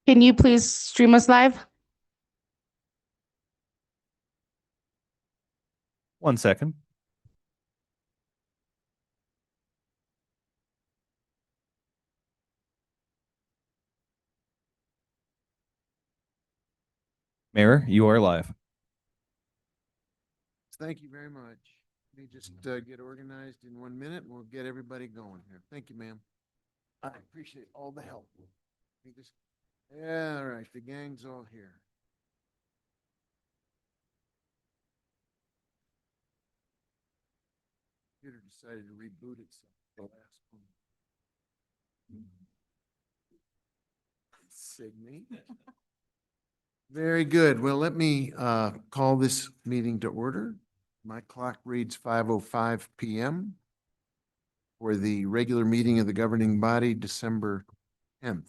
Can you please stream us live? 1 second. Mayor, you are live. Thank you very much. Let me just get organized in 1 minute and we'll get everybody going here. Thank you, ma'am. I appreciate all the help. Yeah, all right, the gang's all here. Computer decided to reboot itself. The last one. Signy. Very good. Well, let me call this meeting to order. My clock reads 5:05 p.m. for the regular meeting of the governing body, December 10th.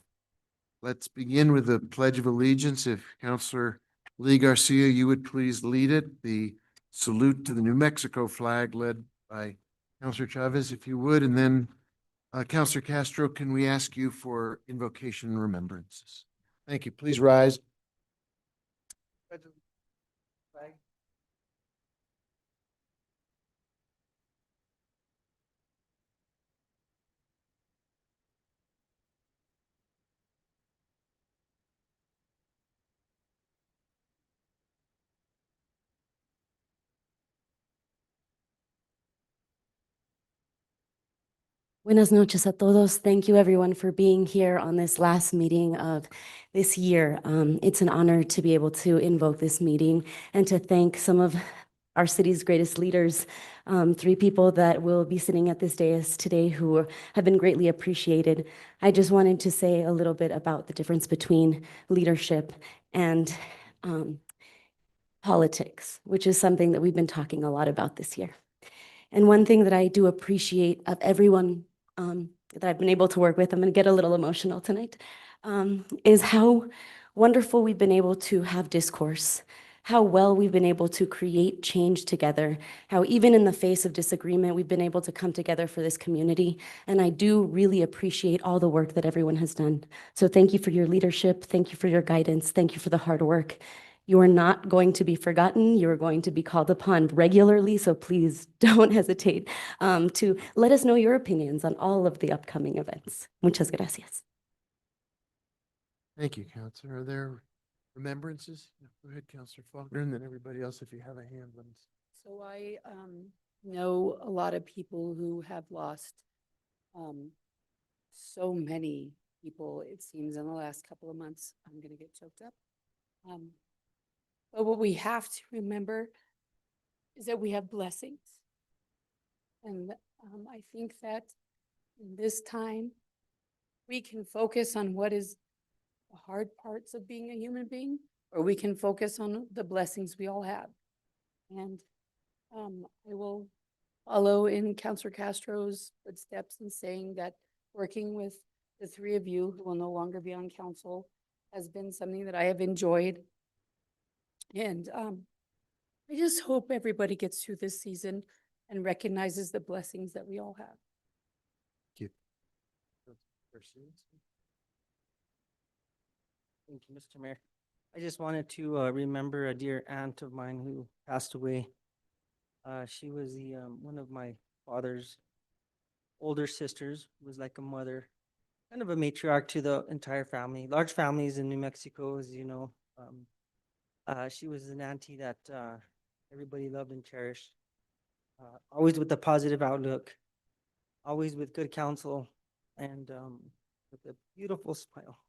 Let's begin with the Pledge of Allegiance. If Councilor Lee Garcia, you would please lead it. The salute to the New Mexico flag led by Councilor Chavez, if you would. And then Councilor Castro, can we ask you for invocation and remembrances? Thank you. Please rise. Buenas noches a todos. Thank you everyone for being here on this last meeting of this year. It's an honor to be able to invoke this meeting and to thank some of our city's greatest leaders, 3 people that will be sitting at this dais today who have been greatly appreciated. I just wanted to say a little bit about the difference between leadership and politics, which is something that we've been talking a lot about this year. And one thing that I do appreciate of everyone that I've been able to work with, I'm going to get a little emotional tonight, is how wonderful we've been able to have discourse, how well we've been able to create change together, how even in the face of disagreement, we've been able to come together for this community. And I do really appreciate all the work that everyone has done. So thank you for your leadership. Thank you for your guidance. Thank you for the hard work. You are not going to be forgotten. You are going to be called upon regularly. So please don't hesitate to let us know your opinions on all of the upcoming events. Muchas gracias. Thank you, Councilor. Are there remembrances? Go ahead, Councilor Faulkner, and then everybody else, if you have a hand, let me. So I know a lot of people who have lost so many people, it seems, in the last couple of months. I'm going to get choked up. But what we have to remember is that we have blessings. And I think that in this time, we can focus on what is the hard parts of being a human being, or we can focus on the blessings we all have. And I will follow in Councilor Castro's footsteps in saying that working with the 3 of you who will no longer be on council has been something that I have enjoyed. And I just hope everybody gets through this season and recognizes the blessings that we all have. Thank you. Thank you, Mr. Mayor. I just wanted to remember a dear aunt of mine who passed away. She was the one of my father's older sisters, was like a mother, kind of a matriarch to the entire family. Large families in New Mexico, as you know. She was an auntie that everybody loved and cherished. Always with a positive outlook, always with good counsel, and with a beautiful smile.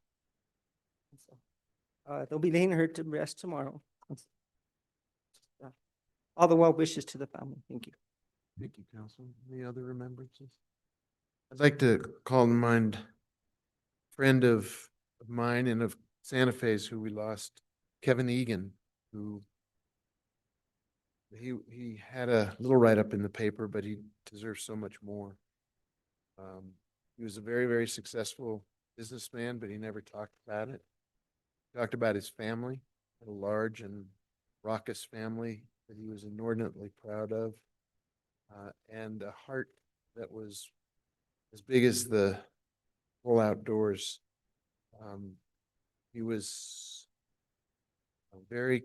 So, they'll be laying her to rest tomorrow. All the well wishes to the family. Thank you. Thank you, Council. Any other remembrances? I'd like to call to mind a friend of mine and of Santa Fe's who we lost, Kevin Egan, who he had a little write-up in the paper, but he deserves so much more. He was a very, very successful businessman, but he never talked about it. He talked about his family, a large and raucous family that he was inordinately proud of, and a heart that was as big as the whole outdoors. He was very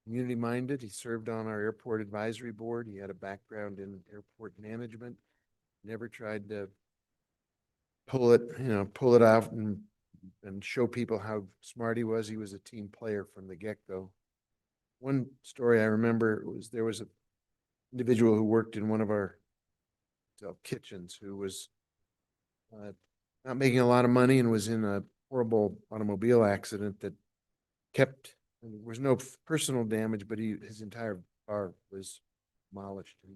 community-minded. He served on our airport advisory board. He had a background in airport management. Never tried to pull it out and show people how smart he was. He was a team player from the get-go. One story I remember was there was an individual who worked in one of our kitchens who was not making a lot of money and was in a horrible automobile accident that kept, there was no personal damage, but his entire bar was demolished. And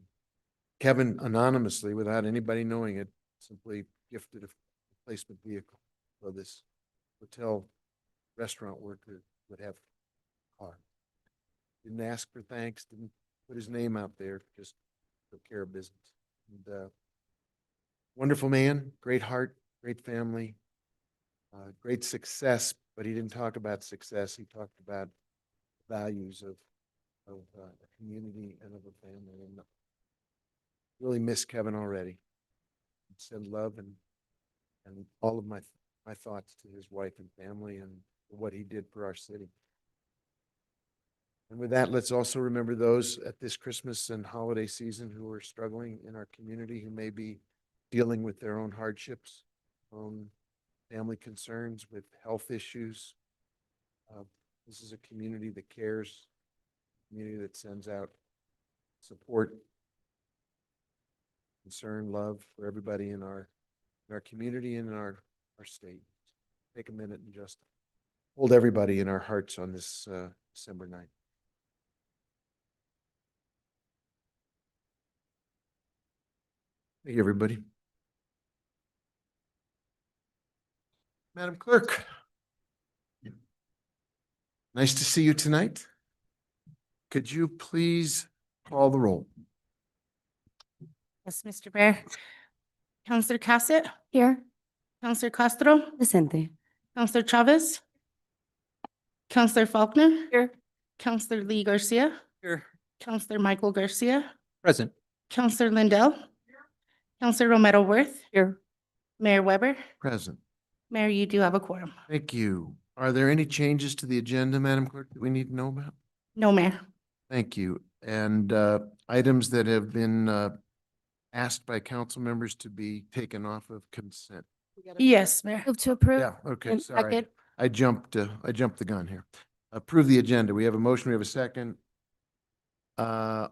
Kevin anonymously, without anybody knowing it, simply gifted a replacement vehicle so this hotel restaurant worker would have a car. Didn't ask for thanks, didn't put his name out there, just took care of business. And wonderful man, great heart, great family, great success, but he didn't talk about success. He talked about values of a community and of a family. And really miss Kevin already. Send love and all of my thoughts to his wife and family and what he did for our city. And with that, let's also remember those at this Christmas and holiday season who are struggling in our community, who may be dealing with their own hardships, own family concerns, with health issues. This is a community that cares, a community that sends out support, concern, love for everybody in our community and in our state. Take a minute and just hold everybody in our hearts on this December 9th. Thank you, everybody. Madam Clerk. Nice to see you tonight. Could you please call the roll? Yes, Mr. Mayor. Counselor Cassett, Here. Counselor Castro, Presente. Counselor Chavez, Counselor Faulkner, Here. Counselor Lee Garcia, Here. Counselor Michael Garcia, Present. Counselor Lindell, Counselor Romero Worth, Here. Mayor Weber. Present. Mayor, you do have a quorum. Thank you. Are there any changes to the agenda, Madam Clerk, that we need to know about? No, Mayor. Thank you. And items that have been asked by council members to be taken off of consent. Yes, Mayor. Move to approve. Yeah, okay, And sorry. second. I jumped the gun here. Approve the agenda. We have a motion, we have a second. All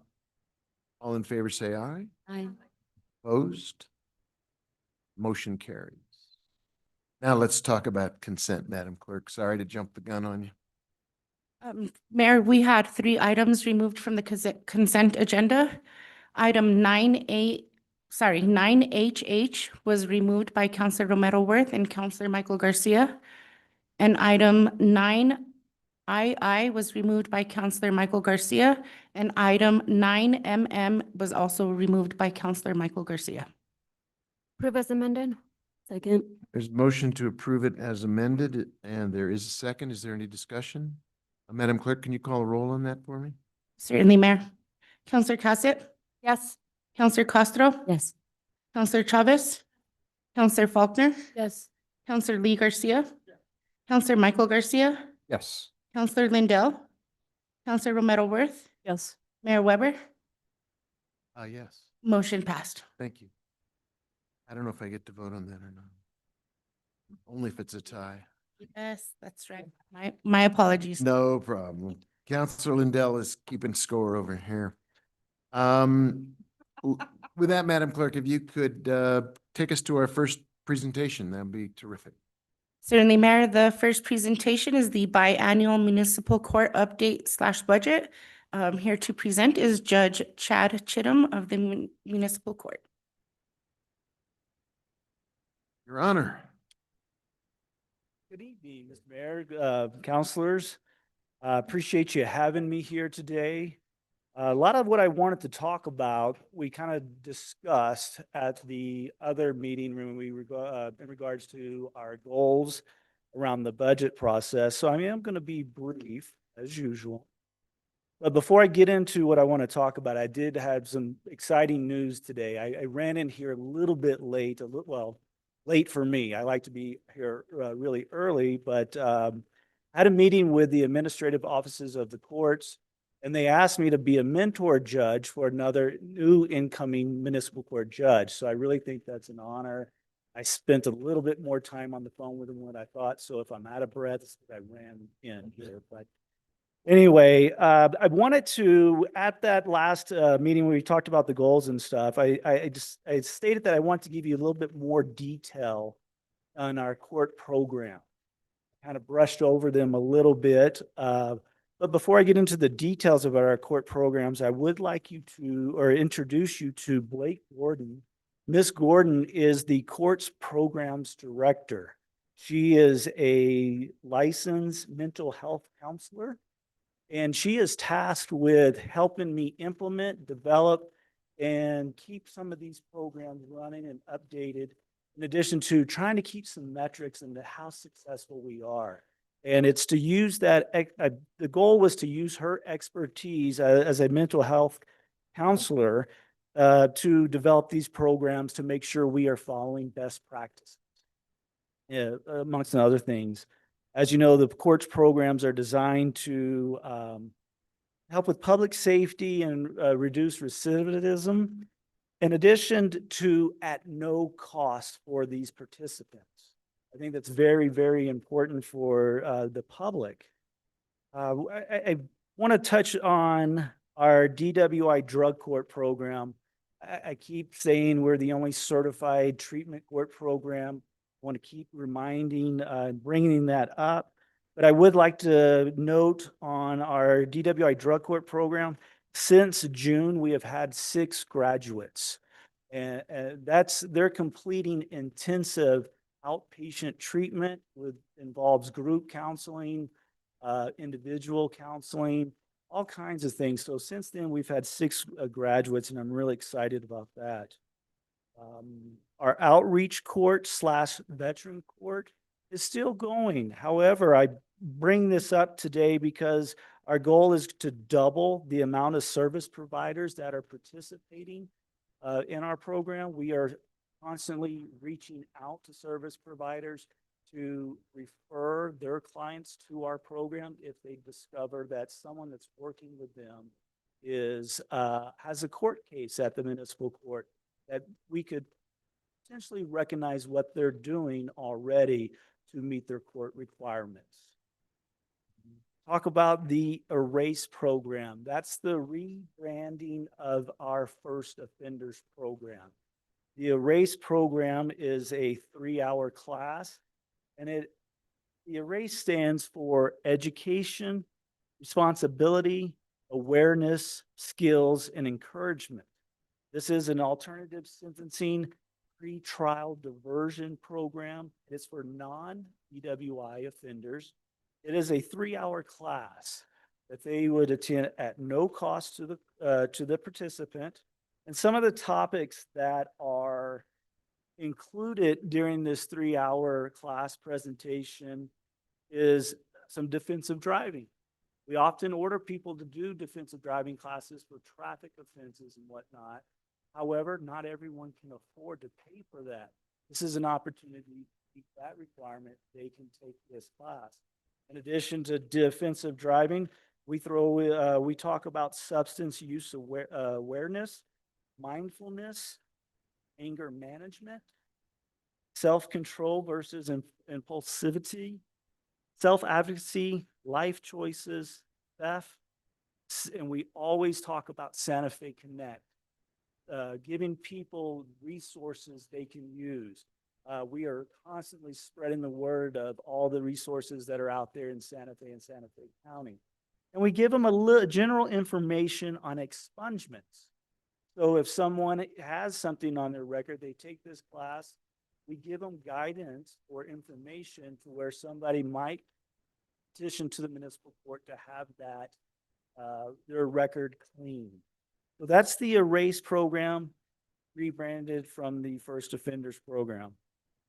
in favor, say aye. Aye. Opposed? Motion carries. Now let's talk about consent, Madam Clerk. Sorry to jump the gun on you. Mayor, we had 3 items removed from the consent agenda. Item 9HH was removed by Counselor Romero Worth and Counselor Michael Garcia. And item 9II was removed by Counselor Michael Garcia. And item 9MM was also removed by Counselor Michael Garcia. Approve as amended. Second. There's a motion to approve it as amended, and there is a second. Is there any discussion? Madam Clerk, can you call a roll on that for me? Certainly, Mayor. Counselor Cassett, Yes. Counselor Castro, Yes. Counselor Chavez, Counselor Faulkner, Yes. Counselor Lee Garcia, Counselor Michael Garcia, Yes. Counselor Lindell, Counselor Romero Worth, Yes. Mayor Weber. Yes, Motion passed. thank you. I don't know if I get to vote on that or not. Only if it's a tie. Yes, that's right. My apologies. No problem. Counselor Lindell is keeping score over here. With that, Madam Clerk, if you could take us to our first presentation, that'd be terrific. Certainly, Mayor. The first presentation is the biannual municipal court update / budget. Here to present is Judge Chad Chittum of the Municipal Court. Your Honor. Good evening, Mr. Mayor, counselors. Appreciate you having me here today. A lot of what I wanted to talk about, we kind of discussed at the other meeting when we in regards to our goals around the budget process. So I'm going to be brief as usual. But before I get into what I want to talk about, I did have some exciting news today. I ran in here a little bit late, late for me. I like to be here really early, but I had a meeting with the administrative offices of the courts, and they asked me to be a mentor judge for another new incoming municipal court judge. So I really think that's an honor. I spent a little bit more time on the phone with them than what I thought. So if I'm out of breath, it's because I ran in here. But anyway, I wanted to, at that last meeting where we talked about the goals and stuff, I stated that I want to give you a little bit more detail on our court program. Kind of brushed over them a little bit. But before I get into the details of our court programs, I would like you to, or introduce you to Blake Gordon. Miss Gordon is the court's programs director. She is a licensed mental health counselor, and she is tasked with helping me implement, develop, and keep some of these programs running and updated, in addition to trying to keep some metrics into how successful we are. And it's to use that, the goal was to use her expertise as a mental health counselor to develop these programs to make sure we are following best practices, amongst other things. As you know, the court's programs are designed to help with public safety and reduce recidivism, in addition to at no cost for these participants. I think that's very, very important for the public. I want to touch on our DWI drug court program. I keep saying we're the only certified treatment court program. I want to keep reminding and bringing that up. But I would like to note on our DWI drug court program, since June, we have had 6 graduates. And they're completing intensive outpatient treatment, with involves group counseling, individual counseling, all kinds of things. So since then, we've had 6 graduates, and I'm really excited about that. Our outreach court / veteran court is still going. However, I bring this up today because our goal is to double the amount of service providers that are participating in our program. We are constantly reaching out to service providers to refer their clients to our program if they discover that someone that's working with them has a court case at the municipal court, that we could potentially recognize what they're doing already to meet their court requirements. Talk about the Erase program. That's the rebranding of our first offenders program. The Erase program is a 3-hour class, and the Erase stands for education, responsibility, awareness, skills, and encouragement. This is an alternative sentencing pre-trial diversion program. It's for non-DWI offenders. It is a 3-hour class that they would attend at no cost to the participant. And some of the topics that are included during this 3-hour class presentation is some defensive driving. We often order people to do defensive driving classes for traffic offenses and whatnot. However, not everyone can afford to pay for that. This is an opportunity to meet that requirement. They can take this class. In addition to defensive driving, we talk about substance use awareness, mindfulness, anger management, self-control versus impulsivity, self-advocacy, life choices, theft, and we always talk about Santa Fe Connect, giving people resources they can use. We are constantly spreading the word of all the resources that are out there in Santa Fe and Santa Fe County. And we give them a general information on expungements. So if someone has something on their record, they take this class, we give them guidance or information to where somebody might petition to the municipal court to have that, their record clean. So that's the Erase program, rebranded from the First Offenders program.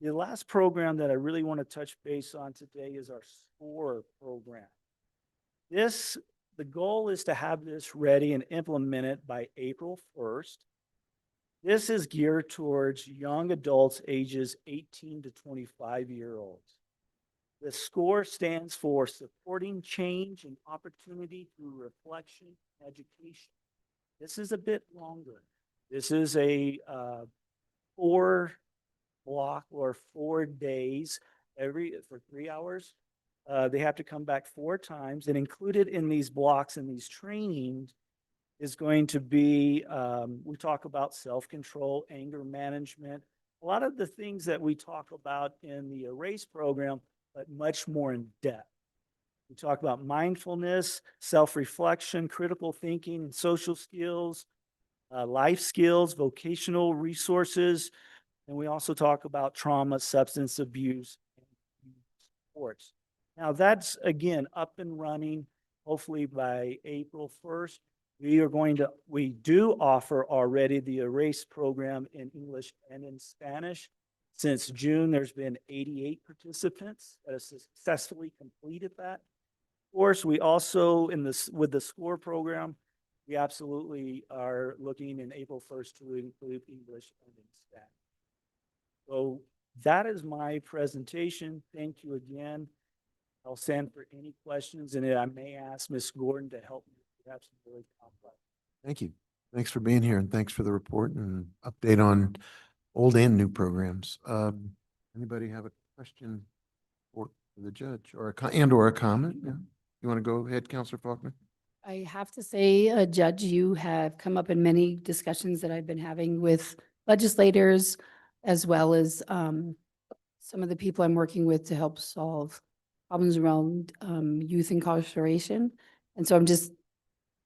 The last program that I really want to touch base on today is our SCORE program. The goal is to have this ready and implemented by April 1st. This is geared towards young adults ages 18 to 25-year-olds. The SCORE stands for Supporting Change and Opportunity Through Reflection and Education. This is a bit longer. This is a 4 block or 4 days for 3 hours. They have to come back 4 times, and included in these blocks and these trainings is going to be, we talk about self-control, anger management, a lot of the things that we talk about in the ERASE program, but much more in depth. We talk about mindfulness, self-reflection, critical thinking, and social skills, life skills, vocational resources, and we also talk about trauma, substance abuse, and youth supports. Now that's, again, up and running, hopefully by April 1st. We do offer already the ERASE program in English and in Spanish. Since June, there's been 88 participants that have successfully completed that. Of course, we also, with the SCORE program, we absolutely are looking in April 1st to include English and in Spanish. So that is my presentation. Thank you again. I'll stand for any questions, and I may ask Ms. Gordon to help me. Perhaps really complex. Thank you. Thanks for being here and thanks for the report and update on old and new programs. Anybody have a question for the judge or or a comment? Yeah. You want to go ahead, Counselor Faulkner? I have to say, Judge, you have come up in many discussions that I've been having with legislators, as well as some of the people I'm working with to help solve problems around youth incarceration. And so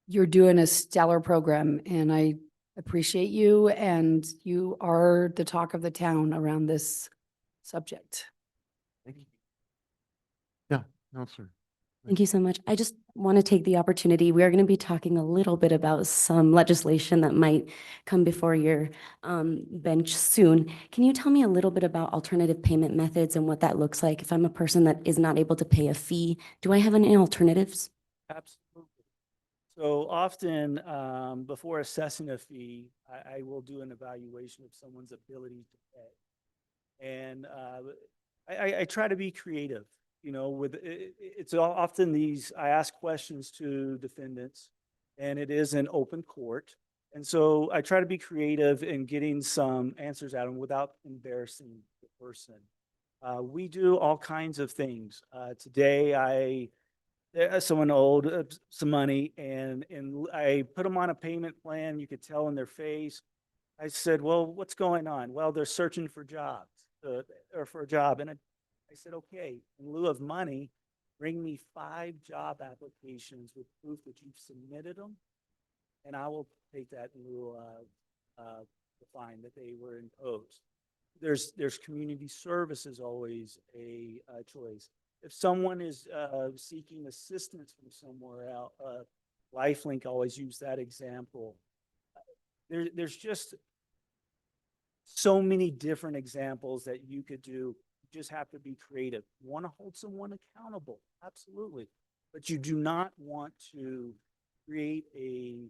you're doing a stellar program, and I appreciate you, and you are the talk of the town around this subject. Thank you. Yeah, Counselor. Thank you so much. I just want to take the opportunity. We are going to be talking a little bit about some legislation that might come before your bench soon. Can you tell me a little bit about alternative payment methods and what that looks like? If I'm a person that is not able to pay a fee, do I have any alternatives? Absolutely. So often, before assessing a fee, I will do an evaluation of someone's ability to pay. And I try to be creative, it's often I ask questions to defendants, and it is an open court. And so I try to be creative in getting some answers out of them without embarrassing the person. We do all kinds of things. Today, someone owed some money, and I put them on a payment plan. You could tell in their face. I said, well, what's going on? Well, they're searching for jobs or for a job. And I said, okay, in lieu of money, bring me 5 job applications with proof that you've submitted them, and I will take that in lieu of the fine that they were imposed. There's community services always a choice. If someone is seeking assistance from somewhere else, LifeLink always use that example. There's just so many different examples that you could do. You just have to be creative. You want to hold someone accountable, absolutely, but you do not want to create a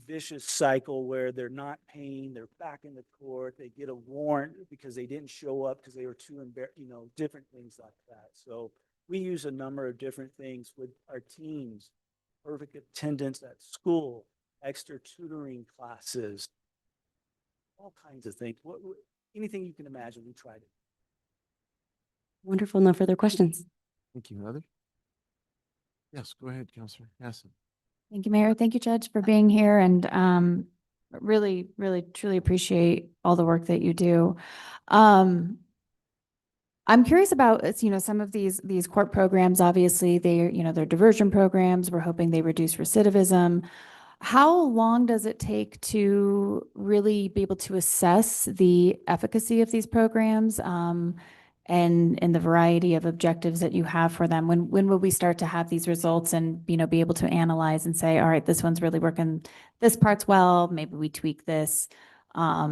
vicious cycle where they're not paying, they're back in the court, they get a warrant because they didn't show up because they were too embarrassed, different things like that. So we use a number of different things with our teams: perfect attendance at school, extra tutoring classes, all kinds of things. Anything you can imagine, we tried it. Wonderful. No further questions. Thank you. Others? Yes, go ahead, Counselor Hassan. Thank you, Mayor. Thank you, Judge, for being here, and really, really, truly appreciate all the work that you do. I'm curious about, some of these court programs. Obviously, they're diversion programs. We're hoping they reduce recidivism. How long does it take to really be able to assess the efficacy of these programs? And the variety of objectives that you have for them? When will we start to have these results and, be able to analyze and say, all right, this one's really working, this part's well, maybe we tweak this. I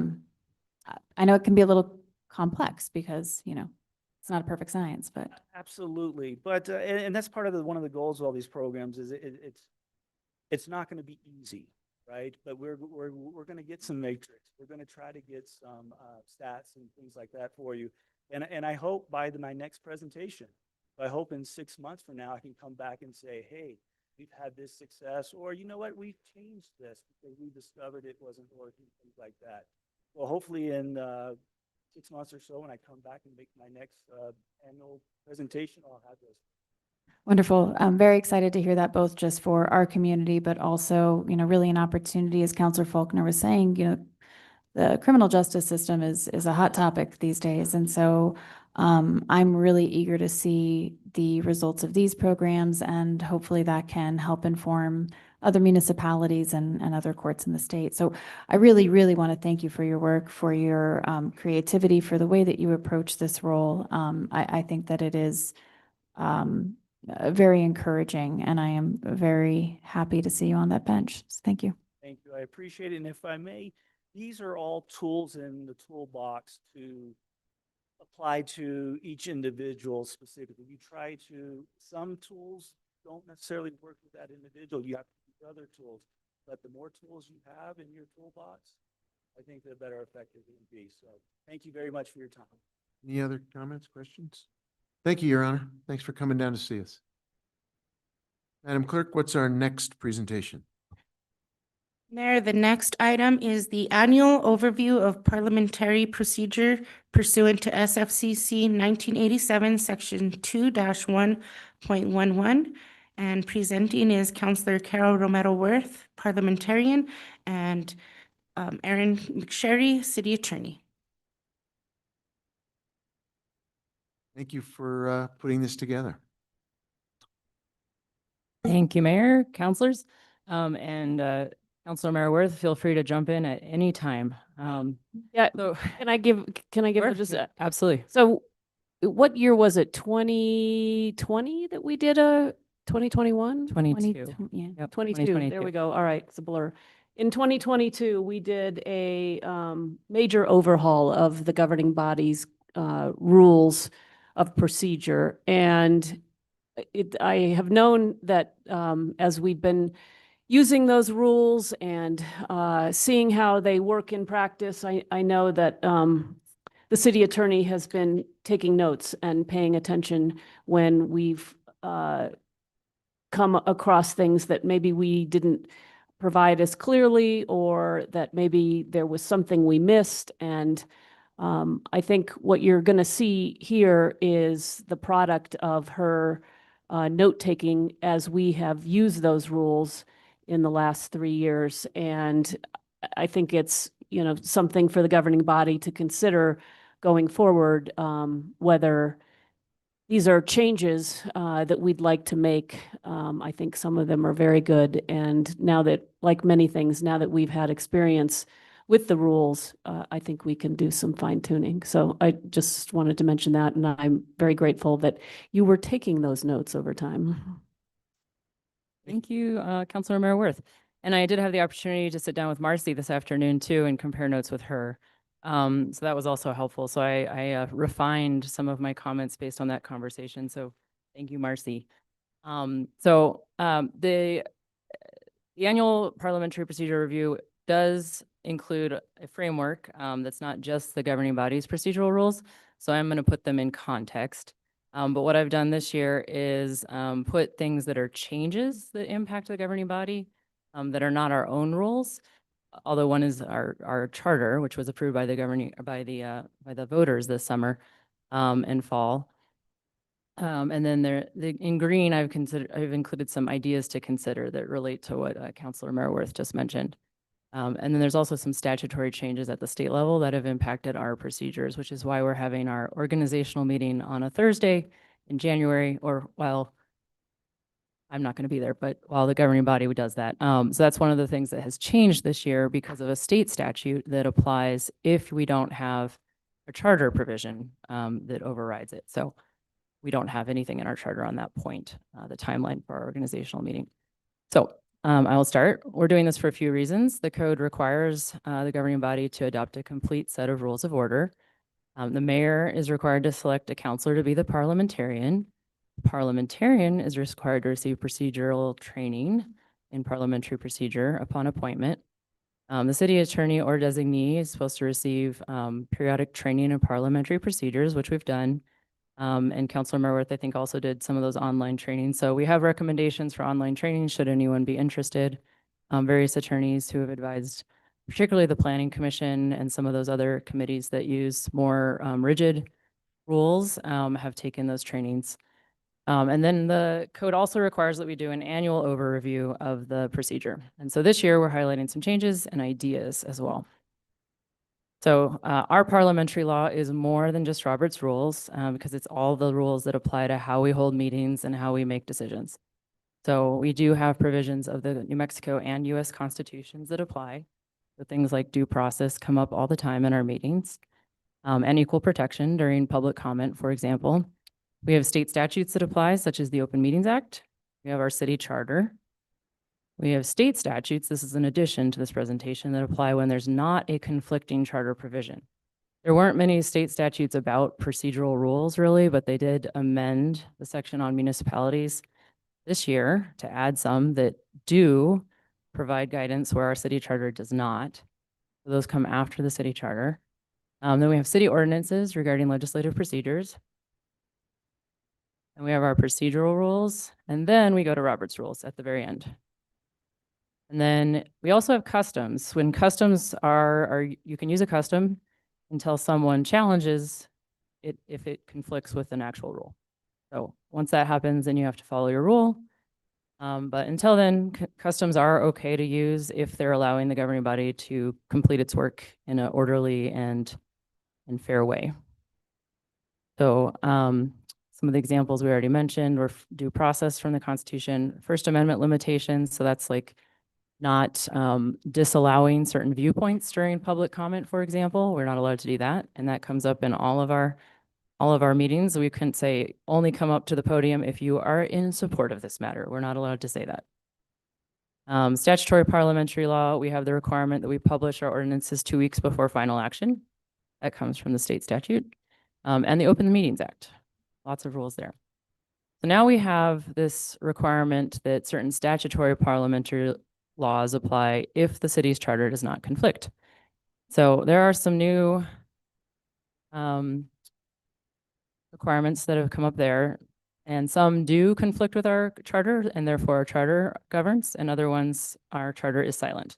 know it can be a little complex because, it's not a perfect science, but. Absolutely. But, and that's part of one of the goals of all these programs is it's not going to be easy, right? But we're gonna get some matrix. We're gonna try to get some stats and things like that for you. And I hope by my next presentation, I hope in 6 months from now, I can come back and say, hey, we've had this success, or you know what, we've changed this because we discovered it wasn't working, things like that. Well, hopefully in 6 months or so, when I come back and make my next annual presentation, I'll have those. Wonderful. I'm very excited to hear that, both just for our community, but also, really an opportunity, as Counselor Faulkner was saying, the criminal justice system is a hot topic these days. And so I'm really eager to see the results of these programs, and hopefully that can help inform other municipalities and other courts in the state. So I really, really want to thank you for your work, for your creativity, for the way that you approach this role. I think that it is very encouraging, and I am very happy to see you on that bench. So thank you. Thank you. I appreciate it. And if I may, these are all tools in the toolbox to apply to each individual specifically. Some tools don't necessarily work with that individual. You have to use other tools. But the more tools you have in your toolbox, I think the better effective it will be. So thank you very much for your time. Any other comments, questions? Thank you, Your Honor. Thanks for coming down to see us. Madam Clerk, what's our next presentation? Mayor, the next item is the annual overview of parliamentary procedure pursuant to SFCC 1987, Section 2-1.11. And presenting is Counselor Carol Romero Worth, parliamentarian, and Aaron McSherry, city attorney. Thank you for putting this together. Thank you, Mayor, councilors, and Councilor Mayor Worth, feel free to jump in at any time. Yeah, So, can I give Sure, just yeah, absolutely. so what year was it? 2020 that we did 2021? 22. Yeah. Yep, 22. There we go. All right, it's a blur. In 2022, we did a major overhaul of the governing body's rules of procedure. And I have known that as we've been using those rules and seeing how they work in practice, I know that the city attorney has been taking notes and paying attention when we've come across things that maybe we didn't provide as clearly, or that maybe there was something we missed. And I think what you're going to see here is the product of her note-taking as we have used those rules in the last 3 years. And I think it's, something for the governing body to consider going forward, whether these are changes that we'd like to make. I think some of them are very good. And now that, like many things, now that we've had experience with the rules, I think we can do some fine tuning. So I just wanted to mention that, and I'm very grateful that you were taking those notes over time. Thank you, Councilor Mayor Worth. And I did have the opportunity to sit down with Marcy this afternoon too and compare notes with her. So that was also helpful. So I refined some of my comments based on that conversation. So thank you, Marcy. The annual parliamentary procedure review does include a framework that's not just the governing body's procedural rules. So I'm going to put them in context. But what I've done this year is put things that are changes that impact the governing body that are not our own rules. Although one is our charter, which was approved by the voters this summer and fall. And then in green, I've included some ideas to consider that relate to what Councilor Mayor Worth just mentioned. And then there's also some statutory changes at the state level that have impacted our procedures, which is why we're having our organizational meeting on a Thursday in January, I'm not going to be there, but while the governing body does that. So that's one of the things that has changed this year because of a state statute that applies if we don't have a charter provision that overrides it. So we don't have anything in our charter on that point, the timeline for our organizational meeting. So I will start. We're doing this for a few reasons. The code requires the governing body to adopt a complete set of rules of order. The mayor is required to select a counselor to be the parliamentarian. Parliamentarian is required to receive procedural training. in parliamentary procedure upon appointment. The city attorney or designee is supposed to receive periodic training in parliamentary procedures, which we've done. And Councilor Merworth, I think, also did some of those online trainings. So we have recommendations for online training, should anyone be interested. Various attorneys who have advised, particularly the Planning Commission and some of those other committees that use more rigid rules, have taken those trainings. And then the code also requires that we do an annual overview of the procedure. And so this year, we're highlighting some changes and ideas as well. So our parliamentary law is more than just Robert's rules, because it's all the rules that apply to how we hold meetings and how we make decisions. So we do have provisions of the New Mexico and US constitutions that apply. So things like due process come up all the time in our meetings, and equal protection during public comment, for example. We have state statutes that apply, such as the Open Meetings Act. We have our city charter. We have state statutes, this is an addition to this presentation, that apply when there's not a conflicting charter provision. There weren't many state statutes about procedural rules really, but they did amend the section on municipalities this year to add some that do provide guidance where our city charter does not. So those come after the city charter. Then we have city ordinances regarding legislative procedures. And we have our procedural rules, and then we go to Robert's rules at the very end. And then we also have customs. When customs are you can use a custom until someone challenges it if it conflicts with an actual rule. So once that happens, then you have to follow your rule. But until then, customs are okay to use if they're allowing the governing body to complete its work in an orderly and fair way. So some of the examples we already mentioned were due process from the Constitution, First Amendment limitations. So that's like not disallowing certain viewpoints during public comment, for example. We're not allowed to do that. And that comes up in all of our meetings. We couldn't say only come up to the podium if you are in support of this matter. We're not allowed to say that. Statutory parliamentary law, we have the requirement that we publish our ordinances 2 weeks before final action. That comes from the state statute. And the Open Meetings Act. Lots of rules there. So now we have this requirement that certain statutory parliamentary laws apply if the city's charter does not conflict. So there are some new requirements that have come up there, and some do conflict with our charter, and therefore our charter governs, and other ones our charter is silent.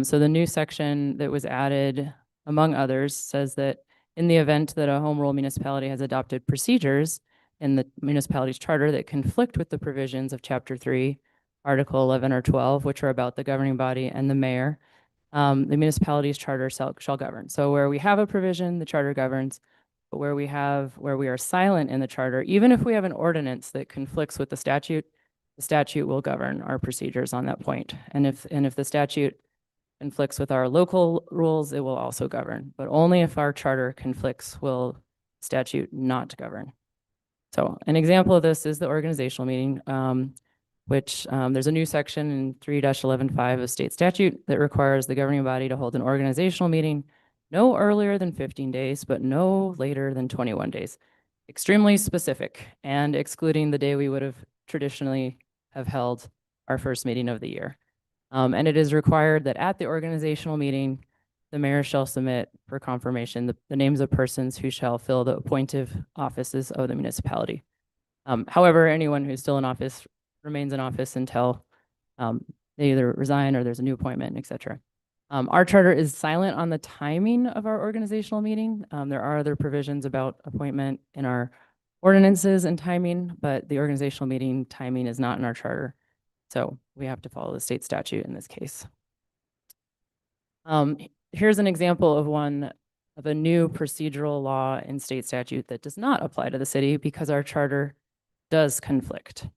So the new section that was added, among others, says that in the event that a home rule municipality has adopted procedures in the municipality's charter that conflict with the provisions of Chapter 3, Article 11 or 12, which are about the governing body and the mayor, the municipality's charter shall govern. So where we have a provision, the charter governs, but where we are silent in the charter, even if we have an ordinance that conflicts with the statute will govern our procedures on that point. And if the statute conflicts with our local rules, it will also govern, but only if our charter conflicts will statute not govern. So an example of this is the organizational meeting, which there's a new section in 3-11.5 of state statute that requires the governing body to hold an organizational meeting no earlier than 15 days, but no later than 21 days. Extremely specific and excluding the day we would have traditionally have held our first meeting of the year. And it is required that at the organizational meeting, the mayor shall submit for confirmation the names of persons who shall fill the appointive offices of the municipality. However, anyone who's still in office remains in office until they either resign or there's a new appointment, et cetera. Our charter is silent on the timing of our organizational meeting. There are other provisions about appointment in our ordinances and timing, but the organizational meeting timing is not in our charter. So we have to follow the state statute in this case. Here's an example of a new procedural law in state statute that does not apply to the city because our charter does conflict.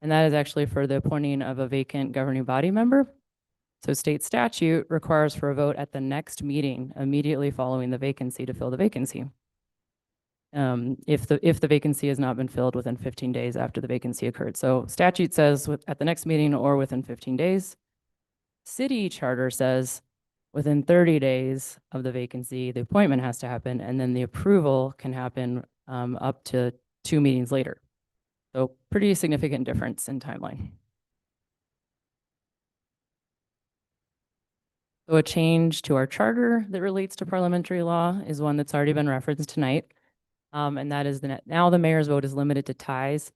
And that is actually for the appointing of a vacant governing body member. So state statute requires for a vote at the next meeting immediately following the vacancy to fill the vacancy. If the vacancy has not been filled within 15 days after the vacancy occurred. So statute says at the next meeting or within 15 days. City charter says within 30 days of the vacancy, the appointment has to happen, and then the approval can happen up to 2 meetings later. So pretty significant difference in timeline. So a change to our charter that relates to parliamentary law is one that's already been referenced tonight. And that is that now the mayor's vote is limited to ties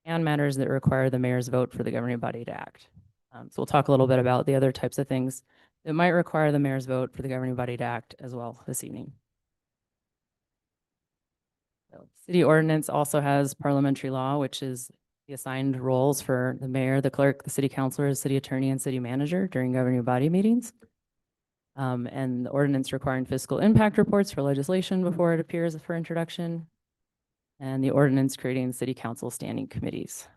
and matters that require the mayor's vote for the governing body to act. So we'll talk a little bit about the other types of things that might require the mayor's vote for the governing body to act as well this evening. So, city ordinance also has parliamentary law, which is the assigned roles for the mayor, the clerk, the city councilor, city attorney, and city manager during governing body meetings. And the ordinance requiring fiscal impact reports for legislation before it appears for introduction. And the ordinance creating city council standing committees.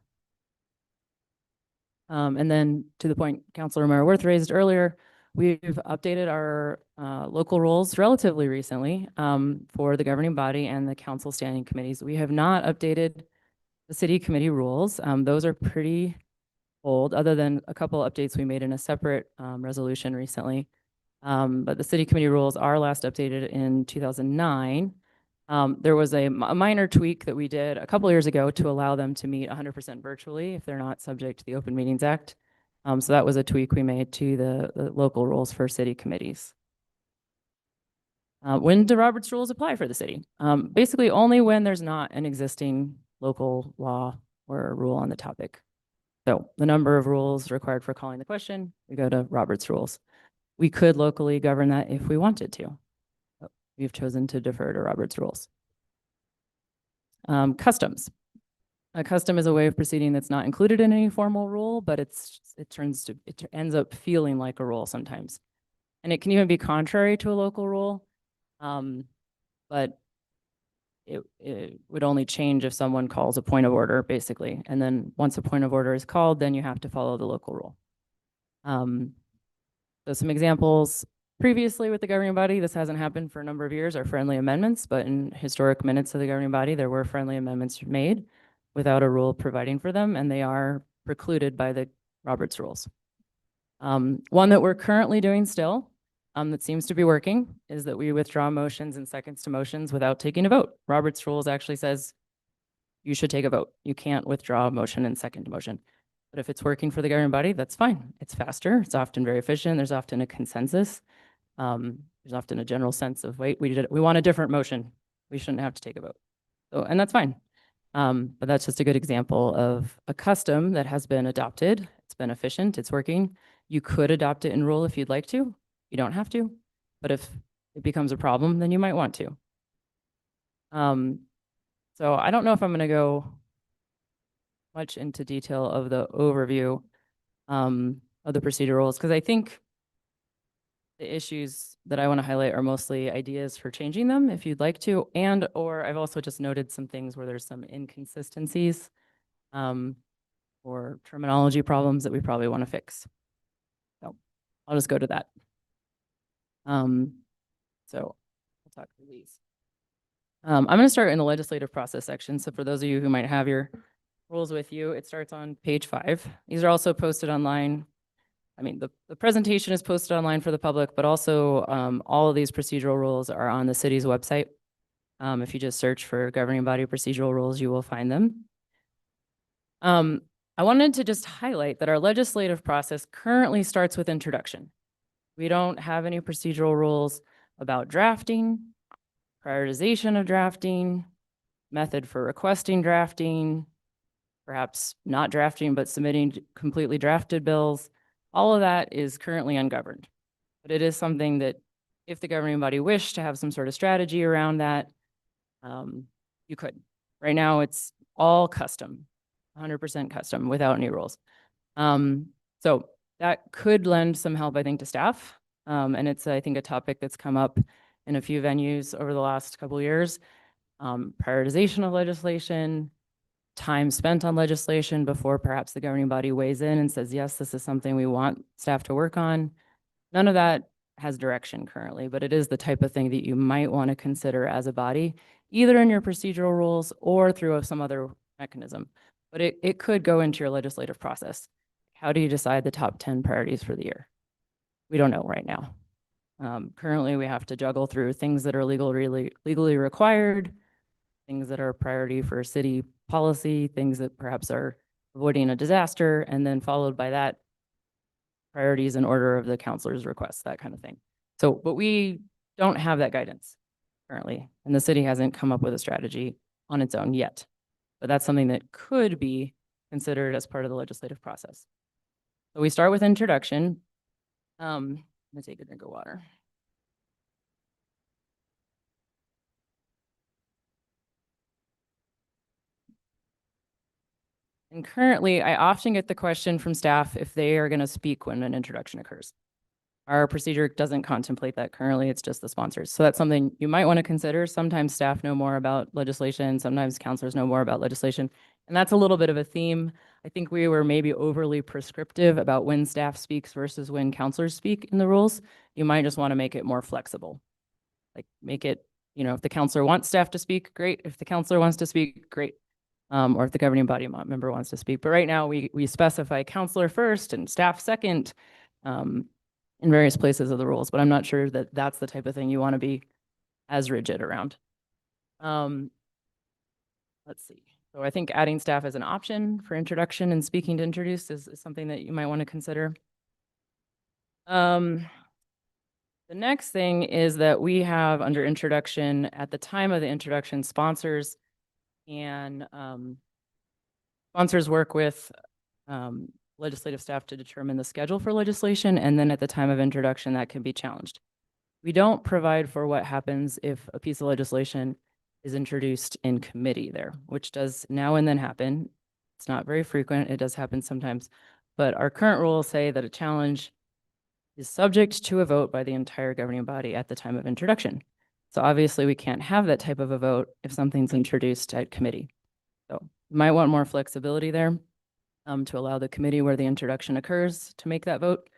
And then to the point Councilor Maraworth raised earlier, we've updated our local rules relatively recently for the governing body and the council standing committees. We have not updated the city committee rules. Those are pretty old, other than a couple updates we made in a separate resolution recently. But the city committee rules are last updated in 2009. There was a minor tweak that we did a couple years ago to allow them to meet 100% virtually if they're not subject to the Open Meetings Act. So that was a tweak we made to the local rules for city committees. When do Robert's rules apply for the city? Basically only when there's not an existing local law or rule on the topic. So the number of rules required for calling the question, we go to Robert's rules. We could locally govern that if we wanted to. We've chosen to defer to Robert's rules. Customs. A custom is a way of proceeding that's not included in any formal rule, but it ends up feeling like a rule sometimes. And it can even be contrary to a local rule, but it would only change if someone calls a point of order, basically. And then once a point of order is called, then you have to follow the local rule. So some examples. Previously with the governing body, this hasn't happened for a number of years, are friendly amendments, but in historic minutes of the governing body, there were friendly amendments made without a rule providing for them, and they are precluded by the Robert's rules. One that we're currently doing still, that seems to be working, is that we withdraw motions and seconds to motions without taking a vote. Robert's rules actually says you should take a vote. You can't withdraw a motion and second to motion. But if it's working for the governing body, that's fine. It's faster. It's often very efficient. There's often a consensus. There's often a general sense of, wait, we want a different motion. We shouldn't have to take a vote. So, and that's fine. But that's just a good example of a custom that has been adopted. It's been efficient. It's working. You could adopt it in rule if you'd like to. You don't have to. But if it becomes a problem, then you might want to. So I don't know if I'm going to go much into detail of the overview of the procedural rules, because I think the issues that I want to highlight are mostly ideas for changing them if you'd like to, and or I've also just noted some things where there's some inconsistencies or terminology problems that we probably want to fix. So I'll just go to that. So we'll talk through these. I'm going to start in the legislative process section. So for those of you who might have your rules with you, it starts on page 5. These are also posted online. I mean, the presentation is posted online for the public, but also all of these procedural rules are on the city's website. If you just search for governing body procedural rules, you will find them. I wanted to just highlight that our legislative process currently starts with introduction. We don't have any procedural rules about drafting, prioritization of drafting, method for requesting drafting, perhaps not drafting, but submitting completely drafted bills. All of that is currently ungoverned. But it is something that if the governing body wished to have some sort of strategy around that, you could. Right now, it's all custom, 100% custom without any rules. So that could lend some help, I think, to staff. And it's, I think, a topic that's come up in a few venues over the last couple of years. Prioritization of legislation, time spent on legislation before perhaps the governing body weighs in and says, yes, this is something we want staff to work on. None of that has direction currently, but it is the type of thing that you might want to consider as a body, either in your procedural rules or through some other mechanism. But it could go into your legislative process. How do you decide the top 10 priorities for the year? We don't know right now. Currently, we have to juggle through things that are legally required, things that are a priority for city policy, things that perhaps are avoiding a disaster, and then followed by that, priorities in order of the counselor's requests, that kind of thing. So, but we don't have that guidance currently, and the city hasn't come up with a strategy on its own yet. But that's something that could be considered as part of the legislative process. So we start with introduction. I'm gonna take a drink of water. And currently, I often get the question from staff if they are going to speak when an introduction occurs. Our procedure doesn't contemplate that currently, it's just the sponsors. So that's something you might want to consider. Sometimes staff know more about legislation, sometimes counselors know more about legislation. And that's a little bit of a theme. I think we were maybe overly prescriptive about when staff speaks versus when counselors speak in the rules. You might just want to make it more flexible. Like make it, if the counselor wants staff to speak, great. If the counselor wants to speak, great. Or if the governing body member wants to speak. But right now we specify counselor first and staff second in various places of the rules, but I'm not sure that that's the type of thing you want to be as rigid around. Let's see. So I think adding staff as an option for introduction and speaking to introduce is something that you might want to consider. The next thing is that we have under introduction, at the time of the introduction, sponsors and sponsors work with legislative staff to determine the schedule for legislation, and then at the time of introduction, that can be challenged. We don't provide for what happens if a piece of legislation is introduced in committee there, which does now and then happen. It's not very frequent. It does happen sometimes, but our current rules say that a challenge is subject to a vote by the entire governing body at the time of introduction. So obviously we can't have that type of a vote if something's introduced at committee. So you might want more flexibility there to allow the committee where the introduction occurs to make that vote.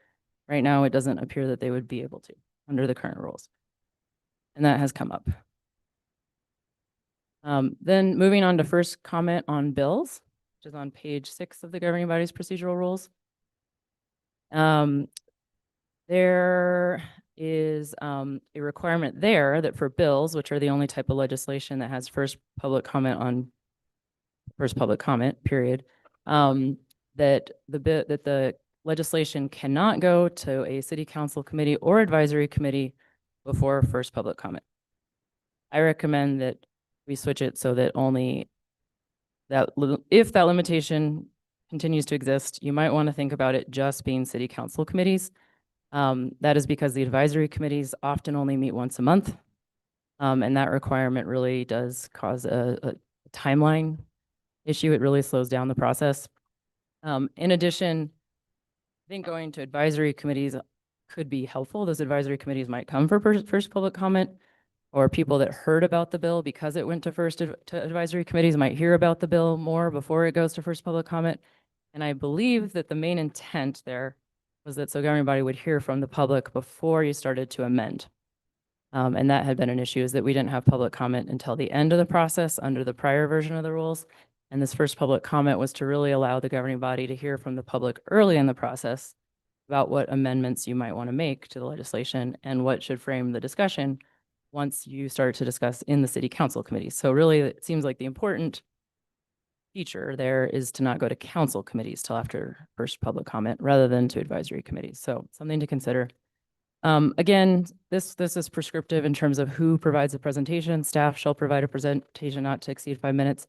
Right now, it doesn't appear that they would be able to under the current rules. And that has come up. Then moving on to first comment on bills, which is on page 6 of the governing body's procedural rules. There is a requirement there that for bills, which are the only type of legislation that has first public comment, period, that the legislation cannot go to a city council committee or advisory committee before first public comment. I recommend that we switch it so that only that if that limitation continues to exist, you might want to think about it just being city council committees. That is because the advisory committees often only meet once a month. And that requirement really does cause a timeline issue. It really slows down the process. In addition, I think going to advisory committees could be helpful. Those advisory committees might come for first public comment, or people that heard about the bill because it went to to advisory committees might hear about the bill more before it goes to first public comment. And I believe that the main intent there was that so governing body would hear from the public before you started to amend. And that had been an issue, is that we didn't have public comment until the end of the process under the prior version of the rules. And this first public comment was to really allow the governing body to hear from the public early in the process about what amendments you might want to make to the legislation and what should frame the discussion once you start to discuss in the city council committee. So really, it seems like the important feature there is to not go to council committees till after first public comment rather than to advisory committees. So something to consider. Again, this is prescriptive in terms of who provides a presentation. Staff shall provide a presentation not to exceed 5 minutes.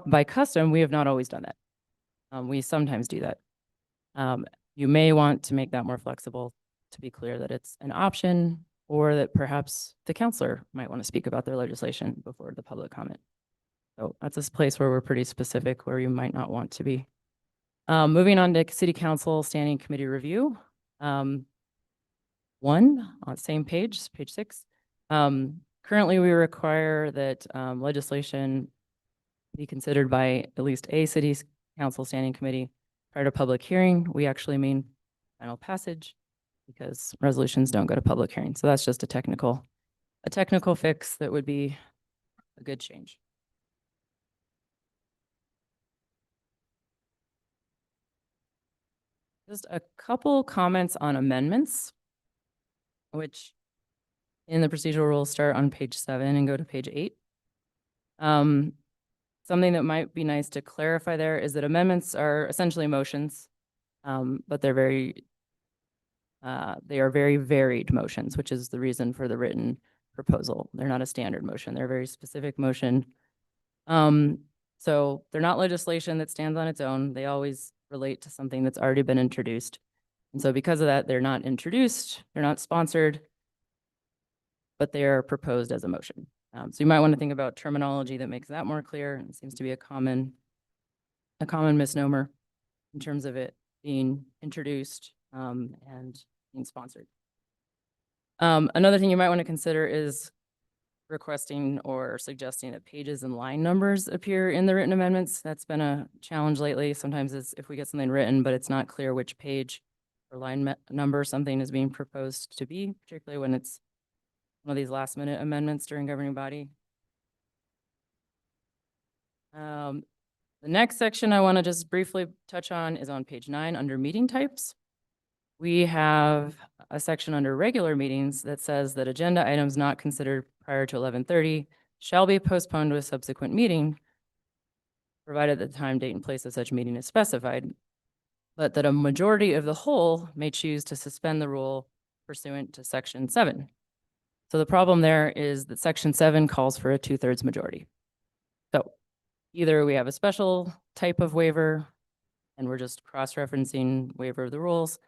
By custom, we have not always done that. We sometimes do that. You may want to make that more flexible to be clear that it's an option, or that perhaps the counselor might want to speak about their legislation before the public comment. So that's a place where we're pretty specific, where you might not want to be. Moving on to city council standing committee review. One on same page, page 6. Currently, we require that legislation be considered by at least a city council standing committee prior to public hearing. We actually mean final passage, because resolutions don't go to public hearing. So that's just a technical fix that would be a good change. Just a couple comments on amendments, which in the procedural rules start on page 7 and go to page 8. Something that might be nice to clarify there is that amendments are essentially motions, but they're very They are very varied motions, which is the reason for the written proposal. They're not a standard motion. They're a very specific motion. So they're not legislation that stands on its own. They always relate to something that's already been introduced. And so because of that, they're not introduced, they're not sponsored, but they are proposed as a motion. So you might want to think about terminology that makes that more clear. It seems to be a common misnomer in terms of it being introduced and being sponsored. Another thing you might want to consider is requesting or suggesting that pages and line numbers appear in the written amendments. That's been a challenge lately. Sometimes it's if we get something written, but it's not clear which page or line number something is being proposed to be, particularly when it's one of these last minute amendments during governing body. The next section I want to just briefly touch on is on page 9 under meeting types. We have a section under regular meetings that says that agenda items not considered prior to 11:30 shall be postponed to a subsequent meeting, provided that the time, date, and place of such meeting is specified, but that a majority of the whole may choose to suspend the rule pursuant to section 7. So the problem there is that section 7 calls for a 2/3 majority. So either we have a special type of waiver and we're just cross-referencing waiver of the rules,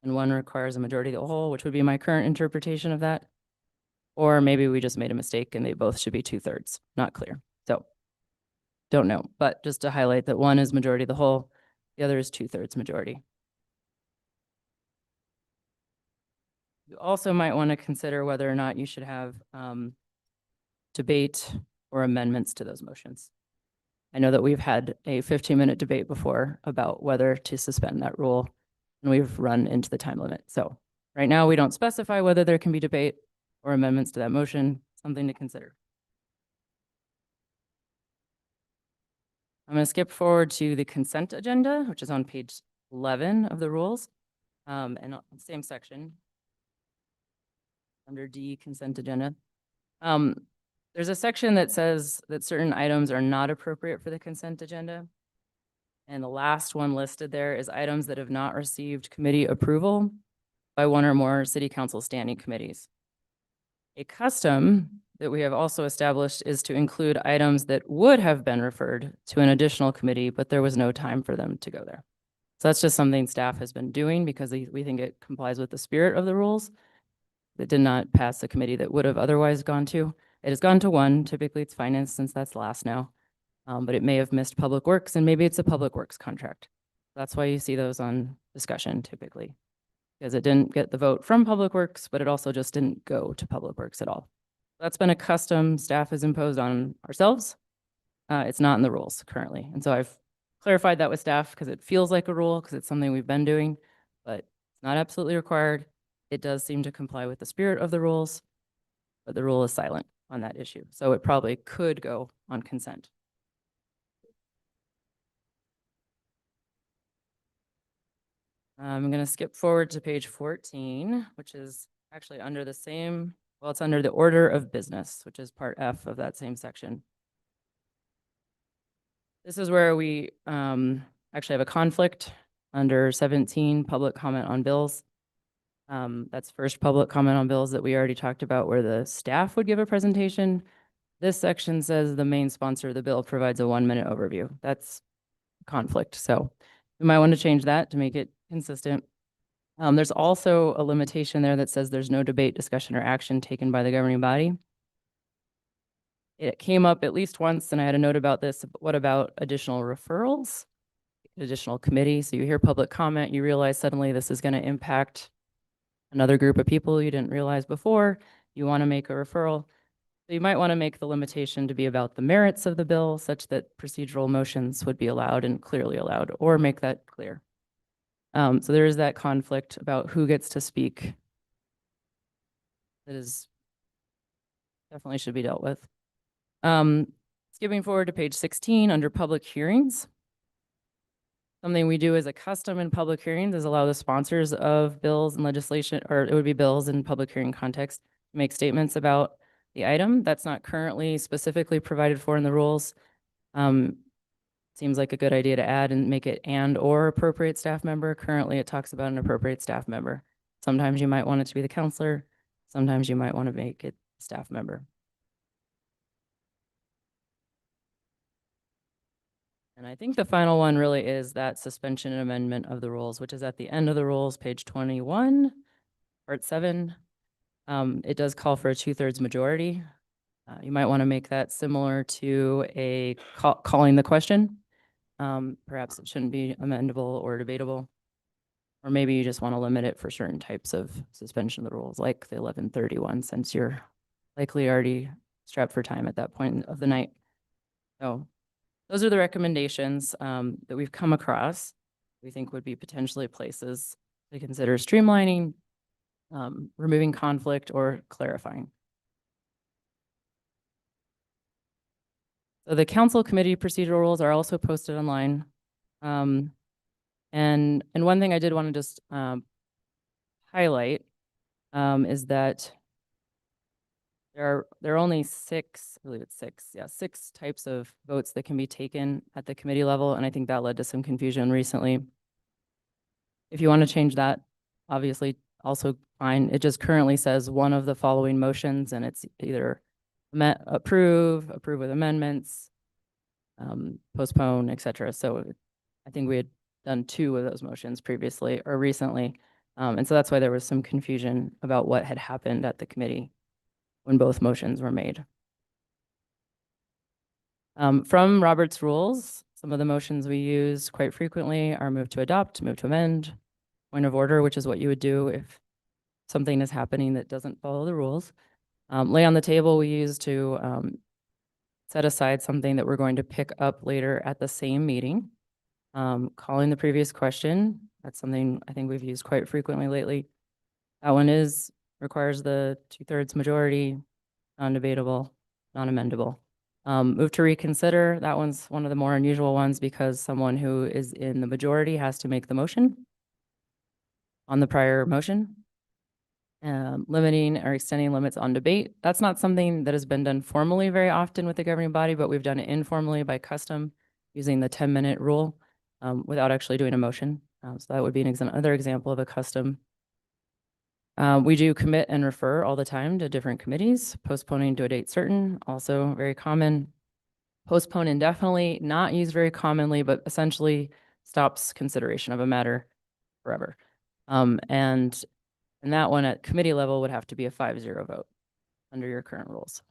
and one requires a majority of the whole, which would be my current interpretation of that. Or maybe we just made a mistake and they both should be 2/3, not clear. So don't know, but just to highlight that one is majority of the whole, the other is 2/3 majority. You also might want to consider whether or not you should have debate or amendments to those motions. I know that we've had a 15-minute debate before about whether to suspend that rule, and we've run into the time limit. So right now, we don't specify whether there can be debate or amendments to that motion, something to consider. I'm going to skip forward to the consent agenda, which is on page 11 of the rules, and on the same section under D, consent agenda. There's a section that says that certain items are not appropriate for the consent agenda. And the last one listed there is items that have not received committee approval by one or more city council standing committees. A custom that we have also established is to include items that would have been referred to an additional committee, but there was no time for them to go there. So that's just something staff has been doing because we think it complies with the spirit of the rules. That did not pass the committee that would have otherwise gone to. It has gone to one, typically it's finance since that's last now, but it may have missed public works and maybe it's a public works contract. That's why you see those on discussion typically, because it didn't get the vote from public works, but it also just didn't go to public works at all. That's been a custom staff has imposed on ourselves. It's not in the rules currently. And so I've clarified that with staff because it feels like a rule because it's something we've been doing, but it's not absolutely required. It does seem to comply with the spirit of the rules, but the rule is silent on that issue. So it probably could go on consent. I'm going to skip forward to page 14, which is actually under the same, well, it's under the order of business, which is part F of that same section. This is where we actually have a conflict under 17, public comment on bills. That's first public comment on bills that we already talked about where the staff would give a presentation. This section says the main sponsor of the bill provides a 1-minute overview. That's conflict. So we might want to change that to make it consistent. There's also a limitation there that says there's no debate, discussion, or action taken by the governing body. It came up at least once, and I had a note about this. What about additional referrals? Additional committee. So you hear public comment, you realize suddenly this is going to impact another group of people you didn't realize before. You want to make a referral. So you might want to make the limitation to be about the merits of the bill such that procedural motions would be allowed and clearly allowed, or make that clear. So there is that conflict about who gets to speak. That is definitely should be dealt with. Skipping forward to page 16 under public hearings. Something we do as a custom in public hearings is allow the sponsors of bills and legislation, or it would be bills in public hearing context, to make statements about the item. That's not currently specifically provided for in the rules. Seems like a good idea to add and make it and or appropriate staff member. Currently, it talks about an appropriate staff member. Sometimes you might want it to be the counselor. Sometimes you might want to make it a staff member. And I think the final one really is that suspension and amendment of the rules, which is at the end of the rules, page 21, part 7. It does call for a 2/3 majority. You might want to make that similar to a calling the question. Perhaps it shouldn't be amendable or debatable. Or maybe you just want to limit it for certain types of suspension of the rules, like the 11:31, since you're likely already strapped for time at that point of the night. So those are the recommendations that we've come across. We think would be potentially places to consider streamlining, removing conflict, or clarifying. So the council committee procedural rules are also posted online. And one thing I did want to just highlight is that there are only 6, I believe it's 6, yeah, 6 types of votes that can be taken at the committee level, and I think that led to some confusion recently. If you want to change that, obviously also fine. It just currently says one of the following motions, and it's either approve with amendments, postpone, etc. So I think we had done 2 of those motions previously or recently. And so that's why there was some confusion about what had happened at the committee when both motions were made. From Robert's rules, some of the motions we use quite frequently are move to adopt, move to amend, point of order, which is what you would do if something is happening that doesn't follow the rules. Lay on the table we use to set aside something that we're going to pick up later at the same meeting. Calling the previous question, that's something I think we've used quite frequently lately. That one requires the 2/3 majority, non-debatable, non-amendable. Move to reconsider, that one's one of the more unusual ones because someone who is in the majority has to make the motion on the prior motion. Limiting or extending limits on debate. That's not something that has been done formally very often with the governing body, but we've done it informally by custom using the 10-minute rule without actually doing a motion. So that would be another example of a custom. We do commit and refer all the time to different committees. Postponing to a date certain, also very common. Postpone indefinitely, not used very commonly, but essentially stops consideration of a matter forever. And that one at committee level would have to be a 5-0 vote under your current rules.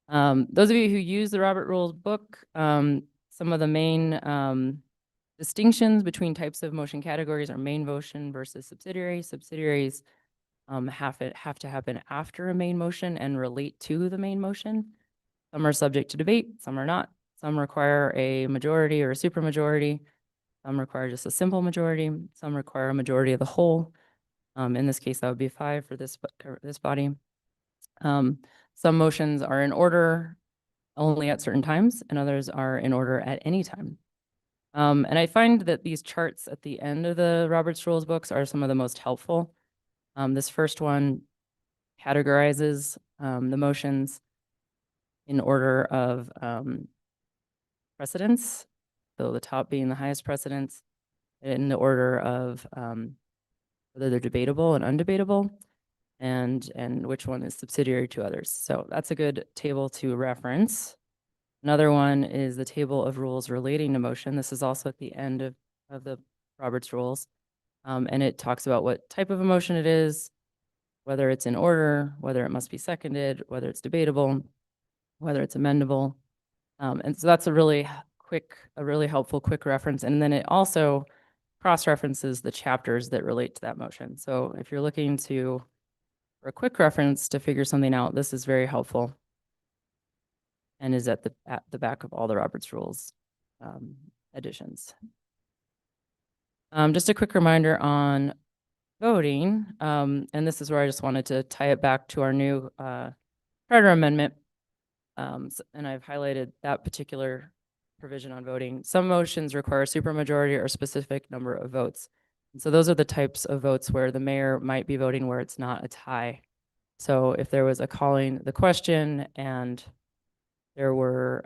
Those of you who use the Robert Rules book, some of the main distinctions between types of motion categories are main motion versus subsidiary. Subsidiaries have to happen after a main motion and relate to the main motion. Some are subject to debate, some are not. Some require a majority or a supermajority. Some require just a simple majority. Some require a majority of the whole. In this case, that would be 5 for this body. Some motions are in order only at certain times, and others are in order at any time. And I find that these charts at the end of the Robert's Rules books are some of the most helpful. This first one categorizes the motions in order of precedence. So the top being the highest precedence, in the order of whether they're debatable and undebatable, and which one is subsidiary to others. So that's a good table to reference. Another one is the table of rules relating to motion. This is also at the end of the Robert's Rules. And it talks about what type of a motion it is, whether it's in order, whether it must be seconded, whether it's debatable, whether it's amendable. And so that's a really helpful quick reference. And then it also cross-references the chapters that relate to that motion. So if you're looking for a quick reference to figure something out, this is very helpful and is at the back of all the Robert's Rules editions. Just a quick reminder on voting, and this is where I just wanted to tie it back to our new charter amendment. And I've highlighted that particular provision on voting. Some motions require a supermajority or a specific number of votes. And so those are the types of votes where the mayor might be voting where it's not a tie. So if there was a calling the question and there were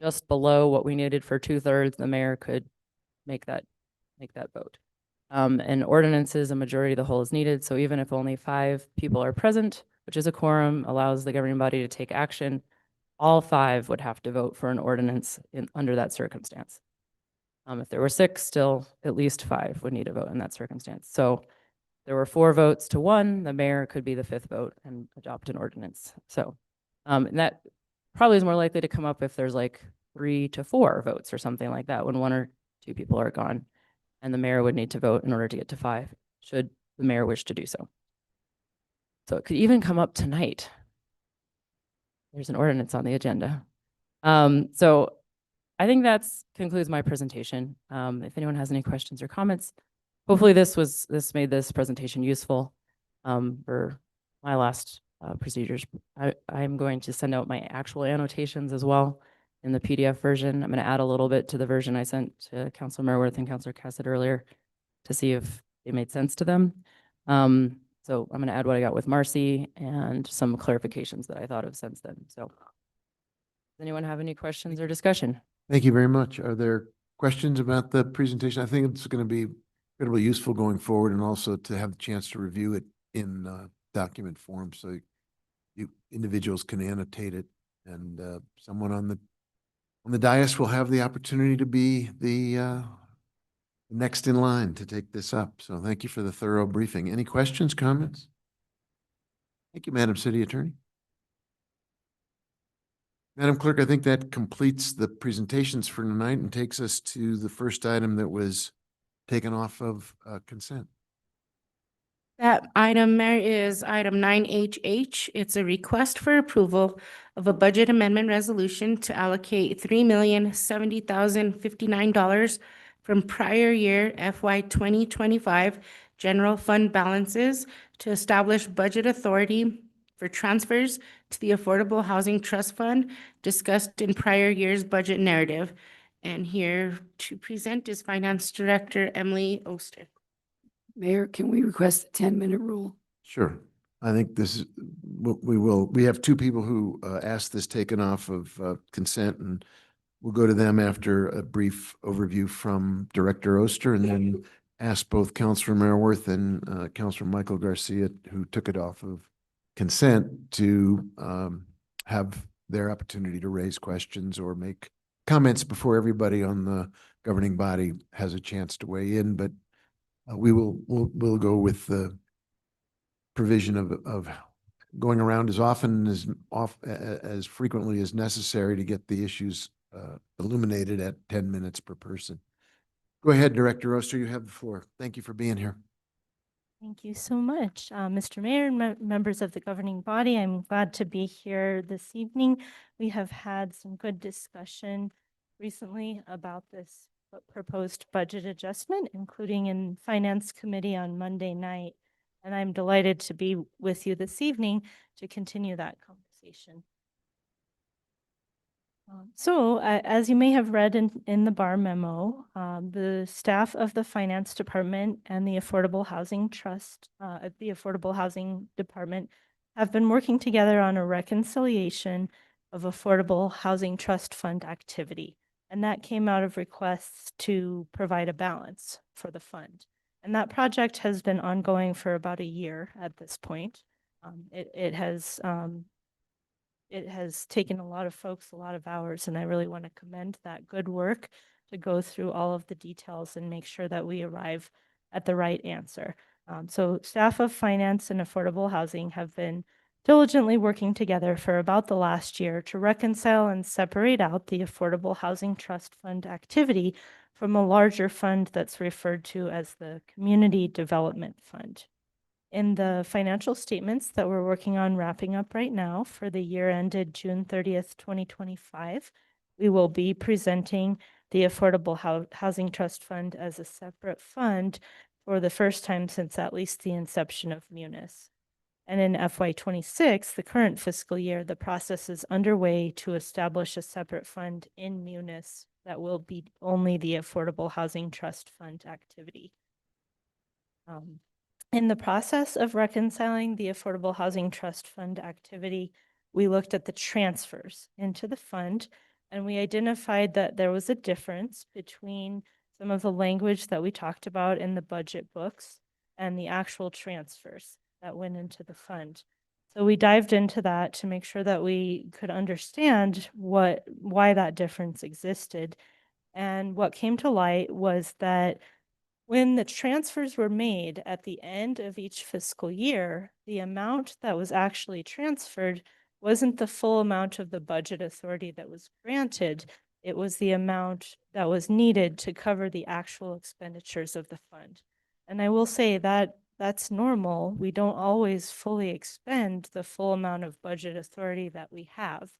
just below what we needed for 2/3, the mayor could make that make that vote. And ordinances, a majority of the whole is needed. So even if only 5 people are present, which is a quorum, allows the governing body to take action, all 5 would have to vote for an ordinance under that circumstance. If there were 6, still at least 5 would need a vote in that circumstance. So there were 4 votes to 1, the mayor could be the 5th vote and adopt an ordinance. So, and that probably is more likely to come up if there's like 3 to 4 votes or something like that, when 1 or 2 people are gone. And the mayor would need to vote in order to get to 5, should the mayor wish to do so. So it could even come up tonight. There's an ordinance on the agenda. So I think that's concludes my presentation. If anyone has any questions or comments, hopefully this made this presentation useful for my last procedures. I'm going to send out my actual annotations as well in the PDF version. I'm going to add a little bit to the version I sent to Councilor Merworth and Councilor Cassett earlier to see if it made sense to them. So I'm going to add what I got with Marcy and some clarifications that I thought of since then. So does anyone have any questions or discussion? Thank you very much. Are there questions about the presentation? I think it's going to be incredibly useful going forward, and also to have the chance to review it in document form, so you individuals can annotate it, and someone on the dais will have the opportunity to be the next in line to take this up. So thank you for the thorough briefing. Any questions, comments? Thank you, Madam City Attorney. Madam Clerk, I think that completes the presentations for tonight and takes us to the first item that was taken off of consent. That item, Mayor, is item 9HH. It's a request for approval of a budget amendment resolution to allocate $3,070,059 from prior year FY 2025 general fund balances to establish budget authority for transfers to the Affordable Housing Trust Fund discussed in prior year's budget narrative. And here to present is Finance Director Emily Oster. Mayor, can we request a 10-minute rule? Sure. I think this is, we have 2 people who asked this taken off of consent, and we'll go to them after a brief overview from Director Oster, and then ask both Councilor Merworth and Councilor Michael Garcia, who took it off of consent, to have their opportunity to raise questions or make comments before everybody on the governing body has a chance to weigh in. But we'll go with the provision of going around as often as frequently as necessary to get the issues illuminated at 10 minutes per person. Go ahead, Director Oster, you have the floor. Thank you for being here. Thank you so much, Mr. Mayor and members of the governing body. I'm glad to be here this evening. We have had some good discussion recently about this proposed budget adjustment, including in Finance Committee on Monday night. And I'm delighted to be with you this evening to continue that conversation. As you may have read in the BAR memo, the staff of the Finance Department and the Affordable Housing Trust, the Affordable Housing Department, have been working together on a reconciliation of Affordable Housing Trust Fund activity. And that came out of requests to provide a balance for the fund. And that project has been ongoing for about a year at this point. It has taken a lot of folks, a lot of hours, and I really want to commend that good work to go through all of the details and make sure that we arrive at the right answer. So staff of Finance and Affordable Housing have been diligently working together for about the last year to reconcile and separate out the Affordable Housing Trust Fund activity from a larger fund that's referred to as the Community Development Fund. In the financial statements that we're working on wrapping up right now for the year ended June 30th, 2025, we will be presenting the Affordable Housing Trust Fund as a separate fund for the first time since at least the inception of Munis. And in FY26, the current fiscal year, the process is underway to establish a separate fund in Munis that will be only the Affordable Housing Trust Fund activity. In the process of reconciling the Affordable Housing Trust Fund activity, we looked at the transfers into the fund, and we identified that there was a difference between some of the language that we talked about in the budget books and the actual transfers that went into the fund. So we dived into that to make sure that we could understand why that difference existed. And what came to light was that when the transfers were made at the end of each fiscal year, the amount that was actually transferred wasn't the full amount of the budget authority that was granted. It was the amount that was needed to cover the actual expenditures of the fund. And I will say that that's normal. We don't always fully expend the full amount of budget authority that we have.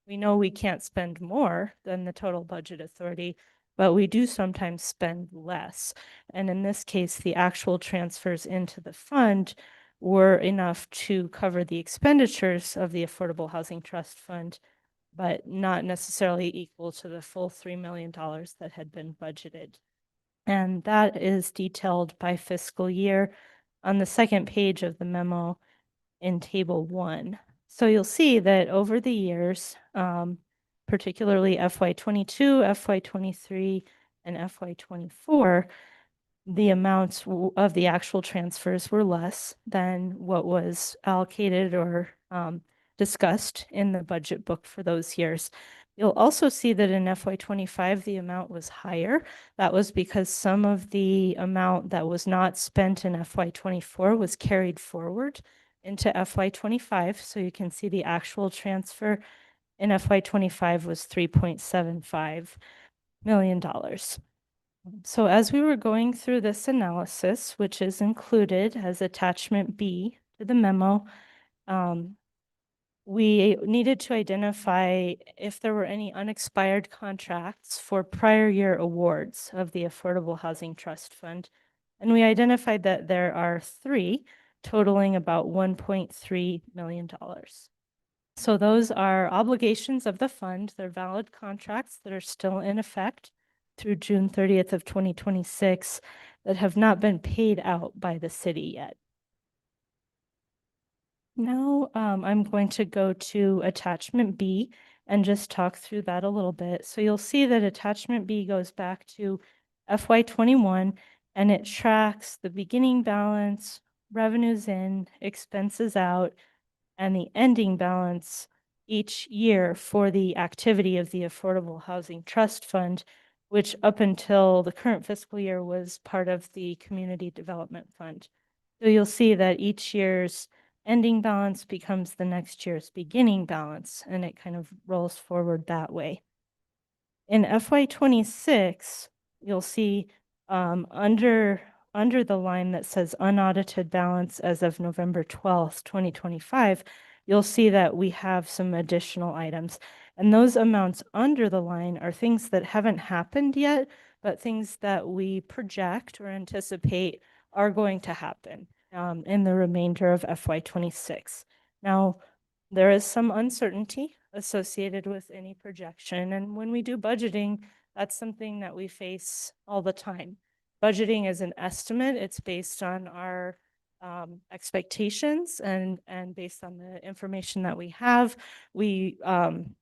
We know we can't spend more than the total budget authority, but we do sometimes spend less. And in this case, the actual transfers into the fund were enough to cover the expenditures of the Affordable Housing Trust Fund, but not necessarily equal to the full $3 million that had been budgeted. And that is detailed by fiscal year on the second page of the memo in table 1. So you'll see that over the years, particularly FY22, FY23, and FY24, the amounts of the actual transfers were less than what was allocated or discussed in the budget book for those years. You'll also see that in FY25, the amount was higher. That was because some of the amount that was not spent in FY24 was carried forward into FY25. So you can see the actual transfer in FY25 was $3.75 million. So as we were going through this analysis, which is included as attachment B to the memo, we needed to identify if there were any unexpired contracts for prior year awards of the Affordable Housing Trust Fund. And we identified that there are 3 totaling about $1.3 million. So those are obligations of the fund. They're valid contracts that are still in effect through June 30th of 2026 that have not been paid out by the city yet. Now I'm going to go to attachment B and just talk through that a little bit. So you'll see that attachment B goes back to FY21 and it tracks the beginning balance, revenues in, expenses out, and the ending balance each year for the activity of the Affordable Housing Trust Fund, which up until the current fiscal year was part of the Community Development Fund. So you'll see that each year's ending balance becomes the next year's beginning balance, and it kind of rolls forward that way. In FY26, you'll see under the line that says unaudited balance as of November 12th, 2025, you'll see that we have some additional items. And those amounts under the line are things that haven't happened yet, but things that we project or anticipate are going to happen in the remainder of FY26. Now, there is some uncertainty associated with any projection. And when we do budgeting, that's something that we face all the time. Budgeting is an estimate. It's based on our expectations and based on the information that we have. We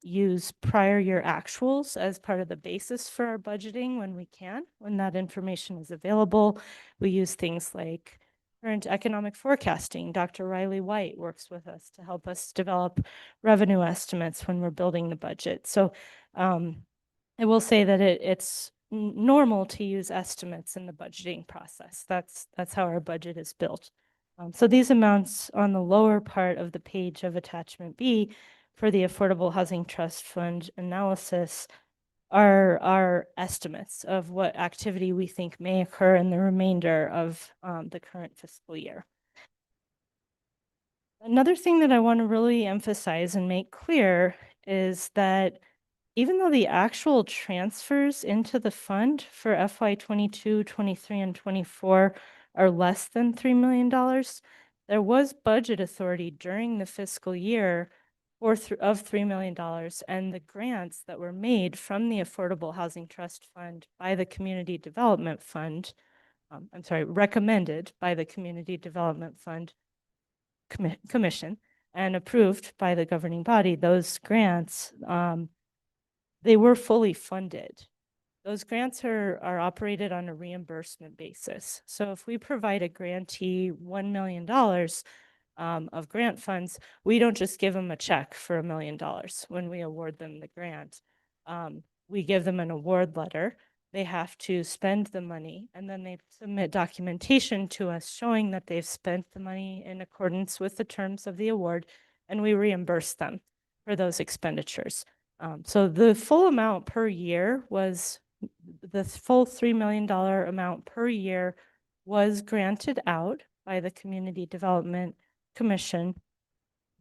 use prior year actuals as part of the basis for our budgeting when we can, when that information is available. We use things like current economic forecasting. Dr. Riley White works with us to help us develop revenue estimates when we're building the budget. So I will say that it's normal to use estimates in the budgeting process. That's how our budget is built. So these amounts on the lower part of the page of attachment B for the Affordable Housing Trust Fund analysis are our estimates of what activity we think may occur in the remainder of the current fiscal year. Another thing that I want to really emphasize and make clear is that even though the actual transfers into the fund for FY22, 23, and 24 are less than $3 million, there was budget authority during the fiscal year of $3 million, and the grants that were made from the Affordable Housing Trust Fund by the Community Development Fund, recommended by the Community Development Fund Commission and approved by the governing body, those grants, they were fully funded. those grants are operated on a reimbursement basis. So if we provide a grantee $1 million of grant funds, we don't just give them a check for $1 million when we award them the grant. We give them an award letter. They have to spend the money, and then they submit documentation to us showing that they've spent the money in accordance with the terms of the award, and we reimburse them for those expenditures. So the full amount per year was the full $3 million amount per year was granted out by the Community Development Commission,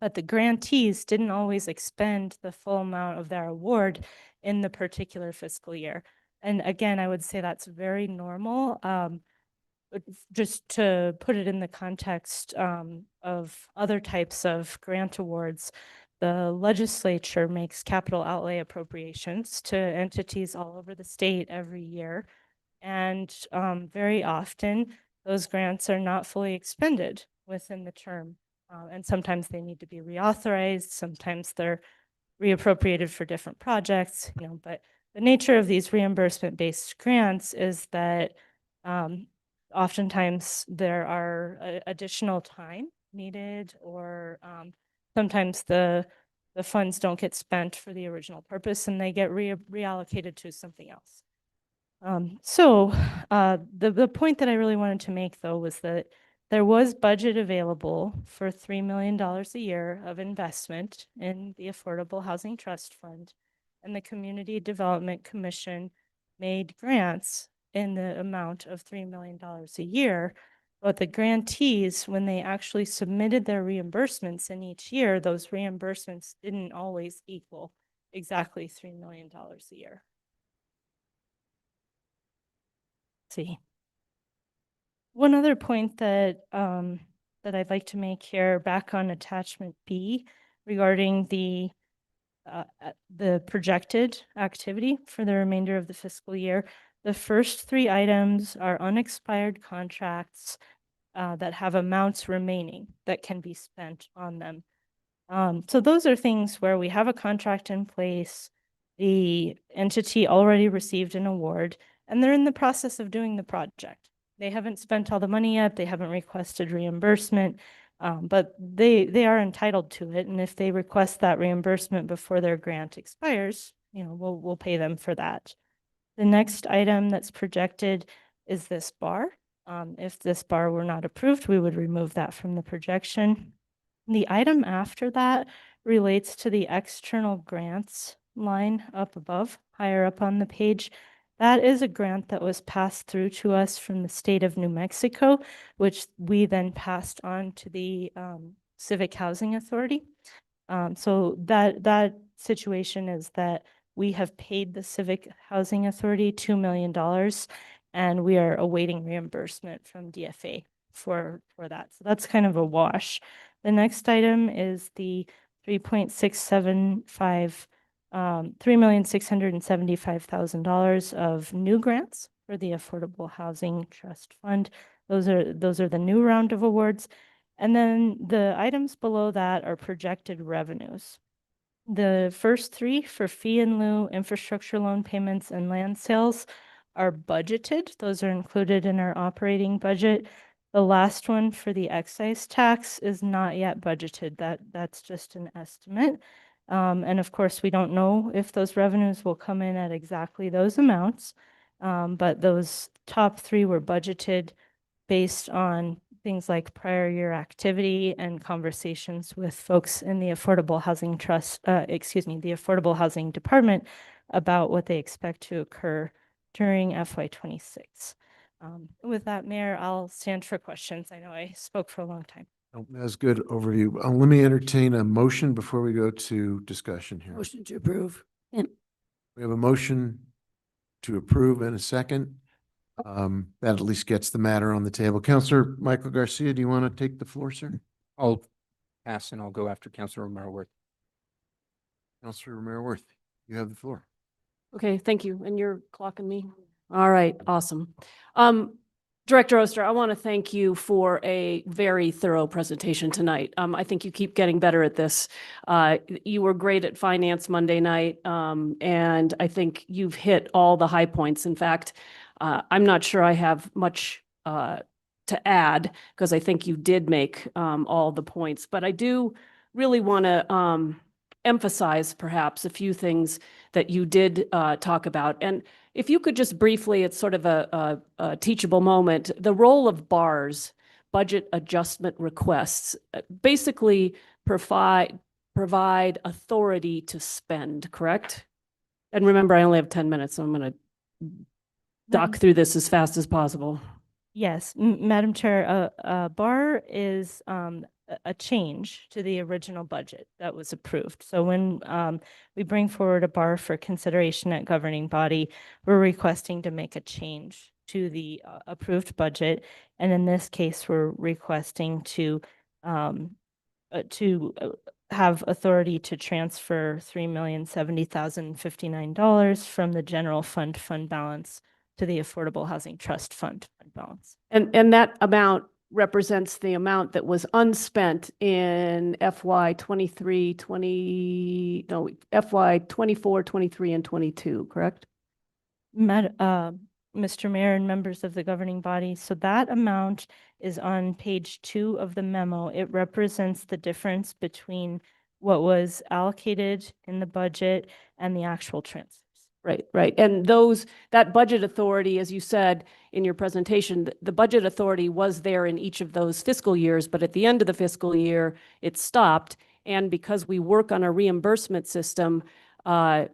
but the grantees didn't always expend the full amount of their award in the particular fiscal year. And again, I would say that's very normal. But just to put it in the context of other types of grant awards, the legislature makes capital outlay appropriations to entities all over the state every year. And very often, those grants are not fully expended within the term. And sometimes they need to be reauthorized. Sometimes they're reappropriated for different projects, but the nature of these reimbursement-based grants is that oftentimes there are additional time needed, or sometimes the funds don't get spent for the original purpose and they get reallocated to something else. So the point that I really wanted to make, though, was that there was budget available for $3 million a year of investment in the Affordable Housing Trust Fund, and the Community Development Commission made grants in the amount of $3 million a year. But the grantees, when they actually submitted their reimbursements in each year, those reimbursements didn't always equal exactly $3 million a year. See. One other point that that I'd like to make here, back on attachment B, regarding the projected activity for the remainder of the fiscal year. The first three items are unexpired contracts that have amounts remaining that can be spent on them. So those are things where we have a contract in place, the entity already received an award, and they're in the process of doing the project. They haven't spent all the money yet. They haven't requested reimbursement, but they are entitled to it. And if they request that reimbursement before their grant expires, we'll pay them for that. The next item that's projected is this bar. If this bar were not approved, we would remove that from the projection. The item after that relates to the external grants line up above, higher up on the page. That is a grant that was passed through to us from the state of New Mexico, which we then passed on to the Civic Housing Authority. So that situation is that we have paid the Civic Housing Authority $2 million, and we are awaiting reimbursement from DFA for that. So that's kind of a wash. The next item is the $3,675,000 of new grants for the Affordable Housing Trust Fund. Those are the new round of awards. And then the items below that are projected revenues. The first three, for fee in lieu, infrastructure loan payments, and land sales, are budgeted. Those are included in our operating budget. The last one, for the excise tax, is not yet budgeted. That's just an estimate. And of course, we don't know if those revenues will come in at exactly those amounts. But those top three were budgeted based on things like prior year activity and conversations with folks in the Affordable Housing Trust, the Affordable Housing Department, about what they expect to occur during FY26. With that, Mayor, I'll stand for questions. I know I spoke for a long time. Oh, that's a good overview. Let me entertain a motion before we go to discussion here. Motion to approve. We have a motion to approve and a second. That at least gets the matter on the table. Counselor Michael Garcia, do you want to take the floor, sir? I'll pass and I'll go after Councilor Romero-Worth. Counselor Romero-Worth, you have the floor. Okay, thank you. And you're clocking me? All right, awesome. Director Oster, I want to thank you for a very thorough presentation tonight. I think you keep getting better at this. You were great at finance Monday night, and I think you've hit all the high points. In fact, I'm not sure I have much to add because I think you did make all the points, but I do really want to emphasize perhaps a few things that you did talk about. And if you could just briefly, it's sort of a teachable moment, the role of BARs, budget adjustment requests, basically provide authority to spend, correct? And remember, I only have 10 minutes, so I'm going to dock through this as fast as possible. Yes, Madam Chair, a bar is a change to the original budget that was approved. So when we bring forward a bar for consideration at governing body, we're requesting to make a change to the approved budget. And in this case, we're requesting to have authority to transfer $3,070,059 from the general fund balance to the Affordable Housing Trust Fund balance. And that amount represents the amount that was unspent in FY 23, FY 24, 23, and 22, correct? Mr. Mayor and members of the governing body, so that amount is on page 2 of the memo. It represents the difference between what was allocated in the budget and the actual transfers. Right. And that budget authority, as you said in your presentation, the budget authority was there in each of those fiscal years, but at the end of the fiscal year, it stopped. And because we work on a reimbursement system, we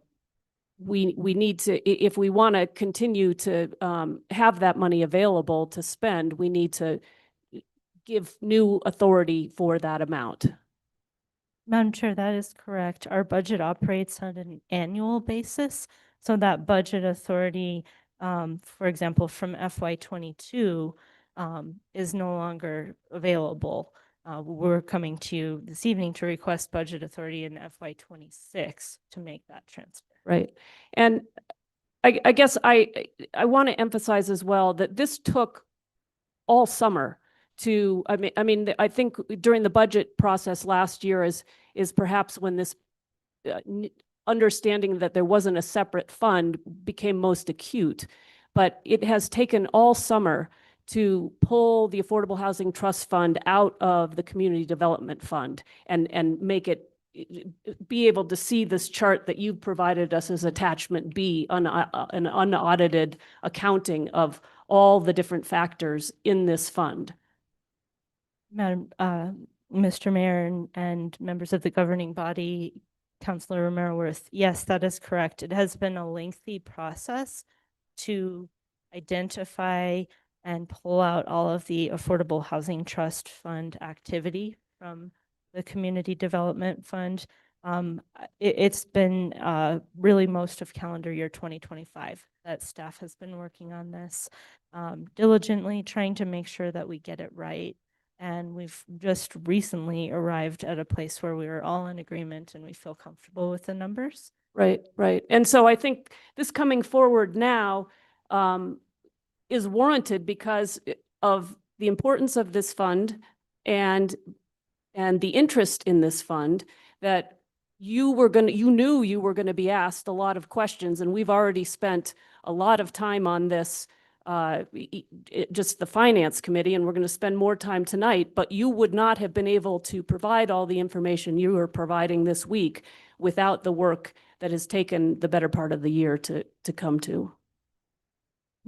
need to, if we want to continue to have that money available to spend, we need to give new authority for that amount. Madam Chair, that is correct. Our budget operates on an annual basis. So that budget authority, for example, from FY 22 is no longer available. We're coming to you this evening to request budget authority in FY 26 to make that transfer. Right. And I guess I want to emphasize as well that this took all summer to, I mean, I think during the budget process last year is perhaps when this understanding that there wasn't a separate fund became most acute. But it has taken all summer to pull the Affordable Housing Trust Fund out of the Community Development Fund and make it be able to see this chart that you've provided us as attachment B, an unaudited accounting of all the different factors in this fund. Madam, Mr. Mayor and members of the governing body, Councilor Romero-Worth, yes, that is correct. It has been a lengthy process to identify and pull out all of the Affordable Housing Trust Fund activity from the Community Development Fund. It's been really most of calendar year 2025 that staff has been working on this diligently, trying to make sure that we get it right. And we've just recently arrived at a place where we are all in agreement and we feel comfortable with the numbers. Right. And so I think this coming forward now is warranted because of the importance of this fund and the interest in this fund, that you knew you were going to be asked a lot of questions, and we've already spent a lot of time on this, just the finance committee, and we're going to spend more time tonight, but you would not have been able to provide all the information you are providing this week without the work that has taken the better part of the year to come to.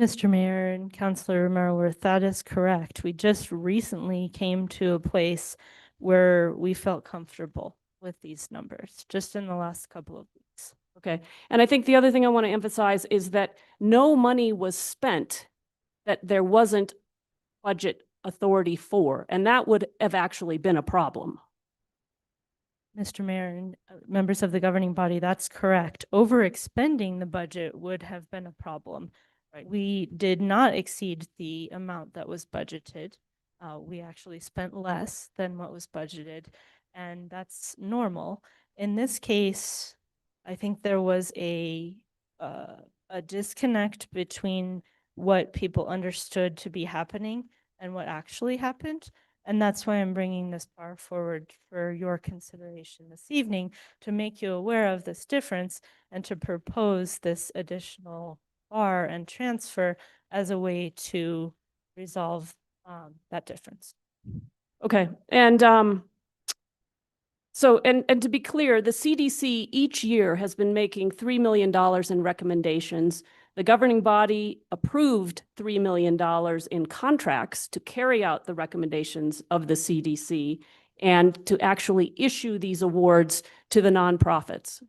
Mr. Mayor and Councilor Romero-Worth, that is correct. We just recently came to a place where we felt comfortable with these numbers, just in the last couple of weeks. Okay. And I think the other thing I want to emphasize is that no money was spent that there wasn't budget authority for, and that would have actually been a problem. Mr. Mayor and members of the governing body, that's correct. Overexpending the budget would have been a problem. Right. We did not exceed the amount that was budgeted. We actually spent less than what was budgeted, and that's normal. In this case, I think there was a disconnect between what people understood to be happening and what actually happened. And that's why I'm bringing this bar forward for your consideration this evening, to make you aware of this difference and to propose this additional bar and transfer as a way to resolve that difference. Okay, and so, and to be clear, the CDC each year has been making $3 million in recommendations. The governing body approved $3 million in contracts to carry out the recommendations of the CDC and to actually issue these awards to the nonprofits.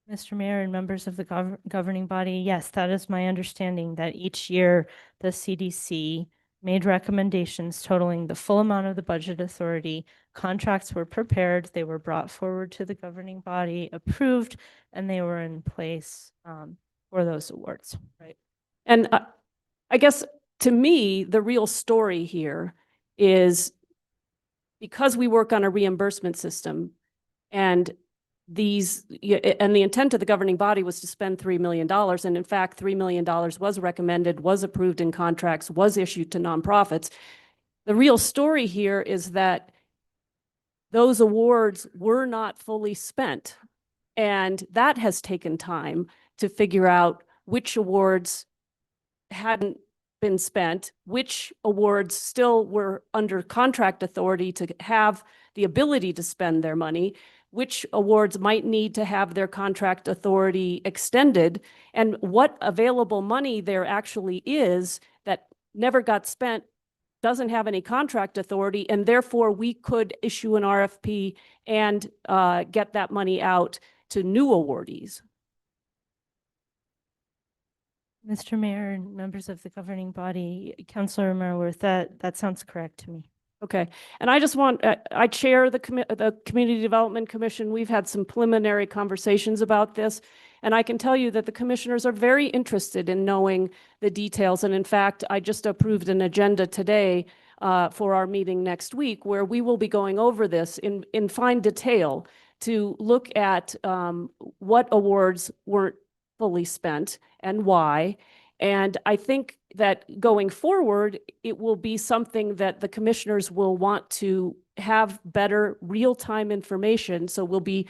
Mr. Mayor and members of the governing body, yes, that is my understanding, that each year the CDC made recommendations totaling the full amount of the budget authority. Contracts were prepared, they were brought forward to the governing body, approved, and they were in place for those awards. Right. And I guess to me, the real story here is because we work on a reimbursement system and and the intent of the governing body was to spend $3 million. And in fact, $3 million was recommended, was approved in contracts, was issued to nonprofits. The real story here is that those awards were not fully spent. And that has taken time to figure out which awards hadn't been spent, which awards still were under contract authority to have the ability to spend their money, which awards might need to have their contract authority extended, and what available money there actually is that never got spent, doesn't have any contract authority, and therefore we could issue an RFP and get that money out to new awardees. Mr. Mayor and members of the governing body, Councilor Marworth, that sounds correct to me. Okay, and I just want, I chair the Community Development Commission. We've had some preliminary conversations about this, and I can tell you that the commissioners are very interested in knowing the details. And in fact, I just approved an agenda today for our meeting next week, where we will be going over this in fine detail to look at what awards weren't fully spent and why. And I think that going forward, it will be something that the commissioners will want to have better real-time information. So we'll be,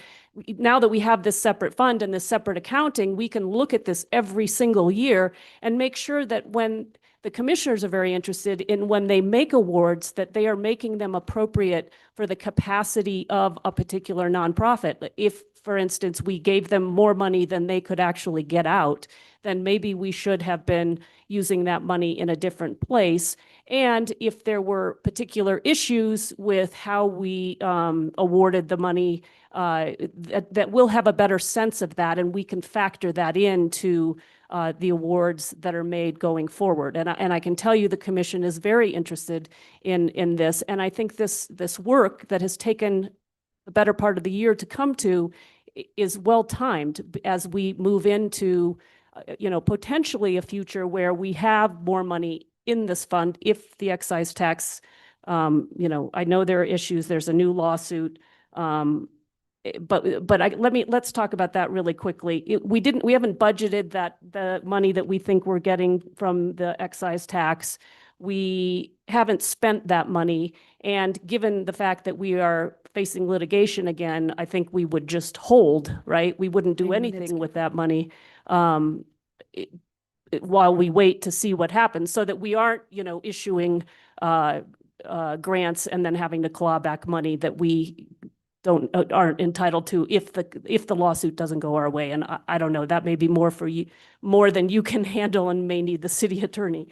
now that we have this separate fund and this separate accounting, we can look at this every single year and make sure that when the commissioners are very interested in, when they make awards, that they are making them appropriate for the capacity of a particular nonprofit. If, for instance, we gave them more money than they could actually get out, then maybe we should have been using that money in a different place. And if there were particular issues with how we awarded the money, that we'll have a better sense of that, and we can factor that into the awards that are made going forward. And I can tell you the commission is very interested in this. And I think this work that has taken the better part of the year to come to is well timed as we move into potentially a future where we have more money in this fund if the excise tax, I know there are issues, there's a new lawsuit, let's talk about that really quickly. We haven't budgeted the money that we think we're getting from the excise tax. We haven't spent that money. And given the fact that we are facing litigation again, I think we would just hold, right? We wouldn't do anything with that money while we wait to see what happens, so that we aren't, issuing grants and then having to claw back money that we aren't entitled to if the lawsuit doesn't go our way. And I don't know, that may be more for you, more than you can handle, and may need the city attorney.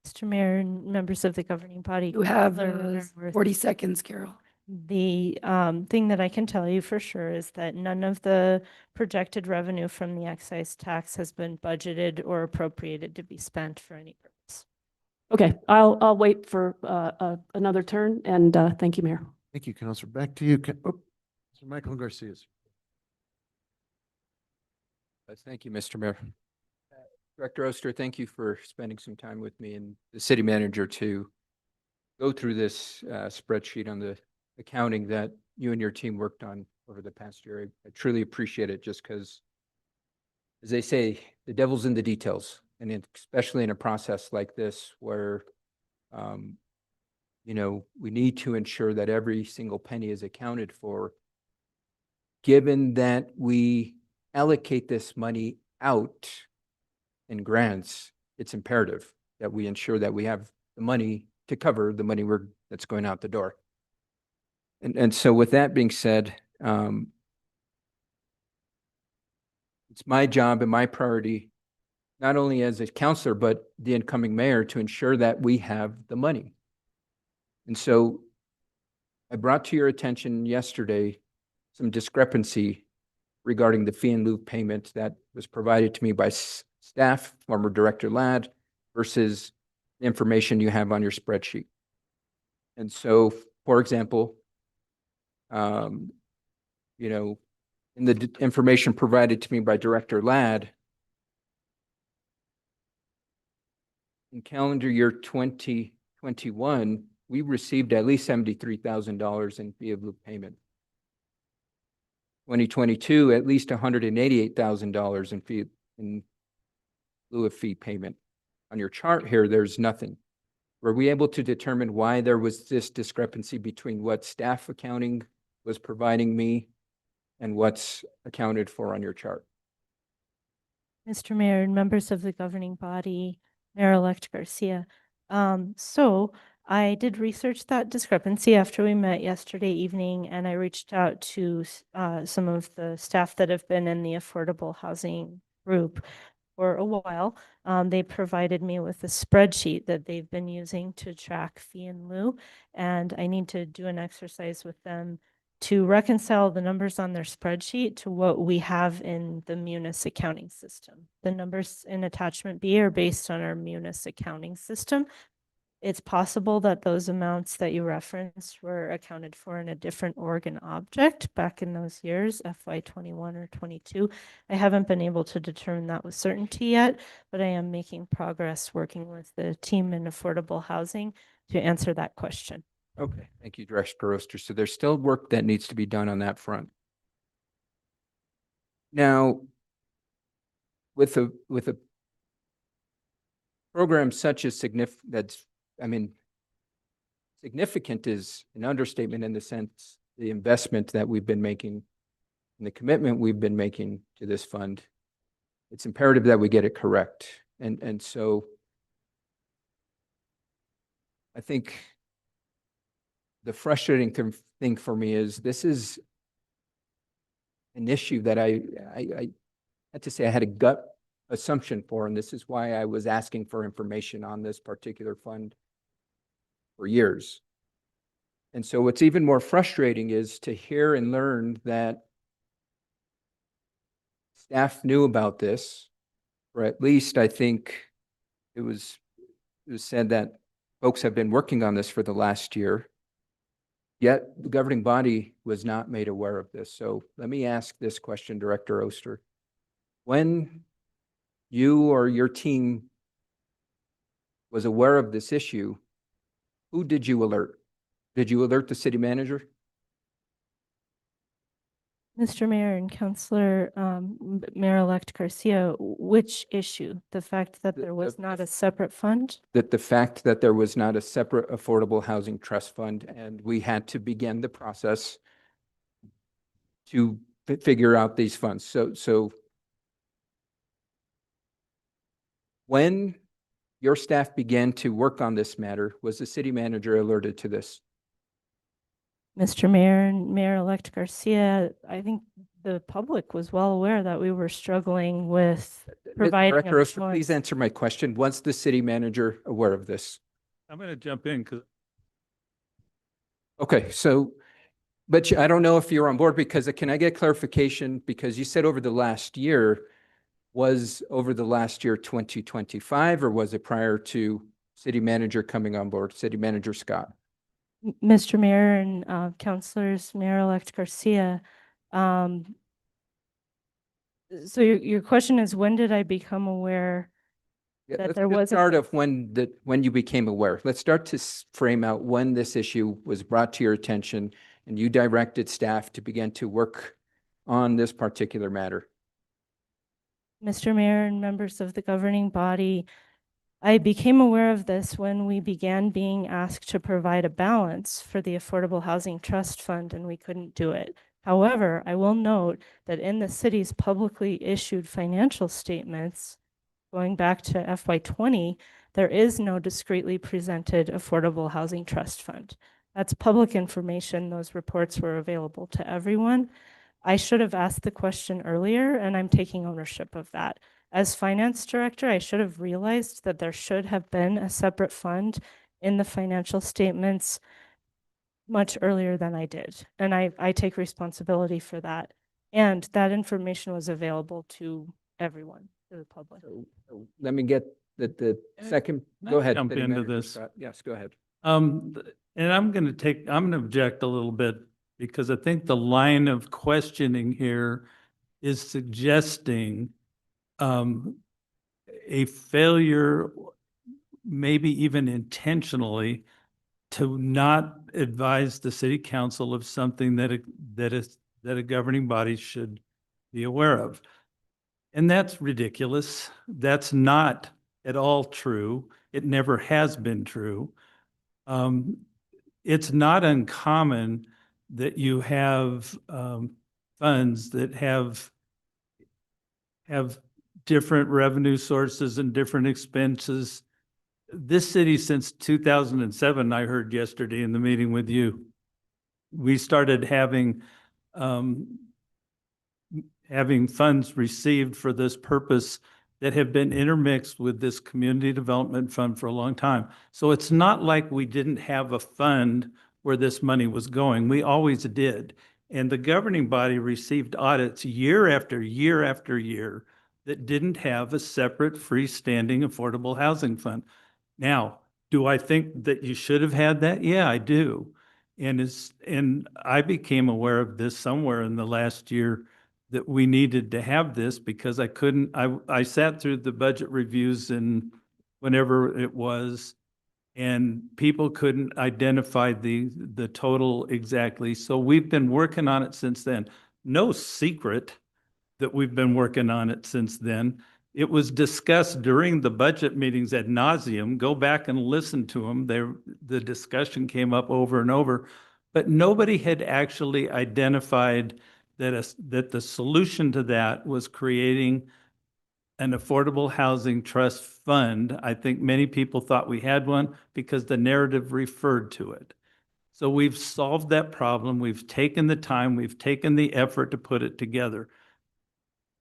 Mr. Mayor and members of the governing body. You have Councilor Marworth. 40 seconds, Carol. The thing that I can tell you for sure is that none of the projected revenue from the excise tax has been budgeted or appropriated to be spent for any purpose. Okay, I'll wait for another turn, and thank you, Mayor. Thank you, Counselor. Back to you, Mr. Michael Garcia. Thank you, Mr. Mayor. Director Oster, thank you for spending some time with me and the city manager to go through this spreadsheet on the accounting that you and your team worked on over the past year. I truly appreciate it, just because, as they say, the devil's in the details, and especially in a process like this where, we need to ensure that every single penny is accounted for. Given that we allocate this money out in grants, it's imperative that we ensure that we have the money to cover the money that's going out the door. And so with that being said, it's my job and my priority, not only as a counselor, but the incoming mayor, to ensure that we have the money. And so I brought to your attention yesterday some discrepancy regarding the fee in lieu payment that was provided to me by staff, former Director Ladd, versus the information you have on your spreadsheet. And so, for example, in the information provided to me by Director Ladd, in calendar year 2021, we received at least $73,000 in fee of lieu payment. 2022, at least $188,000 in lieu of fee payment. On your chart here, there's nothing. Were we able to determine why there was this discrepancy between what staff accounting was providing me and what's accounted for on your chart? Mr. Mayor and members of the governing body, Mayor-elect Garcia. So I did research that discrepancy after we met yesterday evening, and I reached out to some of the staff that have been in the affordable housing group for a while. They provided me with a spreadsheet that they've been using to track fee in lieu, and I need to do an exercise with them to reconcile the numbers on their spreadsheet to what we have in the Munis accounting system. The numbers in attachment B are based on our Munis accounting system. It's possible that those amounts that you referenced were accounted for in a different organ object back in those years, FY 21 or 22. I haven't been able to determine that with certainty yet, but I am making progress working with the team in affordable housing to answer that question. Okay, thank you, Director Oster. So there's still work that needs to be done on that front. Now, with a program such as significant is an understatement in the sense the investment that we've been making and the commitment we've been making to this fund, it's imperative that we get it correct. And so I think the frustrating thing for me is this is an issue that I had to say I had a gut assumption for, and this is why I was asking for information on this particular fund for years. And so what's even more frustrating is to hear and learn that staff knew about this, or at least I think it was said that folks have been working on this for the last year. Yet the governing body was not made aware of this. So let me ask this question, Director Oster. When you or your team was aware of this issue, who did you alert? Did you alert the city manager? Mr. Mayor and Councilor, Mayor-elect Garcia, which issue? The fact that there was not a separate fund? That the fact that there was not a separate affordable housing trust fund, and we had to begin the process to figure out these funds. So when your staff began to work on this matter, was the city manager alerted to this? Mr. Mayor and Mayor-elect Garcia, I think the public was well aware that we were struggling with providing. Director Oster, please answer my question. Was the city manager aware of this? I'm going to jump in because Okay, so, but I don't know if you're on board because can I get clarification? Because you said over the last year, was over the last year 2025, or was it prior to city manager coming on board, city manager Scott? Mr. Mayor and councilors, Mayor-elect Garcia. So your question is, when did I become aware Yeah, that let's there just was start of when you became aware. Let's start to frame out when this issue was brought to your attention and you directed staff to begin to work on this particular matter. Mr. Mayor and members of the governing body, I became aware of this when we began being asked to provide a balance for the Affordable Housing Trust Fund, and we couldn't do it. However, I will note that in the city's publicly issued financial statements, going back to FY20, there is no discreetly presented Affordable Housing Trust Fund. That's public information. Those reports were available to everyone. I should have asked the question earlier, and I'm taking ownership of that. As finance director, I should have realized that there should have been a separate fund in the financial statements much earlier than I did. And I take responsibility for that. And that information was available to everyone, to the public. Let me get the second, Can I go ahead. jump City into Manager this? Scott. Yes, go ahead. And I'm going to object a little bit because I think the line of questioning here is suggesting a failure, maybe even intentionally, to not advise the city council of something that a governing body should be aware of. And that's ridiculous. That's not at all true. It never has been true. It's not uncommon that you have funds that have different revenue sources and different expenses. This city, since 2007, I heard yesterday in the meeting with you, we started having funds received for this purpose that have been intermixed with this community development fund for a long time. So it's not like we didn't have a fund where this money was going. We always did. And the governing body received audits year after year after year that didn't have a separate freestanding affordable housing fund. Now, do I think that you should have had that? Yeah, I do. And I became aware of this somewhere in the last year that we needed to have this because I sat through the budget reviews and whenever it was, and people couldn't identify the total exactly. So we've been working on it since then. No secret that we've been working on it since then. It was discussed during the budget meetings ad nauseum. Go back and listen to them. The discussion came up over and over, but nobody had actually identified that the solution to that was creating an affordable housing trust fund. I think many people thought we had one because the narrative referred to it. So we've solved that problem. We've taken the time, we've taken the effort to put it together.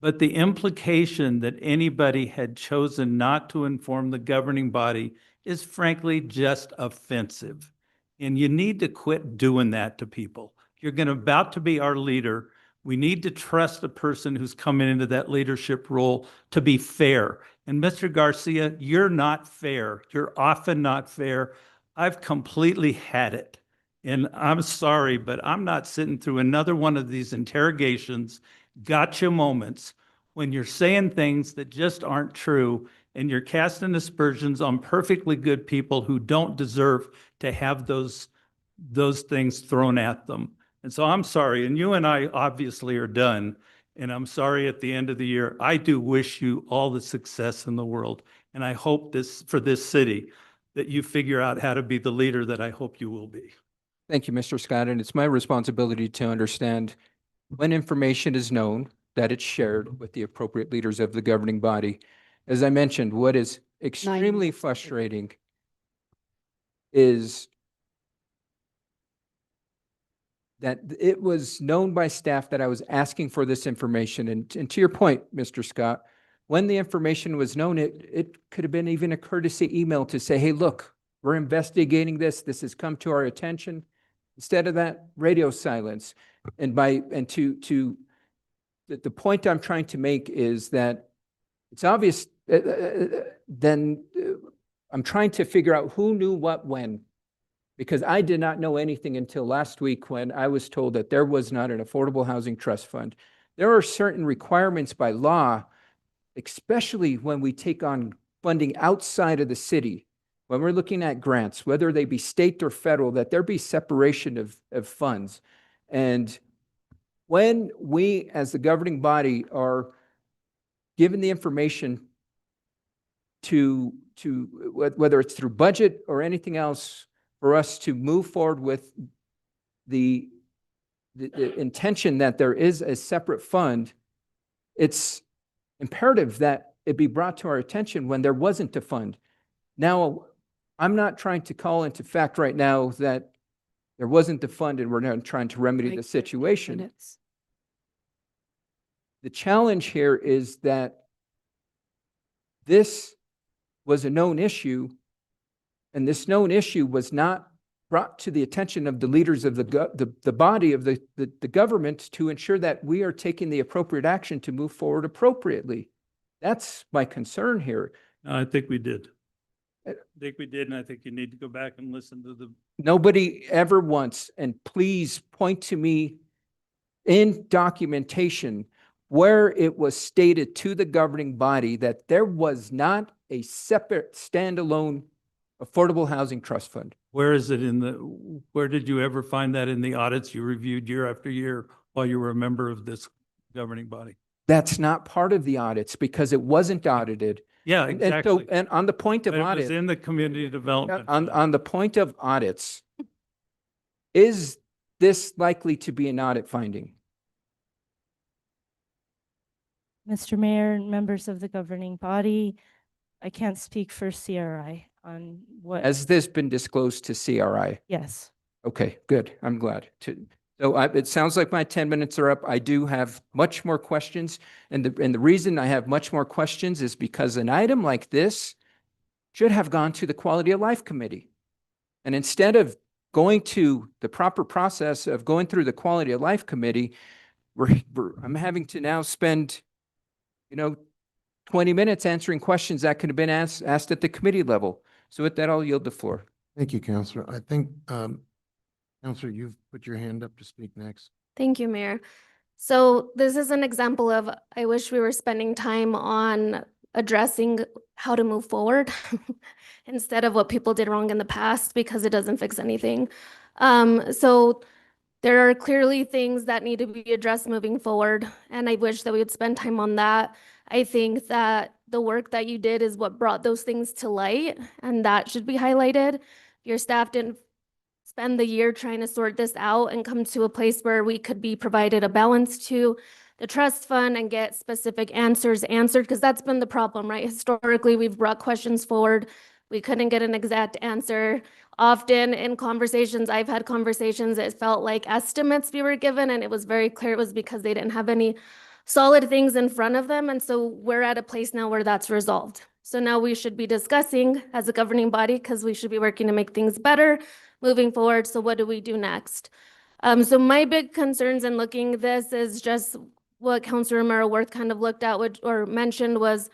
But the implication that anybody had chosen not to inform the governing body is frankly just offensive. And you need to quit doing that to people. You're about to be our leader. We need to trust the person who's coming into that leadership role to be fair. And Mr. Garcia, you're not fair. You're often not fair. I've completely had it. And I'm sorry, but I'm not sitting through another one of these interrogations, gotcha moments, when you're saying things that just aren't true and you're casting aspersions on perfectly good people who don't deserve to have those things thrown at them. And so I'm sorry, and you and I obviously are done, and I'm sorry at the end of the year. I do wish you all the success in the world, and I hope for this city that you figure out how to be the leader that I hope you will be. Thank you, Mr. Scott. And it's my responsibility to understand when information is known, that it's shared with the appropriate leaders of the governing body. As I mentioned, what is extremely frustrating is that it was known by staff that I was asking for this information. And to your point, Mr. Scott, when the information was known, it could have been even a courtesy email to say, hey, look, we're investigating this. This has come to our attention. Instead of that, radio silence. And the point I'm trying to make is that it's obvious, then I'm trying to figure out who knew what when, because I did not know anything until last week when I was told that there was not an affordable housing trust fund. There are certain requirements by law, especially when we take on funding outside of the city, when we're looking at grants, whether they be state or federal, that there be separation of funds. And when we, as the governing body, are given the information whether it's through budget or anything else, for us to move forward with the intention that there is a separate fund, it's imperative that it be brought to our attention when there wasn't a fund. Now, I'm not trying to call into fact right now that there wasn't a fund and we're not trying to remedy the situation. The challenge here is that this was a known issue, and this known issue was not brought to the attention of the leaders of the body of the government to ensure that we are taking the appropriate action to move forward appropriately. That's my concern here. I think we did. I think we did, and I think you need to go back and listen to the. Nobody ever once, and please point to me in documentation where it was stated to the governing body that there was not a separate standalone affordable housing trust fund. Where is it where did you ever find that in the audits you reviewed year after year while you were a member of this governing body? That's not part of the audits because it wasn't audited. Yeah, And exactly. and on the point of But it was audit, in the community development. on the point of audits, is this likely to be an audit finding? Mr. Mayor, and members of the governing body, I can't speak for CRI on what. Has this been disclosed to CRI? Yes. Okay, good. I'm glad. So it sounds like my 10 minutes are up. I do have much more questions. And the reason I have much more questions is because an item like this should have gone to the Quality of Life Committee. And instead of going to the proper process of going through the Quality of Life Committee, I'm having to now spend, 20 minutes answering questions that could have been asked at the committee level. So with that, I'll yield the floor. Thank you, Counselor. I think, Counselor, you've put your hand up to speak next. Thank you, Mayor. So this is an example of, I wish we were spending time on addressing how to move forward instead of what people did wrong in the past, because it doesn't fix anything. So there are clearly things that need to be addressed moving forward, and I wish that we would spend time on that. I think that the work that you did is what brought those things to light, and that should be highlighted. Your staff didn't spend the year trying to sort this out and come to a place where we could be provided a balance to the trust fund and get specific answers answered, because that's been the problem, right? Historically, we've brought questions forward. We couldn't get an exact answer. Often in conversations, I've had conversations, it felt like estimates we were given, and it was very clear it was because they didn't have any solid things in front of them. And so we're at a place now where that's resolved. So now we should be discussing as a governing body, because we should be working to make things better moving forward. So what do we do next? So my big concerns in looking at this is just what Councilor Romero Worth kind of looked at or mentioned was,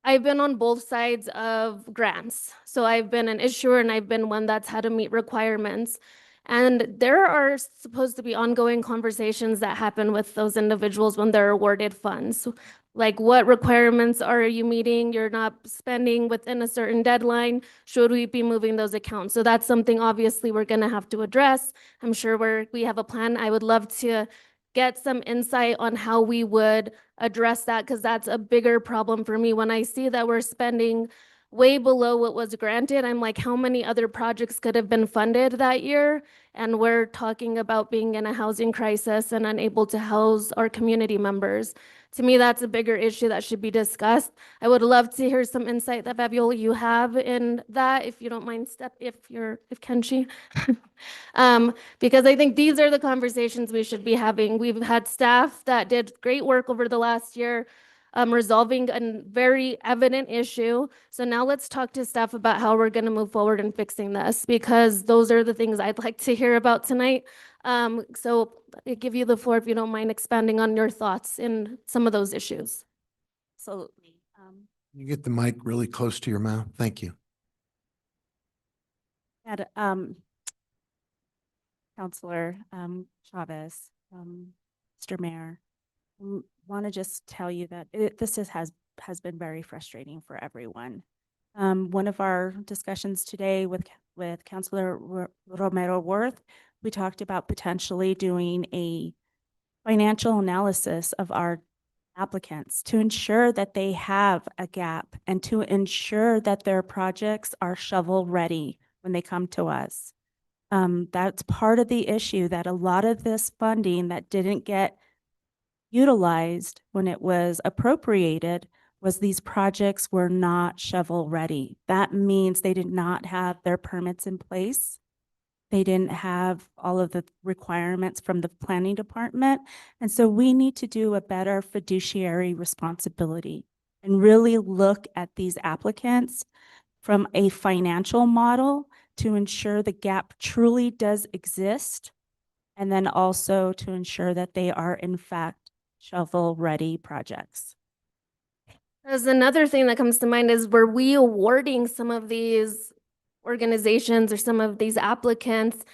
I've been on both sides of grants. So I've been an issuer and I've been one that's had to meet requirements. And there are supposed to be ongoing conversations that happen with those individuals when they're awarded funds. Like, what requirements are you meeting? You're not spending within a certain deadline. Should we be moving those accounts? So that's something obviously we're gonna have to address. I'm sure we have a plan. I would love to get some insight on how we would address that, because that's a bigger problem for me. When I see that we're spending way below what was granted, I'm like, how many other projects could have been funded that year? And we're talking about being in a housing crisis and unable to house our community members. To me, that's a bigger issue that should be discussed. I would love to hear some insight that Fabiola you have in that, if you don't mind, if Kenshi. Because I think these are the conversations we should be having. We've had staff that did great work over the last year, resolving a very evident issue. So now let's talk to staff about how we're going to move forward in fixing this, because those are the things I'd like to hear about tonight. So I give you the floor if you don't mind expanding on your thoughts in some of those issues. Absolutely. You get the mic really close to your mouth. Thank you. Councilor Chavez, Mr. Mayor, want to just tell you that this has been very frustrating for everyone. One of our discussions today with Councilor Romero Worth, we talked about potentially doing a financial analysis of our applicants to ensure that they have a gap and to ensure that their projects are shovel ready when they come to us. That's part of the issue, that a lot of this funding that didn't get utilized when it was appropriated was these projects were not shovel ready. That means they did not have their permits in place. They didn't have all of the requirements from the planning department. And so we need to do a better fiduciary responsibility and really look at these applicants from a financial model to ensure the gap truly does exist. And then also to ensure that they are in fact shovel-ready projects. There's another thing that comes to mind is, were we awarding some of these organizations or some of these applicants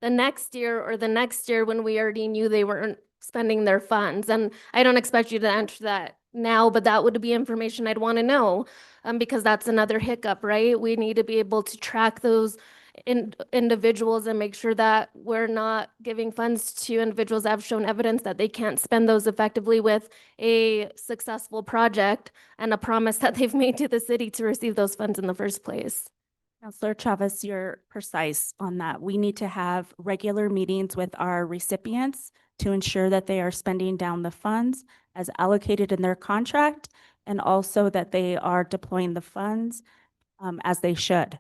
the next year or the next year when we already knew they weren't spending their funds? And I don't expect you to answer that now, but that would be information I'd want to know, because that's another hiccup, right? We need to be able to track those individuals and make sure that we're not giving funds to individuals that have shown evidence that they can't spend those effectively with a successful project and a promise that they've made to the city to receive those funds in the first place. Councilor Chavez, you're precise on that. We need to have regular meetings with our recipients to ensure that they are spending down the funds as allocated in their contract, and also that they are deploying the funds as they should.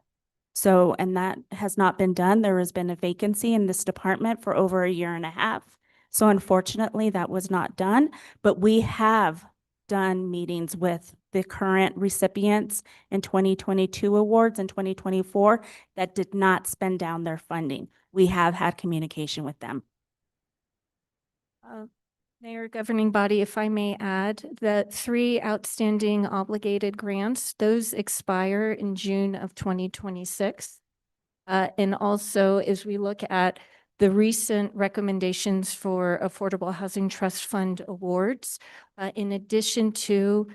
So, and that has not been done. There has been a vacancy in this department for over 1.5 years. So unfortunately, that was not done, but we have done meetings with the current recipients in 2022 awards and 2024 that did not spend down their funding. We have had communication with them. Mayor, governing body, if I may add, the 3 outstanding obligated grants, those expire in June of 2026. And also, as we look at the recent recommendations for Affordable Housing Trust Fund awards, in addition to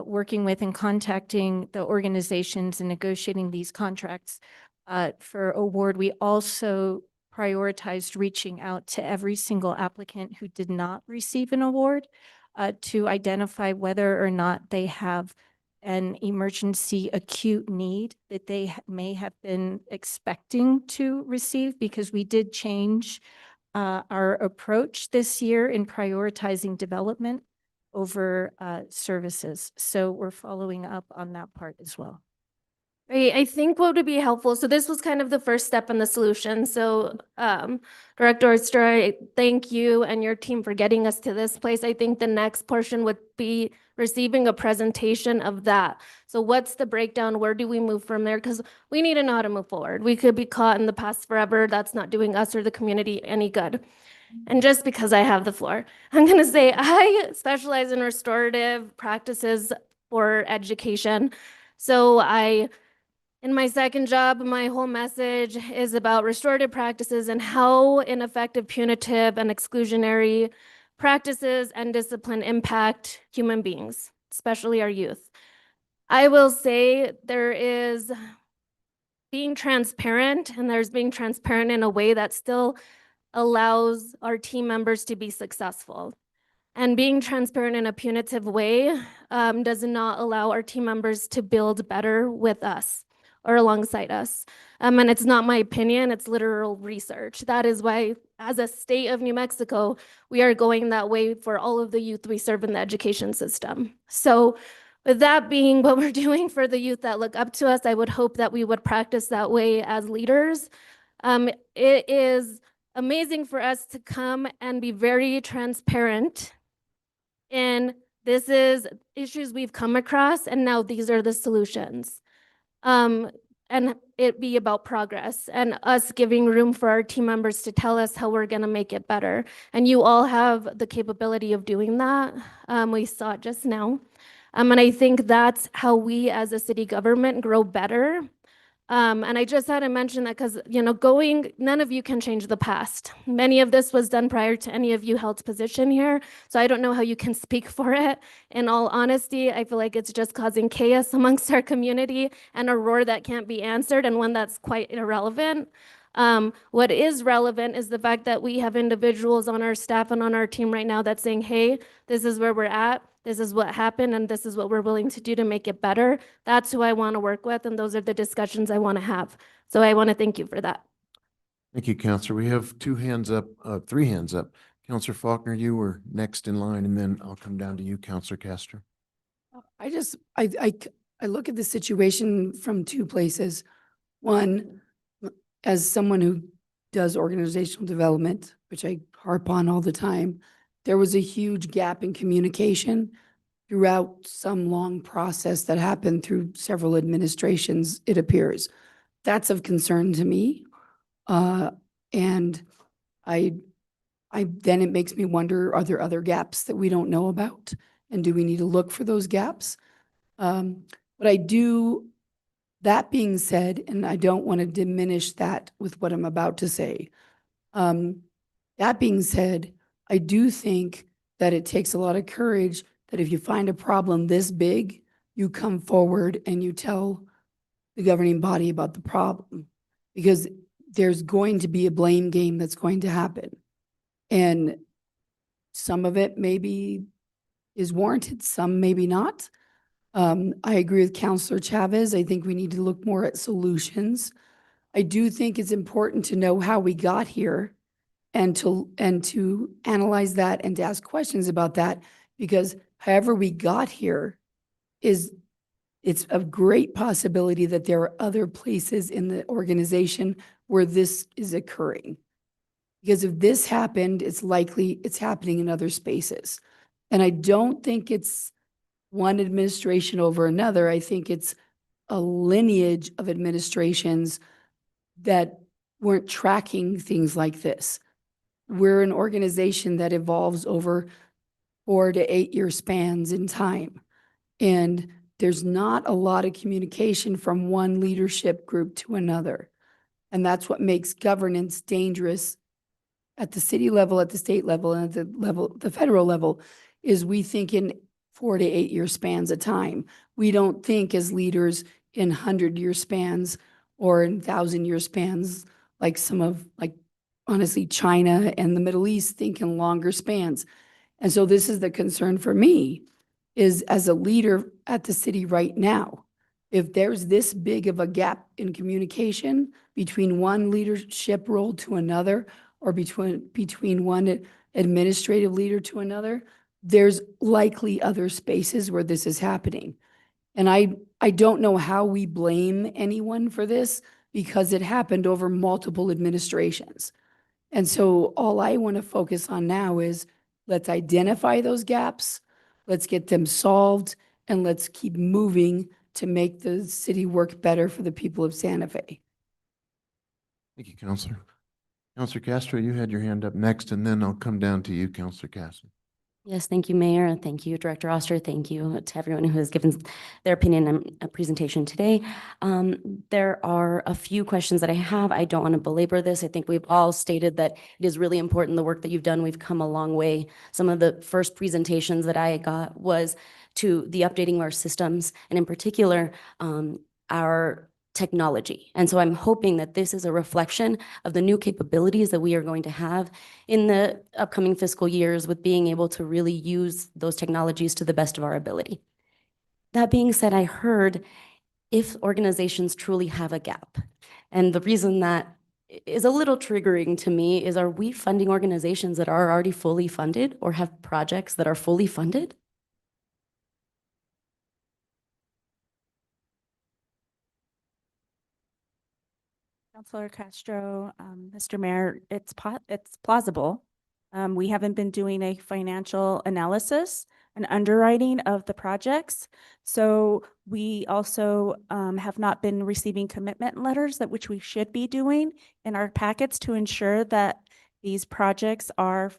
working with and contacting the organizations and negotiating these contracts for award, we also prioritized reaching out to every single applicant who did not receive an award to identify whether or not they have an emergency acute need that they may have been expecting to receive, because we did change our approach this year in prioritizing development over services. So we're following up on that part as well. Right, I think what would be helpful, so this was kind of the first step in the solution. So Director Oyster, I thank you and your team for getting us to this place. I think the next portion would be receiving a presentation of that. So what's the breakdown? Where do we move from there? Because we need to know how to move forward. We could be caught in the past forever. That's not doing us or the community any good. And just because I have the floor, I'm going to say I specialize in restorative practices for education. So in my second job, my whole message is about restorative practices and how ineffective, punitive, and exclusionary practices and discipline impact human beings, especially our youth. I will say there is being transparent, and there's being transparent in a way that still allows our team members to be successful. And being transparent in a punitive way does not allow our team members to build better with us or alongside us. And it's not my opinion, it's literal research. That is why, as a state of New Mexico, we are going that way for all of the youth we serve in the education system. So with that being what we're doing for the youth that look up to us, I would hope that we would practice that way as leaders. It is amazing for us to come and be very transparent in this is issues we've come across, and now these are the solutions. And it be about progress and us giving room for our team members to tell us how we're gonna make it better. And you all have the capability of doing that. We saw it just now. And I think that's how we as a city government grow better. And I just had to mention that because, none of you can change the past. Many of this was done prior to any of you held position here. So I don't know how you can speak for it. In all honesty, I feel like it's just causing chaos amongst our community and a roar that can't be answered and one that's quite irrelevant. What is relevant is the fact that we have individuals on our staff and on our team right now that's saying, hey, this is where we're at, this is what happened, and this is what we're willing to do to make it better. That's who I want to work with, and those are the discussions I want to have. So I want to thank you for that. Thank you, Counselor. We have two hands up, three hands up. Counselor Faulkner, you were next in line, and then I'll come down to you, Counselor Castro. I look at the situation from two places. One, as someone who does organizational development, which I harp on all the time, there was a huge gap in communication throughout some long process that happened through several administrations, it appears. That's of concern to me. And then it makes me wonder, are there other gaps that we don't know about? And do we need to look for those gaps? But that being said, and I don't want to diminish that with what I'm about to say. That being said, I do think that it takes a lot of courage that if you find a problem this big, you come forward and you tell the governing body about the problem. Because there's going to be a blame game that's going to happen. And some of it maybe is warranted, some maybe not. I agree with Counselor Chavez. I think we need to look more at solutions. I do think it's important to know how we got here and to analyze that and to ask questions about that, because however we got here it's a great possibility that there are other places in the organization where this is occurring. Because if this happened, it's likely it's happening in other spaces. And I don't think it's one administration over another. I think it's a lineage of administrations that weren't tracking things like this. We're an organization that evolves over 4 to 8 year spans in time. And there's not a lot of communication from one leadership group to another. And that's what makes governance dangerous at the city level, at the state level, and at the federal level, is we think in 4 to 8 year spans of time. We don't think as leaders in 100-year spans or in 1,000-year spans, like honestly, China and the Middle East think in longer spans. And so this is the concern for me, is as a leader at the city right now, if there's this big of a gap in communication between one leadership role to another, or between one administrative leader to another, there's likely other spaces where this is happening. And I don't know how we blame anyone for this, because it happened over multiple administrations. And so all I want to focus on now is let's identify those gaps, let's get them solved, and let's keep moving to make the city work better for the people of Santa Fe. Thank you, Counselor. Counselor Castro, you had your hand up next, and then I'll come down to you, Counselor Casson. Yes, thank you, Mayor, and thank you, Director Oster. Thank you to everyone who has given their opinion and a presentation today. There are a few questions that I have. I don't want to belabor this. I think we've all stated that it is really important, the work that you've done. We've come a long way. Some of the first presentations that I got was to the updating of our systems, and in particular, our technology. And so I'm hoping that this is a reflection of the new capabilities that we are going to have in the upcoming fiscal years, with being able to really use those technologies to the best of our ability. That being said, I heard if organizations truly have a gap. And the reason that is a little triggering to me is, are we funding organizations that are already fully funded or have projects that are fully funded? Councilor Castro, Mr. Mayor, it's plausible. We haven't been doing a financial analysis and underwriting of the projects. So we also have not been receiving commitment letters, which we should be doing in our packets to ensure that these projects are,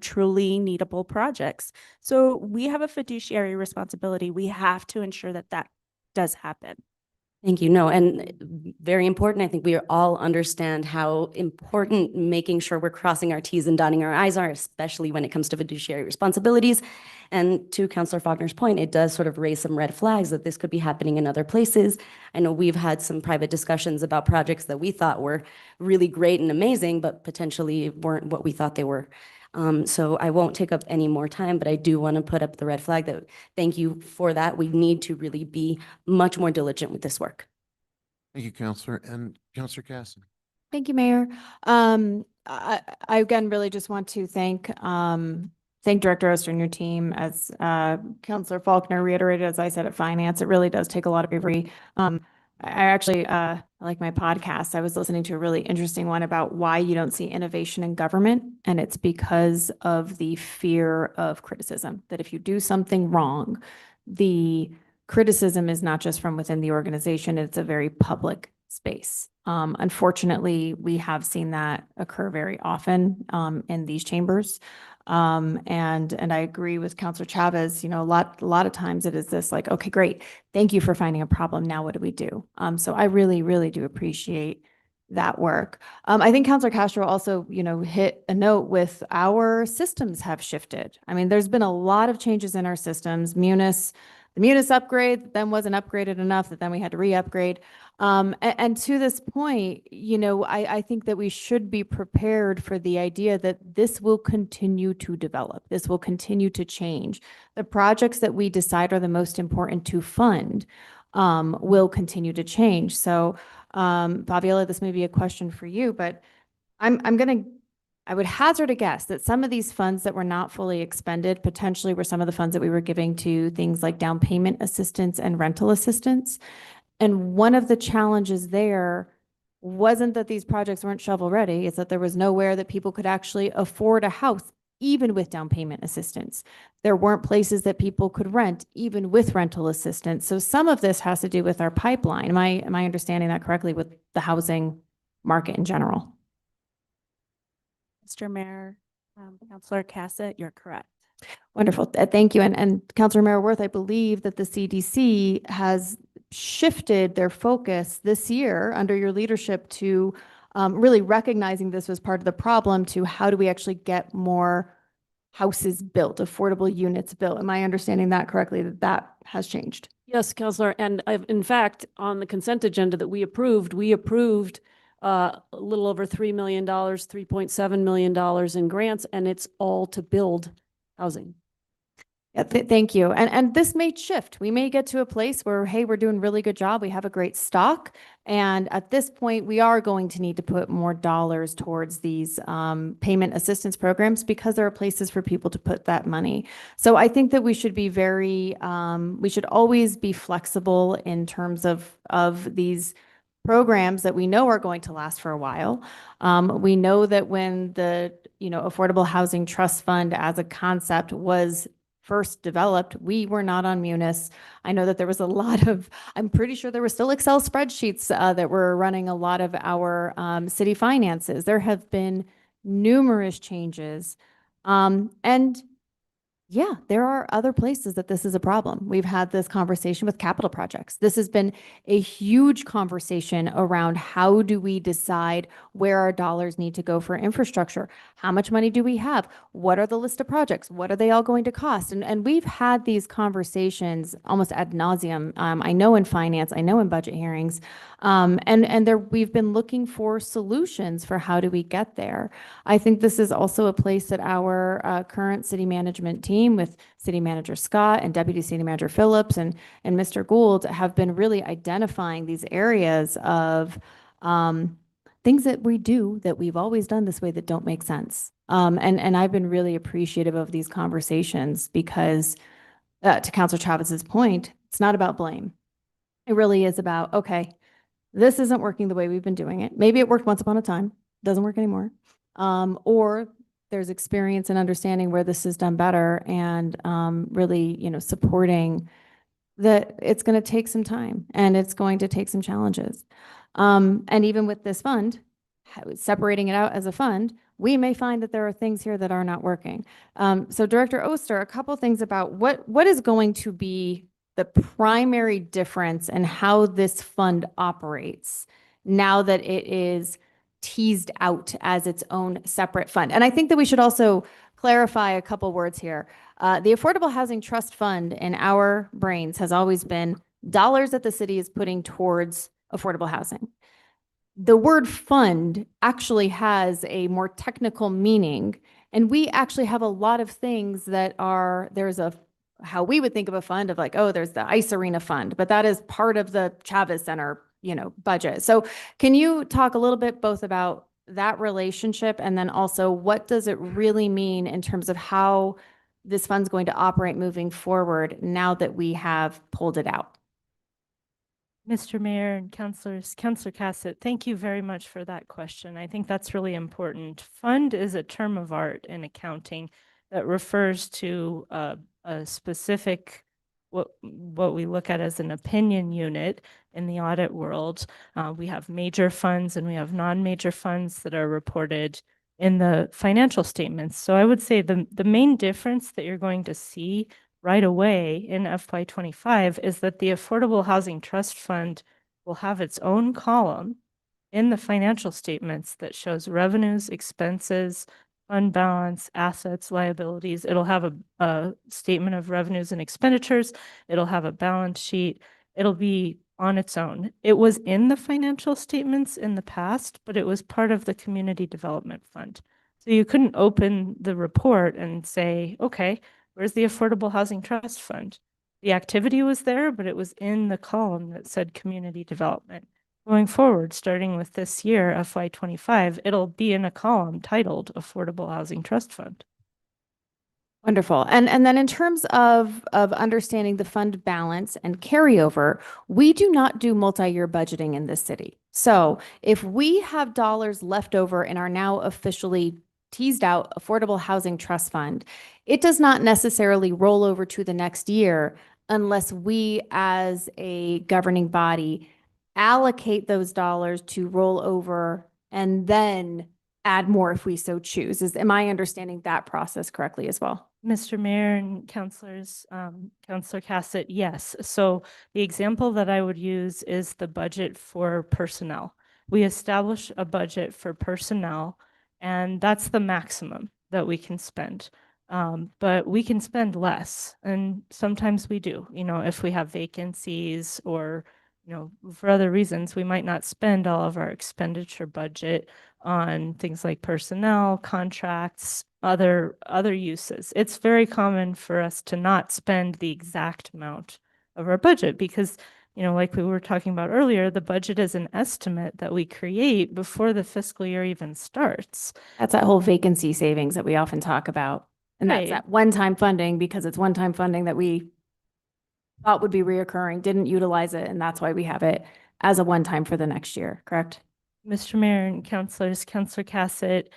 truly needable projects. So we have a fiduciary responsibility. We have to ensure that that does happen. Thank you. No, and very important. I think we all understand how important making sure we're crossing our Ts and dotting our Is are, especially when it comes to fiduciary responsibilities. And to Councillor Faulkner's point, it does sort of raise some red flags that this could be happening in other places. I know we've had some private discussions about projects that we thought were really great and amazing, but potentially weren't what we thought they were. So I won't take up any more time, but I do want to put up the red flag that thank you for that. We need to really be much more diligent with this work. Thank you, Counselor. And Counselor Casson. Thank you, Mayor. I again really just want to thank Director Oster and your team. As Councillor Faulkner reiterated, as I said at Finance, it really does take a lot of bravery. I actually like my podcast. I was listening to a really interesting one about why you don't see innovation in government, and it's because of the fear of criticism. That if you do something wrong, the criticism is not just from within the organization; it's a very public space. Unfortunately, we have seen that occur very often in these chambers. And I agree with Councilor Chavez, you know, a lot of times it is this like, okay, great. Thank you for finding a problem. Now what do we do? So I really, really do appreciate that work. I think Councilor Castro also, you know, hit a note with our systems have shifted. I mean, there's been a lot of changes in our systems. The Munis upgrade then wasn't upgraded enough that then we had to re-upgrade. And to this point, you know, I think that we should be prepared for the idea that this will continue to develop. This will continue to change. The projects that we decide are the most important to fund will continue to change. So, Fabiola, this may be a question for you, but I would hazard a guess that some of these funds that were not fully expended potentially were some of the funds that we were giving to things like down payment assistance and rental assistance. And one of the challenges there wasn't that these projects weren't shovel ready, it's that there was nowhere that people could actually afford a house, even with down payment assistance. There weren't places that people could rent, even with rental assistance. So some of this has to do with our pipeline. Am I understanding that correctly with the housing market in general? Mr. Mayor, Councillor Cassett, you're correct. Wonderful. Thank you. And Councilor Mayor Worth, I believe that the CDC has shifted their focus this year under your leadership to really recognizing this was part of the problem to how do we actually get more houses built, affordable units built. Am I understanding that correctly, that that has changed? Yes, Counselor. And in fact, on the consent agenda that we approved a little over $3 million, $3.7 million in grants, and it's all to build housing. Yeah, thank you. And this may shift. We may get to a place where, hey, we're doing a really good job. We have a great stock. And at this point, we are going to need to put more dollars towards these payment assistance programs because there are places for people to put that money. So I think that we should be we should always be flexible in terms of these programs that we know are going to last for a while. We know that when the, Affordable Housing Trust Fund as a concept was first developed, we were not on Munis. I know that there was I'm pretty sure there were still Excel spreadsheets that were running a lot of our city finances. There have been numerous changes. And yeah, there are other places that this is a problem. We've had this conversation with capital projects. This has been a huge conversation around how do we decide where our dollars need to go for infrastructure? How much money do we have? What are the list of projects? What are they all going to cost? And we've had these conversations almost ad nauseum. I know in finance, I know in budget hearings, we've been looking for solutions for how do we get there. I think this is also a place that our current city management team with City Manager Scott and Deputy City Manager Phillips and Mr. Gould have been really identifying these areas of things that we do that we've always done this way that don't make sense. And I've been really appreciative of these conversations because to Councilor Chavez's point, it's not about blame. It really is about, okay, this isn't working the way we've been doing it. Maybe it worked once upon a time, doesn't work anymore. Or there's experience and understanding where this is done better and really, supporting that it's going to take some time and it's going to take some challenges. And even with this fund, separating it out as a fund, we may find that there are things here that are not working. So Director Oster, a couple things about what is going to be the primary difference in how this fund operates now that it is teased out as its own separate fund. And I think that we should also clarify a couple words here. The Affordable Housing Trust Fund in our brains has always been dollars that the city is putting towards affordable housing. The word fund actually has a more technical meaning, and we actually have a lot of things that are, there's a, how we would think of a fund of like, oh, there's the ice arena fund, but that is part of the Chavez Center, you know, budget. So can you talk a little bit both about that relationship and then also what does it really mean in terms of how this fund's going to operate moving forward now that we have pulled it out? Mr. Mayor and councilors, Councilor Cassett, thank you very much for that question. I think that's really important. Fund is a term of art in accounting that refers to a specific, what we look at as an opinion unit in the audit world. We have major funds and we have non-major funds that are reported in the financial statements. So I would say the main difference that you're going to see right away in FY25 is that the Affordable Housing Trust Fund will have its own column in the financial statements that shows revenues, expenses, fund balance, assets, liabilities. It'll have a statement of revenues and expenditures. It'll have a balance sheet. It'll be on its own. It was in the financial statements in the past, but it was part of the Community Development Fund. So you couldn't open the report and say, okay, where's the Affordable Housing Trust Fund? The activity was there, but it was in the column that said community development. Going forward, starting with this year, FY25, it'll be in a column titled Affordable Housing Trust Fund. Wonderful. And then in terms of understanding the fund balance and carryover, we do not do multi-year budgeting in this city. So if we have dollars left over in our now officially teased out Affordable Housing Trust Fund, it does not necessarily roll over to the next year unless we as a governing body allocate those dollars to roll over and then add more if we so choose. Am I understanding that process correctly as well? Mr. Mayor and councilors, Councilor Cassett, yes. So the example that I would use is the budget for personnel. We establish a budget for personnel, and that's the maximum that we can spend. But we can spend less, and sometimes we do. You know, if we have vacancies or, you know, for other reasons, we might not spend all of our expenditure budget on things like personnel, contracts, other uses. It's very common for us to not spend the exact amount of our budget because, you know, like we were talking about earlier, the budget is an estimate that we create before the fiscal year even starts. That's that whole vacancy savings that we often talk about. And that's Right. that one-time funding because it's one-time funding that we thought would be reoccurring, didn't utilize it, and that's why we have it as a one-time for the next year, correct? Mr. Mayor and councilors, Councilor Cassett,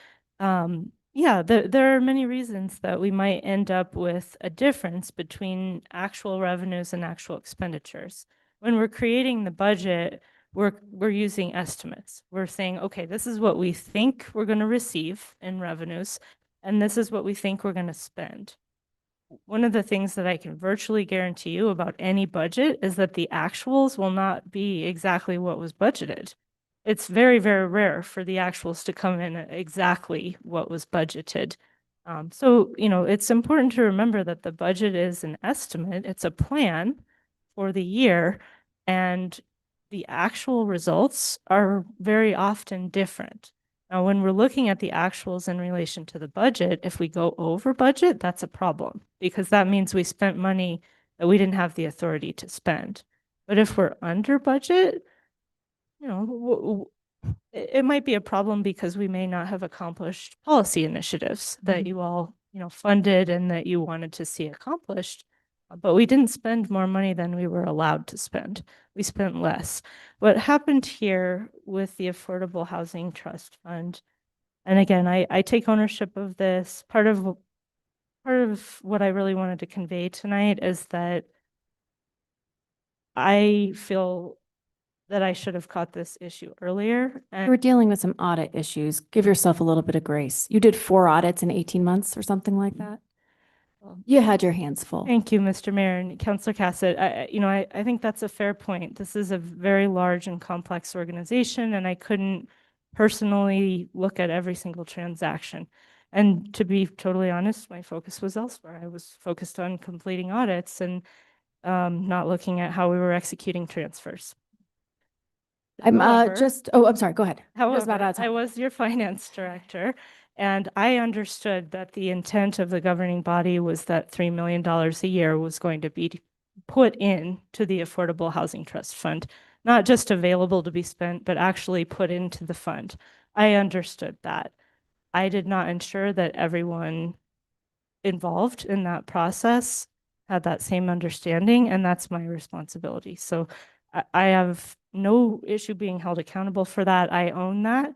yeah, there are many reasons that we might end up with a difference between actual revenues and actual expenditures. When we're creating the budget, we're using estimates. We're saying, okay, this is what we think we're going to receive in revenues, and this is what we think we're going to spend. One of the things that I can virtually guarantee you about any budget is that the actuals will not be exactly what was budgeted. It's very, very rare for the actuals to come in at exactly what was budgeted. So, you know, it's important to remember that the budget is an estimate. It's a plan for the year, and the actual results are very often different. Now, when we're looking at the actuals in relation to the budget, if we go over budget, that's a problem because that means we spent money that we didn't have the authority to spend. But if we're under budget, you know, it might be a problem because we may not have accomplished policy initiatives that you all, you know, funded and that you wanted to see accomplished. But we didn't spend more money than we were allowed to spend. We spent less. What happened here with the Affordable Housing Trust Fund, and again, I take ownership of this. Part of what I really wanted to convey tonight is that I feel that I should have caught this issue earlier. You were dealing with some audit issues. Give yourself a little bit of grace. You did 4 audits in 18 months or something like that. You had your hands full. Thank you, Mr. Mayor and Councilor Cassett. I think that's a fair point. This is a very large and complex organization, and I couldn't personally look at every single transaction. And to be totally honest, my focus was elsewhere. I was focused on completing audits and not looking at how we were executing transfers. I'm However- I'm sorry, go ahead. I was about However, out of time. I was your finance director, and I understood that the intent of the governing body was that $3 million a year was going to be put in to the Affordable Housing Trust Fund, not just available to be spent, but actually put into the fund. I understood that. I did not ensure that everyone involved in that process had that same understanding, and that's my responsibility. So I have no issue being held accountable for that. I own that.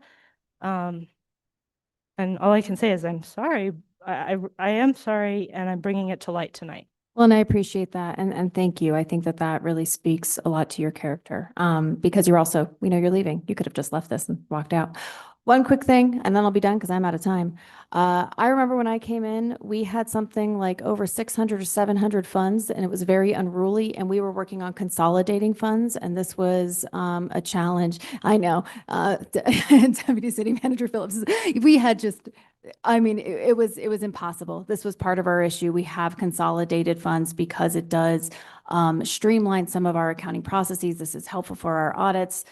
And all I can say is I'm sorry. I am sorry, and I'm bringing it to light tonight. Well, and I appreciate that. And thank you. I think that that really speaks a lot to your character. Because you're also, we know you're leaving. You could have just left this and walked out. One quick thing, and then I'll be done because I'm out of time. I remember when I came in, we had something like over 600 or 700 funds, and it was very unruly. And we were working on consolidating funds, and this was a challenge. I know, Deputy City Manager Phillips, we had just, I mean, it was impossible. This was part of our issue. We have consolidated funds because it does streamline some of our accounting processes. This is helpful for our audits.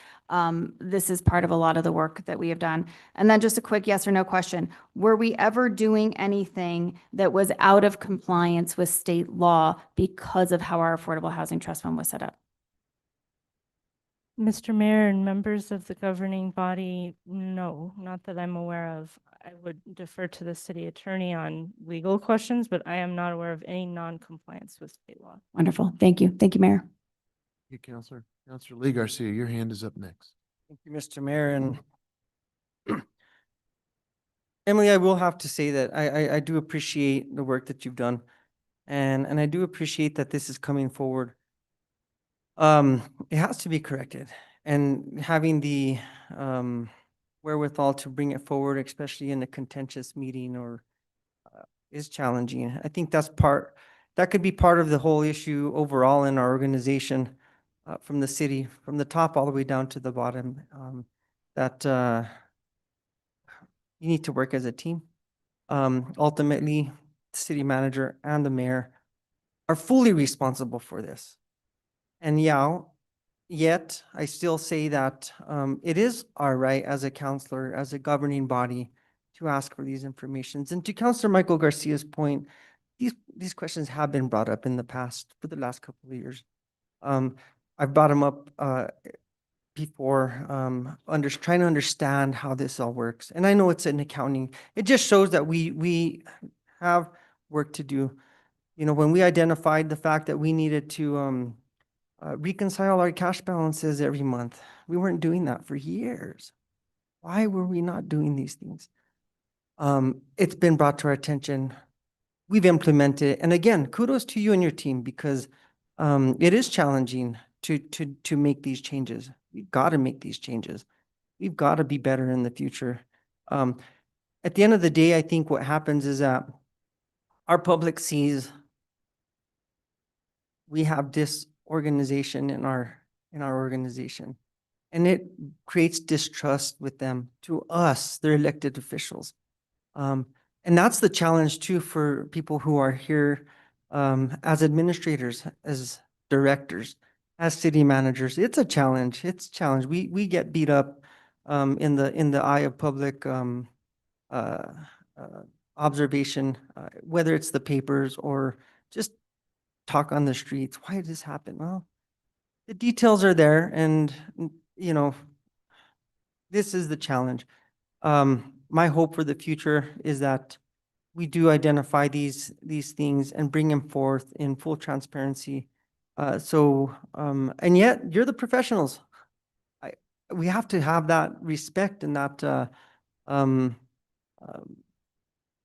This is part of a lot of the work that we have done. And then just a quick yes or no question. Were we ever doing anything that was out of compliance with state law because of how our Affordable Housing Trust Fund was set up? Mr. Mayor and members of the governing body, no, not that I'm aware of. I would defer to the city attorney on legal questions, but I am not aware of any non-compliance with state law. Wonderful. Thank you. Thank you, Mayor. Hey, Counselor. Counselor Lee Garcia, your hand is up next. Thank you, Mr. Mayor. And Emily, I will have to say that I do appreciate the work that you've done. And I do appreciate that this is coming forward. It has to be corrected, and having the wherewithal to bring it forward, especially in a contentious meeting is challenging. I think that could be part of the whole issue overall in our organization, from the city, from the top all the way down to the bottom, that you need to work as a team. Ultimately, the city manager and the mayor are fully responsible for this. And yet I still say that it is our right as a counselor, as a governing body, to ask for these informations. And to Councilor Michael Garcia's point, these questions have been brought up in the past for the last couple of years. I've brought them up before, trying to understand how this all works. And I know it's an accounting. It just shows that we have work to do. You know, when we identified the fact that we needed to reconcile our cash balances every month, we weren't doing that for years. Why were we not doing these things? It's been brought to our attention. We've implemented it. And again, kudos to you and your team, because it is challenging to make these changes. We've got to make these changes. We've got to be better in the future. At the end of the day, I think what happens is that our public sees we have disorganization in our organization, and it creates distrust with them, to us, their elected officials. And that's the challenge too for people who are here as administrators, as directors, as city managers. It's a challenge. It's a challenge. We get beat up in the eye of public observation, whether it's the papers or just talk on the streets. Why did this happen? Well, the details are there, and you know, this is the challenge. My hope for the future is that we do identify these things and bring them forth in full transparency. And yet you're the professionals. We have to have that respect, and that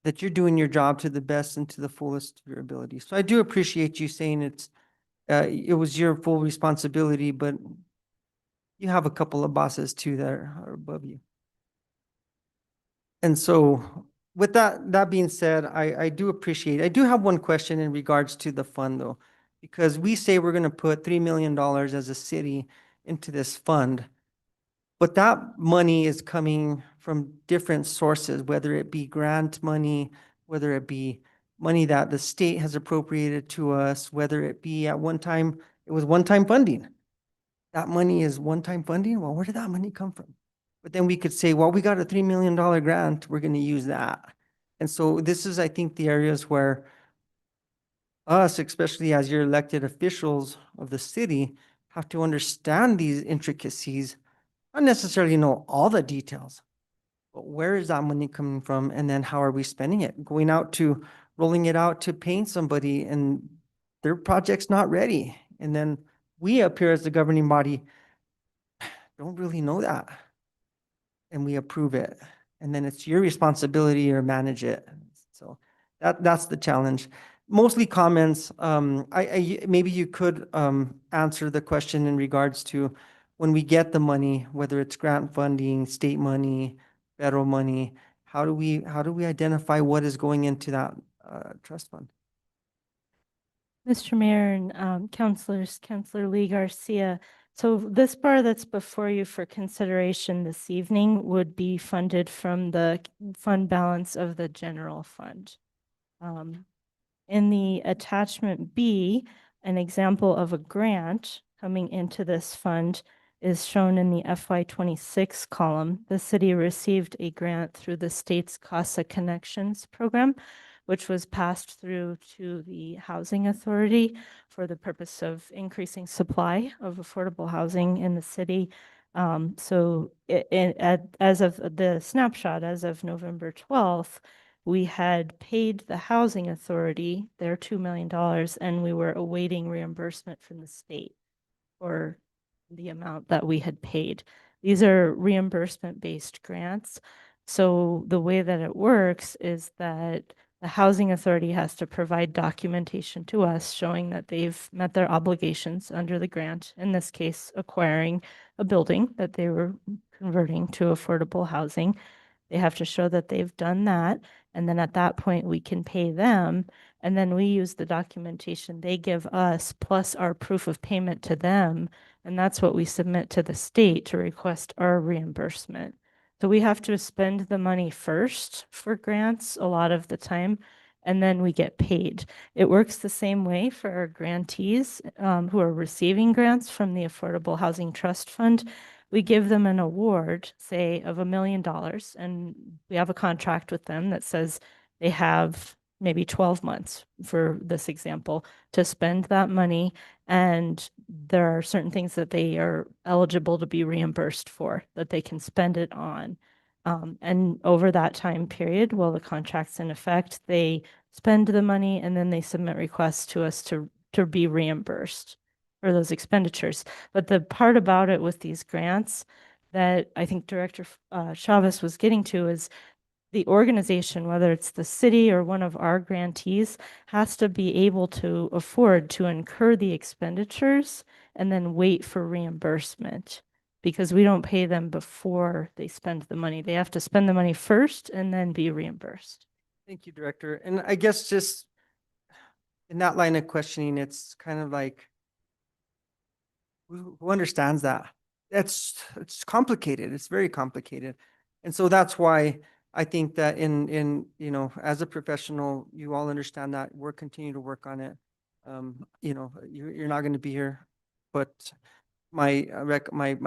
that you're doing your job to the best and to the fullest of your ability. So I do appreciate you saying it was your full responsibility, but you have a couple of bosses too that are above you. And so with that being said, I do appreciate, I do have one question in regards to the fund though. Because we say we're gonna put $3 million as a city into this fund. But that money is coming from different sources, whether it be grant money, whether it be money that the state has appropriated to us, whether it be at one time, it was one-time funding. That money is one-time funding? Well, where did that money come from? But then we could say, well, we got a $3 million grant, we're gonna use that. And so this is, I think, the areas where us, especially as your elected officials of the city, have to understand these intricacies, not necessarily know all the details, but where is that money coming from? And then how are we spending it? Going out to, rolling it out to paying somebody and their project's not ready. And then we up here as the governing body don't really know that. And we approve it. And then it's your responsibility to manage it. So that's the challenge. Mostly comments. Maybe you could answer the question in regards to when we get the money, whether it's grant funding, state money, federal money, how do we identify what is going into that trust fund? Mr. Mayor and councilors, Councilor Lee Garcia. So this bar that's before you for consideration this evening would be funded from the fund balance of the general fund. In the attachment B, an example of a grant coming into this fund is shown in the FY26 column. The city received a grant through the state's CASA Connections program, which was passed through to the Housing Authority for the purpose of increasing supply of affordable housing in the city. So as of the snapshot, as of November 12th, we had paid the Housing Authority their $2 million, and we were awaiting reimbursement from the state for the amount that we had paid. These are reimbursement-based grants. So the way that it works is that the Housing Authority has to provide documentation to us showing that they've met their obligations under the grant, in this case, acquiring a building that they were converting to affordable housing. They have to show that they've done that. And then at that point, we can pay them. And then we use the documentation they give us plus our proof of payment to them. And that's what we submit to the state to request our reimbursement. So we have to spend the money first for grants a lot of the time, and then we get paid. It works the same way for our grantees who are receiving grants from the Affordable Housing Trust Fund. We give them an award, say, of $1 million, and we have a contract with them that says they have maybe 12 months, for this example, to spend that money. And there are certain things that they are eligible to be reimbursed for, that they can spend it on. And over that time period, while the contract's in effect, they spend the money and then they submit requests to us to be reimbursed for those expenditures. But the part about it with these grants that I think Director Chavez was getting to is the organization, whether it's the city or one of our grantees, has to be able to afford to incur the expenditures and then wait for reimbursement, because we don't pay them before they spend the money. They have to spend the money first and then be reimbursed. Thank you, Director. And I guess just in that line of questioning, it's kind of like, who understands that? It's complicated. It's very complicated. And so that's why I think that as a professional, you all understand that we're continuing to work on it. You're not going to be here, but my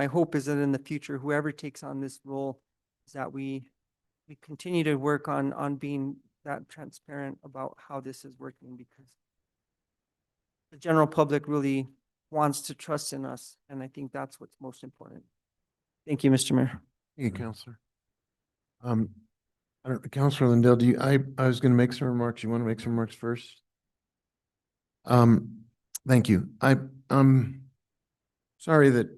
hope is that in the future, whoever takes on this role, is that we continue to work on being that transparent about how this is working, because the general public really wants to trust in us, and I think that's what's most important. Thank you, Mr. Mayor. Thank you, Counselor. I don't know, Counselor Lindell, I was going to make some remarks. You want to make some remarks first? Thank you. I'm sorry that,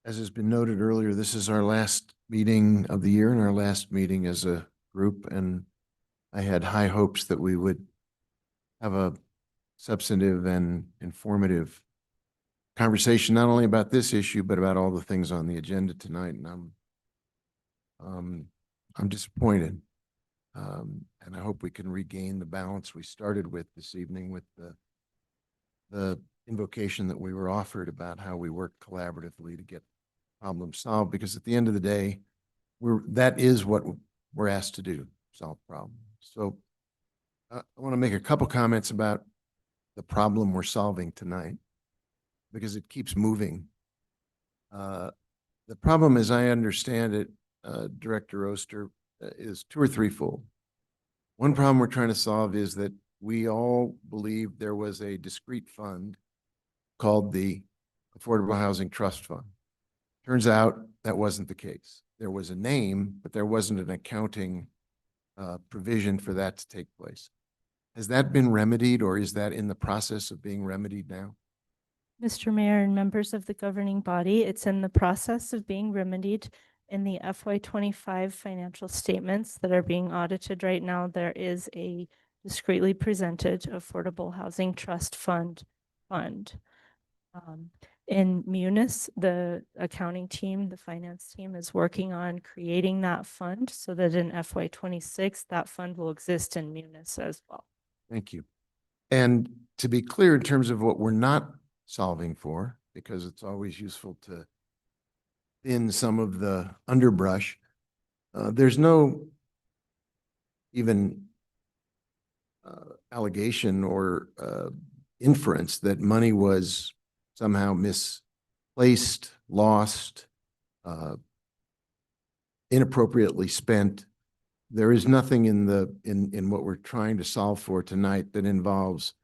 as has been noted earlier, this is our last meeting of the year and our last meeting as a group, and I had high hopes that we would have a substantive and informative conversation, not only about this issue, but about all the things on the agenda tonight. And I'm disappointed. And I hope we can regain the balance we started with this evening with the invocation that we were offered about how we work collaboratively to get problems solved, because at the end of the day, that is what we're asked to do, solve problems. So I want to make a couple comments about the problem we're solving tonight, because it keeps moving. The problem, as I understand it, Director Oster, is two or threefold. One problem we're trying to solve is that we all believe there was a discrete fund called the Affordable Housing Trust Fund. Turns out that wasn't the case. There was a name, but there wasn't an accounting provision for that to take place. Has that been remedied, or is that in the process of being remedied now? Mr. Mayor and members of the governing body, it's in the process of being remedied. In the FY25 financial statements that are being audited right now, there is a discreetly presented Affordable Housing Trust Fund. In Munis, the accounting team, the finance team is working on creating that fund so that in FY26, that fund will exist in Munis as well. Thank you. And to be clear, in terms of what we're not solving for, because it's always useful to thin some of the underbrush, there's no even allegation or inference that money was somehow misplaced, lost, inappropriately spent. There is nothing in what we're trying to solve for tonight that involves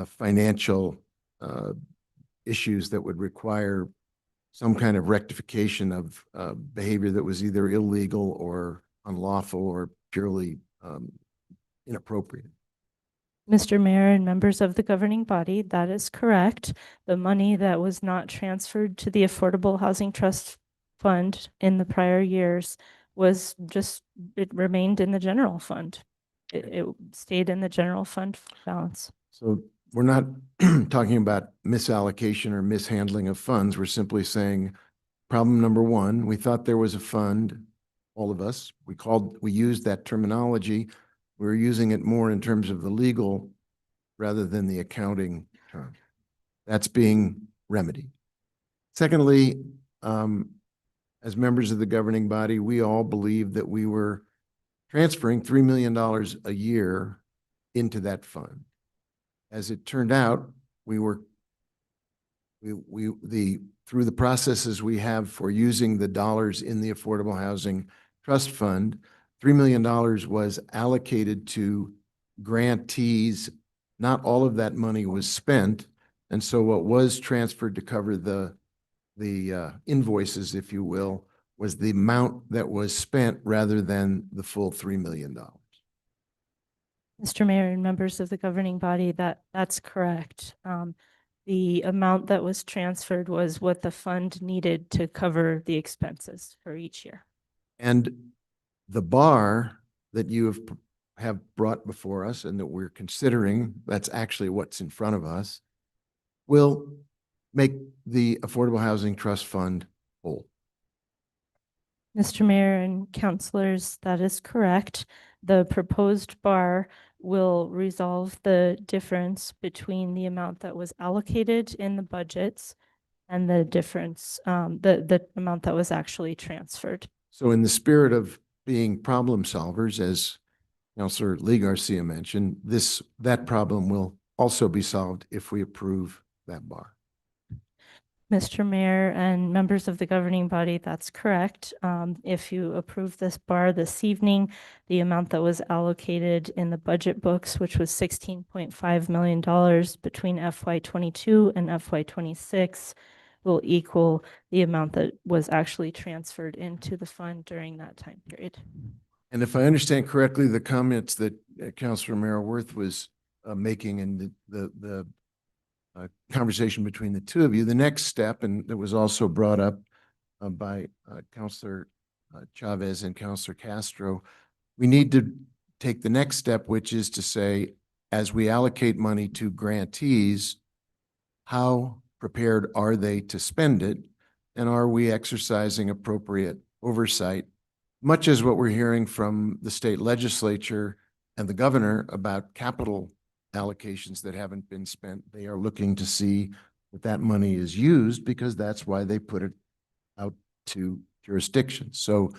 financial issues that would require some kind of rectification of behavior that was either illegal or unlawful or purely inappropriate. Mr. Mayor and members of the governing body, that is correct. The money that was not transferred to the Affordable Housing Trust Fund in the prior years was just, it remained in the general fund. It stayed in the general fund balance. So we're not talking about misallocation or mishandling of funds. We're simply saying problem number one, we thought there was a fund, all of us, we used that terminology. We were using it more in terms of the legal rather than the accounting term. That's being remedied. Secondly, as members of the governing body, we all believe that we were transferring $3 million a year into that fund. As it turned out, through the processes we have for using the dollars in the Affordable Housing Trust Fund, $3 million was allocated to grantees. Not all of that money was spent. And so what was transferred to cover the invoices, if you will, was the amount that was spent rather than the full $3 million. Mr. Mayor and members of the governing body, that's correct. The amount that was transferred was what the fund needed to cover the expenses for each year. And the bar that you have brought before us and that we're considering, that's actually what's in front of us, will make the Affordable Housing Trust Fund whole. Mr. Mayor and councilors, that is correct. The proposed bar will resolve the difference between the amount that was allocated in the budgets and the difference, the amount that was actually transferred. So in the spirit of being problem solvers, as Councilor Lee Garcia mentioned, that problem will also be solved if we approve that bar. Mr. Mayor and members of the governing body, that's correct. If you approve this bar this evening, the amount that was allocated in the budget books, which was $16.5 million between FY22 and FY26, will equal the amount that was actually transferred into the fund during that time period. And if I understand correctly, the comments that Councilor Mara-Worth was making in the conversation between the two of you, the next step, and it was also brought up by Councilor Chavez and Councilor Castro, we need to take the next step, which is to say, as we allocate money to grantees, how prepared are they to spend it? And are we exercising appropriate oversight much as what we're hearing from the state legislature and the governor about capital allocations that haven't been spent, they are looking to see that that money is used, because that's why they put it out to jurisdictions. So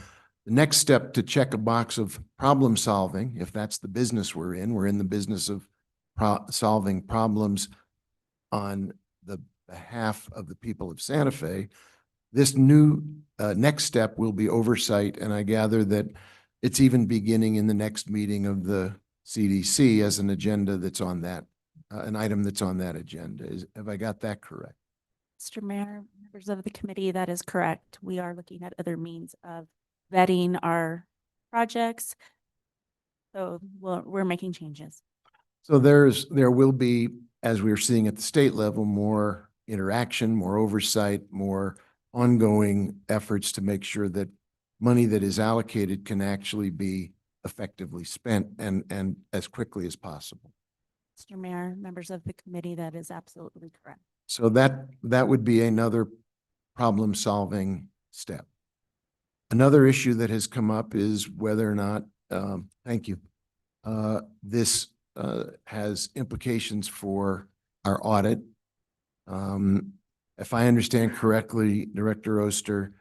the next step to check a box of problem solving, if that's the business we're in the business of solving problems on the behalf of the people of Santa Fe. This new next step will be oversight, and I gather that it's even beginning in the next meeting of the CDC as an agenda that's on that, an item that's on that agenda. Have I got that correct? Mr. Mayor, members of the committee, that is correct. We are looking at other means of vetting our projects. So we're making changes. So there will be, as we're seeing at the state level, more interaction, more oversight, more ongoing efforts to make sure that money that is allocated can actually be effectively spent and as quickly as possible. Mr. Mayor, members of the committee, that is absolutely correct. So that would be another problem-solving step. Another issue that has come up is whether or not, thank you, this has implications for our audit. If I understand correctly, Director Oster,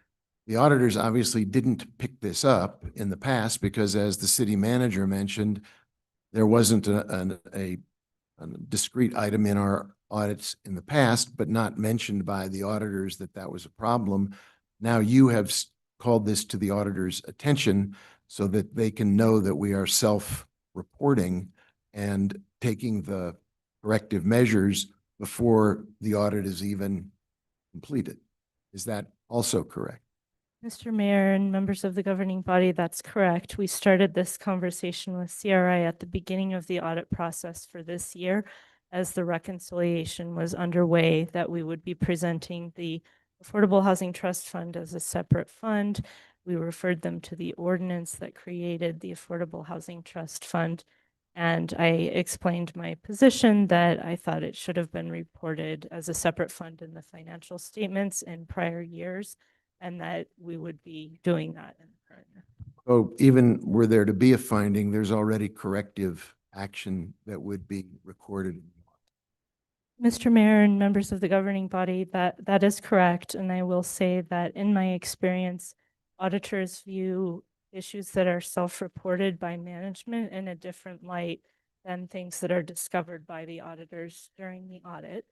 the auditors obviously didn't pick this up in the past because, as the city manager mentioned, there wasn't a discrete item in our audits in the past, but not mentioned by the auditors that that was a problem. Now you have called this to the auditor's attention so that they can know that we are self-reporting and taking the corrective measures before the audit is even completed. Is that also correct? Mr. Mayor and members of the governing body, that's correct. We started this conversation with CRI at the beginning of the audit process for this year, as the reconciliation was underway, that we would be presenting the Affordable Housing Trust Fund as a separate fund. We referred them to the ordinance that created the Affordable Housing Trust Fund. And I explained my position that I thought it should have been reported as a separate fund in the financial statements in prior years, and that we would be doing that in the current year. So even were there to be a finding, there's already corrective action that would be recorded. Mr. Mayor and members of the governing body, that is correct. And I will say that in my experience, auditors view issues that are self-reported by management in a different light than things that are discovered by the auditors during the audit.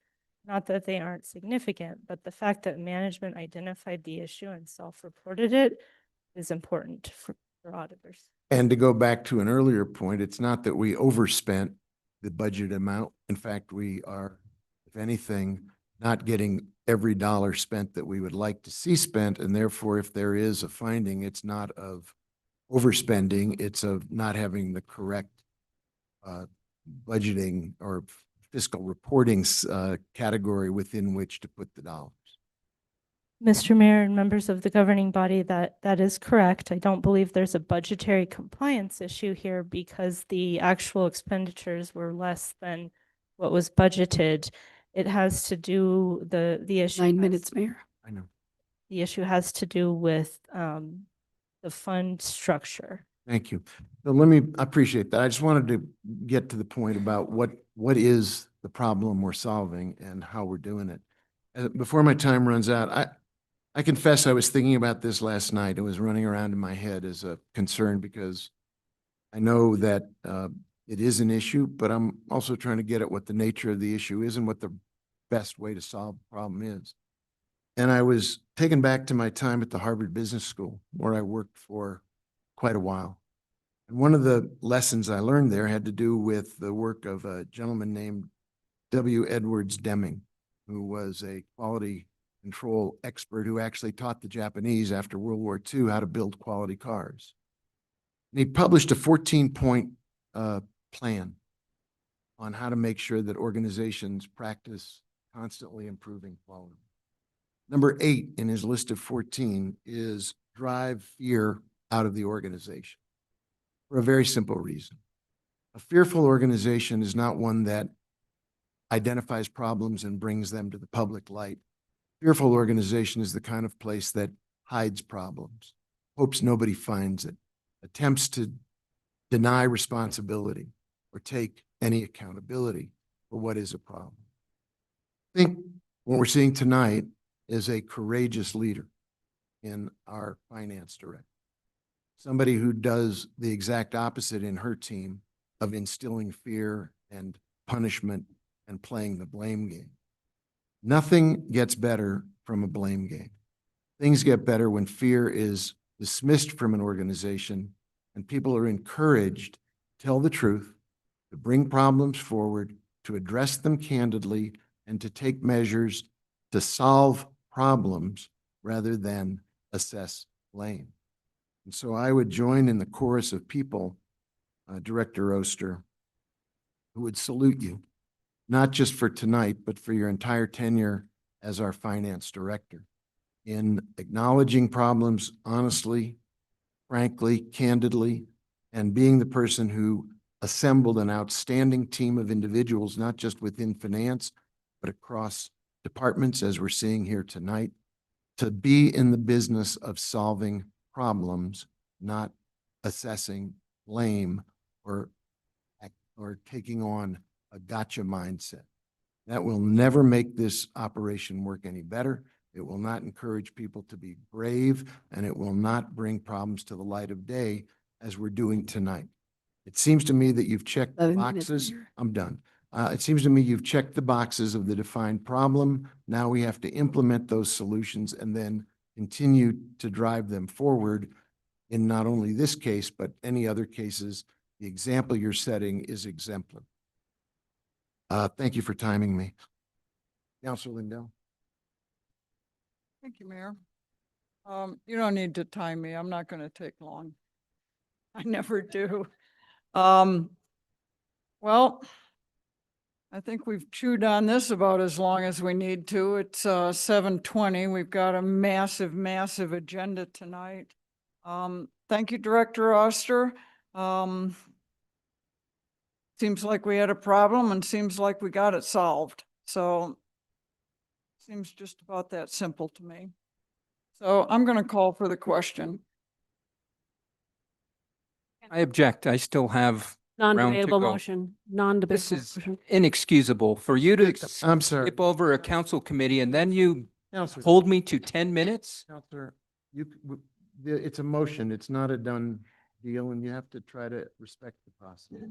Not that they aren't significant, but the fact that management identified the issue and self-reported it is important for auditors. And to go back to an earlier point, it's not that we overspent the budget amount. In fact, we are, if anything, not getting every dollar spent that we would like to see spent. And therefore, if there is a finding, it's not of overspending, it's of not having the correct budgeting or fiscal reporting category within which to put the dollars. Mr. Mayor and members of the governing body, that is correct. I don't believe there's a budgetary compliance issue here because the actual expenditures were less than what was budgeted. It has to do, the issue. 9 minutes, Mayor. I know. The issue has to do with the fund structure. Thank you. So I appreciate that. I just wanted to get to the point about what is the problem we're solving and how we're doing it. Before my time runs out, I confess I was thinking about this last night. It was running around in my head as a concern because I know that it is an issue, but I'm also trying to get at what the nature of the issue is and what the best way to solve the problem is. And I was taken back to my time at the Harvard Business School, where I worked for quite a while. And one of the lessons I learned there had to do with the work of a gentleman named W. Edwards Deming, who was a quality control expert who actually taught the Japanese after World War II how to build quality cars. And he published a 14-point plan on how to make sure that organizations practice constantly improving quality. Number 8 in his list of 14 is drive fear out of the organization for a very simple reason. A fearful organization is not one that identifies problems and brings them to the public light. Fearful organization is the kind of place that hides problems hopes nobody finds it, attempts to deny responsibility or take any accountability for what is a problem. I think what we're seeing tonight is a courageous leader in our finance director. Somebody who does the exact opposite in her team of instilling fear and punishment and playing the blame game. Nothing gets better from a blame game. Things get better when fear is dismissed from an organization and people are encouraged to tell the truth, to bring problems forward, to address them candidly, and to take measures to solve problems rather than assess blame. And so I would join in the chorus of people, Director Oster, who would salute you, not just for tonight, but for your entire tenure as our finance director, in acknowledging problems honestly, frankly, candidly, and being the person who assembled an outstanding team of individuals, not just within finance, but across departments, as we're seeing here tonight, to be in the business of solving problems, not assessing blame or taking on a gotcha mindset. That will never make this operation work any better. It will not encourage people to be brave, and it will not bring problems to the light of day as we're doing tonight. It seems to me that you've checked the boxes. I'm done. It seems to me you've checked the boxes of the defined problem. Now we have to implement those solutions and then continue to drive them forward in not only this case, but any other cases. The example you're setting is exemplary. Thank you for timing me. Councilor Lindell. Thank you, Mayor. You don't need to time me. I'm not going to take long. I never do. Well, I think we've chewed on this about as long as we need to. It's 7:20. We've got a massive, massive agenda tonight. Thank you, Director Oster. Seems like we had a problem and seems like we got it solved. So seems just about that simple to me. So I'm going to call for the question. I object. I still have round to Non-debatable go. motion, This non-debatable is motion. inexcusable for you to I'm sorry. skip over a council committee and then you Councilor, hold me to 10 minutes? Counselor, it's a motion. It's not a done deal, and you have to try to respect the process.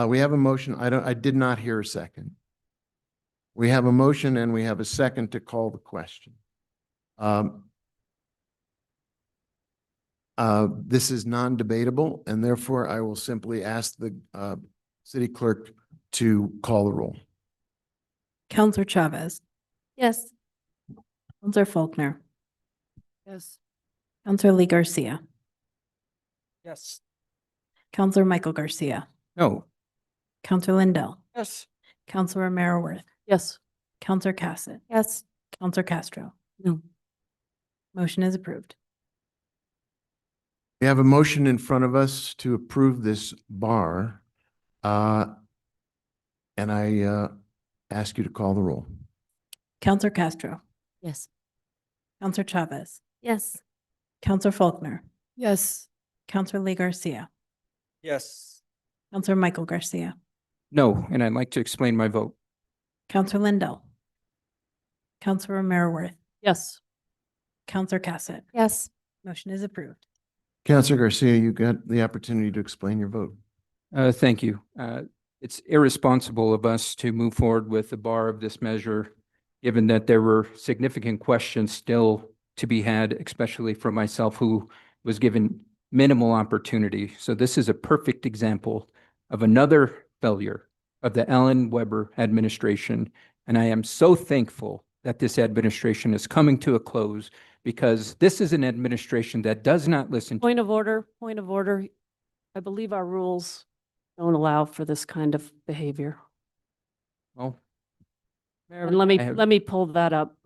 We have a motion. I did not hear a second. We have a motion and we have a second to call the question. This is non-debatable, and therefore I will simply ask the city clerk to call the roll. Counselor Chavez, Yes. Counselor Faulkner, Yes. Counselor Lee Garcia, Yes. Counselor Michael Garcia, No. Counselor Lindell, Yes. Counselor Romero Worth, Yes. Counselor Cassett, Yes. Counselor Castro. No. Motion is approved. We have a motion in front of us to approve this bar. And I ask you to call the roll. Counselor Castro, Yes. Counselor Chavez, Yes. Counselor Faulkner, Yes. Counselor Lee Garcia, Yes. Counselor Michael Garcia, No, and I'd like to explain my vote. Counselor Lindell, Counselor Romero Worth, Yes. Counselor Cassett. Yes. Motion is approved. Counselor Garcia, you got the opportunity to explain your vote. Thank you. It's irresponsible of us to move forward with the bar of this measure, given that there were significant questions still to be had, especially for myself, who was given minimal opportunity. So this is a perfect example of another failure of the Ellen Weber administration. And I am so thankful that this administration is coming to a close, because this is an administration that does not listen to. Point of order, point of order. I believe our rules don't allow for this kind of behavior. Well, And let I have- me pull that up.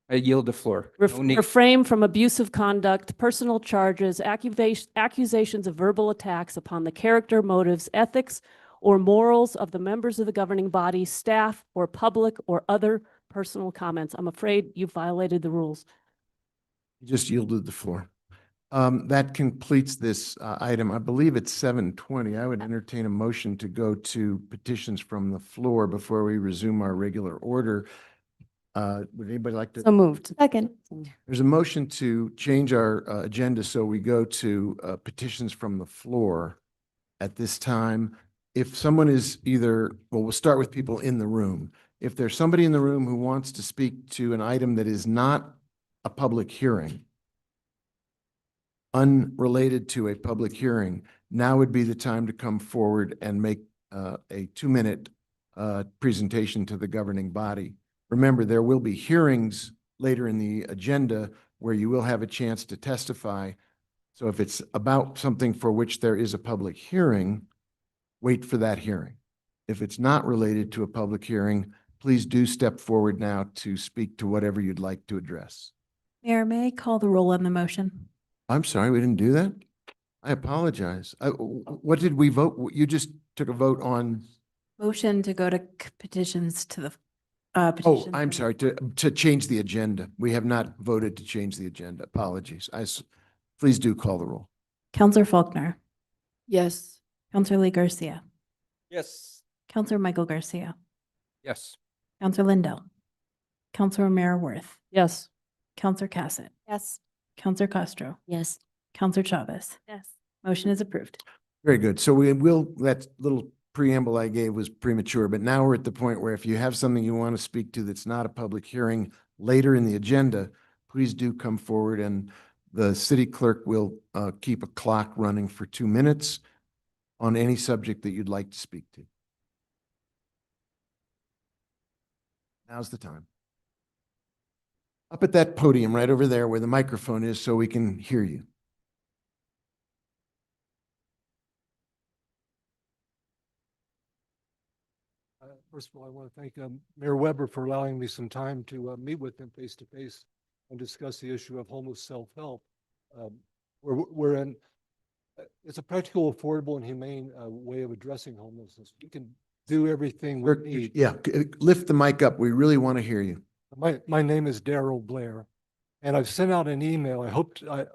I yield the floor. No need- Refrain from abusive conduct, personal charges, accusations of verbal attacks upon the character, motives, ethics, or morals of the members of the governing body, staff, or public, or other personal comments. I'm afraid you violated the rules. You just yielded the floor. That completes this item. I believe it's 7:20. I would entertain a motion to go to petitions from the floor before we resume our regular order. Would anybody like to? So moved. Second. There's a motion to change our agenda so we go to petitions from the floor at this time. If someone is either, well, we'll start with people in the room. If there's somebody in the room who wants to speak to an item that is not a public hearing, unrelated to a public hearing, now would be the time to come forward and make a 2-minute presentation to the governing body. Remember, there will be hearings later in the agenda where you will have a chance to testify. So if it's about something for which there is a public hearing, wait for that hearing. If it's not related to a public hearing, please do step forward now to speak to whatever you'd like to address. Mayor, may I call the roll on the motion? I'm sorry, we didn't do that? I apologize. What did we vote? You just took a vote on, Motion to go to petitions to the, oh, petitions. I'm sorry, to change the agenda. We have not voted to change the agenda. Apologies. Please do call the roll. Counselor Faulkner, Yes. Counselor Lee Garcia, Yes. Counselor Michael Garcia, Yes. Counselor Lindell, Counselor O'Meara Worth, Yes. Counselor Cassett, Yes. Counselor Castro, Yes. Counselor Chavez. Yes. Motion is approved. Very good. So we will, that little preamble I gave was premature, but now we're at the point where if you have something you want to speak to that's not a public hearing later in the agenda, please do come forward, and the city clerk will keep a clock running for 2 minutes on any subject that you'd like to speak to. Now's the time. Up at that podium right over there where the microphone is so we can hear you. First of all, I want to thank Mayor Weber for allowing me some time to meet with him face to face and discuss the issue of homeless self-help. We're in, it's a practical, affordable, and humane way of addressing homelessness. We can do everything we need. Yeah, lift the mic up. We really want to hear you. My name is Daryl Blair, and I've sent out an email.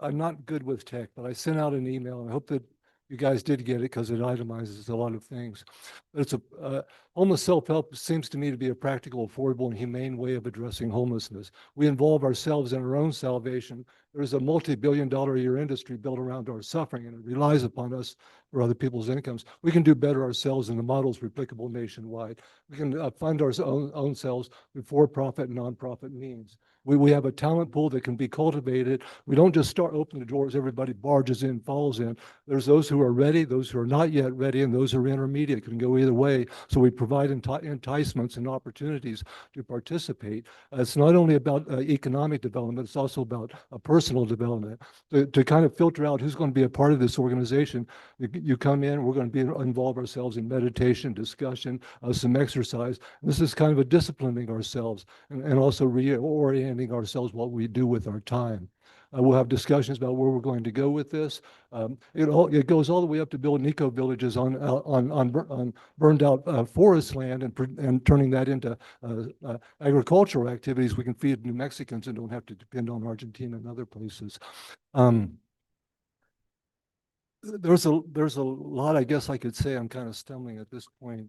I'm not good with tech, but I sent out an email, and I hope that you guys did get it because it itemizes a lot of things. But it's homeless self-help seems to me to be a practical, affordable, and humane way of addressing homelessness. We involve ourselves in our own salvation. There's a multi-billion-dollar-a-year industry built around our suffering, and it relies upon us for other people's incomes. We can do better ourselves, and the model is replicable nationwide. We can fund our own selves with for-profit and nonprofit means. We have a talent pool that can be cultivated. We don't just start opening the doors, everybody barges in, falls in. There's those who are ready, those who are not yet ready, and those who are intermediate, can go either way. So we provide enticements and opportunities to participate. It's not only about economic development, it's also about personal development. To kind of filter out who's going to be a part of this organization, you come in, we're going to involve ourselves in meditation, discussion, some exercise. This is kind of a disciplining ourselves and also reorienting ourselves what we do with our time. We'll have discussions about where we're going to go with this. It goes all the way up to building eco villages on burned out forest land and turning that into agricultural activities we can feed New Mexicans and don't have to depend on Argentina and other places. There's a lot I guess I could say. I'm kind of stumbling at this point.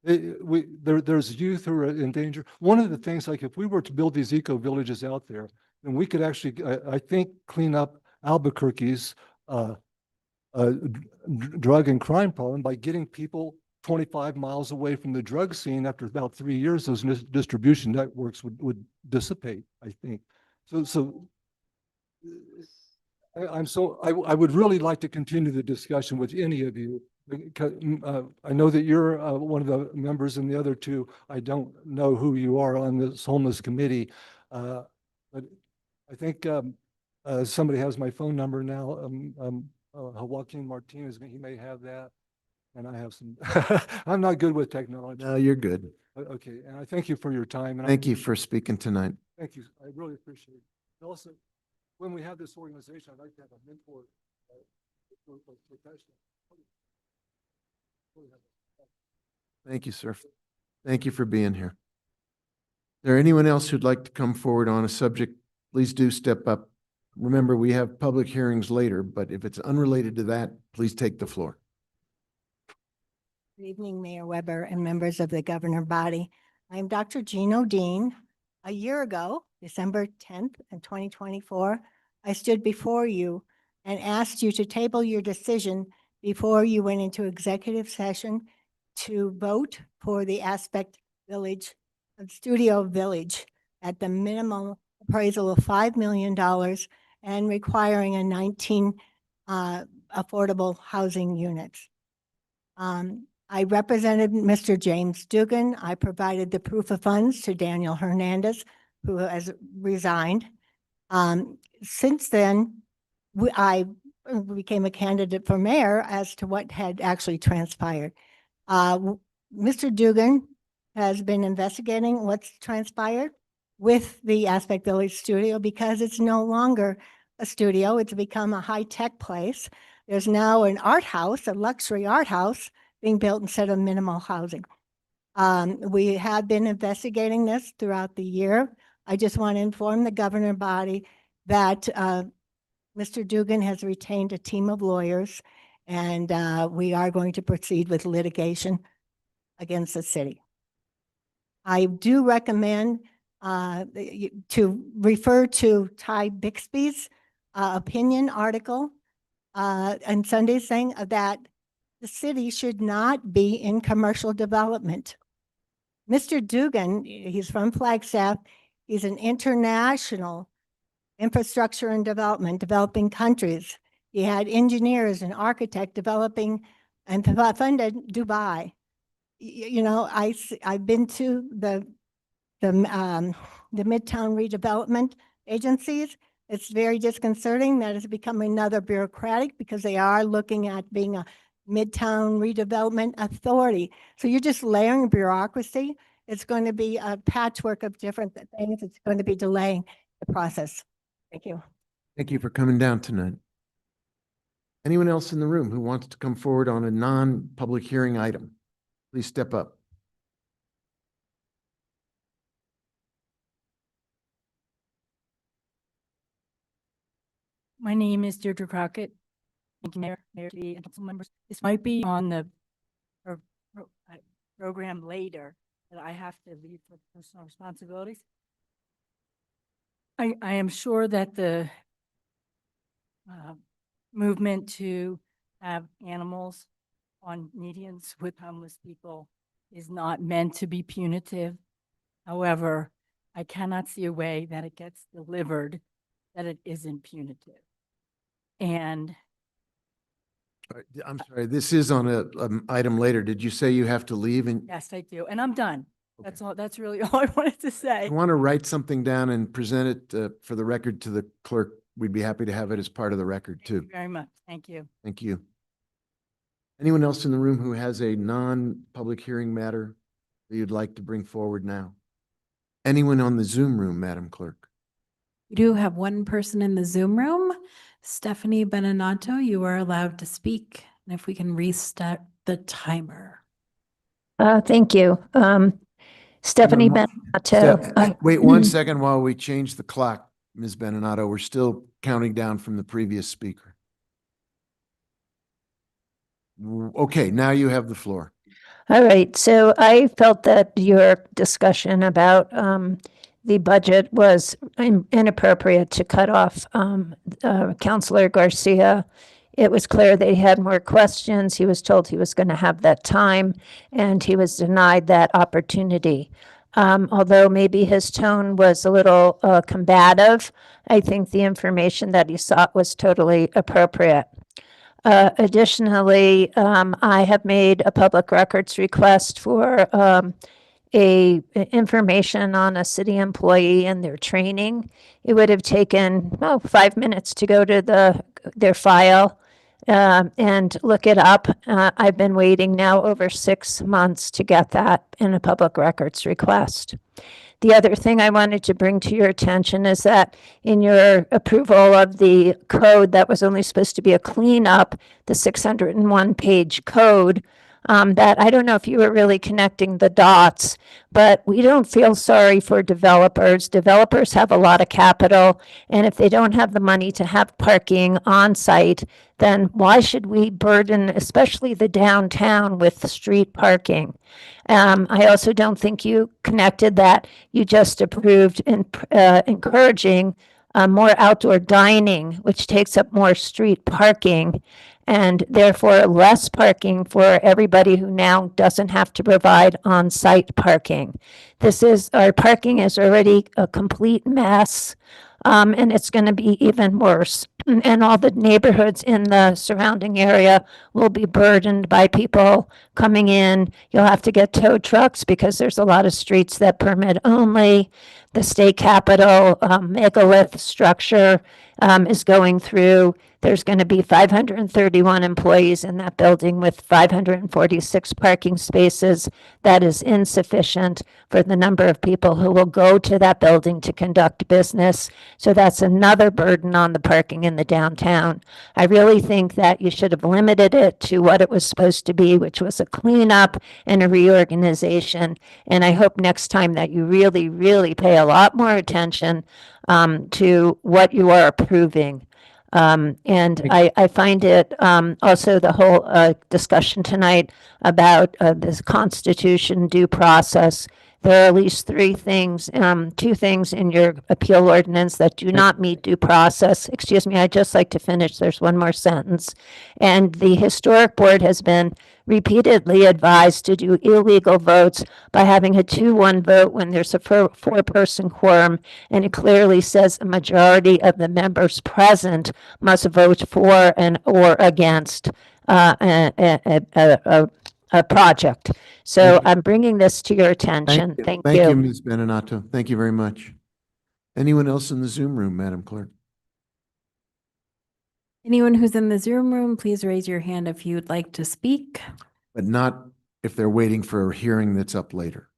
There's youth who are in danger. One of the things, like if we were to build these eco villages out there, then we could actually, I think, clean up Albuquerque's drug and crime problem by getting people 25 miles away from the drug scene. After about 3 years, those distribution networks would dissipate, I think. I would really like to continue the discussion with any of you. I know that you're one of the members, and the other two, I don't know who you are on this homeless committee. But I think somebody has my phone number now. Joaquin Martinez, he may have that. And I have some, I'm not good with technology. No, you're good. Okay, and I thank you for your time. And Thank you for speaking tonight. Thank you. I really appreciate it. And also, when we have this organization, I'd like to have a mentor professional. Thank you, sir. Thank you for being here. Is there anyone else who'd like to come forward on a subject please do step up. Remember, we have public hearings later, but if it's unrelated to that, please take the floor. Good evening, Mayor Weber and members of the governor body. I'm Dr. Jean O'Dean. A year ago, December 10th of 2024, I stood before you and asked you to table your decision before you went into executive session to vote for the Aspect Village, Studio Village at the minimum appraisal of $5 million and requiring a 19 affordable housing units. I represented Mr. James Dugan. I provided the proof of funds to Daniel Hernandez, who has resigned. Since then, I became a candidate for mayor as to what had actually transpired. Mr. Dugan has been investigating what's transpired with the Aspect Village Studio because it's no longer a studio. It's become a high-tech place. There's now an art house, a luxury art house, being built instead of minimal housing. We have been investigating this throughout the year. I just want to inform the governor body that Mr. Dugan has retained a team of lawyers, and we are going to proceed with litigation against the city. I do recommend to refer to Ty Bixby's opinion article on Sunday's saying that the city should not be in commercial development. Mr. Dugan, he's from Flagstaff. He's an international infrastructure and developing countries. He had engineers and architects developing and funded Dubai. You know, I've been to the Midtown redevelopment agencies. It's very disconcerting that it's becoming another bureaucratic because they are looking at being a Midtown redevelopment authority. So you're just layering bureaucracy. It's going to be a patchwork of different things. It's going to be delaying the process. Thank you. Thank you for coming down tonight. Anyone else in the room who wants to come forward on a non-public hearing item, please step up. My name is Deirdre Crockett. Thank you, Mayor, and council members. This might be on the program later, that I have to leave for personal responsibilities. I am sure that the movement to have animals on medians with homeless people is not meant to be punitive. However, I cannot see a way that it gets delivered that it isn't punitive. And I'm sorry, this is on an item later. Did you say you have to leave? And yes, I do. And I'm done. That's all. That's really all I wanted to say. you want to write something down and present it for the record to the clerk, we'd be happy to have it as part of the record too. Thank you very much. Thank you. Thank you. Anyone else in the room who has a non-public hearing matter that you'd like to bring forward now? Anyone on the Zoom room, Madam Clerk? We do have one person in the Zoom room. Stephanie Beninato, you are allowed to speak. And if we can restart the timer. Thank you. Stephanie Beninato. Wait 1 second while we change the clock, Ms. Beninato. We're still counting down from the previous speaker. Okay, now you have the floor. All right. So I felt that your discussion about the budget was inappropriate to cut off Councilor Garcia. It was clear that he had more questions. He was told he was going to have that time, and he was denied that opportunity. Although maybe his tone was a little combative, I think the information that he sought was totally appropriate. Additionally, I have made a public records request for information on a city employee and their training. It would have taken 5 minutes to go to their file and look it up. I've been waiting now over 6 months to get that in a public records request. The other thing I wanted to bring to your attention is that in your approval of the code that was only supposed to be a cleanup, the 601-page code, that I don't know if you were really connecting the dots, but we don't feel sorry for developers. Developers have a lot of capital, and if they don't have the money to have parking on site, then why should we burden, especially the downtown, with street parking? I also don't think you connected that you just approved encouraging more outdoor dining, which takes up more street parking, and therefore less parking for everybody who now doesn't have to provide on-site parking. Our parking is already a complete mess, and it's going to be even worse. And all the neighborhoods in the surrounding area will be burdened by people coming in. You'll have to get tow trucks because there's a lot of streets that permit only. The state capitol megalith structure is going through. There's going to be 531 employees in that building with 546 parking spaces. That is insufficient for the number of people who will go to that building to conduct business. So that's another burden on the parking in the downtown. I really think that you should have limited it to what it was supposed to be, which was a cleanup and a reorganization. And I hope next time that you really, really pay a lot more attention to what you are approving. And I find it also the whole discussion tonight about this Constitution due process. There are at least two things in your appeal ordinance that do not meet due process. Excuse me, I'd just like to finish. There's one more sentence. And the Historic Board has been repeatedly advised to do illegal votes by having a 2-1 vote when there's a four-person quorum, and it clearly says a majority of the members present must vote for or against a project. So I'm bringing this to your attention. Thank Thank you, you. Ms. Beninato. Thank you very much. Anyone else in the Zoom room, Madam Clerk? Anyone who's in the Zoom room, please raise your hand if you'd like to speak. But not if they're waiting for a hearing that's up later.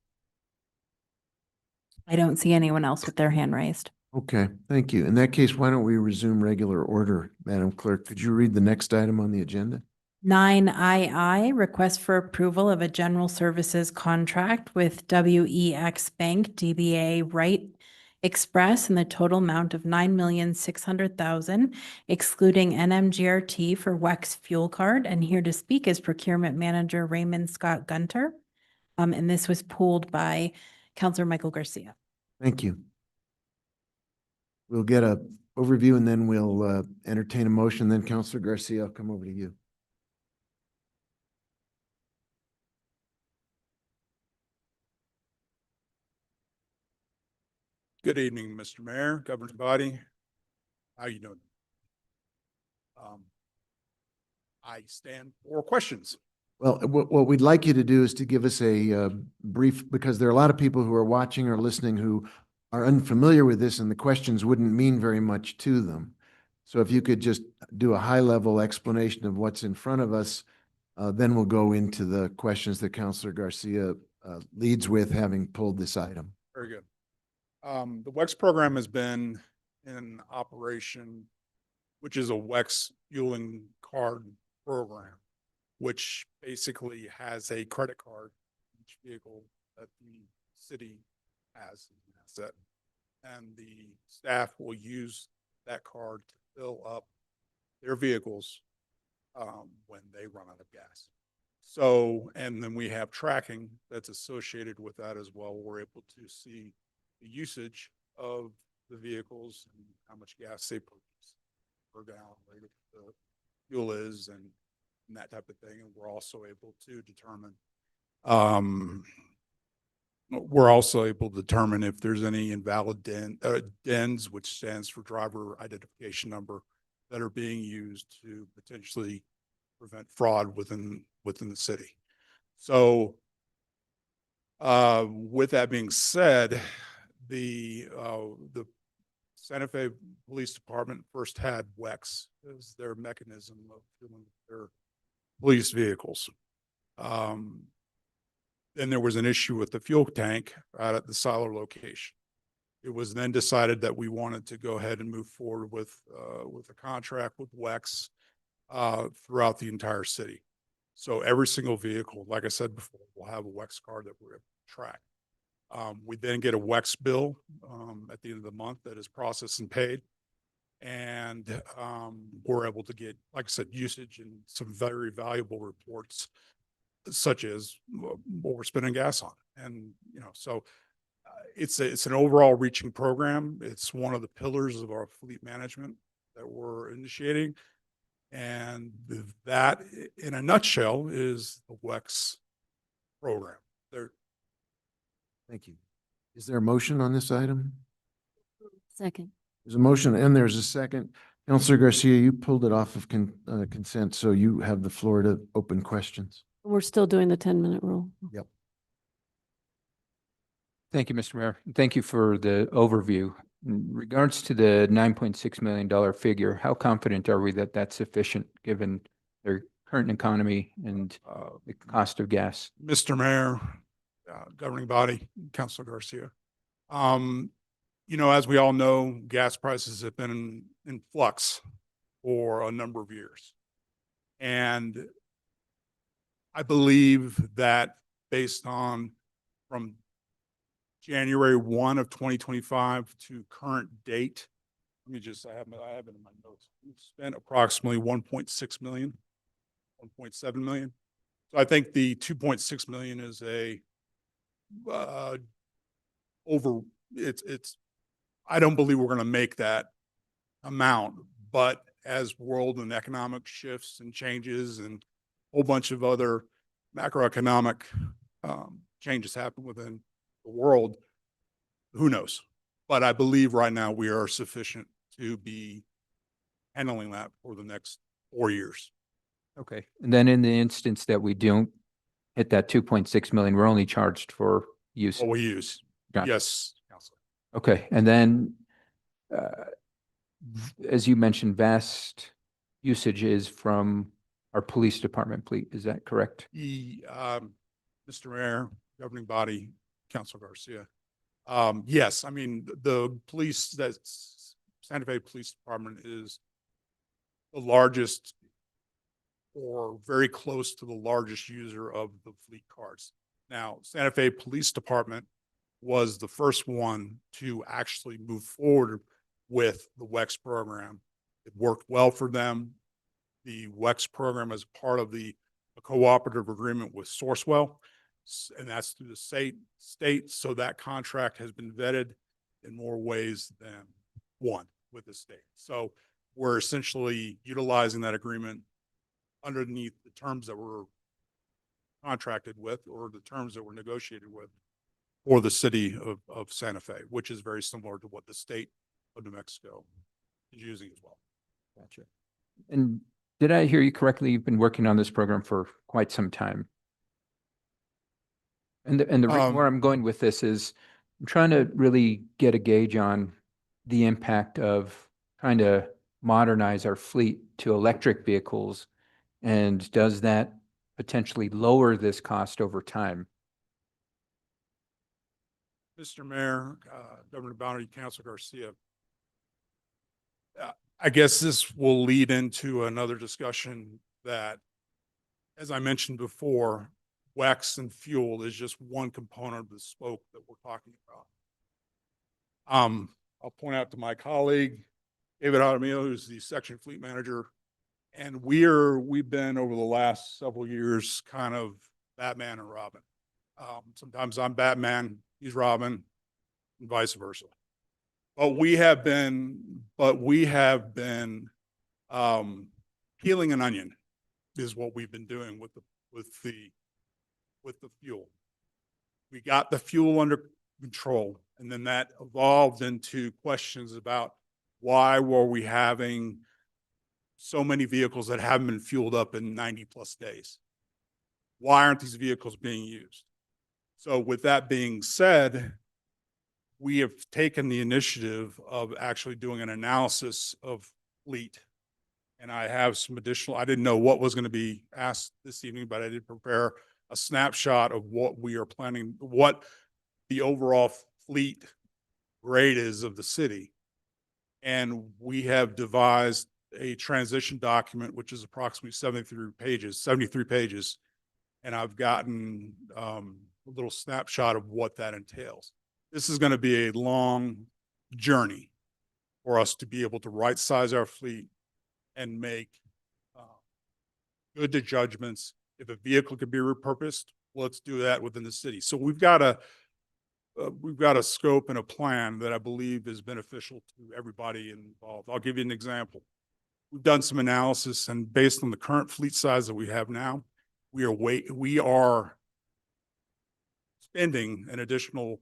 I don't see anyone else with their hand raised. Okay, thank you. In that case, why don't we resume regular order, Madam Clerk? Could you read the next item on the agenda? 9II, request for approval of a general services contract with WEX Bank DBA Right Express in the total amount of $9,600,000, excluding NMGRT for WEX fuel card. And here to speak is Procurement Manager Raymond Scott Gunter. And this was pulled by Councilor Michael Garcia. Thank you. We'll get a overview and then we'll entertain a motion. Then Councilor Garcia, I'll come over to you. Good evening, Mr. Mayor, governing body. How you doing? I stand for questions. Well, what we'd like you to do is to give us a brief, because there are a lot of people who are watching or listening who are unfamiliar with this and the questions wouldn't mean very much to them. So if you could just do a high-level explanation of what's in front of us, then we'll go into the questions that Councilor Garcia leads with, having pulled this item. Very good. The WEX program has been in operation, which is a WEX fueling card program, which basically has a credit card for each vehicle that the city has as an asset. And the staff will use that card to fill up their vehicles when they run out of gas. So, and then we have tracking that's associated with that as well. We're able to see the usage of the vehicles and how much gas they purchase per gallon, rate of the fuel is, and that type of thing. And we're also able to determine if there's any invalid DINs, which stands for driver identification number, that are being used to potentially prevent fraud within the city. So with that being said, the Santa Fe Police Department first had WEX as their mechanism of fueling their police vehicles. Then there was an issue with the fuel tank out at the silo location. It was then decided that we wanted to go ahead and move forward with a contract with WEX throughout the entire city. So every single vehicle, like I said before, will have a WEX card that we're able to track. We then get a WEX bill at the end of the month that is processed and paid. And we're able to get, like I said, usage and some very valuable reports, such as what we're spending gas on. And, you know, so it's an overall reaching program. It's one of the pillars of our fleet management that we're initiating. And that, in a nutshell, is the WEX program. Thank you. Is there a motion on this item? Second. There's a motion and there's a second. Counselor Garcia, you pulled it off of consent, so you have the floor to open questions. We're still doing the 10-minute rule. Yep. Thank you, Mr. Mayor. Thank you for the overview. In regards to the $9.6 million figure, how confident are we that that's sufficient given their current economy and the cost of gas? Mr. Mayor, governing body, Councilor Garcia. You know, as we all know, gas prices have been in flux for a number of years. And I believe that based on from January 1 of 2025 to current date, let me just, I have it in my notes. We've spent approximately 1.6 million, 1.7 million. So I think the 2.6 million is I don't believe we're going to make that amount, but as world and economic shifts and changes and a whole bunch of other macroeconomic changes happen within the world, who knows? But I believe right now we are sufficient to be handling that for the next 4 years. Okay. And then in the instance that we don't hit that 2.6 million, we're only charged for use. What we use. Gotcha. Yes, Councilor. Okay. And then, as you mentioned, vast usage is from our police department fleet. Is that correct? Mr. Mayor, governing body, Councilor Garcia. Yes, I mean, the police, that's Santa Fe Police Department is the largest or very close to the largest user of the fleet cars. Now, Santa Fe Police Department was the first one to actually move forward with the WEX program. It worked well for them. The WEX program is part of a cooperative agreement with Sourcewell, and that's through the state. So that contract has been vetted in more ways than one with the state. So we're essentially utilizing that agreement underneath the terms that were contracted with or the terms that were negotiated with for the city of Santa Fe, which is very similar to what the state of New Mexico is using as well. Gotcha. And did I hear you correctly? You've been working on this program for quite some time. And the reason where I'm going with this is I'm trying to really get a gauge on the impact of trying to modernize our fleet to electric vehicles. And does that potentially lower this cost over time? Mr. Mayor, Governor Bounty, Councilor Garcia, I guess this will lead into another discussion that, as I mentioned before, WEX and fuel is just one component of the spoke that we're talking about. I'll point out to my colleague, David Adamio, who's the section fleet manager, and we've been over the last several years kind of Batman and Robin. Sometimes I'm Batman, he's Robin, and vice versa. But we have been peeling an onion is what we've been doing with the fuel. We got the fuel under control, and then that evolved into questions about why were we having so many vehicles that haven't been fueled up in 90+ days? Why aren't these vehicles being used? So with that being said, we have taken the initiative of actually doing an analysis of fleet. And I have some additional, I didn't know what was going to be asked this evening, but I did prepare a snapshot of what we are planning, what the overall fleet grade is of the city. And we have devised a transition document, which is approximately 73 pages. And I've gotten a little snapshot of what that entails. This is going to be a long journey for us to be able to right size our fleet and make good judgments. If a vehicle could be repurposed, let's do that within the city. So we've got a scope and a plan that I believe is beneficial to everybody involved. I'll give you an example. We've done some analysis, and based on the current fleet size that we have now, we are spending an additional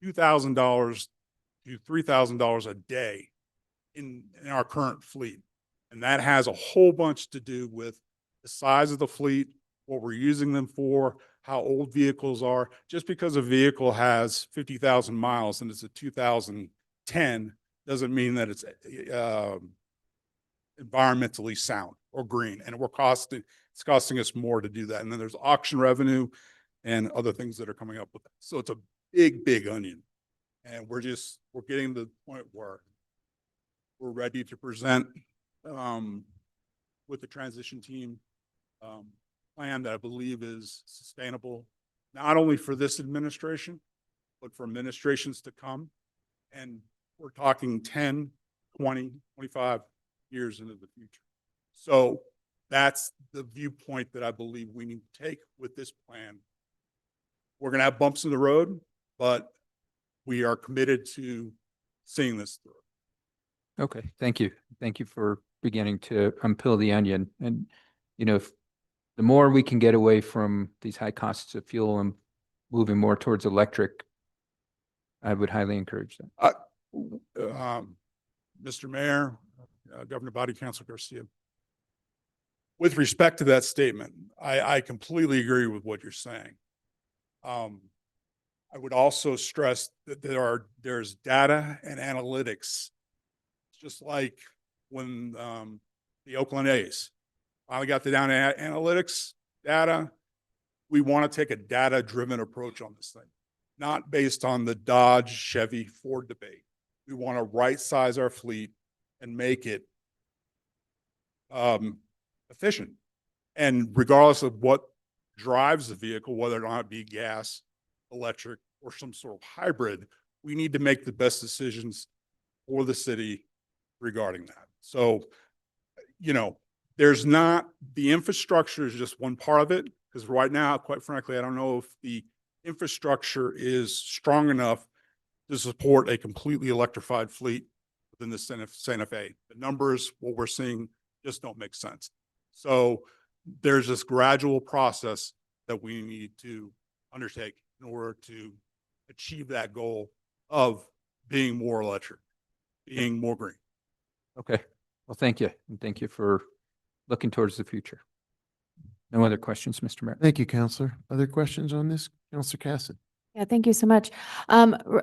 $2,000 to $3,000 a day in our current fleet. And that has a whole bunch to do with the size of the fleet, what we're using them for, how old vehicles are. Just because a vehicle has 50,000 miles and it's a 2010 doesn't mean that it's environmentally sound or green. And it's costing us more to do that. And then there's auction revenue and other things that are coming up with that. So it's a big, big onion. And we're getting to the point where we're ready to present with the transition team plan that I believe is sustainable, not only for this administration, but for administrations to come. And we're talking 10, 20, 25 years into the future. So that's the viewpoint that I believe we need to take with this plan. We're going to have bumps in the road, but we are committed to seeing this through. Okay, thank you. Thank you for beginning to unpeel the onion. And, if the more we can get away from these high costs of fuel and moving more towards electric, I would highly encourage that. Mr. Mayor, Governor Body, Councilor Garcia, with respect to that statement, I completely agree with what you're saying. I would also stress that there's data and analytics. It's just like when the Oakland A's finally got the down analytics data. We want to take a data-driven approach on this thing, not based on the Dodge, Chevy, Ford debate. We want to right-size our fleet and make it efficient. And regardless of what drives the vehicle, whether or not it be gas, electric, or some sort of hybrid, we need to make the best decisions for the city regarding that. So, the infrastructure is just one part of it, because right now, quite frankly, I don't know if the infrastructure is strong enough to support a completely electrified fleet within the Santa Fe. The numbers, what we're seeing, just don't make sense. So there's this gradual process that we need to undertake in order to achieve that goal of being more electric, being more green. Okay. Well, thank you. And thank you for looking towards the future. No other questions, Mr. Mayor? Thank you, Counselor. Other questions on this? Counselor Cassidy. Yeah, thank you so much.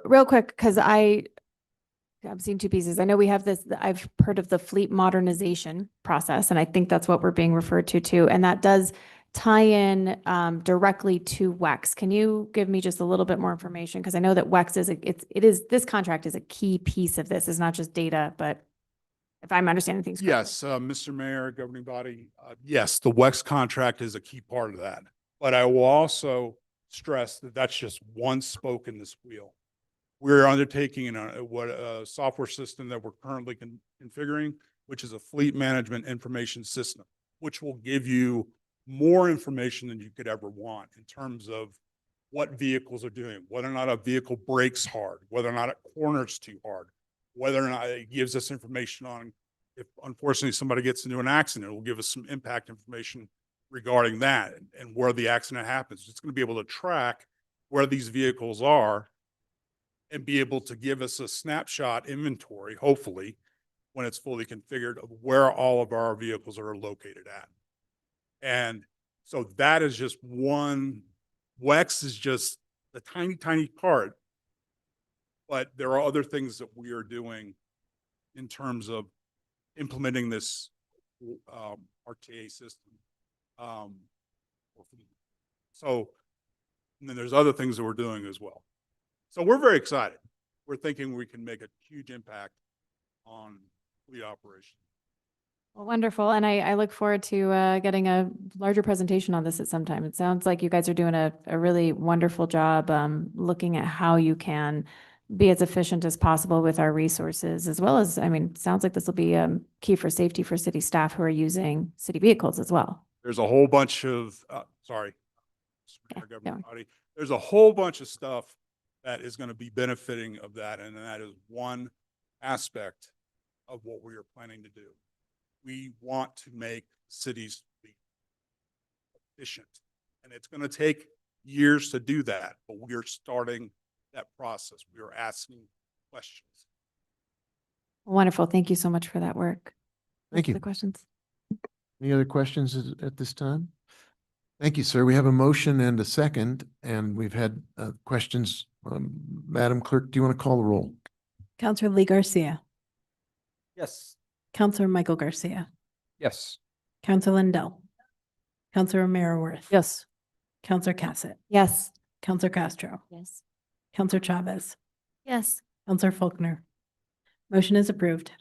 Real quick, because I'm seeing two pieces. I know we have this, I've heard of the fleet modernization process, and I think that's what we're being referred to too. And that does tie in directly to WEX. Can you give me just a little bit more information? Because I know that WEX this contract is a key piece of this. It's not just data, but if I'm understanding things correctly. Yes, Mr. Mayor, governing body, yes, the WEX contract is a key part of that. But I will also stress that that's just one spoke in this wheel. We're undertaking a software system that we're currently configuring, which is a fleet management information system, which will give you more information than you could ever want in terms of what vehicles are doing, whether or not a vehicle brakes hard, whether or not it corners too hard, whether or not it gives us information on if unfortunately somebody gets into an accident. It will give us some impact information regarding that and where the accident happens. It's going to be able to track where these vehicles are and be able to give us a snapshot inventory, hopefully, when it's fully configured, of where all of our vehicles are located at. And so that is just one. WEX is just a tiny, tiny part, but there are other things that we are doing in terms of implementing this RTA system. So, and then there's other things that we're doing as well. So we're very excited. We're thinking we can make a huge impact on fleet operation. Well, wonderful. And I look forward to getting a larger presentation on this at some time. It sounds like you guys are doing a really wonderful job looking at how you can be as efficient as possible with our resources, as well as, I mean, it sounds like this will be key for safety for city staff who are using city vehicles as well. There's a whole bunch of, sorry, Mr. Mayor, Yeah, Government no. Body. There's a whole bunch of stuff that is going to be benefiting of that, and that is one aspect of what we are planning to do. We want to make cities efficient, and it's going to take years to do that, but we are starting that process. We are asking questions. Wonderful. Thank you so much for that work. Thank Those are you. The questions. Any other questions at this time? Thank you, sir. We have a motion and a second, and we've had questions. Madam Clerk, do you want to call the roll? Counselor Lee Garcia, Yes. Counselor Michael Garcia, Yes. Counselor Lindell, Counselor Romero Worth. Yes. Counselor Cassett, Yes. Counselor Castro, Yes. Counselor Chavez, Yes. Counselor Faulkner. Motion is approved.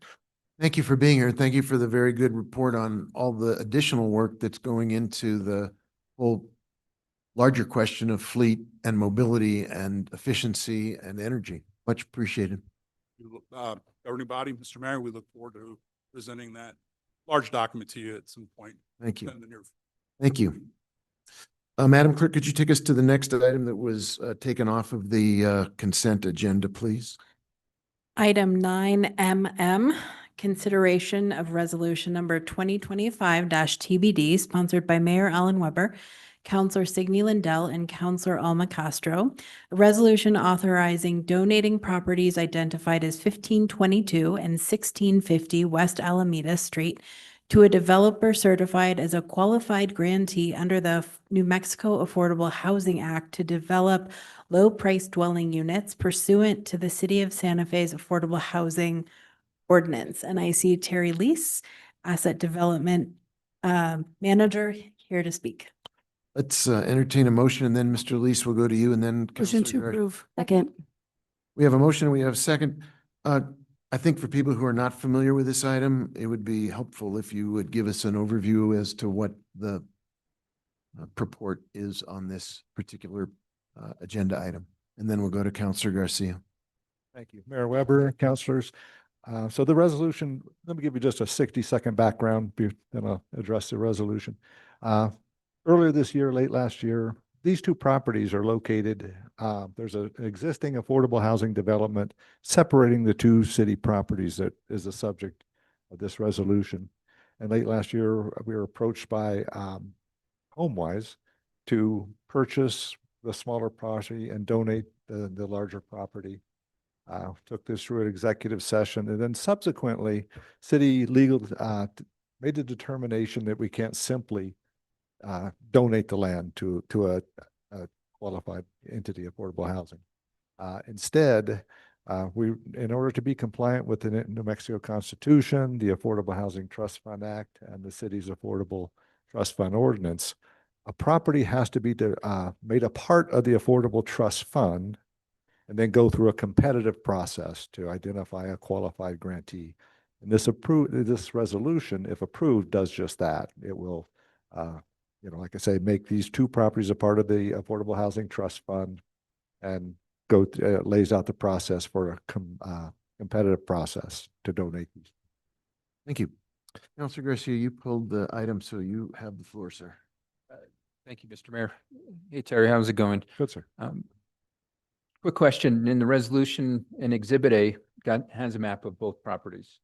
Thank you for being here. Thank you for the very good report on all the additional work that's going into the whole larger question of fleet and mobility and efficiency and energy. Much appreciated. Governing body, Mr. Mayor, we look forward to presenting that large document to you at some point. Thank you. in the near future. Thank you. Madam Clerk, could you take us to the next item that was taken off of the consent agenda, please? Item 9MM, consideration of resolution number 2025-TBD, sponsored by Mayor Alan Weber, Counselor Signe Lindell, and Counselor Alma Castro. A resolution authorizing donating properties identified as 1522 and 1650 West Alameda Street to a developer certified as a qualified grantee under the New Mexico Affordable Housing Act to develop low-priced dwelling units pursuant to the City of Santa Fe's Affordable Housing Ordinance. And I see Terry Lease, Asset Development Manager, here to speak. Let's entertain a motion, and then Mr. Lease will go to you, and then Motion Counselor to Gar- approve. Second. We have a motion, we have a second. I think for people who are not familiar with this item, it would be helpful if you would give us an overview as to what the purport is on this particular agenda item. And then we'll go to Counselor Garcia. Thank you, Mayor Weber, councilors. So the resolution, let me give you just a 60-second background, then I'll address the resolution. Earlier this year, late last year, these two properties are located, there's an existing affordable housing development separating the two city properties that is the subject of this resolution. And late last year, we were approached by HomeWise to purchase the smaller property and donate the larger property. Took this through an executive session, and then subsequently, city legal made the determination that we can't simply donate the land to a qualified entity, affordable housing. Instead, in order to be compliant with the New Mexico Constitution, the Affordable Housing Trust Fund Act, and the city's Affordable Trust Fund Ordinance, a property has to be made a part of the Affordable Trust Fund and then go through a competitive process to identify a qualified grantee. And this resolution, if approved, does just that. It will, like I say, make these two properties a part of the Affordable Housing Trust Fund and lays out the process for a competitive process to donate these. Thank you. Counselor Garcia, you pulled the item, so you have the floor, sir. Thank you, Mr. Mayor. Hey, Terry, how's it going? Good, sir. Quick question. In the resolution in Exhibit A, has a map of both properties.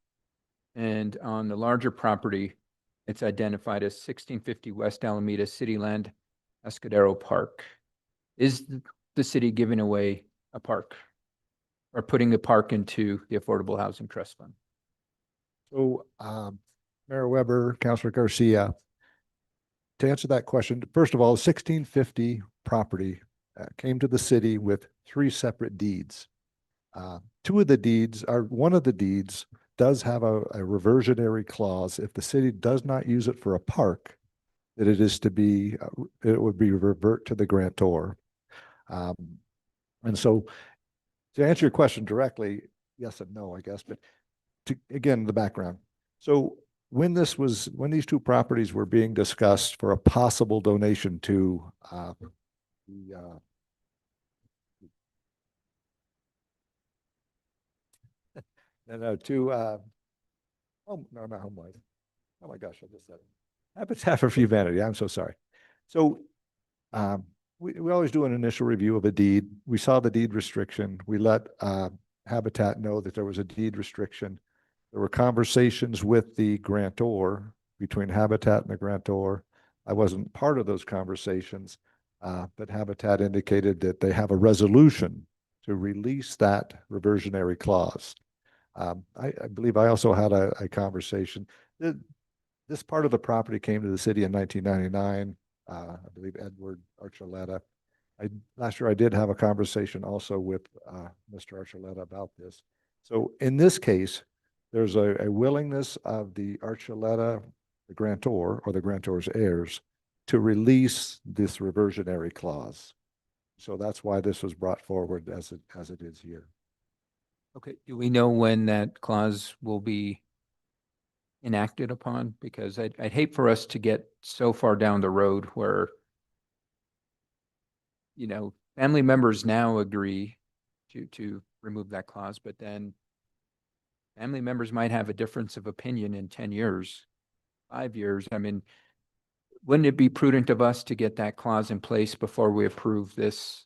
And on the larger property, it's identified as 1650 West Alameda City Land, Escudero Park. Is the city giving away a park or putting the park into the Affordable Housing Trust Fund? So, Mayor Weber, Councilor Garcia, to answer that question, first of all, 1650 property came to the city with 3 separate deeds. One of the deeds does have a reversionary clause. If the city does not use it for a park, that it would be revert to the grantor. And so to answer your question directly, yes and no, I guess, but again, the background. So when these two properties were being discussed for a possible donation to not HomeWise. Oh my gosh, I just said it. Habitat for Humanity. I'm so sorry. So we always do an initial review of a deed. We saw the deed restriction. We let Habitat know that there was a deed restriction. There were conversations with the grantor, between Habitat and the grantor. I wasn't part of those conversations, but Habitat indicated that they have a resolution to release that reversionary clause. I believe I also had a conversation. This part of the property came to the city in 1999. I believe Edward Archuleta. Last year I did have a conversation also with Mr. Archuleta about this. So in this case, there's a willingness of the Archuleta, the grantor or the grantor's heirs, to release this reversionary clause. So that's why this was brought forward as it is here. Okay, do we know when that clause will be enacted upon? Because I'd hate for us to get so far down the road where, you know, family members now agree to remove that clause, but then family members might have a difference of opinion in 10 years, 5 years. I mean, wouldn't it be prudent of us to get that clause in place before we approve this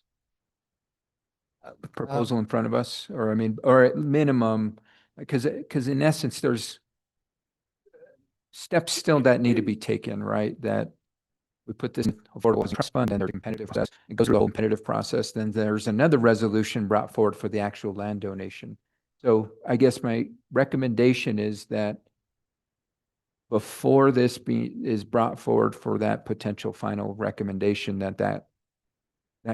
proposal in front of us? Or, I mean, or at minimum, because in essence, there's steps still that need to be taken, right? That we put this in affordable housing trust fund and there's a competitive process. It goes through the whole competitive process. Then there's another resolution brought forward for the actual land donation. So I guess my recommendation is that before this is brought forward for that potential final recommendation, that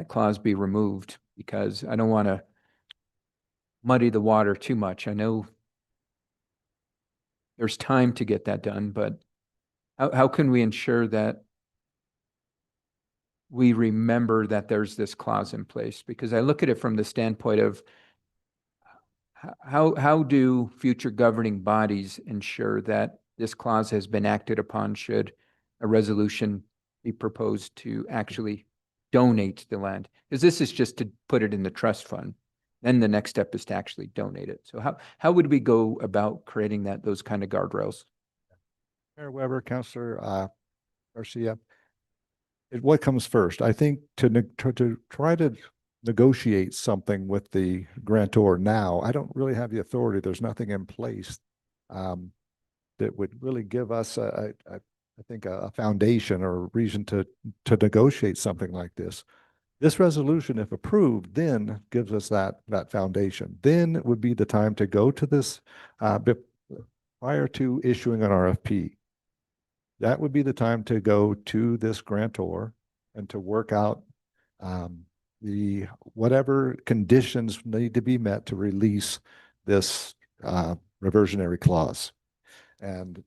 clause be removed, because I don't want to muddy the water too much. I know there's time to get that done, but how can we ensure that we remember that there's this clause in place? Because I look at it from the standpoint of how do future governing bodies ensure that this clause has been acted upon should a resolution be proposed to actually donate the land? Because this is just to put it in the trust fund. Then the next step is to actually donate it. So how would we go about creating those kind of guardrails? Mayor Weber, Councilor Garcia, what comes first? I think to try to negotiate something with the grantor now, I don't really have the authority. There's nothing in place that would really give us I think a foundation or a reason to negotiate something like this. This resolution, if approved, then gives us that foundation. Then it would be the time to go to this prior to issuing an RFP. That would be the time to go to this grantor and to work out the whatever conditions need to be met to release this reversionary clause. And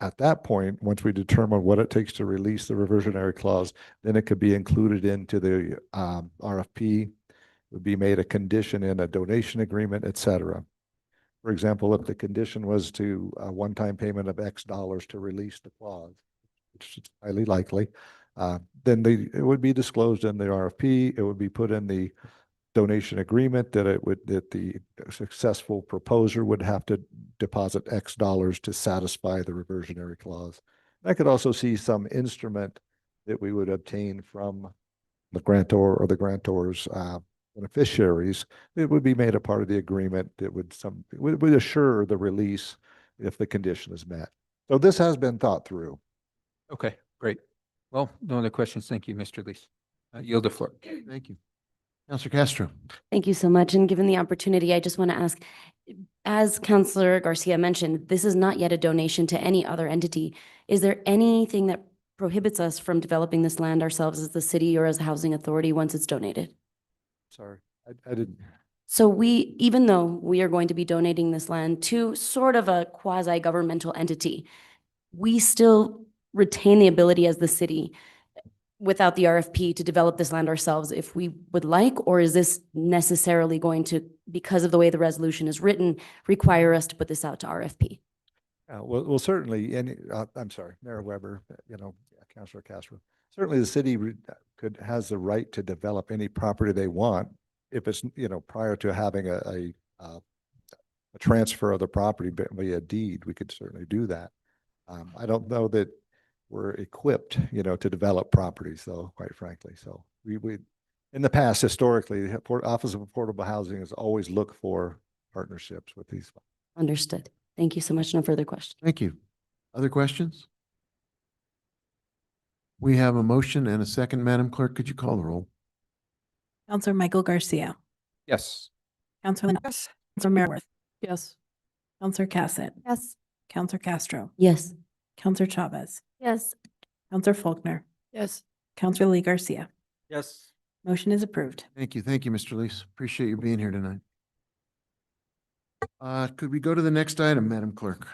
at that point, once we determine what it takes to release the reversionary clause, then it could be included into the RFP, would be made a condition in a donation agreement, et cetera. For example, if the condition was to a one-time payment of X dollars to release the clause, which is highly likely, then it would be disclosed in the RFP. It would be put in the donation agreement that the successful proposer would have to deposit X dollars to satisfy the reversionary clause. I could also see some instrument that we would obtain from the grantor or the grantor's beneficiaries. It would be made a part of the agreement that would assure the release if the condition is met. So this has been thought through. Okay, great. Well, no other questions. Thank you, Mr. Lees. Yield the floor. Thank you. Councilor Castro. Thank you so much. And given the opportunity, I just want to ask, as Councilor Garcia mentioned, this is not yet a donation to any other entity. Is there anything that prohibits us from developing this land ourselves as the city or as a housing authority once it's donated? Sorry, I didn't. So even though we are going to be donating this land to sort of a quasi-governmental entity, we still retain the ability as the city without the RFP to develop this land ourselves if we would like? Or is this necessarily going to, because of the way the resolution is written, require us to put this out to RFP? Well, certainly, I'm sorry, Mayor Weber, Councilor Castro, certainly the city has the right to develop any property they want if it's, prior to having a transfer of the property via deed, we could certainly do that. I don't know that we're equipped, to develop properties though, quite frankly. So we in the past, historically, the Office of Affordable Housing has always looked for partnerships with these. Understood. Thank you so much. No further questions. Thank you. Other questions? We have a motion and a second. Madam Clerk, could you call the roll? Counselor Michael Garcia. Yes. Counselor Lindell. Yes. Counselor Mareworth. Yes. Counselor Cassett. Yes. Counselor Castro. Yes. Counselor Chavez. Yes. Counselor Faulkner. Yes. Counselor Lee Garcia. Yes. Motion is approved. Thank you. Thank you, Mr. Lees. Appreciate you being here tonight. Could we go to the next item, Madam Clerk?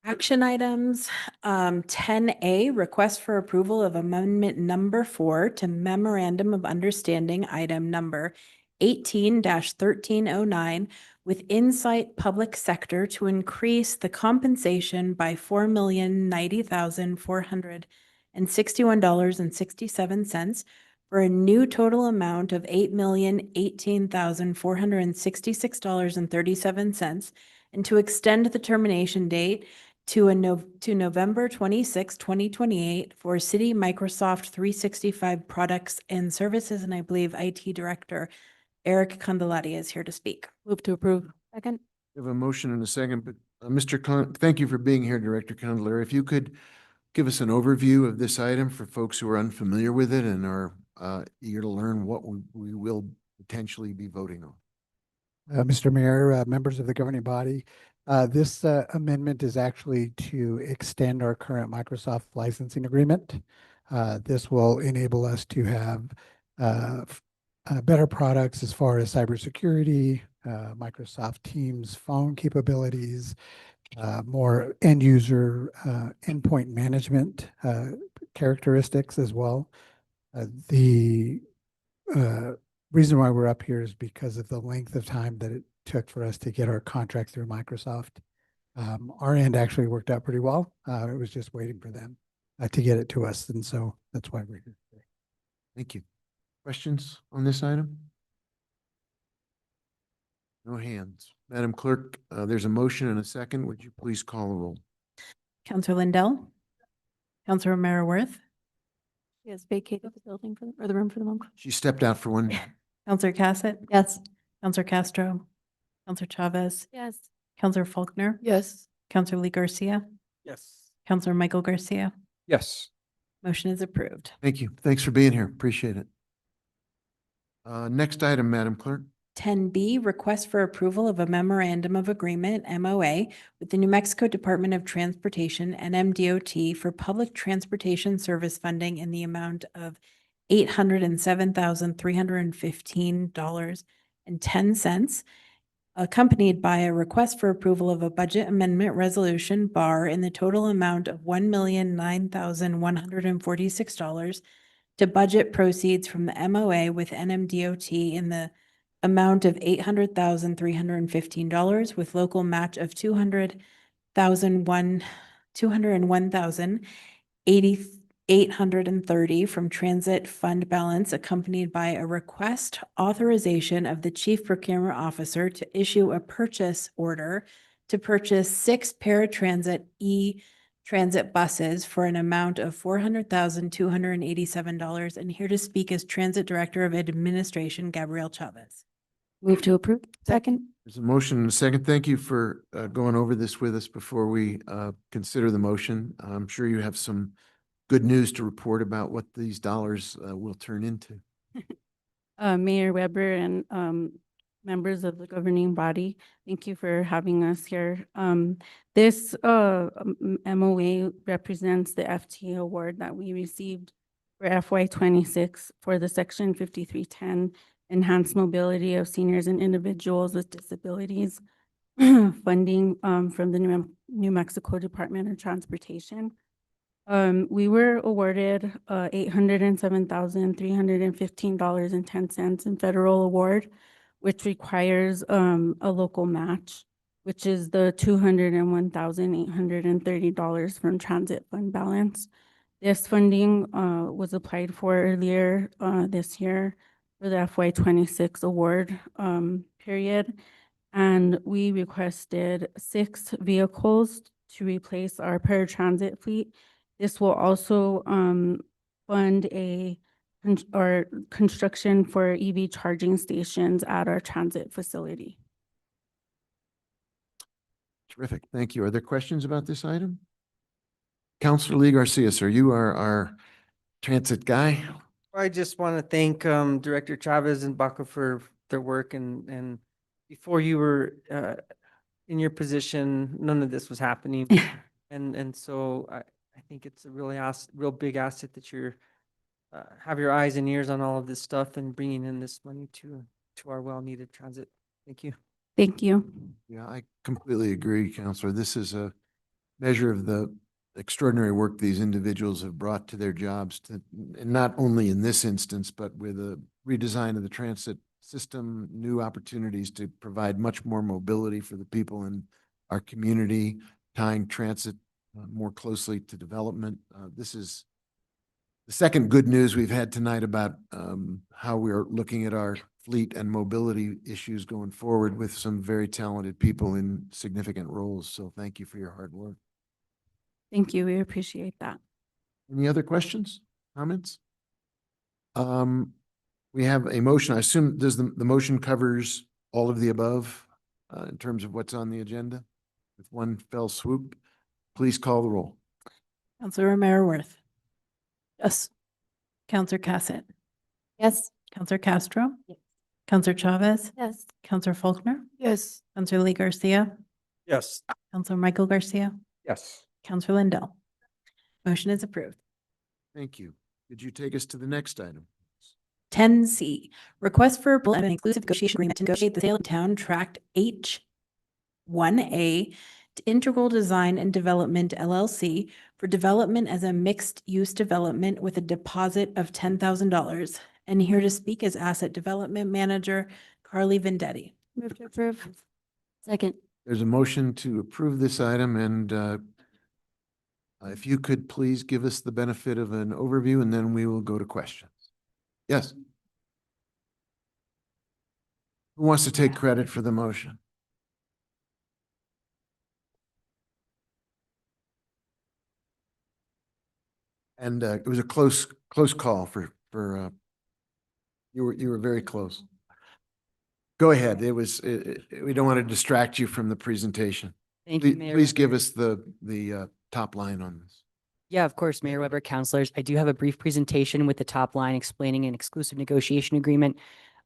Action items, 10A, request for approval of amendment number 4 to memorandum of understanding item number 18-1309 with Insight Public Sector to increase the compensation by $4,090,461.67 for a new total amount of $8,018,466.37, and to extend the termination date to November 26, 2028 for City Microsoft 365 products and services. And I believe IT Director Eric Candelari is here to speak. Move to approve. Second. We have a motion and a second, but thank you for being here, Director Candler. If you could give us an overview of this item for folks who are unfamiliar with it and are eager to learn what we will potentially be voting on. Mr. Mayor, members of the governing body, this amendment is actually to extend our current Microsoft licensing agreement. This will enable us to have better products as far as cybersecurity, Microsoft Teams phone capabilities, more end user endpoint management characteristics as well. The reason why we're up here is because of the length of time that it took for us to get our contract through Microsoft. Our end actually worked out pretty well. It was just waiting for them to get it to us. And so that's why we're here today. Thank you. Questions on this item? No hands. Madam Clerk, there's a motion and a second. Would you please call the roll? Counselor Lindell. Counselor Mareworth. She has vacated the building or the room for the moment. She stepped out for 1 minute. Counselor Cassett. Yes. Counselor Castro. Counselor Chavez. Yes. Counselor Faulkner. Yes. Counselor Lee Garcia. Yes. Counselor Michael Garcia. Yes. Motion is approved. Thank you. Thanks for being here. Appreciate it. Next item, Madam Clerk. 10B, request for approval of a memorandum of agreement, MOA, with the New Mexico Department of Transportation, NMDOT, for public transportation service funding in the amount of $807,315.10, accompanied by a request for approval of a budget amendment resolution, BAR, in the total amount of $1,009,146 to budget proceeds from the MOA with NMDOT in the amount of $800,315 with local match of $201,830 from transit fund balance, accompanied by a request authorization of the chief procurement officer to issue a purchase order to purchase 6 paratransit transit buses for an amount of $400,287. And here to speak is Transit Director of Administration, Gabrielle Chavez. Move to approve. Second. There's a motion and a second. Thank you for going over this with us before we consider the motion. I'm sure you have some good news to report about what these dollars will turn into. Mayor Weber and members of the governing body, thank you for having us here. This MOA represents the FTA award that we received for FY26 for the Section 5310 Enhanced Mobility of Seniors and Individuals with Disabilities funding from the New Mexico Department of Transportation. We were awarded $807,315.10 in federal award, which requires a local match, which is the $201,830 from transit fund balance. This funding was applied for earlier this year for the FY26 award period. And we requested 6 vehicles to replace our paratransit fleet. This will also fund construction for EV charging stations at our transit facility. Terrific. Thank you. Are there questions about this item? Councilor Lee Garcia, sir, you are our transit guy. I just want to thank Director Chavez and Baca for their work, and before you were in your position, none of this was happening. And so I think it's a real big asset that you're have your eyes and ears on all of this stuff and bringing in this money to our well-needed transit. Thank you. Thank you. Yeah, I completely agree, Counselor. This is a measure of the extraordinary work these individuals have brought to their jobs, and not only in this instance, but with a redesign of the transit system, new opportunities to provide much more mobility for the people in our community, tying transit more closely to development. This is the second good news we've had tonight about how we're looking at our fleet and mobility issues going forward with some very talented people in significant roles. So thank you for your hard work. Thank you. We appreciate that. Any other questions, comments? We have a motion. I assume does the motion covers all of the above in terms of what's on the agenda with one fell swoop. Please call the roll. Counselor Worth. Yes. Counselor Cassett. Yes. Counselor Castro. Yes. Counselor Chavez. Yes. Counselor Faulkner. Yes. Counselor Lee Garcia. Yes. Counselor Michael Garcia. Yes. Counselor Lindell. Motion is approved. Thank you. Could you take us to the next item? 10C, request for approval of an exclusive negotiation agreement to negotiate the sale of town tract H1A to Integral Design and Development LLC for development as a mixed-use development with a deposit of $10,000. And here to speak is Asset Development Manager Carly Vendetti. Move to approve. Second. There's a motion to approve this item, and if you could please give us the benefit of an overview, and then we will go to questions. Yes. Who wants to take credit for the motion? And it was a close call for you were very close. Go ahead. It was we don't want to distract you from the presentation. Thank you, Mayor. Please give us the top line on this. Yeah, of course, Mayor Weber, councilors. I do have a brief presentation with the top line explaining an exclusive negotiation agreement,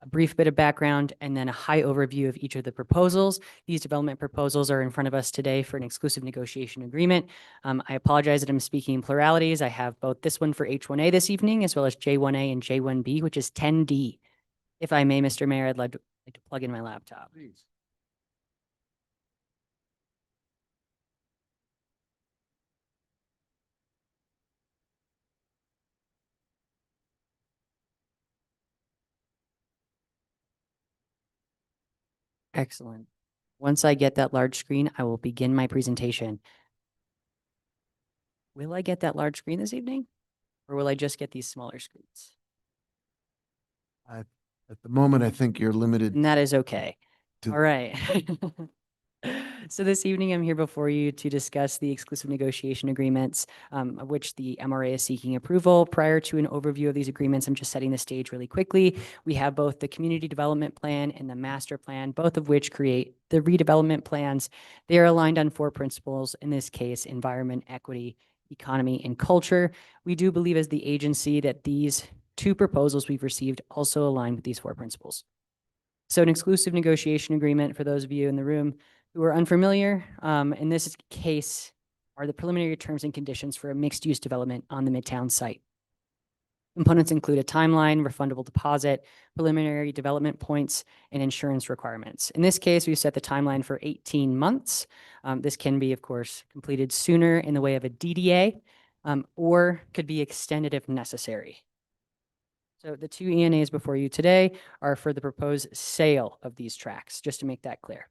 a brief bit of background, and then a high overview of each of the proposals. These development proposals are in front of us today for an exclusive negotiation agreement. I apologize that I'm speaking in pluralities. I have both this one for H1A this evening, as well as J1A and J1B, which is 10D. If I may, Mr. Mayor, I'd like to plug in my laptop. Please. Excellent. Once I get that large screen, I will begin my presentation. Will I get that large screen this evening? Or will I just get these smaller screens? At the moment, I think you're limited. And that is okay. to- All right. So this evening, I'm here before you to discuss the exclusive negotiation agreements, of which the MRA is seeking approval. Prior to an overview of these agreements, I'm just setting the stage really quickly. We have both the community development plan and the master plan, both of which create the redevelopment plans. They are aligned on 4 principles, in this case, environment, equity, economy, and culture. We do believe as the agency that these 2 proposals we've received also align with these 4 principles. So an exclusive negotiation agreement, for those of you in the room who are unfamiliar, in this case, are the preliminary terms and conditions for a mixed-use development on the Midtown site. Components include a timeline, refundable deposit, preliminary development points, and insurance requirements. In this case, we set the timeline for 18 months. This can be, of course, completed sooner in the way of a DDA. or could be extended if necessary. So the two ENAs before you today are for the proposed sale of these tracks, just to make that clear.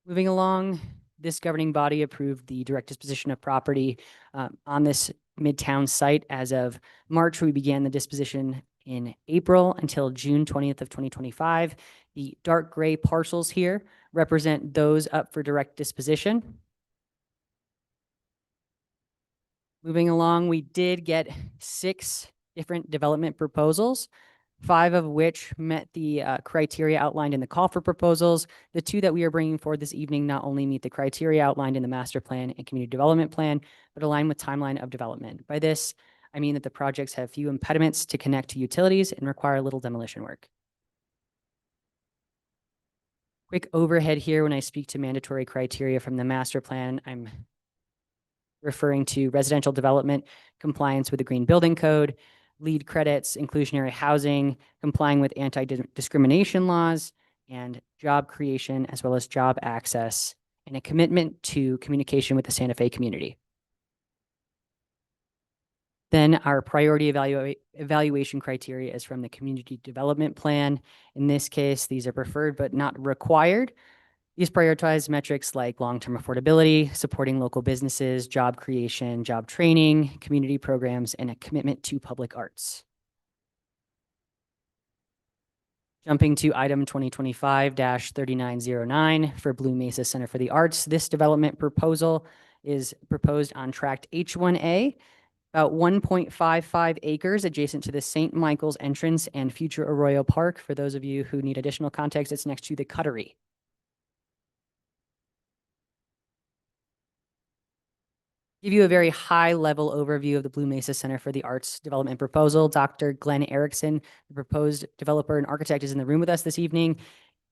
Moving along, this governing body approved the direct disposition of property on this Midtown site. As of March, we began the disposition in April until June 20th of 2025. The dark gray parcels here represent those up for direct disposition. Moving along, we did get 6 different development proposals, 5 of which met the criteria outlined in the call for proposals. The 2 that we are bringing forward this evening not only meet the criteria outlined in the master plan and community development plan, but align with timeline of development. By this, I mean that the projects have few impediments to connect to utilities and require little demolition work. Quick overhead here when I speak to mandatory criteria from the master plan, I'm referring to residential development, compliance with the Green Building Code, lead credits, inclusionary housing, complying with anti-discrimination laws, and job creation, as well as job access, and a commitment to communication with the Santa Fe community. Then our priority evaluation criteria is from the community development plan. In this case, these are preferred but not required. These prioritize metrics like long-term affordability, supporting local businesses, job creation, job training, community programs, and a commitment to public arts. Jumping to item 2025-3909 for Blue Mesa Center for the Arts. This development proposal is proposed on tract H1A, about 1.55 acres adjacent to the St. Michael's entrance and future Arroyo Park. For those of you who need additional context, it's next to the Cuttery. Give you a very high-level overview of the Blue Mesa Center for the Arts development proposal. Dr. Glenn Erickson, the proposed developer and architect, is in the room with us this evening.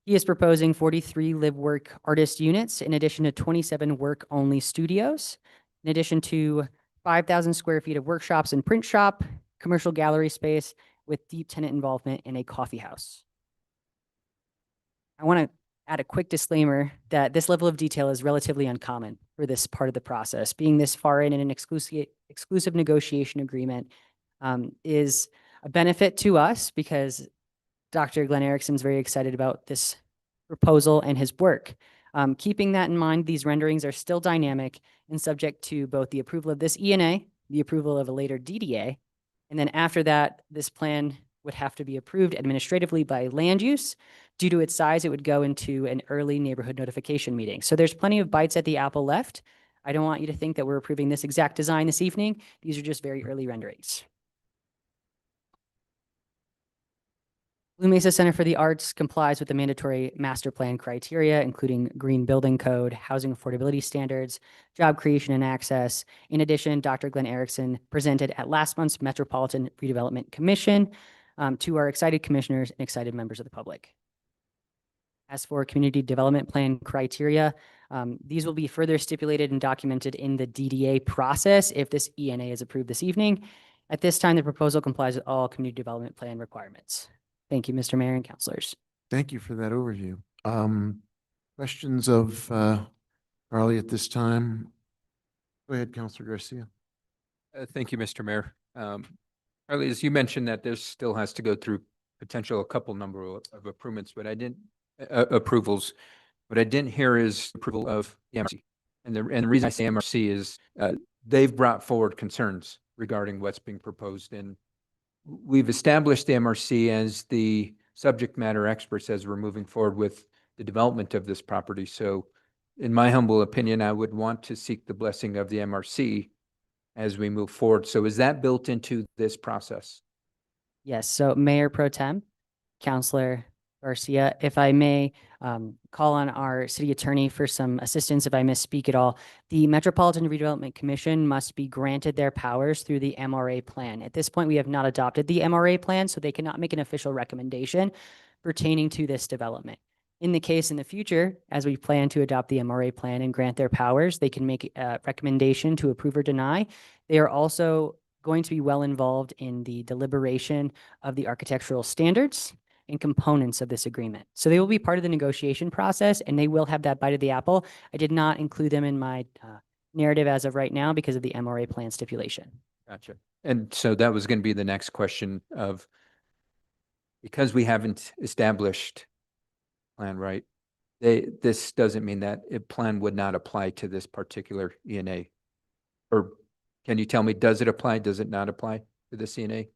He is proposing 43 live-work artist units in addition to 27 work-only studios, in addition to 5,000 square feet of workshops and print shop, commercial gallery space with deep tenant involvement, in a coffee house. I want to add a quick disclaimer that this level of detail is relatively uncommon for this part of the process. Being this far in an exclusive negotiation agreement is a benefit to us because Dr. Glenn Erickson is very excited about this proposal and his work. Keeping that in mind, these renderings are still dynamic and subject to both the approval of this ENA, the approval of a later DDA, and then after that, this plan would have to be approved administratively by land use. Due to its size, it would go into an early neighborhood notification meeting. So there's plenty of bites at the apple left. I don't want you to think that we're approving this exact design this evening. These are just very early renderings. Blue Mesa Center for the Arts complies with the mandatory master plan criteria, including Green Building Code, housing affordability standards, job creation and access. In addition, Dr. Glenn Erickson presented at last month's Metropolitan Redevelopment Commission to our excited commissioners and excited members of the public. As for community development plan criteria, these will be further stipulated and documented in the DDA process if this ENA is approved this evening. At this time, the proposal complies with all community development plan requirements. Thank you, Mr. Mayor and councilors. Thank you for that overview. Questions of Carly at this time? Go ahead, Councilor Garcia. Thank you, Mr. Mayor. Carly, as you mentioned that this still has to go through a couple number of approvals, but I didn't hear is approval of the MRC. And the reason I say MRC is they've brought forward concerns regarding what's being proposed, and we've established the MRC as the subject matter experts as we're moving forward with the development of this property. So in my humble opinion, I would want to seek the blessing of the MRC as we move forward. So is that built into this process? Yes, so Mayor Pro Tem, Councilor Garcia, if I may call on our city attorney for some assistance if I misspeak at all. The Metropolitan Redevelopment Commission must be granted their powers through the MRA plan. At this point, we have not adopted the MRA plan, so they cannot make an official recommendation pertaining to this development. In the case in the future, as we plan to adopt the MRA plan and grant their powers, they can make a recommendation to approve or deny. They are also going to be well involved in the deliberation of the architectural standards and components of this agreement. So they will be part of the negotiation process and they will have that bite of the apple. I did not include them in my narrative as of right now because of the MRA plan stipulation. Gotcha. And so that was going to be the next question of, because we haven't established plan, right? This doesn't mean that a plan would not apply to this particular ENA. Or can you tell me, does it apply? Does it not apply to the CNA?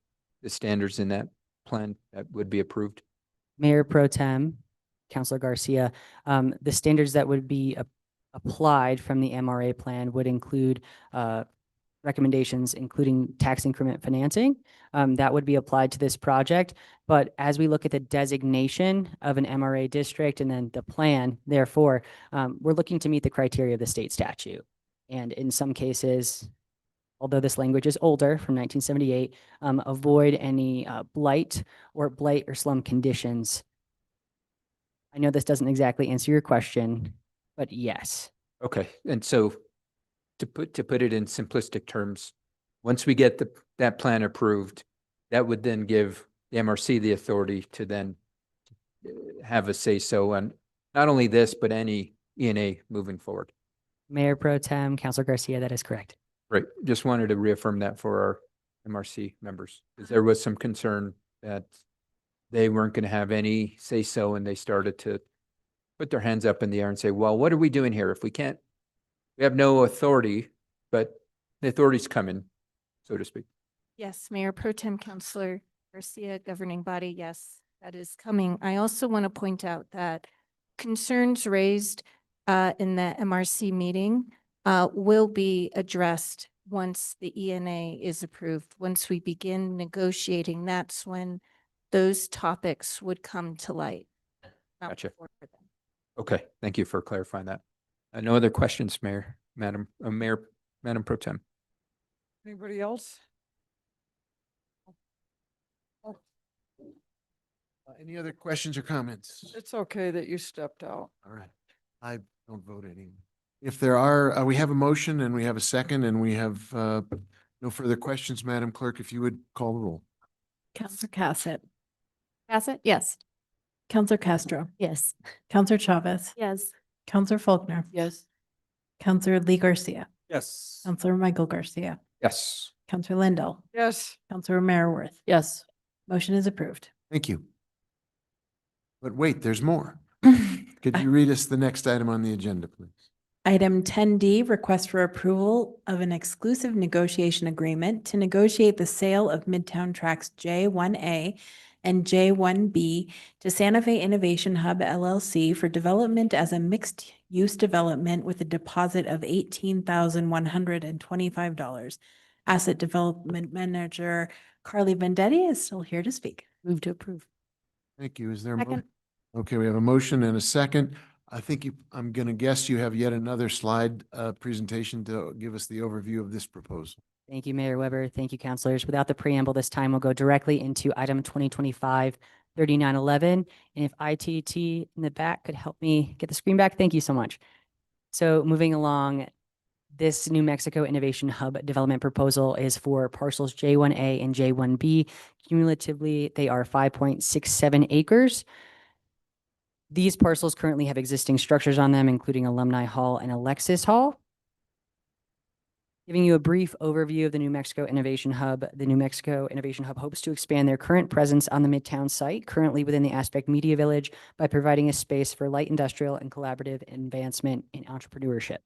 The standards in that plan that would be approved? Mayor Pro Tem, Councilor Garcia, the standards that would be applied from the MRA plan would include recommendations, including tax increment financing, that would be applied to this project. But as we look at the designation of an MRA district and then the plan, therefore, we're looking to meet the criteria of the state statute. And in some cases, although this language is older from 1978, avoid any blight or slum conditions. I know this doesn't exactly answer your question, but yes. Okay. And so to put it in simplistic terms, once we get that plan approved, that would then give the MRC the authority to then have a say-so on not only this, but any ENA moving forward. Mayor Pro Tem, Councilor Garcia, that is correct. Right. Just wanted to reaffirm that for our MRC members, because there was some concern that they weren't going to have any say-so, and they started to put their hands up in the air and say, well, what are we doing here? If we have no authority, but the authority's coming, so to speak. Yes, Mayor Pro Tem Councilor Garcia, governing body, yes, that is coming. I also want to point out that concerns raised in the MRC meeting will be addressed once the ENA is approved. Once we begin negotiating, that's when those topics would come to light. Gotcha. Okay, thank you for clarifying that. No other questions, Madam Pro Tem. Anybody else? Any other questions or comments? It's okay that you stepped out. All right. I don't vote anymore. If there are, we have a motion and we have a second and we have no further questions, Madam Clerk, if you would call the roll. Counselor Cassett, Bassett, yes. Counselor Castro, Yes. Counselor Chavez, Yes. Counselor Faulkner, Yes. Counselor Lee Garcia, Yes. Counselor Michael Garcia, Yes. Counselor Lindell, Yes. Counselor Merriworth. Yes. Motion is approved. Thank you. But wait, there's more. Could you read us the next item on the agenda, please? Item 10D, request for approval of an exclusive negotiation agreement to negotiate the sale of Midtown Tracks J1A and J1B to Santa Fe Innovation Hub LLC for development as a mixed-use development with a deposit of $18,125. Asset Development Manager Carly Vendetti is still here to speak. Move to approve. Thank you. Is there a Second. motion? Okay, we have a motion and a second. I think I'm going to guess you have yet another slide presentation to give us the overview of this proposal. Thank you, Mayor Weber. Thank you, councilors. Without the preamble this time, we'll go directly into item 2025-3911. And if ITT in the back could help me get the screen back, thank you so much. So moving along, this New Mexico Innovation Hub development proposal is for parcels J1A and J1B. Cumulatively, they are 5.67 acres. These parcels currently have existing structures on them, including Alumni Hall and Alexis Hall. Giving you a brief overview of the New Mexico Innovation Hub, the New Mexico Innovation Hub hopes to expand their current presence on the Midtown site, currently within the Aspect Media Village, by providing a space for light industrial and collaborative advancement in entrepreneurship.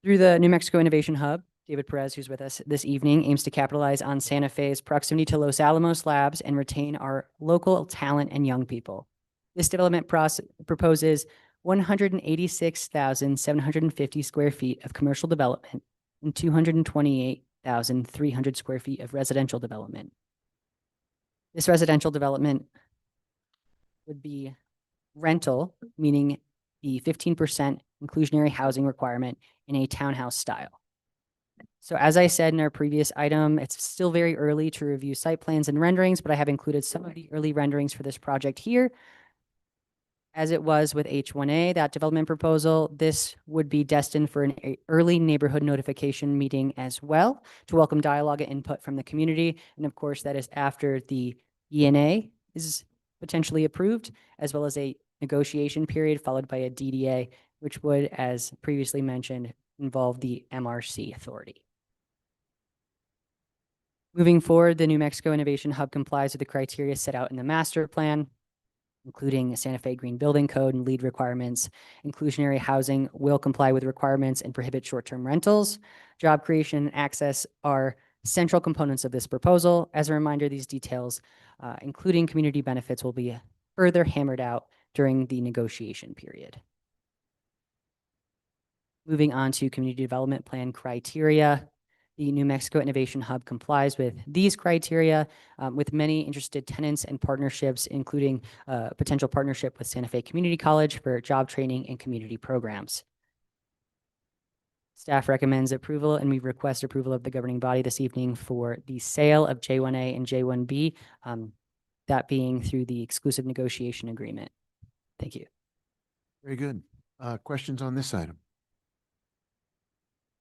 Through the New Mexico Innovation Hub, David Perez, who's with us this evening, aims to capitalize on Santa Fe's proximity to Los Alamos Labs and retain our local talent and young people. This development proposes 186,750 square feet of commercial development and 228,300 square feet of residential development. This residential development would be rental, meaning the 15% inclusionary housing requirement in a townhouse style. So as I said in our previous item, it's still very early to review site plans and renderings, but I have included some of the early renderings for this project here. As it was with H1A, that development proposal, this would be destined for an early neighborhood notification meeting as well to welcome dialogue and input from the community. And of course, that is after the ENA is potentially approved, as well as a negotiation period followed by a DDA, which would, as previously mentioned, involve the MRC authority. Moving forward, the New Mexico Innovation Hub complies with the criteria set out in the master plan, including Santa Fe Green Building Code and LEED requirements. Inclusionary housing will comply with requirements and prohibit short-term rentals. Job creation and access are central components of this proposal. As a reminder, these details, including community benefits, will be further hammered out during the negotiation period. Moving on to community development plan criteria. The New Mexico Innovation Hub complies with these criteria with many interested tenants and partnerships, including potential partnership with Santa Fe Community College for job training and community programs. Staff recommends approval, and we request approval of the governing body this evening for the sale of J1A and J1B, that being through the exclusive negotiation agreement. Thank you. Very good. Questions on this item?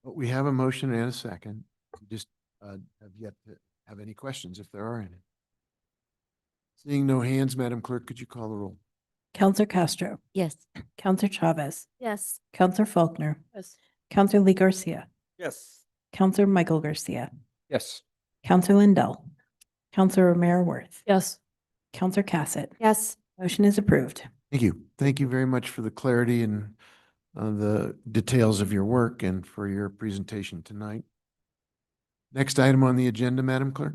Well, we have a motion and a second. We just have yet to have any questions if there are any. Seeing no hands, Madam Clerk, could you call the roll? Counselor Castro. Yes. Counselor Chavez. Yes. Counselor Faulkner. Yes. Counselor Lee Garcia. Yes. Counselor Michael Garcia. Yes. Counselor Lindell. Counselor Romero Worth. Yes. Counselor Cassett. Yes. Motion is approved. Thank you. Thank you very much for the clarity and the details of your work and for your presentation tonight. Next item on the agenda, Madam Clerk.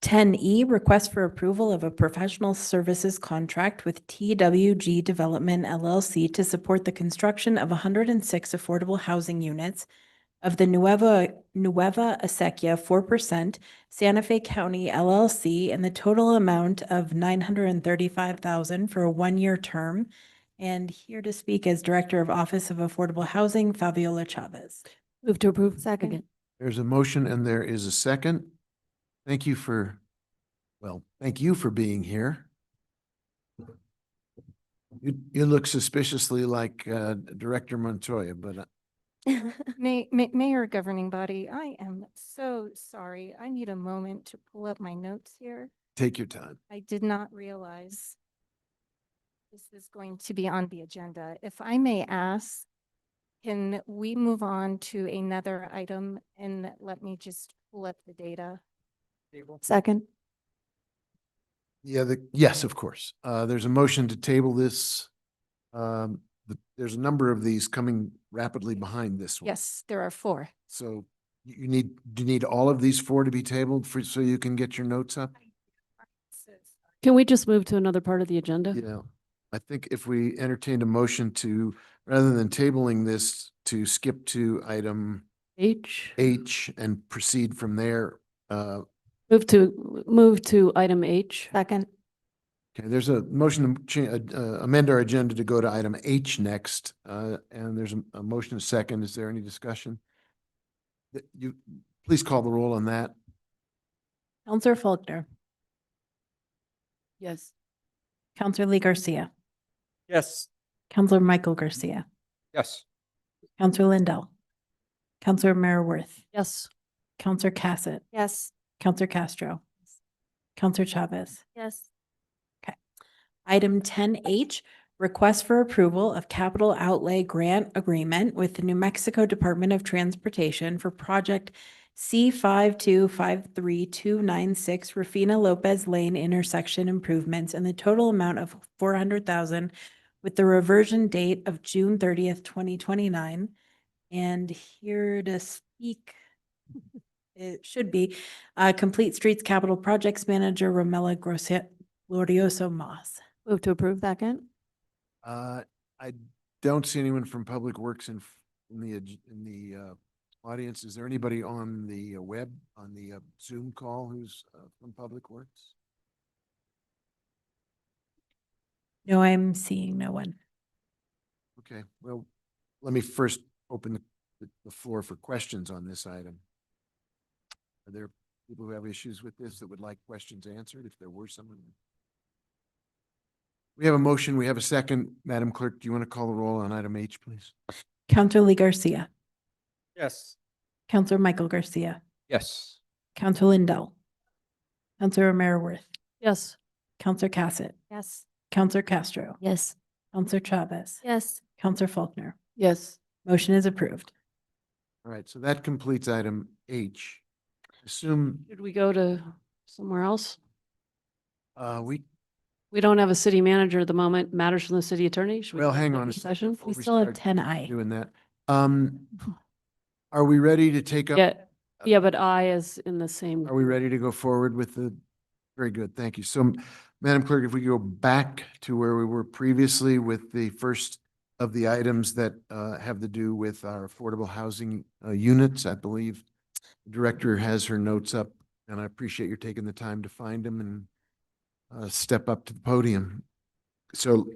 10E, request for approval of a professional services contract with TWG Development LLC to support the construction of 106 affordable housing units of the Nueva Acequia 4% Santa Fe County LLC, and the total amount of $935,000 for a one-year term. And here to speak as Director of Office of Affordable Housing, Fabiola Chavez. Move to approve. Second. There's a motion and there is a second. Thank you for being here. You look suspiciously like Director Montoya, but Mayor Governing Body, I am so sorry. I need a moment to pull up my notes here. take your time. I did not realize this is going to be on the agenda. If I may ask, can we move on to another item and let me just pull up the data? Second. Yeah, yes, of course. There's a motion to table this. There's a number of these coming rapidly behind this one. Yes, there are 4. So do you need all of these 4 to be tabled so you can get your notes up? Can we just move to another part of the agenda? Yeah, I think if we entertained a motion to, rather than tabling this, to skip to item H. and proceed from there. Move to item H. Second. Okay, there's a motion to amend our agenda to go to item H next, and there's a motion, a second. Is there any discussion? Please call the roll on that. Counselor Faulkner. Yes. Counselor Lee Garcia. Yes. Counselor Michael Garcia. Yes. Counselor Lindell. Counselor Romero Worth. Yes. Counselor Cassett. Yes. Counselor Castro. Counselor Chavez. Yes. Item 10H, request for approval of capital outlay grant agreement with the New Mexico Department of Transportation for project C5253296 Rufina Lopez Lane intersection improvements, and the total amount of $400,000 with the reversion date of June 30th, 2029. And here to speak, it should be Complete Streets Capital Projects Manager Romela Glorioso Moss. Move to approve. Second. I don't see anyone from Public Works in the audience. Is there anybody on the web, on the Zoom call who's from Public Works? No, I'm seeing no one. Okay, well, let me first open the floor for questions on this item. Are there people who have issues with this that would like questions answered, if there were someone? We have a motion. We have a second. Madam Clerk, do you want to call the roll on item H, please? Counselor Lee Garcia. Yes. Counselor Michael Garcia. Yes. Counselor Lindell. Counselor Romero Worth. Yes. Counselor Cassett. Yes. Counselor Castro. Yes. Counselor Chavez. Yes. Counselor Faulkner. Yes. Motion is approved. All right, so that completes item H. Assume, Should we go to somewhere else? we, We don't have a city manager at the moment. Matters from the city attorney. Should we well, go to hang on a executive second. session? before We still have start 10I. Doing that. Are we ready to take up? Yeah, but I is in the same. Are we ready to go forward with the, very good, thank you. So, Madam Clerk, if we go back to where we were previously with the first of the items that have to do with our affordable housing units, I believe the director has her notes up, and I appreciate your taking the time to find them and step up to the podium. So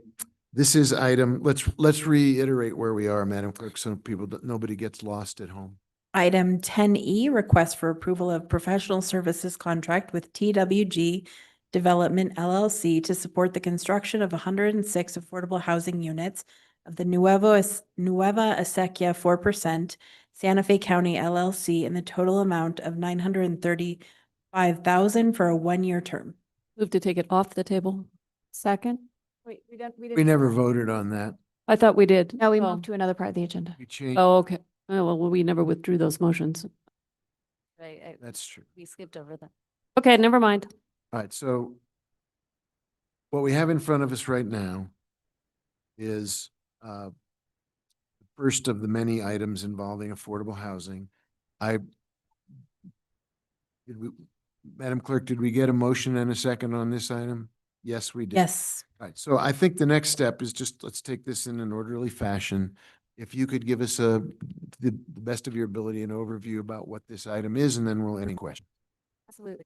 this is item, let's reiterate where we are, Madam Clerk, so nobody gets lost at home. Item 10E, request for approval of professional services contract with TWG Development LLC to support the construction of 106 affordable housing units of the Nueva Acequia 4% Santa Fe County LLC in the total amount of $935,000 for a one-year term. Move to take it off the table. Second? Wait, we We never voted on that. I thought we did. No, we Oh. moved to another part of the agenda. We changed, Oh, okay. Oh, well, we never withdrew those motions. that's true. We skipped over that. Okay, never mind. All right, so what we have in front of us right now is the first of the many items involving affordable housing. Madam Clerk, did we get a motion and a second on this item? Yes, we did. Yes. All right, so I think the next step is just, let's take this in an orderly fashion. If you could give us the best of your ability, an overview about what this item is, and then we'll any questions. Absolutely.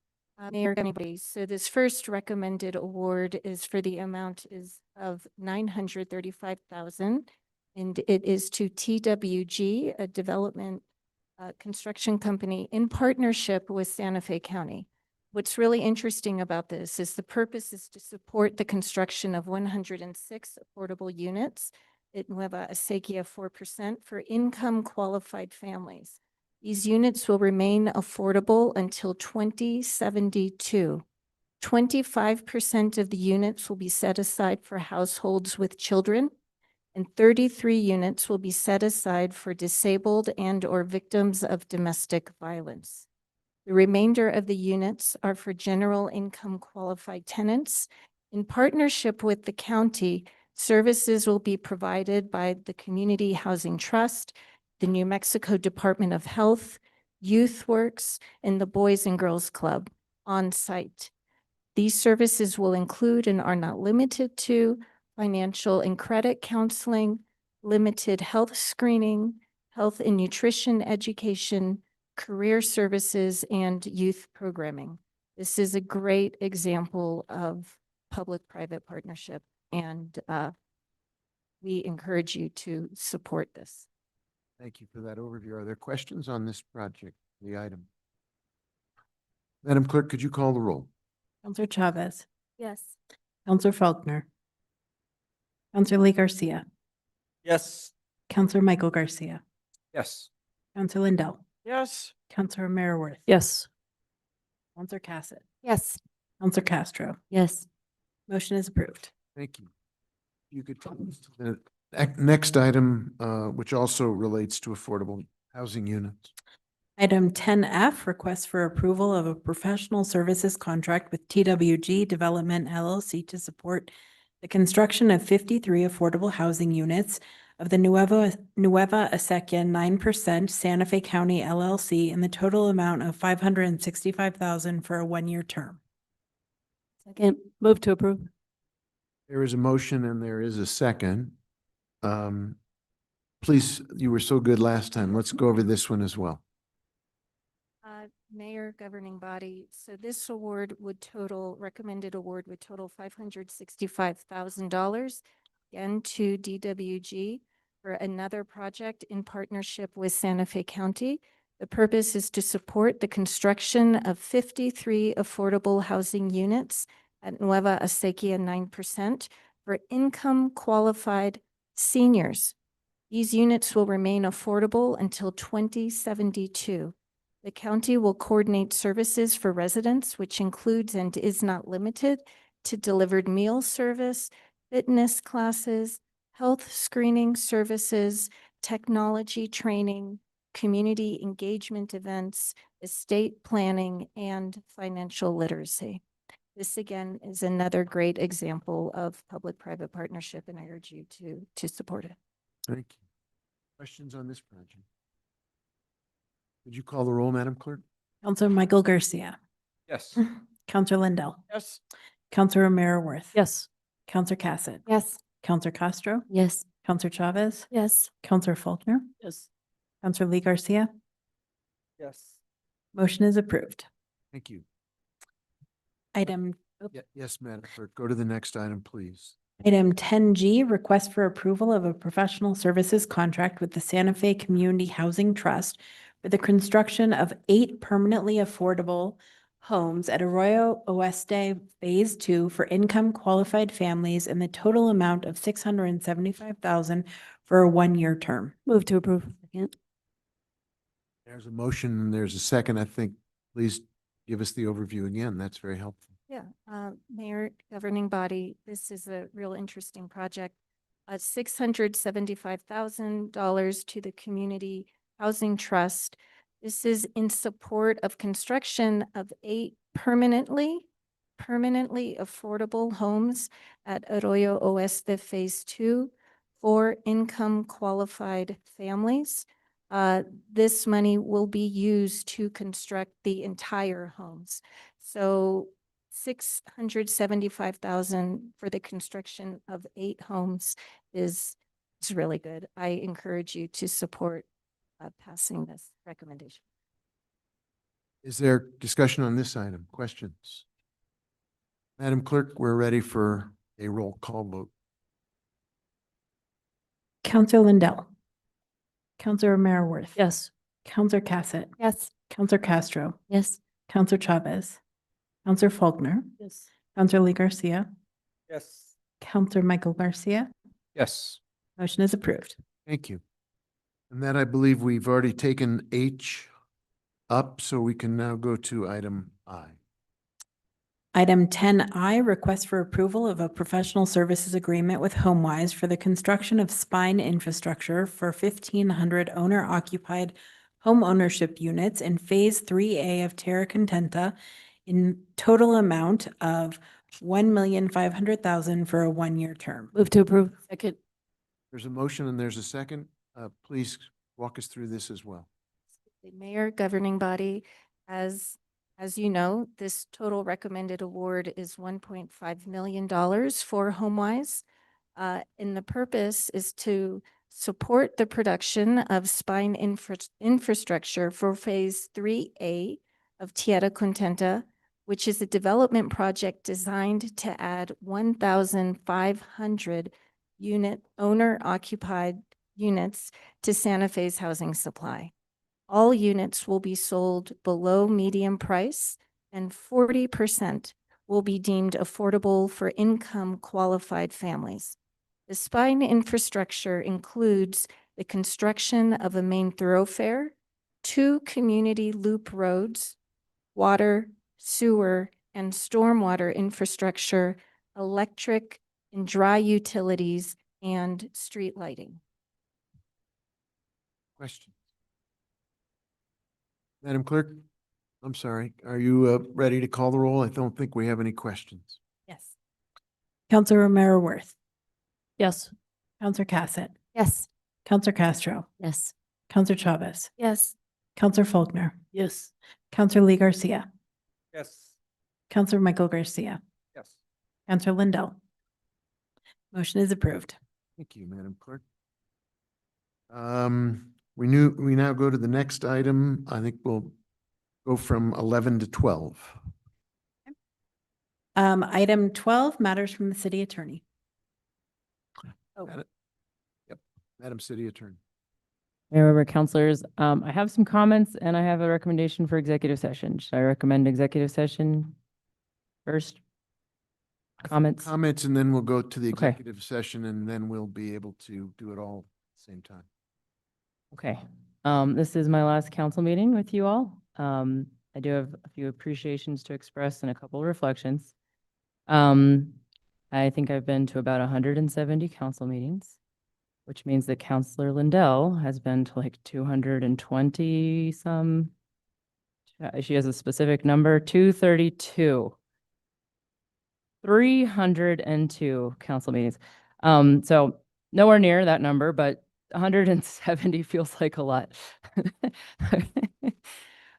Mayor, anybody. So this first recommended award is for the amount is of $935,000. And it is to TWG, a development construction company in partnership with Santa Fe County. What's really interesting about this is the purpose is to support the construction of 106 affordable units at Nueva Acequia 4% for income qualified families. These units will remain affordable until 2072. 25% of the units will be set aside for households with children, and 33 units will be set aside for disabled and/or victims of domestic violence. The remainder of the units are for general income qualified tenants. In partnership with the county, services will be provided by the Community Housing Trust, the New Mexico Department of Health, Youth Works, and the Boys and Girls Club on site. These services will include and are not limited to financial and credit counseling, limited health screening, health and nutrition education, career services, and youth programming. This is a great example of public-private partnership, and we encourage you to support this. Thank you for that overview. Are there questions on this project, the item? Madam Clerk, could you call the roll? Counselor Chavez. Yes. Counselor Faulkner. Counselor Lee Garcia. Yes. Counselor Michael Garcia. Yes. Counselor Lindell. Yes. Counselor Merriworth. Yes. Counselor Cassett. Yes. Counselor Castro. Yes. Motion is approved. Thank you. You could tell us the next item, which also relates to affordable housing units. Item 10F, request for approval of a professional services contract with TWG Development LLC to support the construction of 53 affordable housing units of the Nueva Acequia 9% Santa Fe County LLC in the total amount of $565,000 for a one-year term. Second. Move to approve. There is a motion and there is a second. Please, you were so good last time. Let's go over this one as well. Mayor, governing body, so this award would total, recommended award would total $565,000 again to DWG for another project in partnership with Santa Fe County. The purpose is to support the construction of 53 affordable housing units at Nueva Acequia 9% for income qualified seniors. These units will remain affordable until 2072. The county will coordinate services for residents, which includes and is not limited to delivered meal service, fitness classes, health screening services, technology training, community engagement events, estate planning, and financial literacy. This again is another great example of public-private partnership, and I urge you to support it. Thank you. Questions on this project? Would you call the roll, Madam Clerk? Counselor Michael Garcia. Yes. Counselor Lindell. Yes. Counselor Romero Worth. Yes. Counselor Cassett. Yes. Counselor Castro. Yes. Counselor Chavez. Yes. Counselor Faulkner. Yes. Counselor Lee Garcia. Yes. Motion is approved. Thank you. Item Yes, Madam Clerk, go to the next item, please. Item 10G, request for approval of a professional services contract with the Santa Fe Community Housing Trust for the construction of 8 permanently affordable homes at Arroyo Oeste Phase 2 for income qualified families in the total amount of $675,000 for a 1-year term. Move to approve. Second. There's a motion and there's a second. I think, please give us the overview again. That's very helpful. Yeah, Mayor, governing body, this is a real interesting project. $675,000 to the Community Housing Trust. This is in support of construction of 8 permanently affordable homes at Arroyo Oeste Phase 2 for income qualified families. This money will be used to construct the entire homes. So $675,000 for the construction of 8 homes is really good. I encourage you to support passing this recommendation. Is there discussion on this item? Questions? Madam Clerk, we're ready for a roll call vote. Counselor Lindell. Counselor Romero Worth. Yes. Counselor Cassett. Yes. Counselor Castro. Yes. Counselor Chavez. Counselor Faulkner. Yes. Counselor Lee Garcia. Yes. Counselor Michael Garcia. Yes. Motion is approved. Thank you. And that I believe we've already taken H up, so we can now go to item I. Item 10I, request for approval of a professional services agreement with HomeWise for the construction of spine infrastructure for 1,500 owner-occupied home ownership units in Phase 3A of Terra Contenta in total amount of $1,500,000 for a 1-year term. Move to approve. Second. There's a motion and there's a second. Please walk us through this as well. The mayor, governing body, as you know, this total recommended award is $1.5 million for HomeWise. And the purpose is to support the production of spine infrastructure for Phase 3A of Tierra Contenta, which is a development project designed to add 1,500 owner-occupied units to Santa Fe's housing supply. All units will be sold below median price, and 40% will be deemed affordable for income qualified families. The spine infrastructure includes the construction of a main thoroughfare, 2 community loop roads, water, sewer, and stormwater infrastructure, electric and dry utilities, and street lighting. Questions? Madam Clerk, I'm sorry, are you ready to call the roll? I don't think we have any questions. Yes. Counselor Romero Worth. Yes. Counselor Cassett. Yes. Counselor Castro. Yes. Counselor Chavez. Yes. Counselor Faulkner. Yes. Counselor Lee Garcia. Yes. Counselor Michael Garcia. Yes. Counselor Lindell. Motion is approved. Thank you, Madam Clerk. We now go to the next item. I think we'll go from 11 to 12. Item 12, matters from the city attorney. Oh. Yep, Madam City Attorney. Mayor, member councilors, I have some comments and I have a recommendation for executive session. Should I recommend executive session first? Comments? Comments, and then we'll go to the Okay. executive session, and then we'll be able to do it all at the same time. Okay. This is my last council meeting with you all. I do have a few appreciations to express and a couple of reflections. I think I've been to about 170 council meetings. which means that Counselor Lindell has been to like 220 some. She has a specific number, 232. 302 council meetings. So nowhere near that number, but 170 feels like a lot.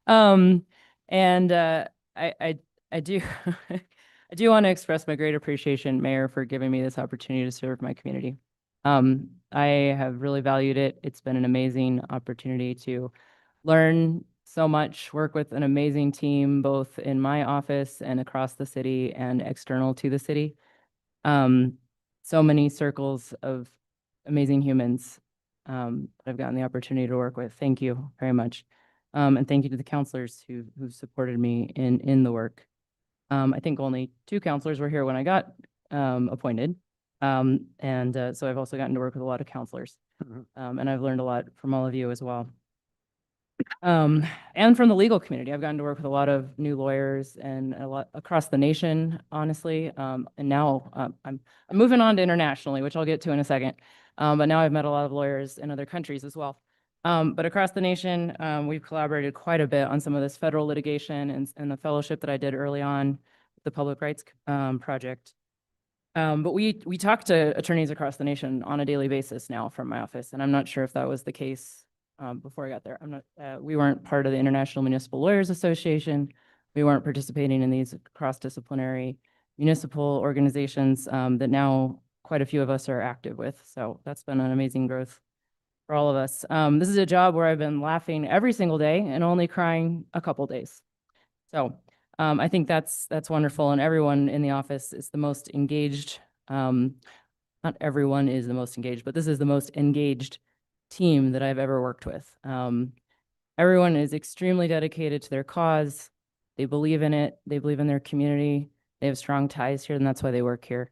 And I do I do want to express my great appreciation, Mayor, for giving me this opportunity to serve my community. I have really valued it. It's been an amazing opportunity to learn so much, work with an amazing team, both in my office and across the city and external to the city. So many circles of amazing humans I've gotten the opportunity to work with. Thank you very much. And thank you to the counselors who supported me in the work. I think only 2 counselors were here when I got appointed. So I've also gotten to work with a lot of counselors. And I've learned a lot from all of you as well. And from the legal community, I've gotten to work with a lot of new lawyers and a lot across the nation, honestly. And now I'm moving on to internationally, which I'll get to in a second. But now I've met a lot of lawyers in other countries as well. But across the nation, we've collaborated quite a bit on some of this federal litigation and the fellowship that I did early on, the Public Rights Project. But we talk to attorneys across the nation on a daily basis now from my office, and I'm not sure if that was the case before I got there. We weren't part of the International Municipal Lawyers Association. We weren't participating in these cross-disciplinary municipal organizations that now quite a few of us are active with. So that's been an amazing growth for all of us. This is a job where I've been laughing every single day and only crying a couple days. So I think that's wonderful, and everyone in the office is the most engaged. Not everyone is the most engaged, but this is the most engaged team that I've ever worked with. Everyone is extremely dedicated to their cause. They believe in it. They believe in their community. They have strong ties here, and that's why they work here.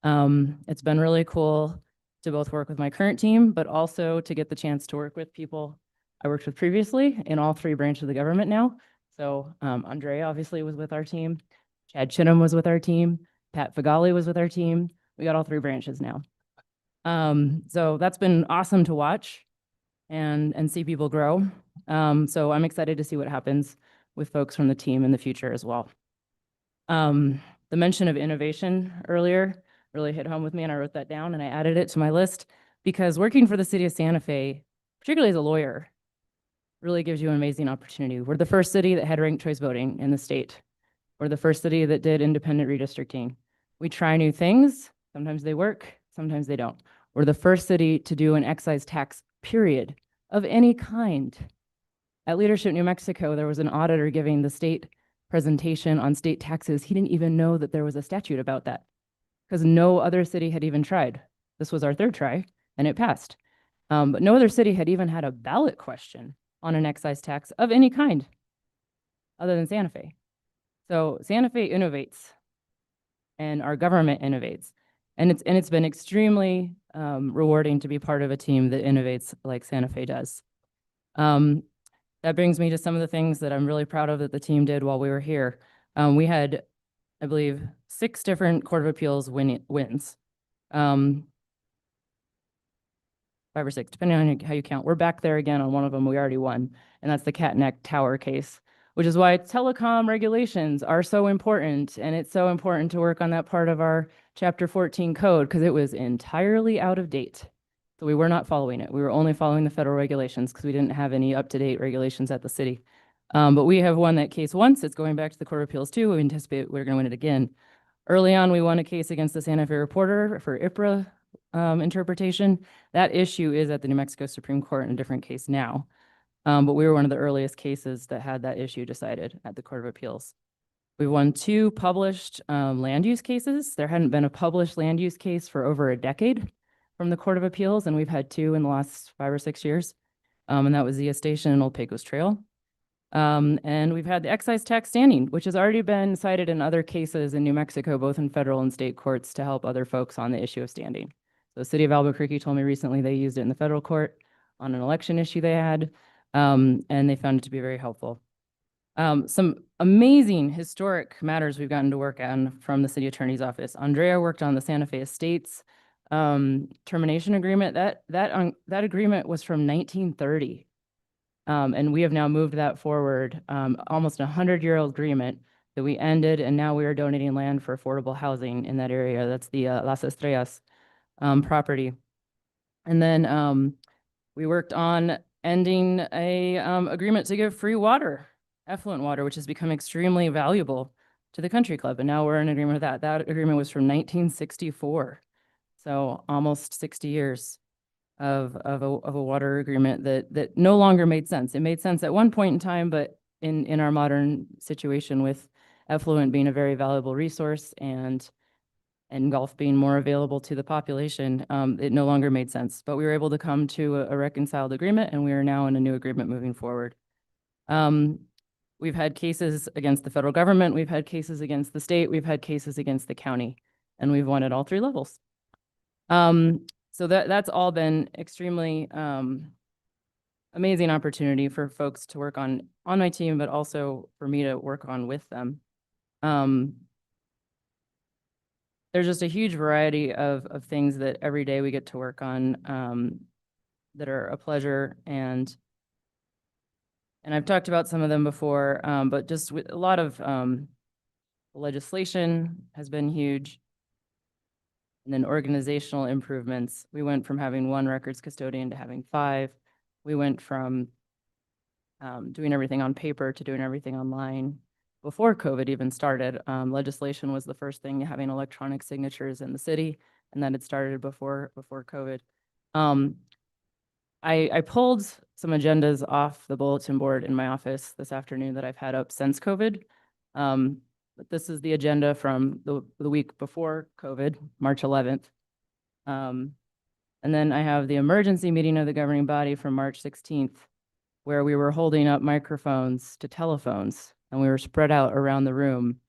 It's been really cool to both work with my current team, but also to get the chance to work with people I worked with previously in all 3 branches of the government now. So Andrea obviously was with our team. Chad Chinham was with our team. Pat Fagali was with our team. We got all 3 branches now. So that's been awesome to watch and see people grow. So I'm excited to see what happens with folks from the team in the future as well. The mention of innovation earlier really hit home with me, and I wrote that down and I added it to my list because working for the city of Santa Fe, particularly as a lawyer, really gives you an amazing opportunity. We're the first city that had ranked choice voting in the state. We're the first city that did independent redistricting. We try new things. Sometimes they work, sometimes they don't. We're the first city to do an excise tax, period, of any kind. At Leadership New Mexico, there was an auditor giving the state presentation on state taxes. He didn't even know that there was a statute about that because no other city had even tried. This was our 3rd try, and it passed. But no other city had even had a ballot question on an excise tax of any kind other than Santa Fe. So Santa Fe innovates and our government innovates. And it's been extremely rewarding to be part of a team that innovates like Santa Fe does. That brings me to some of the things that I'm really proud of that the team did while we were here. We had, I believe, 6 different Court of Appeals wins. 5 or 6, depending on how you count. We're back there again on one of them we already won, and that's the Catneck Tower case, which is why telecom regulations are so important, and it's so important to work on that part of our Chapter 14 code because it was entirely out of date. So we were not following it. We were only following the federal regulations because we didn't have any up-to-date regulations at the city. But we have won that case once. It's going back to the Court of Appeals too. We anticipate we're going to win it again. Early on, we won a case against the Santa Fe Reporter for IPRA interpretation. That issue is at the New Mexico Supreme Court in a different case now. But we were one of the earliest cases that had that issue decided at the Court of Appeals. We won 2 published land use cases. There hadn't been a published land use case for over a decade from the Court of Appeals, and we've had 2 in the last 5 or 6 years. And that was Zia Station and Old Pecos Trail. And we've had the excise tax standing, which has already been cited in other cases in New Mexico, both in federal and state courts, to help other folks on the issue of standing. So the city of Albuquerque told me recently they used it in the federal court on an election issue they had, and they found it to be very helpful. Some amazing historic matters we've gotten to work on from the city attorney's office. Andrea worked on the Santa Fe Estates termination agreement, that agreement was from 1930. And we have now moved that forward, almost a 100-year-old agreement that we ended, and now we are donating land for affordable housing in that area. That's the Las Estrellas property. And then we worked on ending a agreement to give free water, effluent water, which has become extremely valuable to the country club. And now we're in agreement with that. That agreement was from 1964. So almost 60 years of a water agreement that no longer made sense. It made sense at one point in time, but in our modern situation with effluent being a very valuable resource and golf being more available to the population, it no longer made sense. But we were able to come to a reconciled agreement, and we are now in a new agreement moving forward. We've had cases against the federal government, we've had cases against the state, we've had cases against the county, and we've won at all three levels. So that's all been extremely amazing opportunity for folks to work on my team, but also for me to work on with them. There's just a huge variety of things that every day we get to work on that are a pleasure, and I've talked about some of them before, but just with a lot of legislation has been huge. And then organizational improvements. We went from having one records custodian to having 5. We went from doing everything on paper to doing everything online. Before COVID even started, legislation was the first thing, having electronic signatures in the city, and that had started before COVID. I pulled some agendas off the bulletin board in my office this afternoon that I've had up since COVID. But this is the agenda from the week before COVID, March 11th. And then I have the emergency meeting of the governing body from March 16th, where we were holding up microphones to telephones, and we were spread out around the room.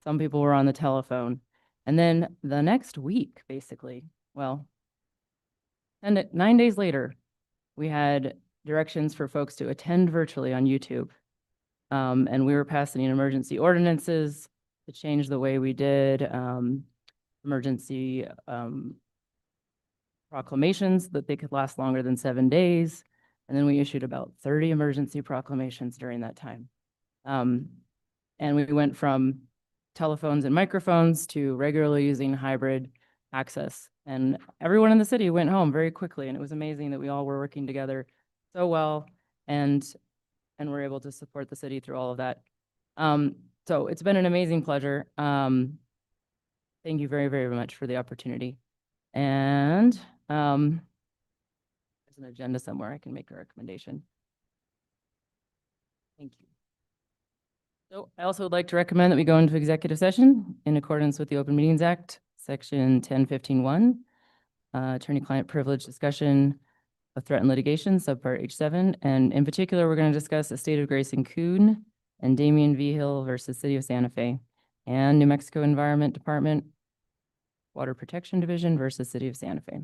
Some people were on the telephone. And then the next week, basically, well, and 9 days later, we had directions for folks to attend virtually on YouTube. And we were passing emergency ordinances to change the way we did emergency proclamations, that they could last longer than 7 days. And then we issued about 30 emergency proclamations during that time. And we went from telephones and microphones to regularly using hybrid access. And everyone in the city went home very quickly. And it was amazing that we all were working together so well and were able to support the city through all of that. So it's been an amazing pleasure. Thank you very, very much for the opportunity. And there's an agenda somewhere I can make a recommendation. Thank you. So I also would like to recommend that we go into executive session in accordance with the Open Meetings Act, Section 1015(1), attorney-client privilege discussion of threatened litigation, subpart H7. And in particular, we're going to discuss the state of Grayson Kuhn and Damian V. Hill versus City of Santa Fe, and New Mexico Environment Department Water Protection Division versus City of Santa Fe.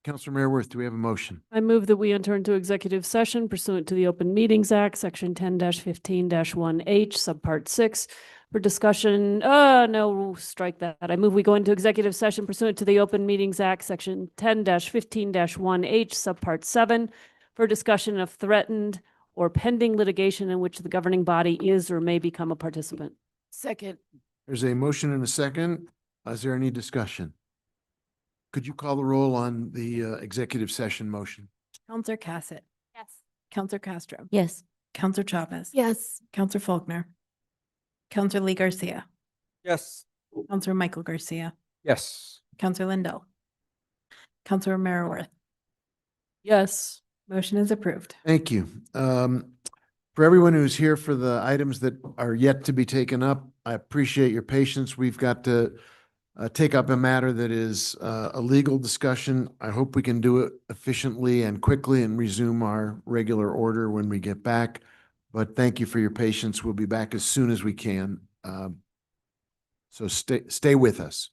Councilor Mayorworth, do we have a motion? I move that we enter into executive session pursuant to the Open Meetings Act, Section 10-15-1H, Subpart 6, for discussion, no, strike that. I move we go into executive session pursuant to the Open Meetings Act, Section 10-15-1H, Subpart 7, for discussion of threatened or pending litigation in which the governing body is or may become a participant. Second. There's a motion and a second. Is there any discussion? Could you call the roll on the executive session motion? Counselor Cassett. Yes. Counselor Castro. Yes. Counselor Chavez. Yes. Counselor Faulkner. Counselor Lee Garcia. Yes. Counselor Michael Garcia. Yes. Counselor Lindell. Counselor Mayorworth. Yes. Motion is approved. Thank you. For everyone who's here for the items that are yet to be taken up, I appreciate your patience. We've got to take up a matter that is a legal discussion. I hope we can do it efficiently and quickly and resume our regular order when we get back. But thank you for your patience. We'll be back as soon as we can. So stay with us.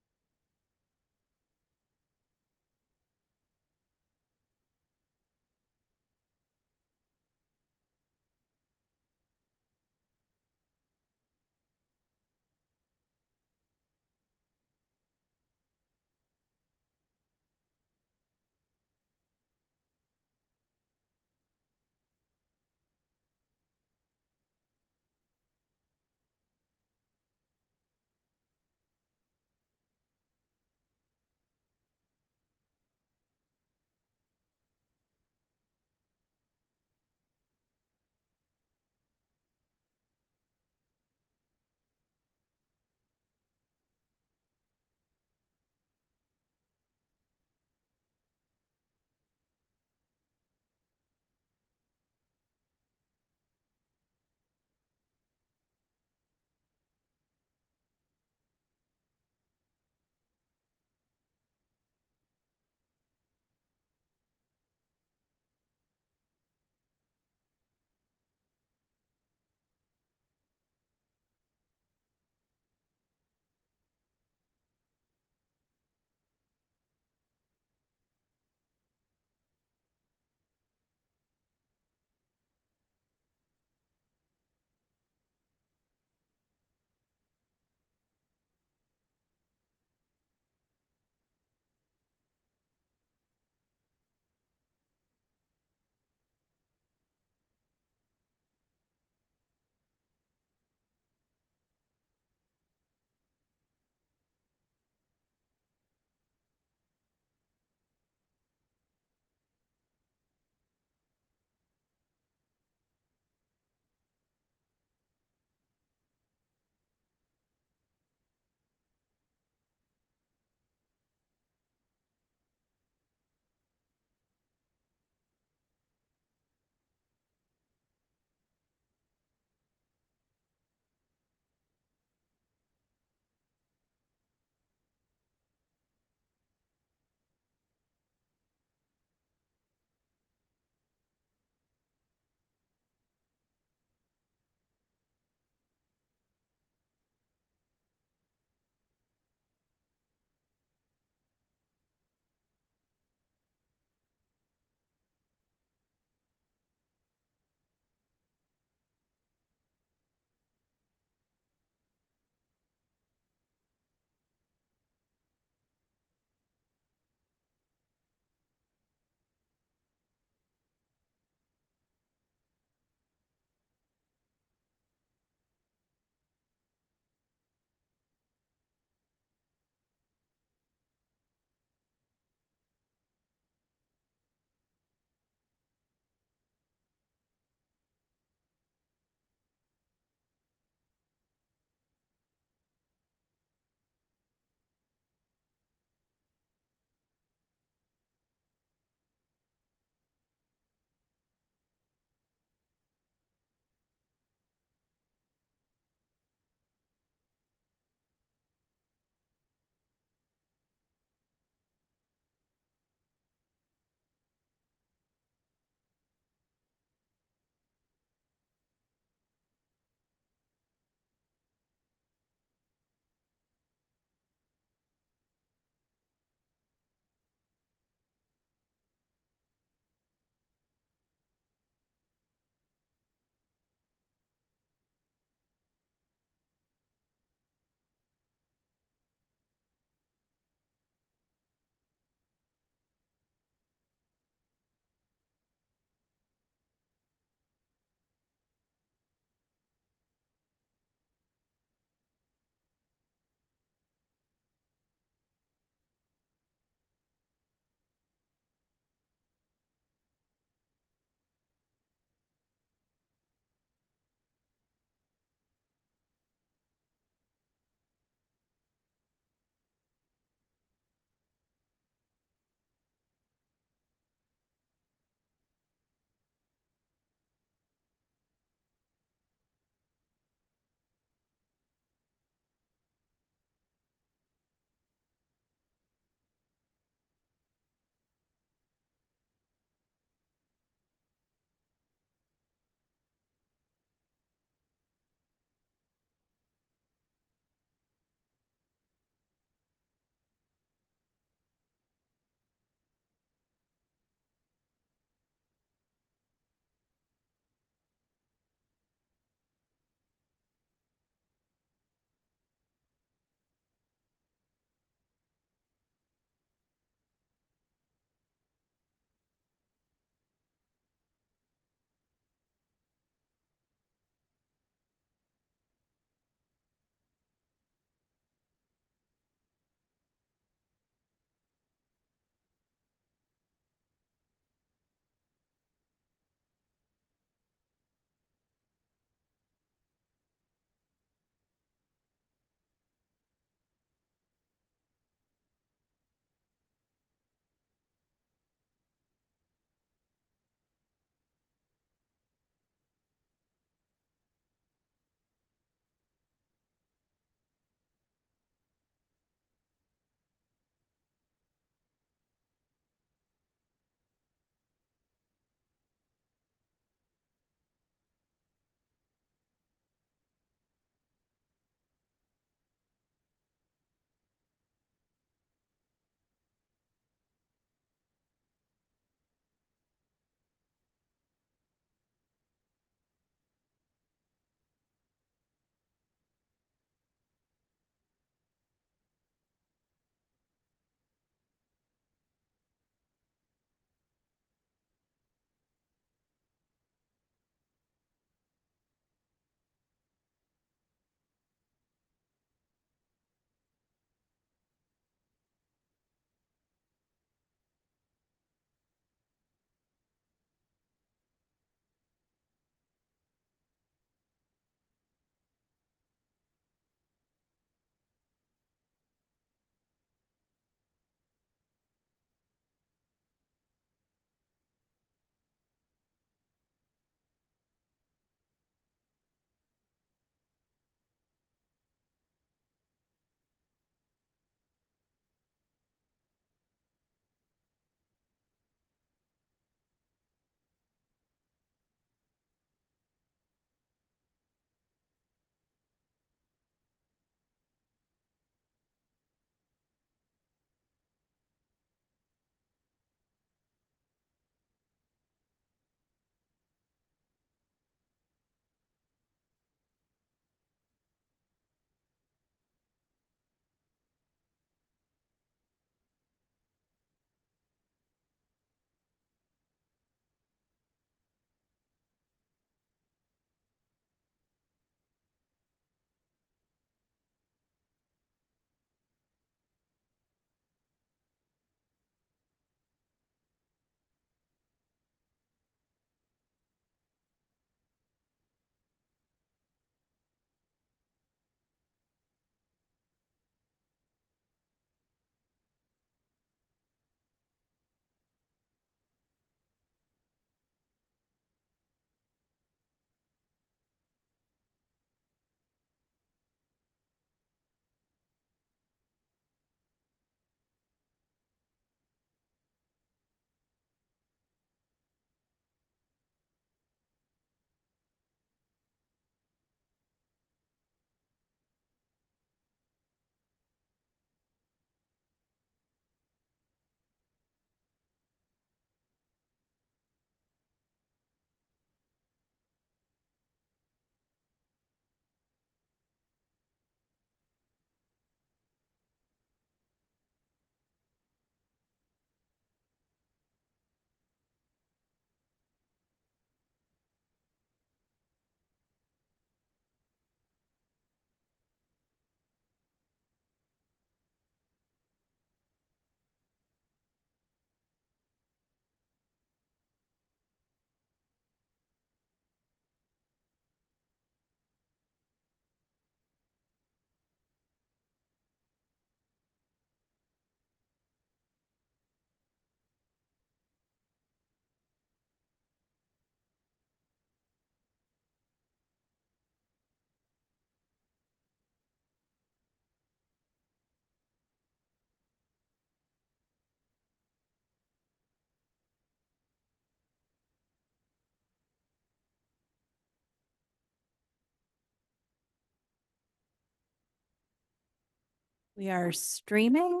We are streaming.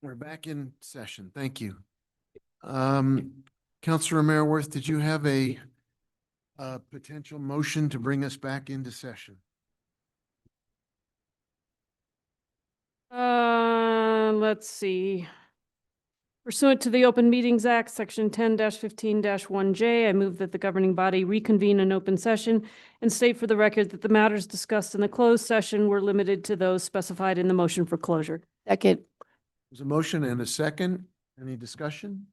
We're back in session. Thank you. Councilor Mayorworth, did you have a potential motion to bring us back into session? Let's see. Pursuant to the Open Meetings Act, Section 10-15-1J, I move that the governing body reconvene an open session and state for the record that the matters discussed in the closed session were limited to those specified in the motion for closure. Second. There's a motion and a second. Any discussion?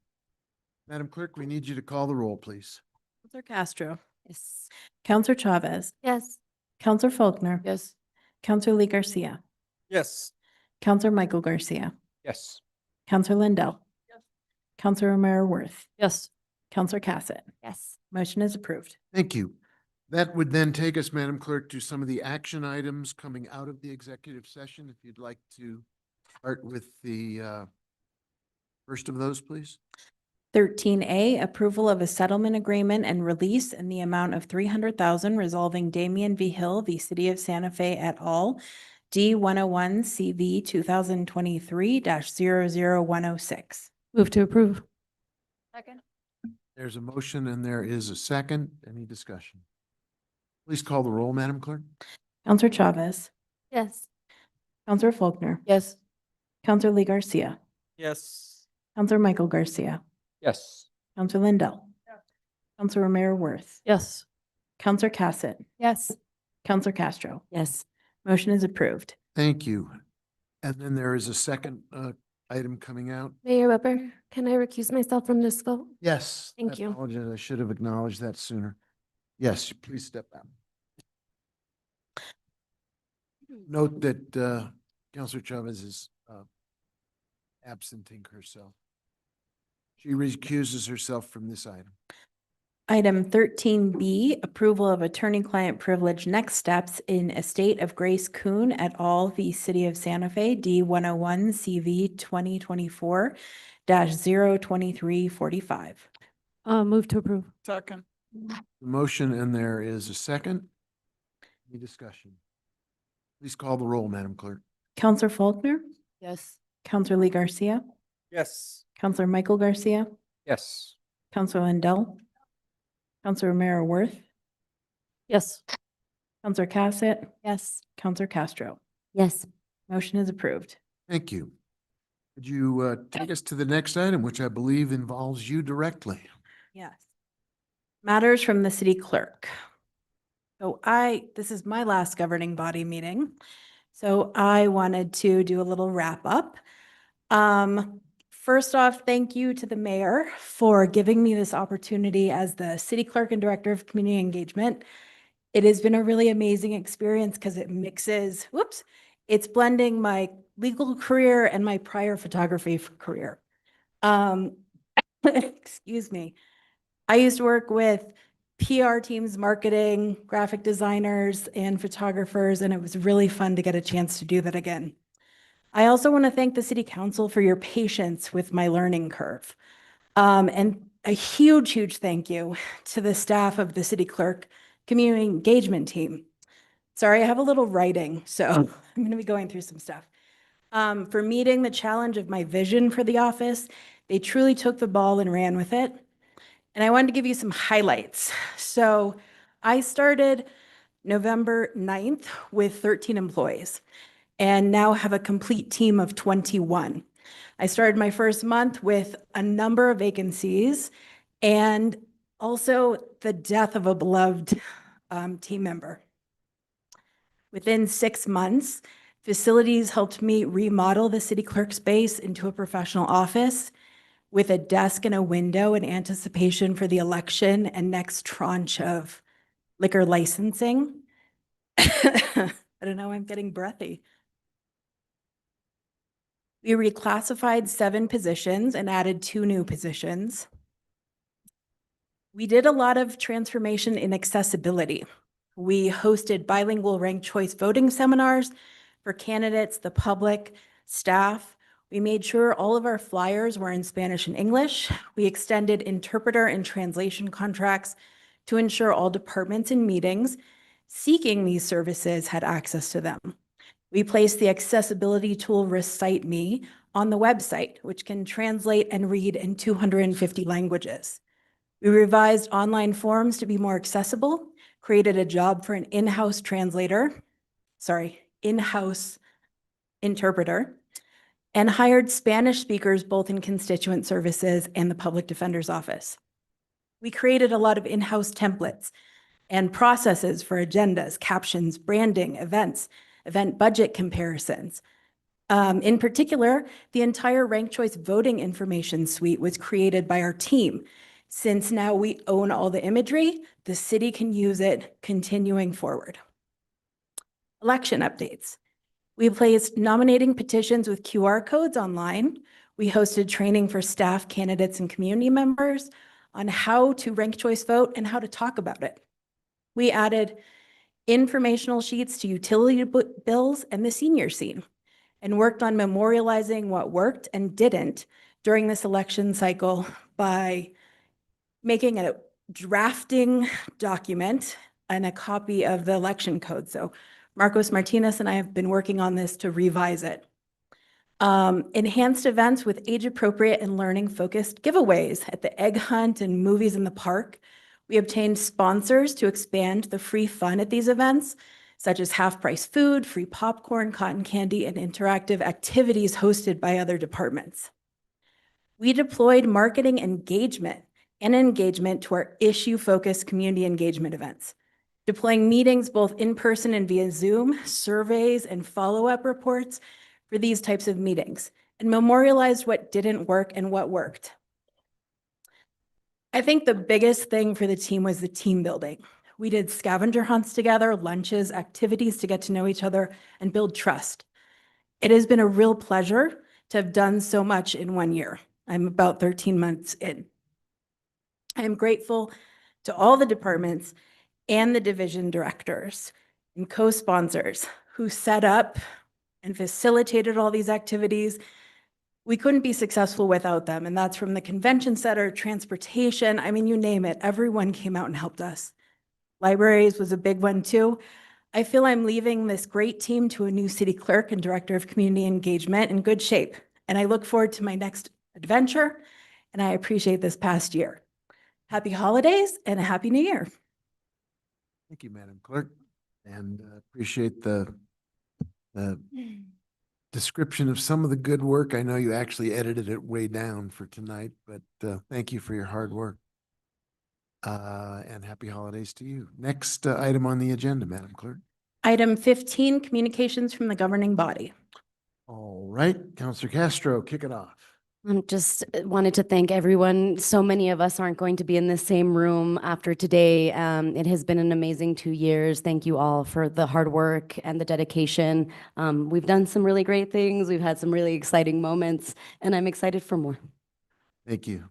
Madam Clerk, we need you to call the roll, please. Counselor Castro. Yes. Counselor Chavez. Yes. Counselor Faulkner. Yes. Counselor Lee Garcia. Yes. Counselor Michael Garcia. Yes. Counselor Lindell. Counselor Romero Worth. Yes. Counselor Cassett. Yes. Motion is approved. Thank you. That would then take us, Madam Clerk, to some of the action items coming out of the executive session. If you'd like to start with the first of those, please. 13A, approval of a settlement agreement and release in the amount of $300,000 resolving Damian V. Hill v. City of Santa Fe et al. D101 CV 2023-00106. Move to approve. Second. There's a motion and there is a second. Any discussion? Please call the roll, Madam Clerk. Counselor Chavez. Yes. Counselor Faulkner. Yes. Counselor Lee Garcia. Yes. Counselor Michael Garcia. Yes. Counselor Lindell. Counselor Romero Worth. Yes. Counselor Cassett. Yes. Counselor Castro. Yes. Motion is approved. Thank you. And then there is a second item coming out. Mayor Weber, can I recuse myself from this vote? Yes. Thank I you. apologize. I should have acknowledged that sooner. Yes, please step out. Note that Counselor Chavez is absenting herself. She recuses herself from this item. Item 13B, approval of attorney-client privilege next steps in estate of Grace Kuhn et al. V. City of Santa Fe, D101 CV 2024-02345. Move to approve. Second. The motion and there is a second. Any discussion? Please call the roll, Madam Clerk. Counselor Faulkner. Yes. Counselor Lee Garcia. Yes. Counselor Michael Garcia. Yes. Counselor Lindell. Counselor Romero Worth. Yes. Counselor Cassett. Yes. Counselor Castro. Yes. Motion is approved. Thank you. Could you take us to the next item, which I believe involves you directly? Yes. Matters from the city clerk. So this is my last governing body meeting. So I wanted to do a little wrap up. First off, thank you to the mayor for giving me this opportunity as the city clerk and director of community engagement. It has been a really amazing experience because it mixes, it's blending my legal career and my prior photography career. Excuse me. I used to work with PR teams, marketing, graphic designers, and photographers, and it was really fun to get a chance to do that again. I also want to thank the city council for your patience with my learning curve. And a huge, huge thank you to the staff of the city clerk community engagement team. Sorry, I have a little writing, so I'm going to be going through some stuff. For meeting the challenge of my vision for the office, they truly took the ball and ran with it. And I wanted to give you some highlights. So I started November 9th with 13 employees and now have a complete team of 21. I started my first month with a number of vacancies and also the death of a beloved team member. Within 6 months, facilities helped me remodel the city clerk space into a professional office with a desk and a window in anticipation for the election and next tranche of liquor licensing. I don't know, I'm getting breathy. We reclassified 7 positions and added 2 new positions. We did a lot of transformation in accessibility. We hosted bilingual ranked choice voting seminars for candidates, the public, staff. We made sure all of our flyers were in Spanish and English. We extended interpreter and translation contracts to ensure all departments and meetings seeking these services had access to them. We placed the accessibility tool Recite Me on the website, which can translate and read in 250 languages. We revised online forms to be more accessible, created a job for an in-house interpreter, and hired Spanish speakers both in constituent services and the public defender's office. We created a lot of in-house templates and processes for agendas, captions, branding, events, event budget comparisons. In particular, the entire ranked choice voting information suite was created by our team. Since now we own all the imagery, the city can use it continuing forward. Election updates. We placed nominating petitions with QR codes online. We hosted training for staff, candidates, and community members on how to rank choice vote and how to talk about it. We added informational sheets to utility bills and the senior scene, and worked on memorializing what worked and didn't during this election cycle by making a drafting document and a copy of the election code. So Marcos Martinez and I have been working on this to revise it. Enhanced events with age-appropriate and learning-focused giveaways at the egg hunt and movies in the park. We obtained sponsors to expand the free fun at these events, such as half-price food, free popcorn, cotton candy, and interactive activities hosted by other departments. We deployed marketing engagement to our issue-focused community engagement events, deploying meetings both in person and via Zoom, surveys, and follow-up reports for these types of meetings, and memorialized what didn't work and what worked. I think the biggest thing for the team was the team building. We did scavenger hunts together, lunches, activities to get to know each other and build trust. It has been a real pleasure to have done so much in 1 year. I'm about 13 months in. I am grateful to all the departments and the division directors and co-sponsors who set up and facilitated all these activities. We couldn't be successful without them, and that's from the convention center, transportation, I mean, you name it, everyone came out and helped us. Libraries was a big one too. I feel I'm leaving this great team to a new city clerk and director of community engagement in good shape, and I look forward to my next adventure, and I appreciate this past year. Happy holidays and a happy new year. Thank you, Madam Clerk, and appreciate the description of some of the good work. I know you actually edited it way down for tonight, but thank you for your hard work. And happy holidays to you. Next item on the agenda, Madam Clerk. Item 15, communications from the governing body. All right, Councilor Castro, kick it off. Just wanted to thank everyone. So many of us aren't going to be in the same room after today. It has been an amazing 2 years. Thank you all for the hard work and the dedication. We've done some really great things. We've had some really exciting moments, and I'm excited for more. Thank you.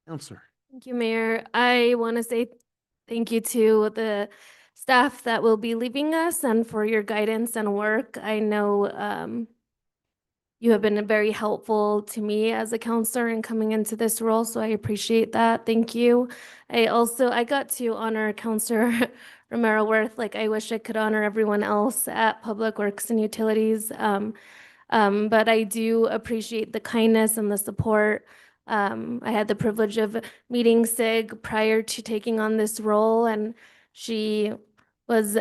Councilor. Thank you, Mayor. I want to say thank you to the staff that will be leaving us and for your guidance and work. I know you have been very helpful to me as a counselor in coming into this role, so I appreciate that. Thank you. I got to honor Counselor Romero Worth. Like, I wish I could honor everyone else at Public Works and Utilities. But I do appreciate the kindness and the support. I had the privilege of meeting Sig prior to taking on this role, and she was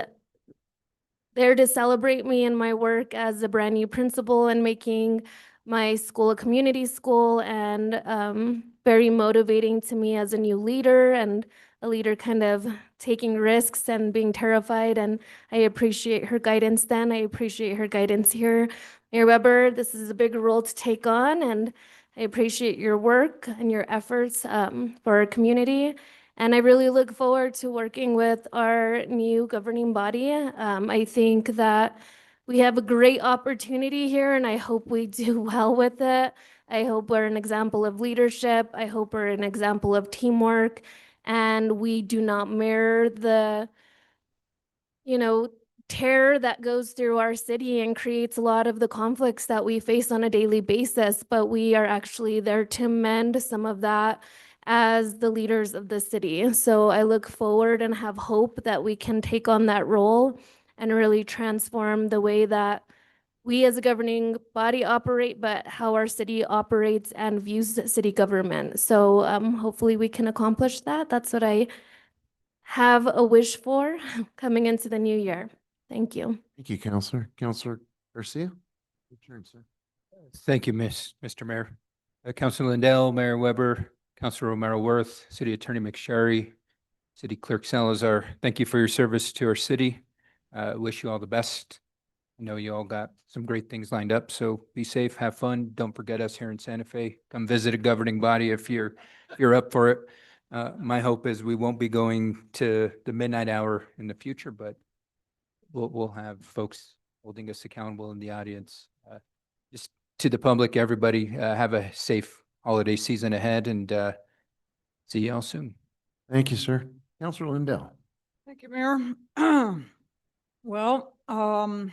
there to celebrate me and my work as a brand new principal and making my school a community school, and very motivating to me as a new leader and a leader kind of taking risks and being terrified. And I appreciate her guidance then. I appreciate her guidance here. Mayor Weber, this is a big role to take on, and I appreciate your work and your efforts for our community. And I really look forward to working with our new governing body. I think that we have a great opportunity here, and I hope we do well with it. I hope we're an example of leadership. I hope we're an example of teamwork, and we do not mirror the, terror that goes through our city and creates a lot of the conflicts that we face on a daily basis. But we are actually there to mend some of that as the leaders of the city. So I look forward and have hope that we can take on that role and really transform the way that we as a governing body operate, but how our city operates and views the city government. So hopefully we can accomplish that. That's what I have a wish for coming into the new year. Thank you. Thank you, Counselor. Counselor Garcia? Your turn, sir. Thank you, Mr. Mayor. Councilor Lindell, Mayor Weber, Councilor Romero Worth, City Attorney McSherry, City Clerk Salazar, thank you for your service to our city. Wish you all the best. I know you all got some great things lined up, so be safe, have fun. Don't forget us here in Santa Fe. Come visit a governing body if you're up for it. My hope is we won't be going to the midnight hour in the future, but we'll have folks holding us accountable in the audience. Just to the public, everybody, have a safe holiday season ahead, and see you all soon. Thank you, sir. Counselor Lindell? Thank you, Mayor. Well, I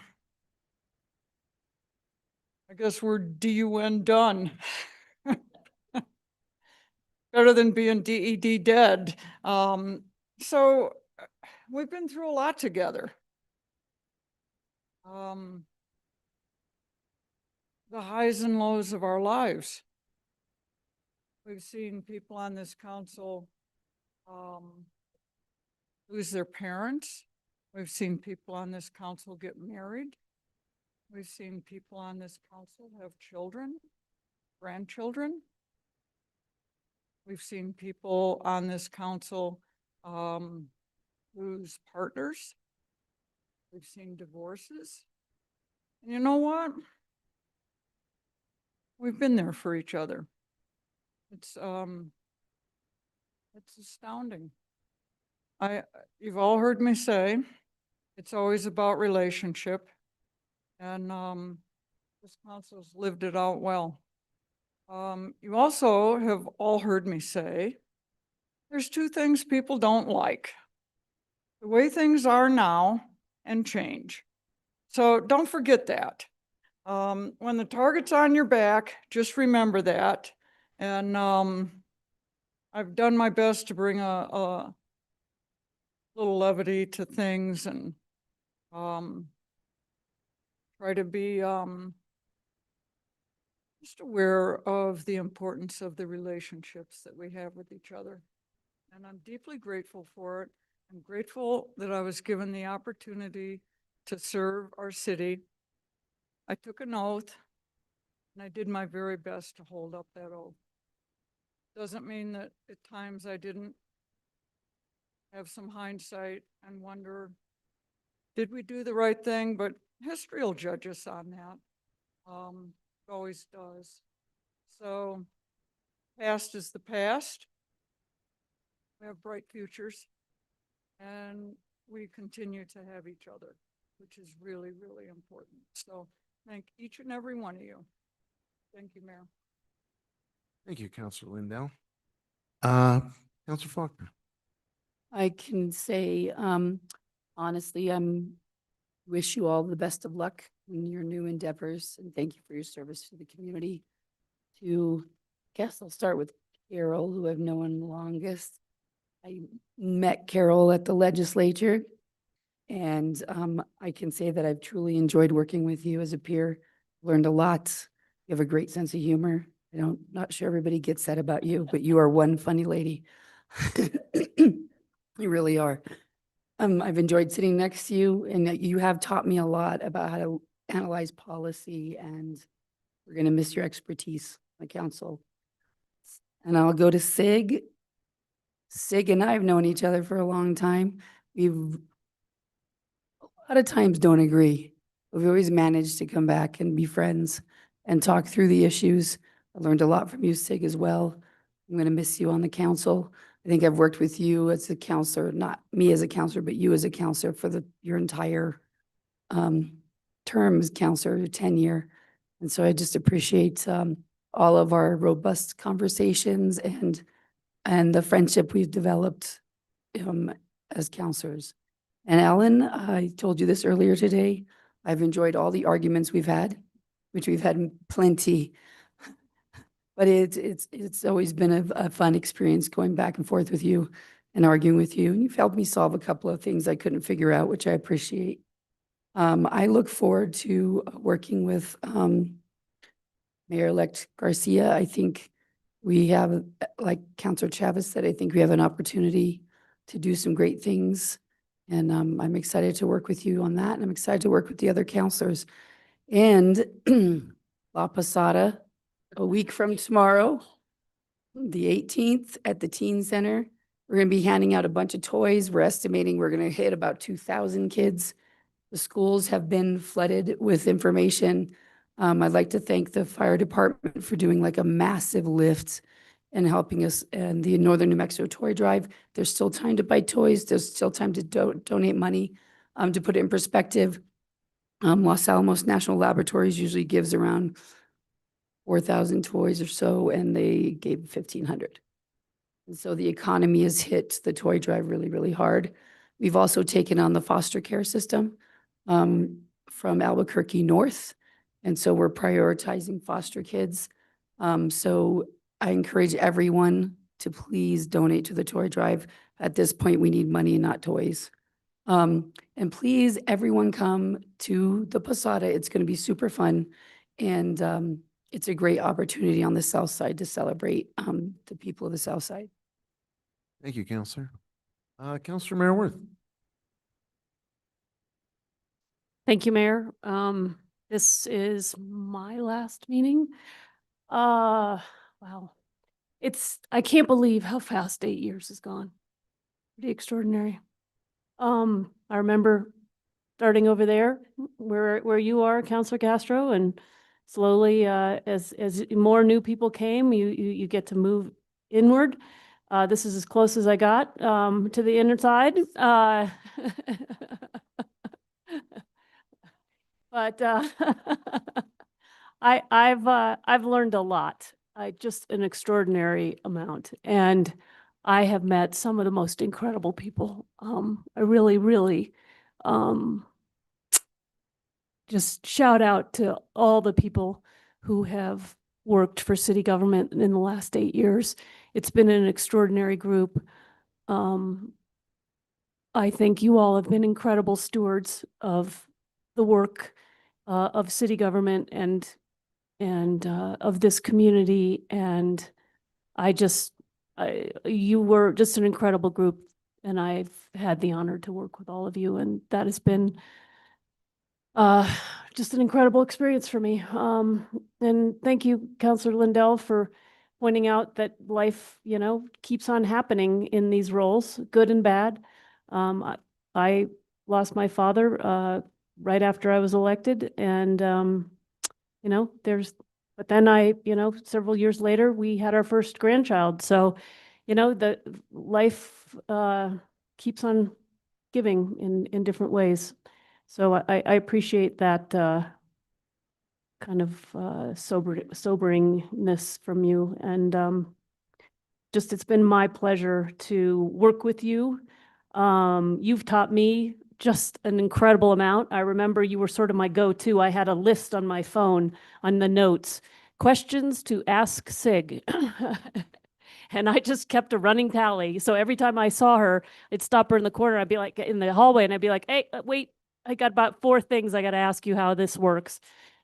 guess we're DUN done. Better than being DED dead. So we've been through a lot together. The highs and lows of our lives. We've seen people on this council lose their parents. We've seen people on this council get married. We've seen people on this council have children, grandchildren. We've seen people on this council lose partners. We've seen divorces. And you know what? We've been there for each other. It's astounding. You've all heard me say, it's always about relationship. And this council's lived it out well. You also have all heard me say, there's two things people don't like: the way things are now and change. So don't forget that. When the target's on your back, just remember that. And I've done my best to bring a little levity to things and try to be just aware of the importance of the relationships that we have with each other. And I'm deeply grateful for it. I'm grateful that I was given the opportunity to serve our city. I took an oath, and I did my very best to hold up that oath. Doesn't mean that at times I didn't have some hindsight and wonder, did we do the right thing? But history will judge us on that. It always does. So, past is the past. We have bright futures, and we continue to have each other, which is really, really important. So, thank each and every one of you. Thank you, Mayor. Thank you, Counselor Lindell. Counselor Faulkner? I can say, honestly, wish you all the best of luck in your new endeavors, and thank you for your service to the community. Guess I'll start with Carol, who I've known longest. I met Carol at the legislature, and I can say that I've truly enjoyed working with you as a peer. Learned a lot. You have a great sense of humor. Not sure everybody gets that about you, but you are one funny lady. You really are. I've enjoyed sitting next to you, and that you have taught me a lot about how to analyze policy, and we're going to miss your expertise on the council. And I'll go to Sig. Sig and I have known each other for a long time. We've a lot of times don't agree. We've always managed to come back and be friends and talk through the issues. I learned a lot from you, Sig, as well. I'm going to miss you on the council. I think I've worked with you as a counselor, not me as a counselor, but you as a counselor for your entire term as counselor, your tenure. And so I just appreciate all of our robust conversations and the friendship we've developed as counselors. And Alan, I told you this earlier today, I've enjoyed all the arguments we've had, which we've had plenty. But it's always been a fun experience going back and forth with you and arguing with you. And you've helped me solve a couple of things I couldn't figure out, which I appreciate. I look forward to working with Mayor-elect Garcia. I think we have, like Councilor Chavez said, I think we have an opportunity to do some great things. And I'm excited to work with you on that. And I'm excited to work with the other counselors. And La Posada, a week from tomorrow, the 18th at the Teen Center, we're going to be handing out a bunch of toys. We're estimating we're going to hit about 2,000 kids. The schools have been flooded with information. I'd like to thank the fire department for doing like a massive lift and helping us, and the Northern New Mexico Toy Drive. There's still time to buy toys. There's still time to donate money. To put it in perspective, Los Alamos National Laboratories usually gives around 4,000 toys or so, and they gave 1,500. And so the economy has hit the toy drive really, really hard. We've also taken on the foster care system from Albuquerque North. And so we're prioritizing foster kids. So I encourage everyone to please donate to the toy drive. At this point, we need money and not toys. And please, everyone come to the Posada. It's going to be super fun. And it's a great opportunity on the South Side to celebrate the people of the South Side. Thank you, Counselor. Counselor Mayor-Worth. Thank you, Mayor. This is my last meeting. Wow. I can't believe how fast 8 years has gone. Pretty extraordinary. I remember starting over there where you are, Councilor Castro, and slowly, as more new people came, you get to move inward. This is as close as I got to the inner side. But I've learned a lot. Just an extraordinary amount, and I have met some of the most incredible people. I really just shout out to all the people who have worked for city government in the last 8 years. It's been an extraordinary group. I think you all have been incredible stewards of the work of city government and of this community. And you were just an incredible group, and I've had the honor to work with all of you, and that has been just an incredible experience for me. And thank you, Councilor Lindell, for pointing out that life, keeps on happening in these roles, good and bad. I lost my father right after I was elected, and but then several years later, we had our first grandchild. So, the life keeps on giving in different ways. So I appreciate that kind of soberingness from you. And it's been my pleasure to work with you. You've taught me just an incredible amount. I remember you were sort of my go-to. I had a list on my phone on the notes, questions to ask Sig. And I just kept a running tally. So every time I saw her, I'd stop her in the corner. I'd be like in the hallway, and I'd be like, hey, wait, I got about 4 things I got to ask you how this works.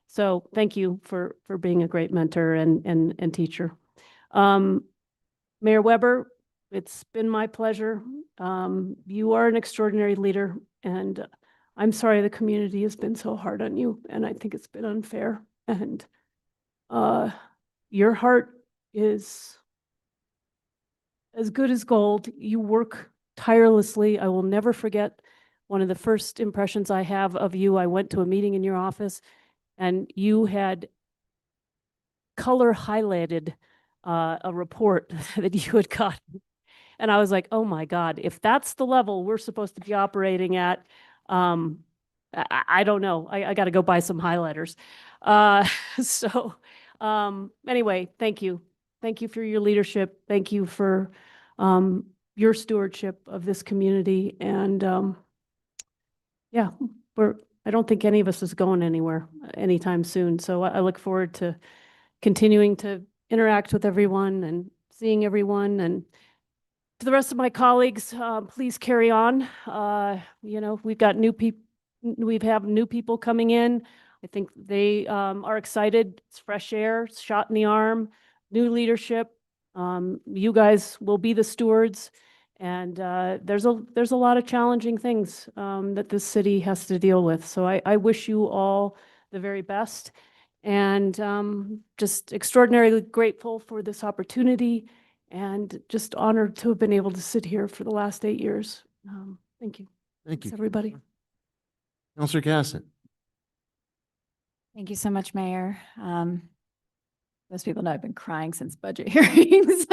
So thank you for being a great mentor and teacher. Mayor Weber, it's been my pleasure. You are an extraordinary leader, and I'm sorry the community has been so hard on you, and I think it's been unfair. And your heart is as good as gold. You work tirelessly. I will never forget one of the first impressions I have of you. I went to a meeting in your office, and you had color highlighted a report that you had gotten. And I was like, oh my God, if that's the level we're supposed to be operating at, I don't know. I got to go buy some highlighters. Anyway, thank you. Thank you for your leadership. Thank you for your stewardship of this community. And I don't think any of us is going anywhere anytime soon. So I look forward to continuing to interact with everyone and seeing everyone. And to the rest of my colleagues, please carry on. We've got new we've have new people coming in. I think they are excited. It's fresh air, it's shot in the arm, new leadership. You guys will be the stewards. And there's a lot of challenging things that this city has to deal with. So I wish you all the very best, and just extraordinarily grateful for this opportunity, and just honored to have been able to sit here for the last 8 years. Thank you. Thank you. Thanks, everybody. Counselor Cassett. Thank you so much, Mayor. Most people know I've been crying since budget hearings.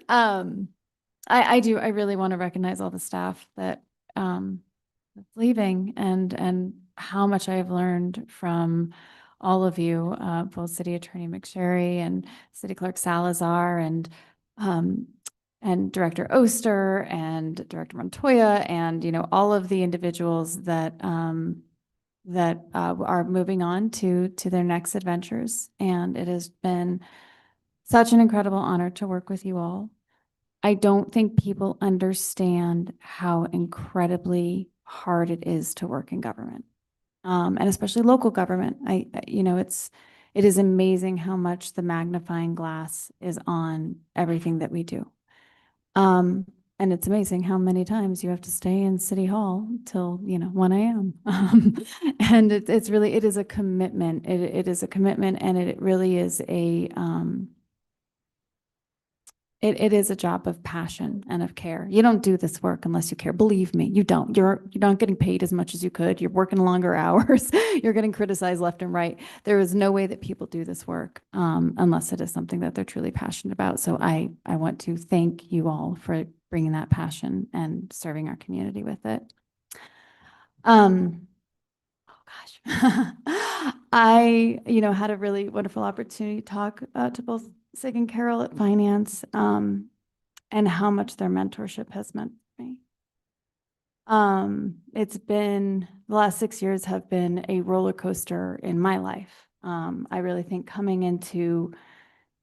I really want to recognize all the staff that's leaving, and how much I've learned from all of you, both City Attorney McSherry and City Clerk Salazar, and Director Oster and Director Montoya, and all of the individuals that are moving on to their next adventures. And it has been such an incredible honor to work with you all. I don't think people understand how incredibly hard it is to work in government, and especially local government. It is amazing how much the magnifying glass is on everything that we do. And it's amazing how many times you have to stay in City Hall till 1 a.m. And it is a commitment. It is a commitment, and it really is it is a job of passion and of care. You don't do this work unless you care. Believe me, you don't. You're not getting paid as much as you could. You're working longer hours. You're getting criticized left and right. There is no way that people do this work unless it is something that they're truly passionate about. So I want to thank you all for bringing that passion and serving our community with it. Oh gosh. I had a really wonderful opportunity to talk to both Sig and Carol at Finance, and how much their mentorship has meant to me. It's been, the last 6 years have been a roller coaster in my life. I really think coming into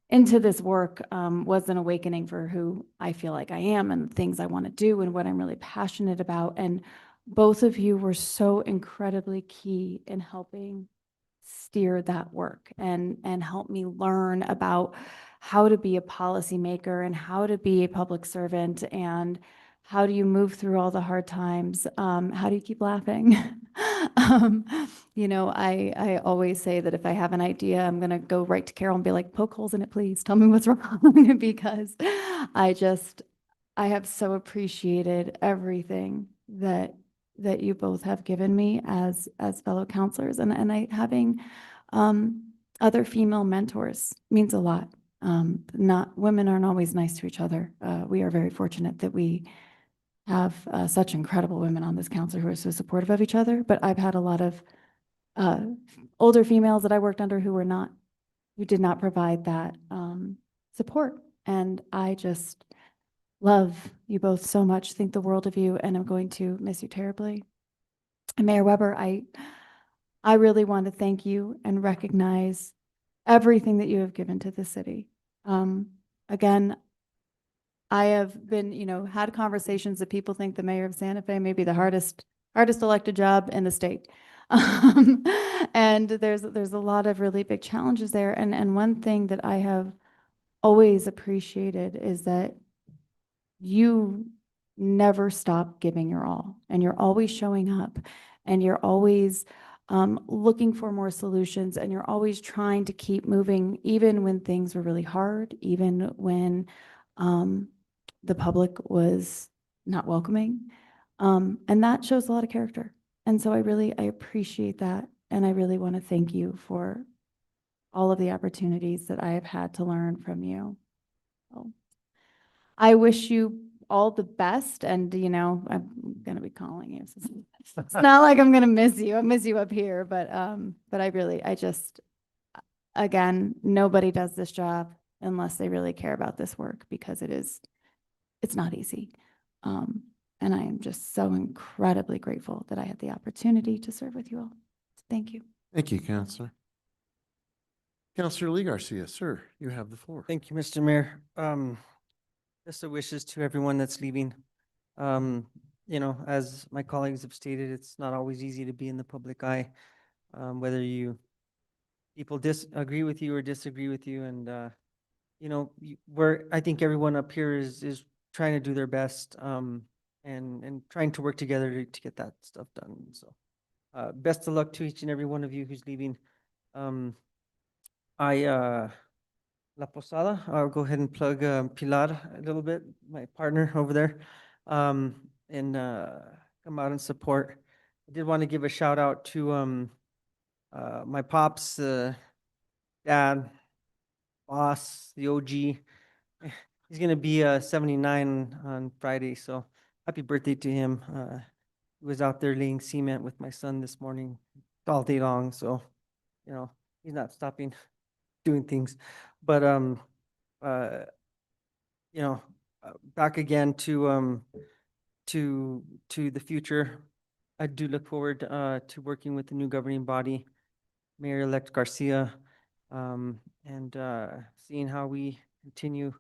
this work was an awakening for who I feel like I am, and the things I want to do, and what I'm really passionate about. And both of you were so incredibly key in helping steer that work and help me learn about how to be a policymaker and how to be a public servant, and how do you move through all the hard times? How do you keep laughing? I always say that if I have an idea, I'm going to go right to Carol and be like, poke holes in it, please. Tell me what's wrong. Because I have so appreciated everything that you both have given me as fellow counselors, and having other female mentors means a lot. Women aren't always nice to each other. We are very fortunate that we have such incredible women on this council who are so supportive of each other. But I've had a lot of older females that I worked under who did not provide that support. And I just love you both so much, think the world of you, and I'm going to miss you terribly. And Mayor Weber, I really want to thank you and recognize everything that you have given to the city. Again, I have been, had conversations that people think the mayor of Santa Fe may be the hardest elected job in the state. And there's a lot of really big challenges there. And one thing that I have always appreciated is that you never stop giving your all, and you're always showing up, and you're always looking for more solutions, and you're always trying to keep moving, even when things were really hard, even when the public was not welcoming. And that shows a lot of character. And so I appreciate that. And I really want to thank you for all of the opportunities that I have had to learn from you. So I wish you all the best. And, I'm going to be calling you. So it's not like I'm going to miss you. I miss you up here. But again, nobody does this job unless they really care about this work, because it's not easy. And I am just so incredibly grateful that I had the opportunity to serve with you all. Thank you. Thank you, Counselor. Counselor Lee Garcia, sir, you have the floor. Thank you, Mr. Mayor. Best of wishes to everyone that's leaving. you know, as my colleagues have stated, it's not always easy to be in the public eye, whether people disagree with you or disagree with you. And, you know, I think everyone up here is trying to do their best, and trying to work together to get that stuff done. So, best of luck to each and every one of you who's leaving. La Posada, I'll go ahead and plug Pilar a little bit, my partner over there, and come out and support. I did want to give a shout out to my pops, dad, boss, the OG. He's gonna be 79 on Friday, so happy birthday to him. He was out there laying cement with my son this morning all day long, so you know he's not stopping doing things. But you know, back again to the future. I do look forward to working with the new governing body, Mayor-elect Garcia, and seeing how we continue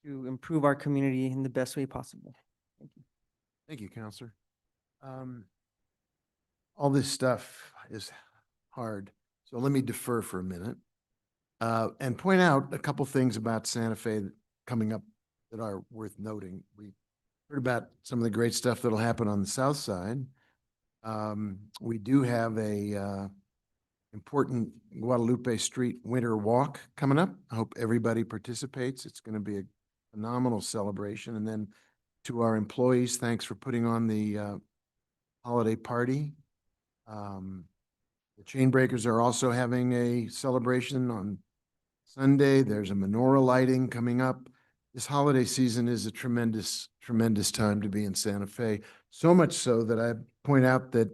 to improve our community in the best way possible. Thank you. Thank you, Counselor. All this stuff is hard, so let me defer for a minute and point out a couple things about Santa Fe coming up that are worth noting. We heard about some of the great stuff that'll happen on the south side. We do have a important Guadalupe Street Winter Walk coming up. I hope everybody participates. It's going to be a phenomenal celebration. And then to our employees, thanks for putting on the holiday party. The Chain Breakers are also having a celebration on Sunday. There's a menorah lighting coming up. This holiday season is a tremendous, tremendous time to be in Santa Fe. So much so that I point out that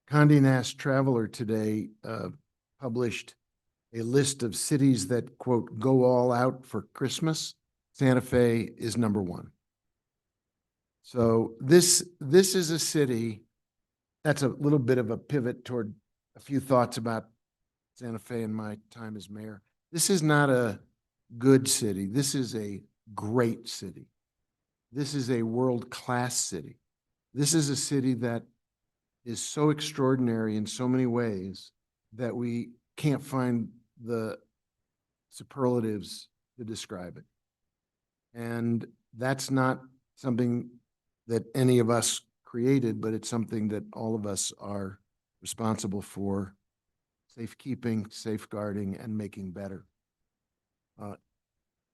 Condé Nast Traveler today published a list of cities that, quote, go all out for Christmas. Santa Fe is number one. So this is a city that's a little bit of a pivot toward a few thoughts about Santa Fe and my time as mayor. This is not a good city. This is a great city. This is a world-class city. This is a city that is so extraordinary in so many ways that we can't find the superlatives to describe it. And that's not something that any of us created, but it's something that all of us are responsible for safekeeping, safeguarding, and making better.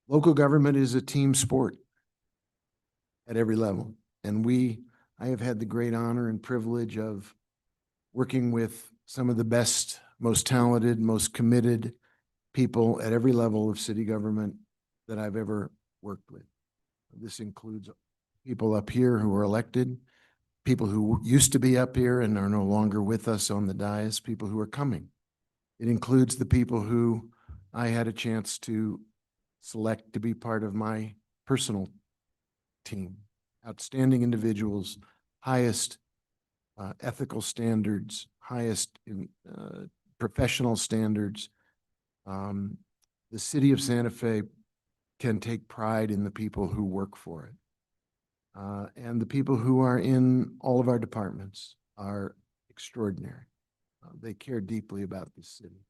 Local government is a team sport at every level. And I have had the great honor and privilege of working with some of the best, most talented, most committed people at every level of city government that I've ever worked with. This includes people up here who are elected, people who used to be up here and are no longer with us on the dais, people who are coming. It includes the people who I had a chance to select to be part of my personal team. Outstanding individuals, highest ethical standards, highest professional standards. The city of Santa Fe can take pride in the people who work for it. And the people who are in all of our departments are extraordinary. They care deeply about this city.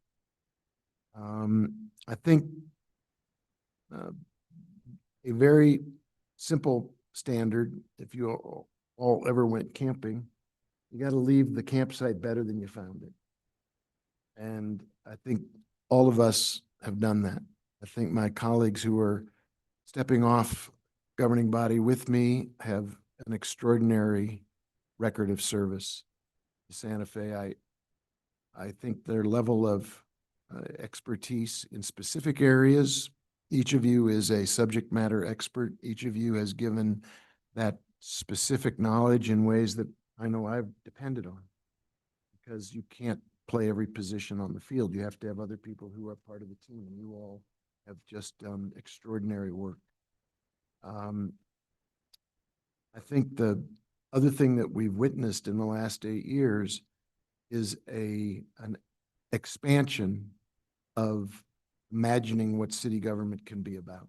I think a very simple standard, if you all ever went camping, you got to leave the campsite better than you found it. And I think all of us have done that. I think my colleagues who are stepping off governing body with me have an extraordinary record of service to Santa Fe. I think their level of expertise in specific areas, each of you is a subject matter expert. Each of you has given that specific knowledge in ways that I know I've depended on, because you can't play every position on the field. You have to have other people who are part of the team, and you all have just done extraordinary work. I think the other thing that we've witnessed in the last 8 years is an expansion of imagining what city government can be about.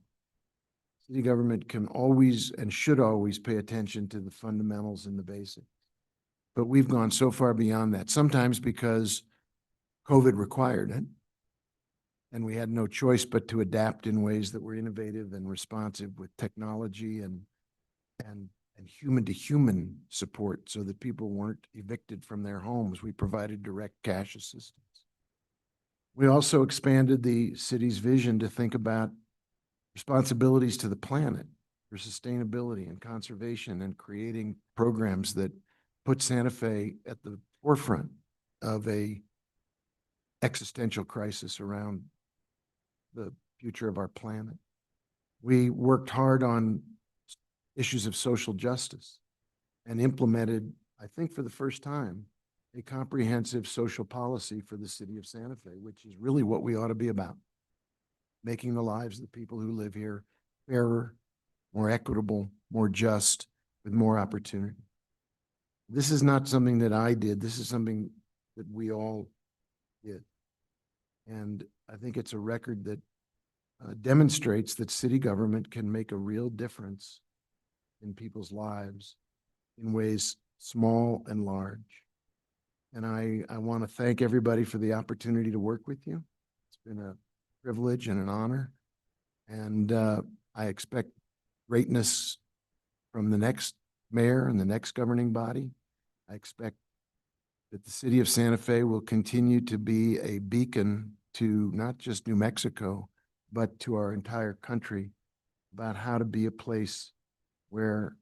City government can always and should always pay attention to the fundamentals and the basics. But we've gone so far beyond that, sometimes because COVID required it. And we had no choice but to adapt in ways that were innovative and responsive with technology and human-to-human support so that people weren't evicted from their homes. We provided direct cash assistance. We also expanded the city's vision to think about responsibilities to the planet for sustainability and conservation and creating programs that put Santa Fe at the forefront of a existential crisis around the future of our planet. We worked hard on issues of social justice and implemented, I think for the first time, a comprehensive social policy for the city of Santa Fe, which is really what we ought to be about. Making the lives of the people who live here fairer, more equitable, more just, with more opportunity. This is not something that I did. This is something that we all did. And I think it's a record that demonstrates that city government can make a real difference in people's lives in ways small and large. And I want to thank everybody for the opportunity to work with you. It's been a privilege and an honor. And I expect greatness from the next mayor and the next governing body. I expect that the city of Santa Fe will continue to be a beacon to not just New Mexico, but to our entire country about how to be a place where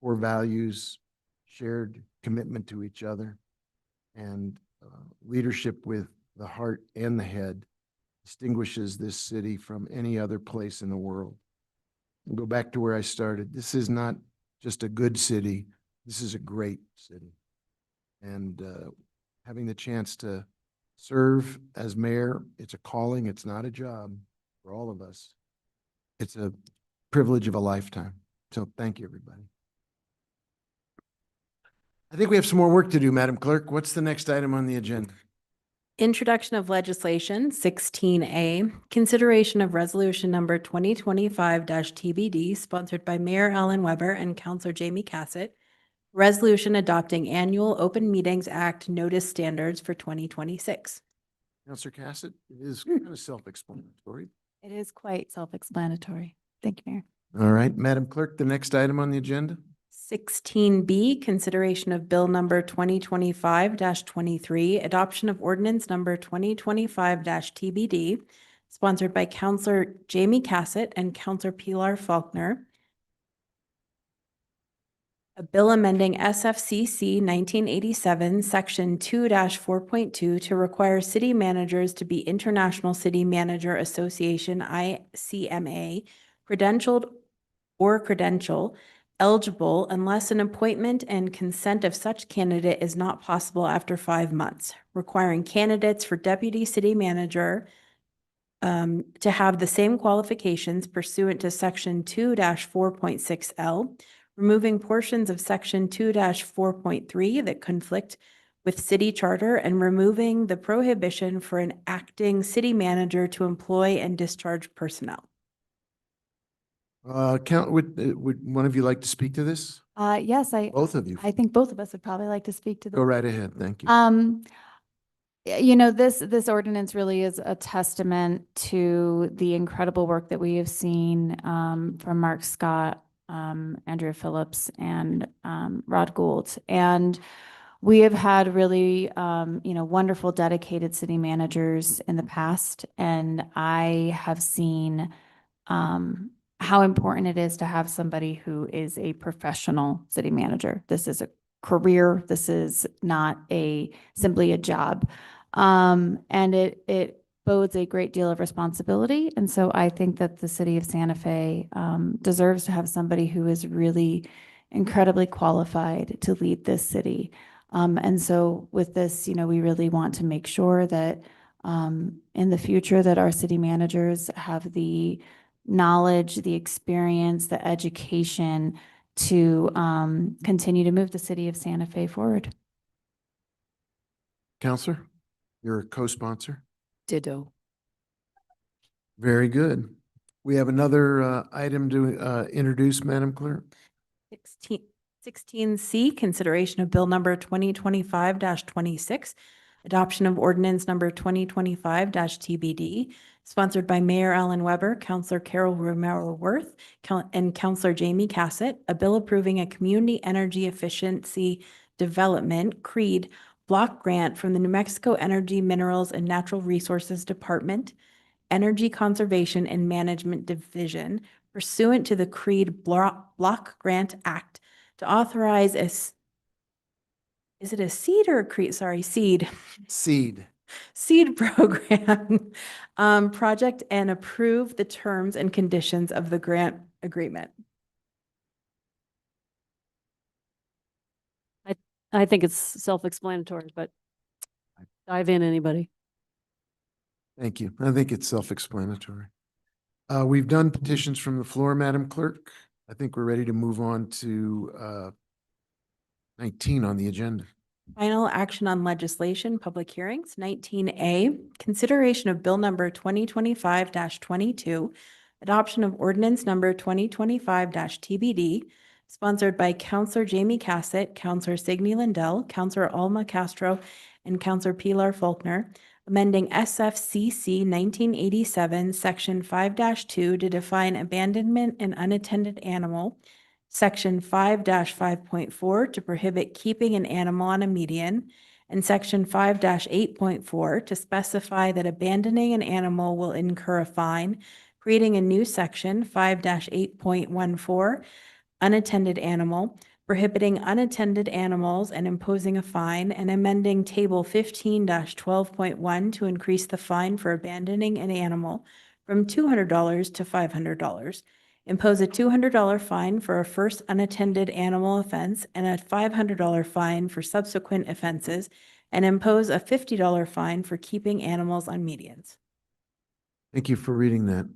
core values, shared commitment to each other, and leadership with the heart and the head distinguishes this city from any other place in the world. I'll go back to where I started. This is not just a good city. This is a great city. And having the chance to serve as mayor, it's a calling. It's not a job for all of us. It's a privilege of a lifetime. So thank you, everybody. I think we have some more work to do, Madam Clerk. What's the next item on the agenda? Introduction of legislation, 16A, consideration of resolution number 2025-TBD, sponsored by Mayor Ellen Weber and Councilor Jamie Cassett. Resolution adopting annual Open Meetings Act notice standards for 2026. Councilor Cassett, it is kind of self-explanatory. It is quite self-explanatory. Thank you, Mayor. All right, Madam Clerk, the next item on the agenda? 16B, consideration of bill number 2025-23, adoption of ordinance number 2025-TBD, sponsored by Councilor Jamie Cassett and Councilor Pilar Faulkner. A bill amending SFCC 1987, Section 2-4.2 to require city managers to be International City Manager Association, ICMA, credentialed or credential eligible unless an appointment and consent of such candidate is not possible after 5 months, requiring candidates for deputy city manager to have the same qualifications pursuant to Section 2-4.6L, removing portions of Section 2-4.3 that conflict with city charter, and removing the prohibition for an acting city manager to employ and discharge personnel. Would one of you like to speak to this? Yes, Both of you. I think both of us would probably like to speak to Go right ahead. Thank you. You know, this ordinance really is a testament to the incredible work that we have seen from Mark Scott, Andrea Phillips, and Rod Gould. And we have had really, wonderful, dedicated city managers in the past. And I have seen how important it is to have somebody who is a professional city manager. This is a career. This is not simply a job. And it bodes a great deal of responsibility. And so I think that the city of Santa Fe deserves to have somebody who is really incredibly qualified to lead this city. And so with this, we really want to make sure that in the future that our city managers have the knowledge, the experience, the education to continue to move the city of Santa Fe forward. Counselor, you're a co-sponsor? Ditto. Very good. We have another item to introduce, Madam Clerk. 16C, consideration of bill number 2025-26, adoption of ordinance number 2025-TBD, sponsored by Mayor Alan Weber, Councilor Carol Romero Worth, and Councilor Jamie Cassett, a bill approving a community energy efficiency development CREED block grant from the New Mexico Energy, Minerals, and Natural Resources Department, Energy Conservation and Management Division, pursuant to the CREED Block Grant Act, to authorize is it a seed or a CREED? Sorry, seed. Seed. Seed program project and approve the terms and conditions of the grant agreement. I think it's self-explanatory, but dive in, anybody. Thank you. I think it's self-explanatory. We've done petitions from the floor, Madam Clerk. I think we're ready to move on to 19 on the agenda. Final action on legislation, public hearings. 19A, consideration of bill number 2025-22, adoption of ordinance number 2025-TBD, sponsored by Councilor Jamie Cassett, Councilor Signe Lindell, Councilor Alma Castro, and Councilor Pilar Faulkner, amending SFCC 1987, Section 5-2 to define abandonment and unattended animal, Section 5-5.4 to prohibit keeping an animal on a median, and Section 5-8.4 to specify that abandoning an animal will incur a fine, creating a new Section 5-8.14, unattended animal, prohibiting unattended animals and imposing a fine, and amending Table 15-12.1 to increase the fine for abandoning an animal from $200 to $500. Impose a $200 fine for a first unattended animal offense and a $500 fine for subsequent offenses, and impose a $50 fine for keeping animals on medians. Thank you for reading that.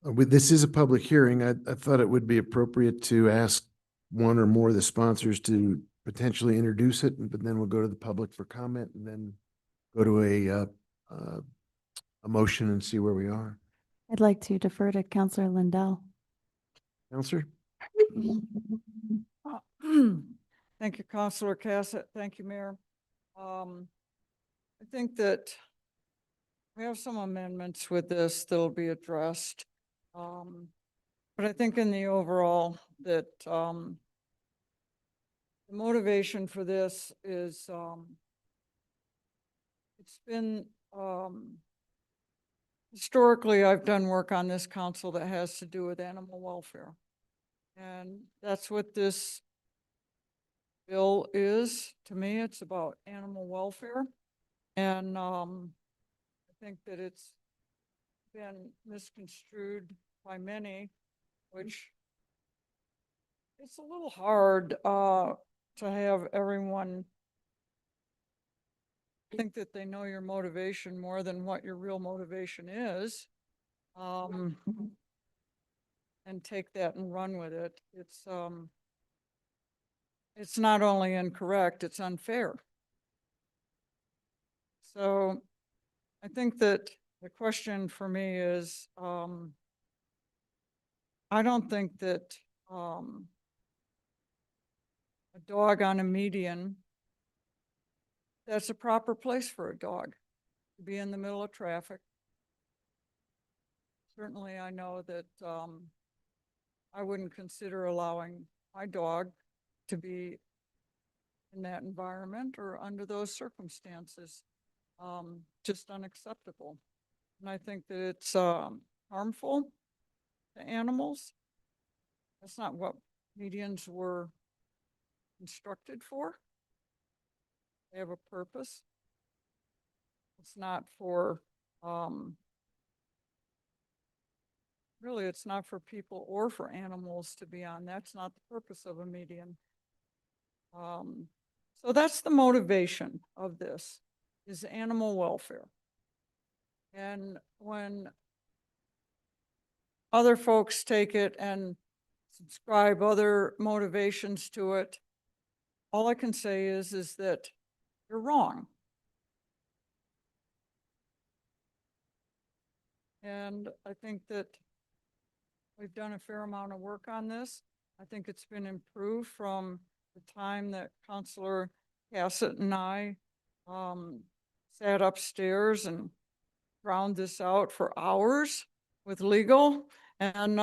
This is a public hearing. I thought it would be appropriate to ask one or more of the sponsors to potentially introduce it, but then we'll go to the public for comment and then go to a motion and see where we are. I'd like to defer to Councilor Lindell. Counselor? Thank you, Councilor Cassett. Thank you, Mayor. I think that we have some amendments with this that'll be addressed. But I think in the overall that the motivation for this is it's been historically, I've done work on this council that has to do with animal welfare. And that's what this bill is. To me, it's about animal welfare. And I think that it's been misconstrued by many, which it's a little hard to have everyone think that they know your motivation more than what your real motivation is, and take that and run with it. It's not only incorrect, it's unfair. So I think that the question for me is, I don't think that a dog on a median, that's a proper place for a dog to be in the middle of traffic. Certainly, I know that I wouldn't consider allowing my dog to be in that environment or under those circumstances. Just unacceptable. And I think that it's harmful to animals. That's not what medians were constructed for. They have a purpose. It's not for, really, it's not for people or for animals to be on. That's not the purpose of a median. So that's the motivation of this, is animal welfare. And when other folks take it and subscribe other motivations to it, all I can say is that you're wrong. And I think that we've done a fair amount of work on this. I think it's been improved from the time that Counselor Cassett and I sat upstairs and ground this out for hours with legal. And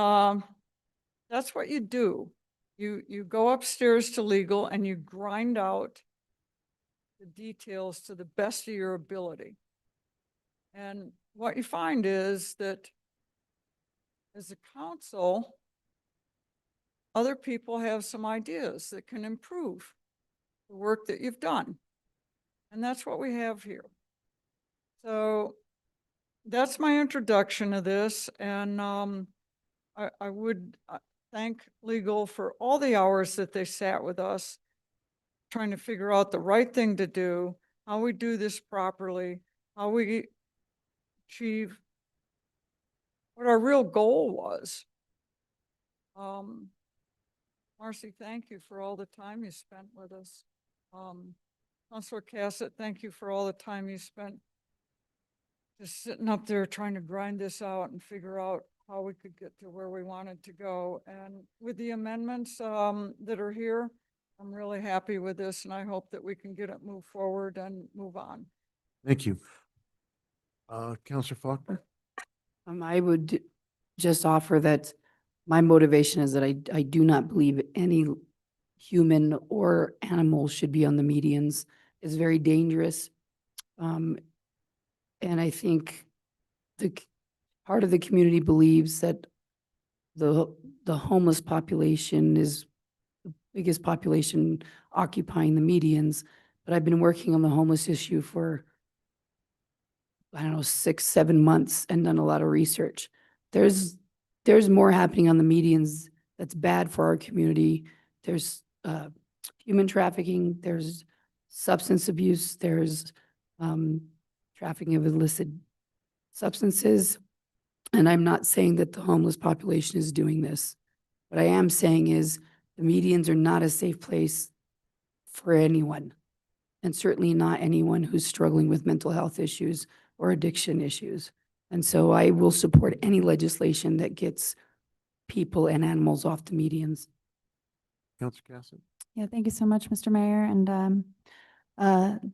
that's what you do. You go upstairs to legal and you grind out the details to the best of your ability. And what you find is that as a council, other people have some ideas that can improve the work that you've done. And that's what we have here. So that's my introduction to this. And I would thank legal for all the hours that they sat with us, trying to figure out the right thing to do, how we do this properly, how we achieve what our real goal was. Marcy, thank you for all the time you spent with us. Councilor Cassett, thank you for all the time you spent just sitting up there trying to grind this out and figure out how we could get to where we wanted to go. And with the amendments that are here, I'm really happy with this, and I hope that we can get it moved forward and move on. Thank you. Counselor Faulkner? I would just offer that my motivation is that I do not believe any human or animal should be on the medians. It's very dangerous. And I think part of the community believes that the homeless population is the biggest population occupying the medians. But I've been working on the homeless issue for, I don't know, 6, 7 months and done a lot of research. There's more happening on the medians that's bad for our community. There's human trafficking, there's substance abuse, there's trafficking of illicit substances. And I'm not saying that the homeless population is doing this. What I am saying is the medians are not a safe place for anyone, and certainly not anyone who's struggling with mental health issues or addiction issues. And so I will support any legislation that gets people and animals off the medians. Counselor Cassett? Yeah, thank you so much, Mr. Mayor. And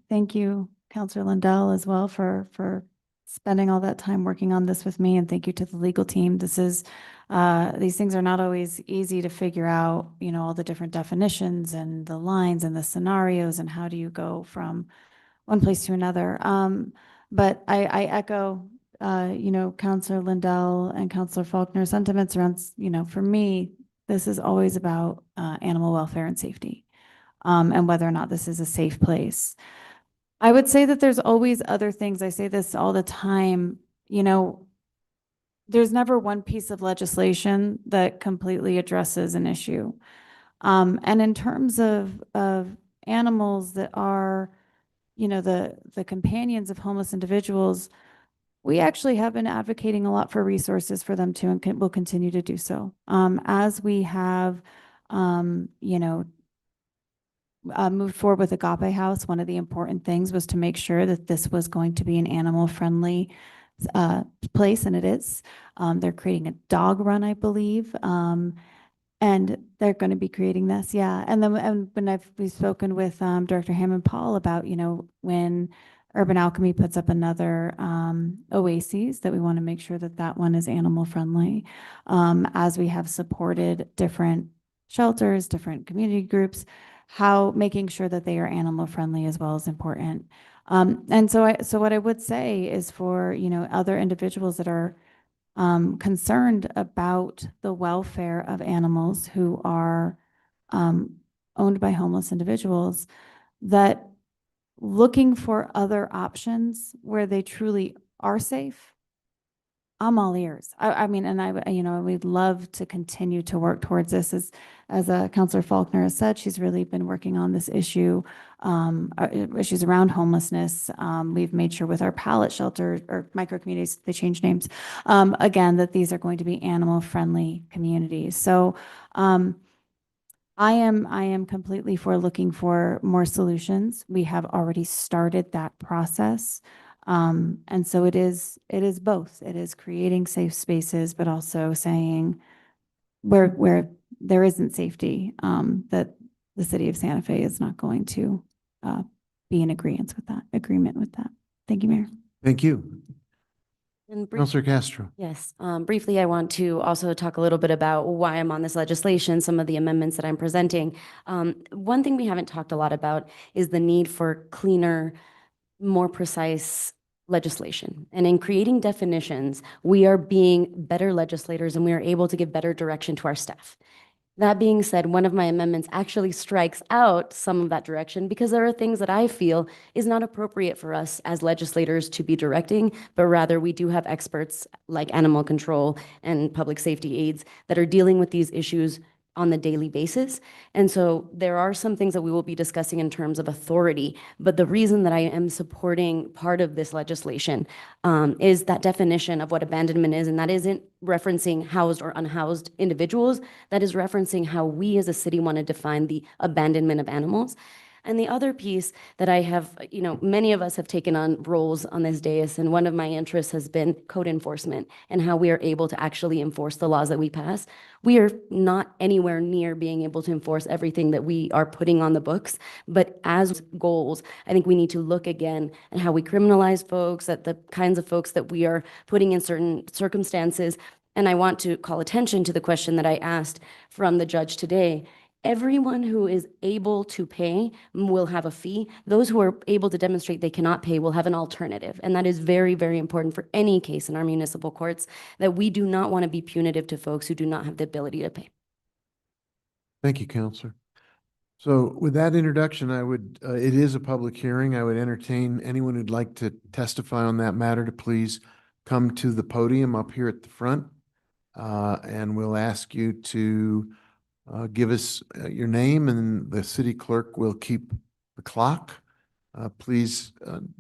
thank you, Counselor Lindell, as well for spending all that time working on this with me. And thank you to the legal team. This is, these things are not always easy to figure out, you know, all the different definitions and the lines and the scenarios and how do you go from one place to another. But I echo, you know, Counselor Lindell and Counselor Faulkner's sentiments around, you know, for me, this is always about animal welfare and safety, and whether or not this is a safe place. I would say that there's always other things. I say this all the time, you know, there's never one piece of legislation that completely addresses an issue. And in terms of animals that are, you know, the companions of homeless individuals, we actually have been advocating a lot for resources for them too, and will continue to do so. As we have, you know, moved forward with Agape House, one of the important things was to make sure that this was going to be an animal-friendly place, and it is. They're creating a dog run, I believe, and they're going to be creating this, yeah. And then and when we've spoken with Director Hammond Paul about, you know, when Urban Alchemy puts up another oases, that we want to make sure that that one is animal-friendly, as we have supported different shelters, different community groups, how making sure that they are animal friendly as well is important. And so what I would say is for, you know, other individuals that are concerned about the welfare of animals who are owned by homeless individuals, that looking for other options where they truly are safe, I'm all ears. I mean, and you know, we'd love to continue to work towards this. As Councilor Faulkner has said, she's really been working on this issue, issues around homelessness. We've made sure with our pallet shelter or micro communities, they change names, again, that these are going to be animal-friendly communities. So I am completely for looking for more solutions. We have already started that process. And so it is both. It is creating safe spaces, but also saying where there isn't safety, that the city of Santa Fe is not going to be in agreement with that. Thank you, Mayor. Thank you. And Councilor Castro. Yes, briefly, I want to also talk a little bit about why I'm on this legislation, some of the amendments that I'm presenting. One thing we haven't talked a lot about is the need for cleaner, more precise legislation. And in creating definitions, we are being better legislators and we are able to give better direction to our staff. That being said, one of my amendments actually strikes out some of that direction because there are things that I feel is not appropriate for us as legislators to be directing, but rather we do have experts like animal control and public safety aides that are dealing with these issues on the daily basis. And so there are some things that we will be discussing in terms of authority, but the reason that I am supporting part of this legislation is that definition of what abandonment is, and that isn't referencing housed or unhoused individuals, that is referencing how we as a city want to define the abandonment of animals. And the other piece that I have, many of us have taken on roles on this dais, and one of my interests has been code enforcement and how we are able to actually enforce the laws that we pass. We are not anywhere near being able to enforce everything that we are putting on the books, but as goals, I think we need to look again at how we criminalize folks, at the kinds of folks that we are putting in certain circumstances. And I want to call attention to the question that I asked from the judge today. Everyone who is able to pay will have a fee. Those who are able to demonstrate they cannot pay will have an alternative. And that is very, very important for any case in our municipal courts, that we do not want to be punitive to folks who do not have the ability to pay. Thank you, Counselor. So with that introduction, it is a public hearing. I would entertain anyone who'd like to testify on that matter to please come to the podium up here at the front. And we'll ask you to give us your name, and the city clerk will keep the clock. Please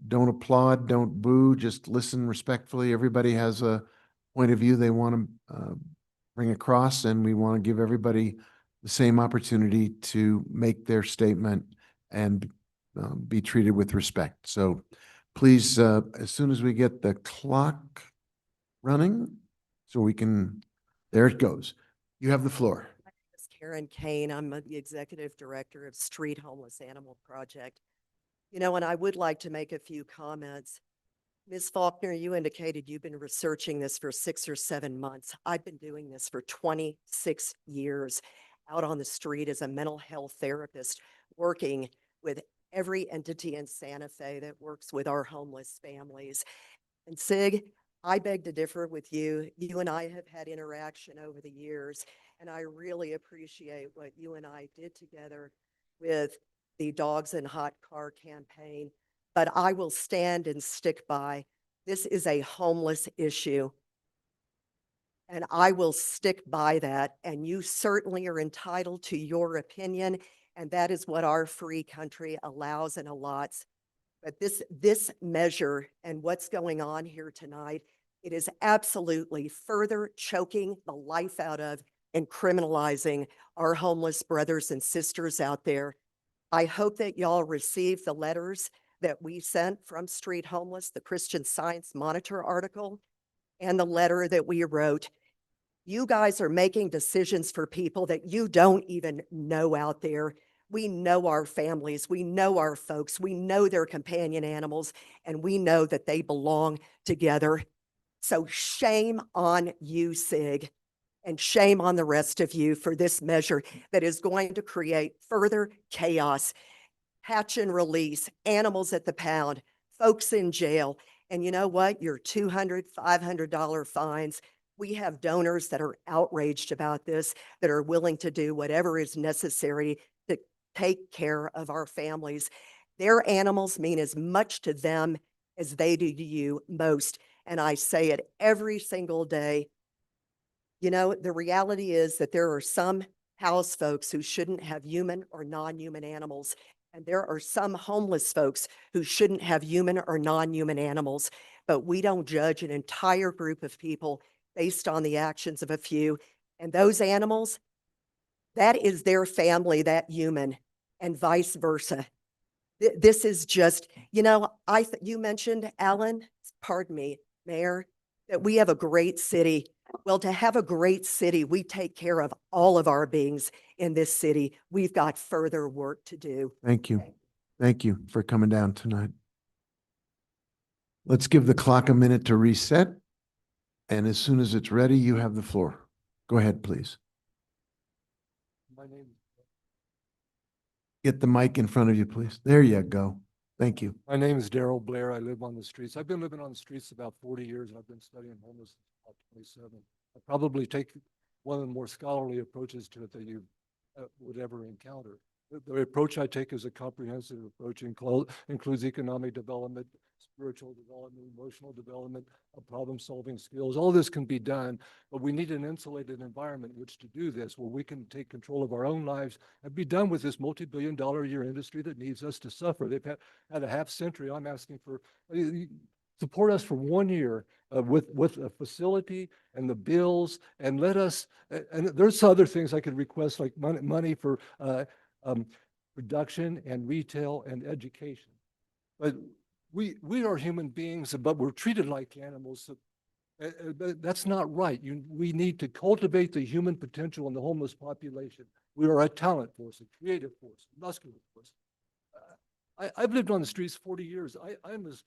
don't applaud, don't boo, just listen respectfully. Everybody has a point of view they want to bring across, and we want to give everybody the same opportunity to make their statement and be treated with respect. So please, as soon as we get the clock running, so we can, there it goes. You have the floor. Karen Kane. I'm the executive director of Street Homeless Animal Project. And I would like to make a few comments. Ms. Faulkner, you indicated you've been researching this for 6 or 7 months. I've been doing this for 26 years out on the street as a mental health therapist, working with every entity in Santa Fe that works with our homeless families. And Sig, I beg to differ with you. You and I have had interaction over the years, and I really appreciate what you and I did together with the Dogs in Hot Car campaign. But I will stand and stick by, this is a homeless issue. And I will stick by that. And you certainly are entitled to your opinion. And that is what our free country allows and allots. But this measure and what's going on here tonight, it is absolutely further choking the life out of and criminalizing our homeless brothers and sisters out there. I hope that y'all received the letters that we sent from Street Homeless, the Christian Science Monitor article, and the letter that we wrote. You guys are making decisions for people that you don't even know out there. We know our families, we know our folks, we know their companion animals, and we know that they belong together. So shame on you, Sig, and shame on the rest of you for this measure that is going to create further chaos. Catch and release, animals at the pound, folks in jail. And you know what? Your $200, $500 fines. We have donors that are outraged about this, that are willing to do whatever is necessary to take care of our families. Their animals mean as much to them as they do to you most. And I say it every single day. The reality is that there are some house folks who shouldn't have human or non-human animals. And there are some homeless folks who shouldn't have human or non-human animals. But we don't judge an entire group of people based on the actions of a few. And those animals, that is their family, that human, and vice versa. This is just, you mentioned, Alan, pardon me, Mayor, that we have a great city. Well, to have a great city, we take care of all of our beings in this city. We've got further work to do. Thank you. Thank you for coming down tonight. Let's give the clock a minute to reset. And as soon as it's ready, you have the floor. Go ahead, please. My name, Get the mic in front of you, please. There you go. Thank you. my name is Daryl Blair. I live on the streets. I've been living on the streets about 40 years. I've been studying homelessness about 27. I probably take one of the more scholarly approaches to it that you would ever encounter. The approach I take is a comprehensive approach, includes economic development, spiritual development, emotional development, problem-solving skills. All this can be done, but we need an insulated environment in which to do this, where we can take control of our own lives and be done with this multi-billion-dollar-a-year industry that needs us to suffer. They've had a half century. I'm asking for support us for 1 year with a facility and the bills, and let us. And there's other things I could request, like money for production and retail and education. But we are human beings, but we're treated like animals. That's not right. We need to cultivate the human potential in the homeless population. We are a talent force, a creative force, a muscular force. I've lived on the streets 40 years. I'm as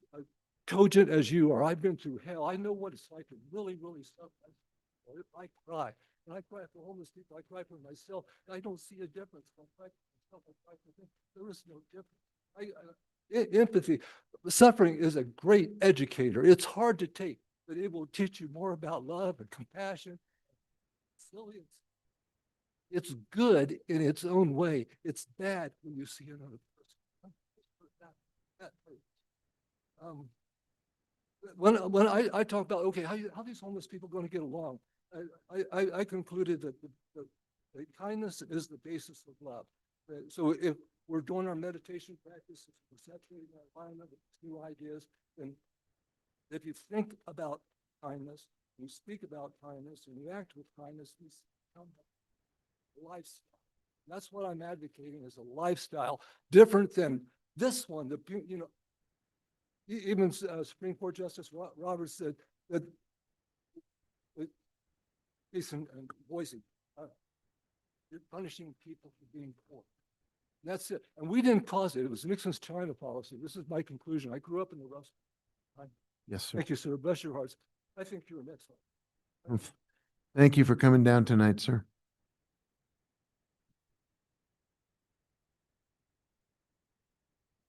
cogent as you are. I've been through hell. I know what it's like to really, really suffer. I cry. When I cry for homeless people, I cry for myself. I don't see a difference. When I cry for myself, I cry for them. There is no difference. Empathy, suffering is a great educator. It's hard to take, but it will teach you more about love and compassion, resilience. It's good in its own way. It's bad when you see another person. When I talk about, okay, how are these homeless people going to get along? I concluded that the kindness is the basis of love. So if we're doing our meditation practice, we're saturating our environment with new ideas, and if you think about kindness, you speak about kindness, and you act with kindness, these become a lifestyle. And that's what I'm advocating, is a lifestyle different than this one. Even Supreme Court Justice Roberts said that case in Boise, you're punishing people for being poor. And that's it. And we didn't cause it. It was Nixon's China policy. This is my conclusion. I grew up in the Rust Belt. Yes, sir. Thank you, sir. Bless your hearts. I think you're an excellent. Thank you for coming down tonight, sir.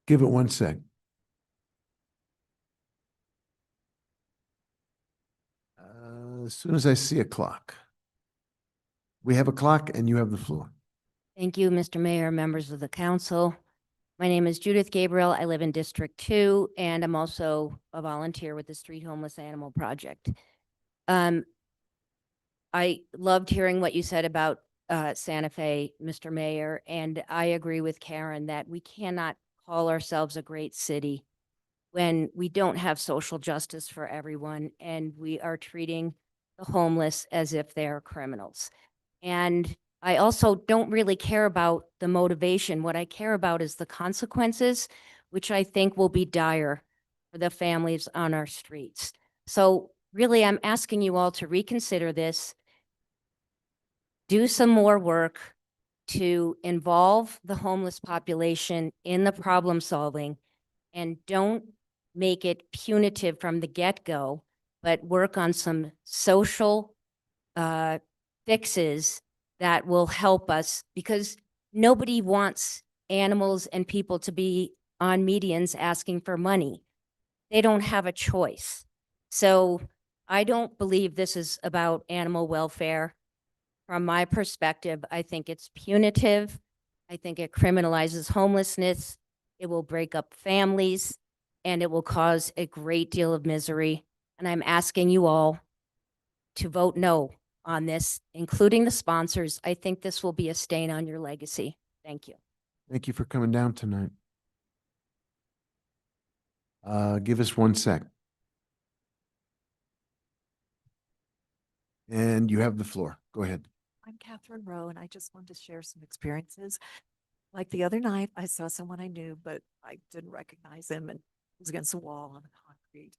Give it 1 sec. As soon as I see a clock. We have a clock and you have the floor. Thank you, Mr. Mayor, members of the council. My name is Judith Gabriel. I live in District 2, and I'm also a volunteer with the Street Homeless Animal Project. I loved hearing what you said about Santa Fe, Mr. Mayor, and I agree with Karen that we cannot call ourselves a great city when we don't have social justice for everyone and we are treating the homeless as if they're criminals. And I also don't really care about the motivation. What I care about is the consequences, which I think will be dire for the families on our streets. So really, I'm asking you all to reconsider this, do some more work to involve the homeless population in the problem solving, and don't make it punitive from the get-go, but work on some social fixes that will help us, because nobody wants animals and people to be on medians asking for money. They don't have a choice. So I don't believe this is about animal welfare. From my perspective, I think it's punitive. I think it criminalizes homelessness. It will break up families, and it will cause a great deal of misery. And I'm asking you all to vote no on this, including the sponsors. I think this will be a stain on your legacy. Thank you. Thank you for coming down tonight. Give us 1 sec. And you have the floor. Go ahead. I'm Catherine Rowe, and I just wanted to share some experiences. Like the other night, I saw someone I knew, but I didn't recognize him, and he was against the wall on the concrete.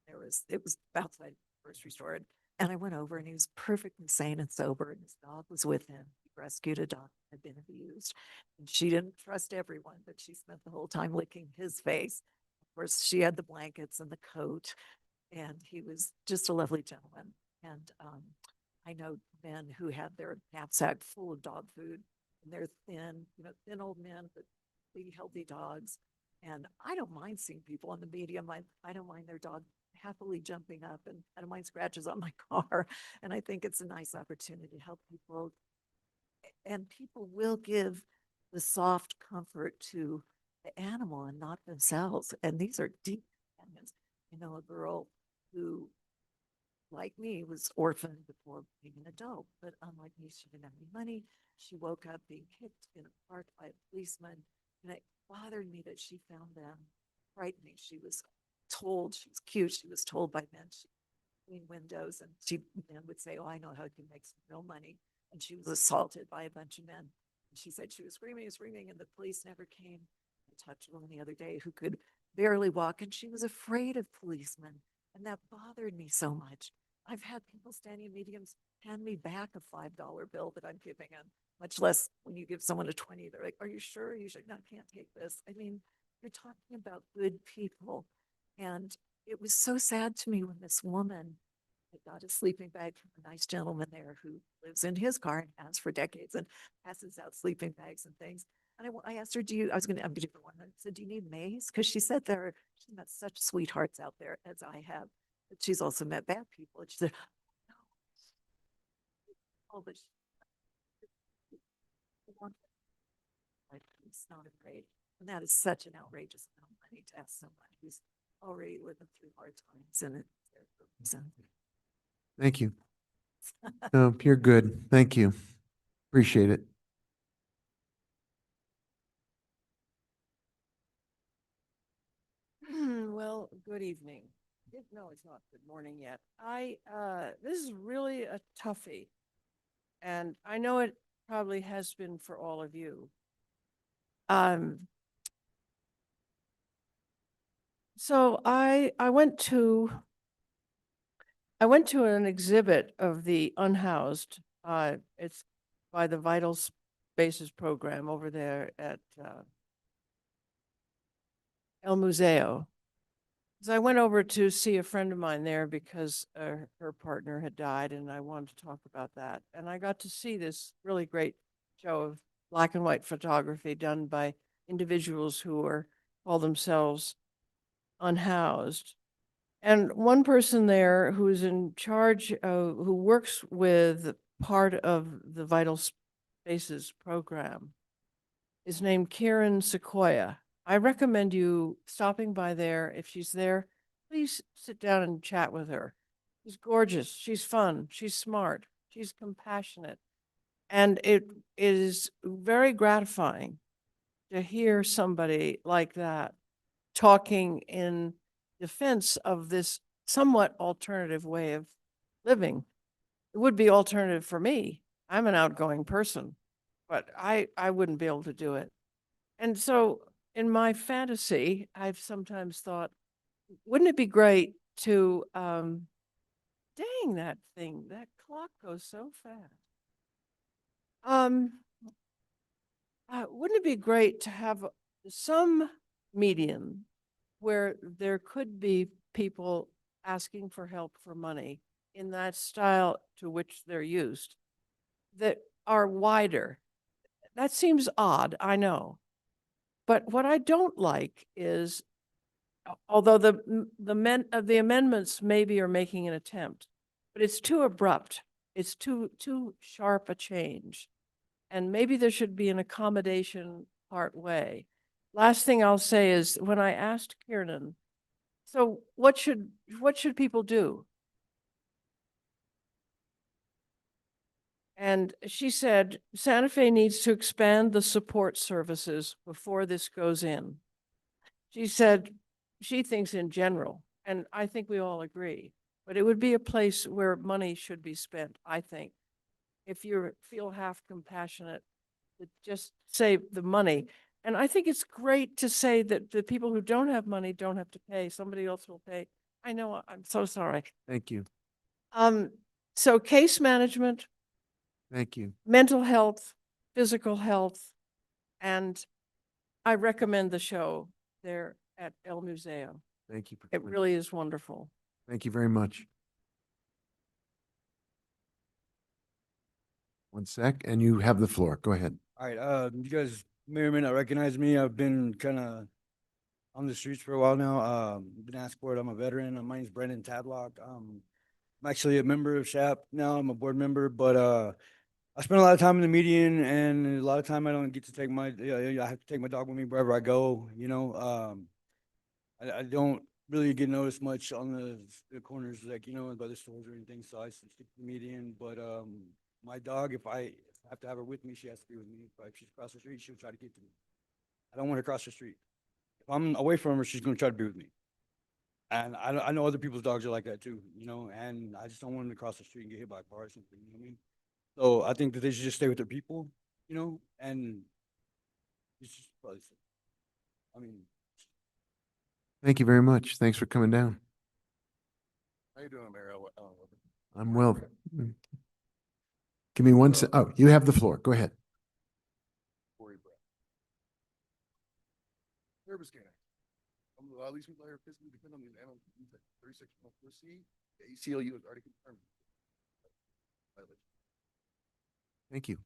It was outside the grocery store, and I went over, and he was perfectly sane and sober, and his dog was with him. He rescued a dog that had been abused, and she didn't trust everyone, but she spent the whole time licking his face. Of course, she had the blankets and the coat, and he was just a lovely gentleman. And I know men who had their knapsack full of dog food, and they're thin, thin old men, but big, healthy dogs. And I don't mind seeing people on the medium. I don't mind their dog happily jumping up, and I don't mind scratches on my car. And I think it's a nice opportunity to help people. And people will give the soft comfort to the animal and not themselves. And these are deep companions. I know a girl who, like me, was orphaned before being an adult, but unlike me, she didn't have any money. She woke up being kicked in a park by a policeman, and it bothered me that she found them frightening. She was told she was cute. She was told by men she cleaned windows, and men would say, "Oh, I know how you can make some real money." And she was assaulted by a bunch of men. And she said she was screaming and screaming, and the police never came. I talked to a woman the other day who could barely walk, and she was afraid of policemen, and that bothered me so much. I've had people standing in mediums hand me back a $5 bill that I'm giving them, much less when you give someone a 20, they're like, "Are you sure?" You should, "No, I can't take this." I mean, you're talking about good people. And it was so sad to me when this woman had got a sleeping bag from a nice gentleman there who lives in his car and has for decades and passes out sleeping bags and things. And I asked her, I'm going to give her one. I said, "Do you need maize?" Because she said she's met such sweethearts out there, as I have, but she's also met bad people. And she said, "No." Oh, but it's not afraid. And that is such an outrageous amount of money to ask someone who's already living through hard times. And so. Thank you. No, you're good. Thank you. Appreciate it. Well, good evening. No, it's not good morning yet. This is really a toughie. And I know it probably has been for all of you. So I went to an exhibit of the unhoused. It's by the Vital Spaces program over there at El Museo. So I went over to see a friend of mine there because her partner had died, and I wanted to talk about that. And I got to see this really great show of black and white photography done by individuals who call themselves unhoused. And one person there who's in charge, who works with part of the Vital Spaces program, is named Karen Sequoia. I recommend you stopping by there. If she's there, please sit down and chat with her. She's gorgeous. She's fun. She's smart. She's compassionate. And it is very gratifying to hear somebody like that talking in defense of this somewhat alternative way of living. It would be alternative for me. I'm an outgoing person, but I wouldn't be able to do it. And so in my fantasy, I've sometimes thought, wouldn't it be great to, dang, that clock goes so fast. Wouldn't it be great to have some medium where there could be people asking for help for money in that style to which they're used that are wider? That seems odd, I know. But what I don't like is, although the amendments maybe are making an attempt, but it's too abrupt. It's too sharp a change. And maybe there should be an accommodation part way. Last thing I'll say is, when I asked Kiernan, so what should people do? And she said, Santa Fe needs to expand the support services before this goes in. She said she thinks in general, and I think we all agree, but it would be a place where money should be spent, I think. If you feel half compassionate that just save the money. And I think it's great to say that the people who don't have money don't have to pay. Somebody else will pay. I know, I'm so sorry. Thank you. So case management, Thank you. mental health, physical health, and I recommend the show there at El Museo. Thank you. For It coming. really is wonderful. Thank you very much. One sec, and you have the floor. Go ahead. All right, you guys may or may not recognize me. I've been kind of on the streets for a while now. Been asked for it. I'm a veteran. My name's Brendan Tadlock. I'm actually a member of SHAP now. I'm a board member, but I spend a lot of time in the median, and a lot of time I don't get to take my. I have to take my dog with me wherever I go. You know, I don't really get noticed much on the corners, like, you know, by the stores or anything. So I stick to the median, but my dog, if I have to have her with me, she has to be with me. If she's across the street, she'll try to get to me. I don't want her to cross the street. If I'm away from her, she's going to try to be with me. And I know other people's dogs are like that too, you know, and I just don't want them to cross the street and get hit by a car or something, you know what I mean? So I think that they should just stay with their people, you know, and it's just probably, I mean. Thank you very much. Thanks for coming down. How you doing, Mayor? I'm well. Give me one sec. Oh, you have the floor. Go ahead. Service scanner. A lot of these people are physically dependent on these animals. 36.4C, the ACLU is already confirmed. Thank you.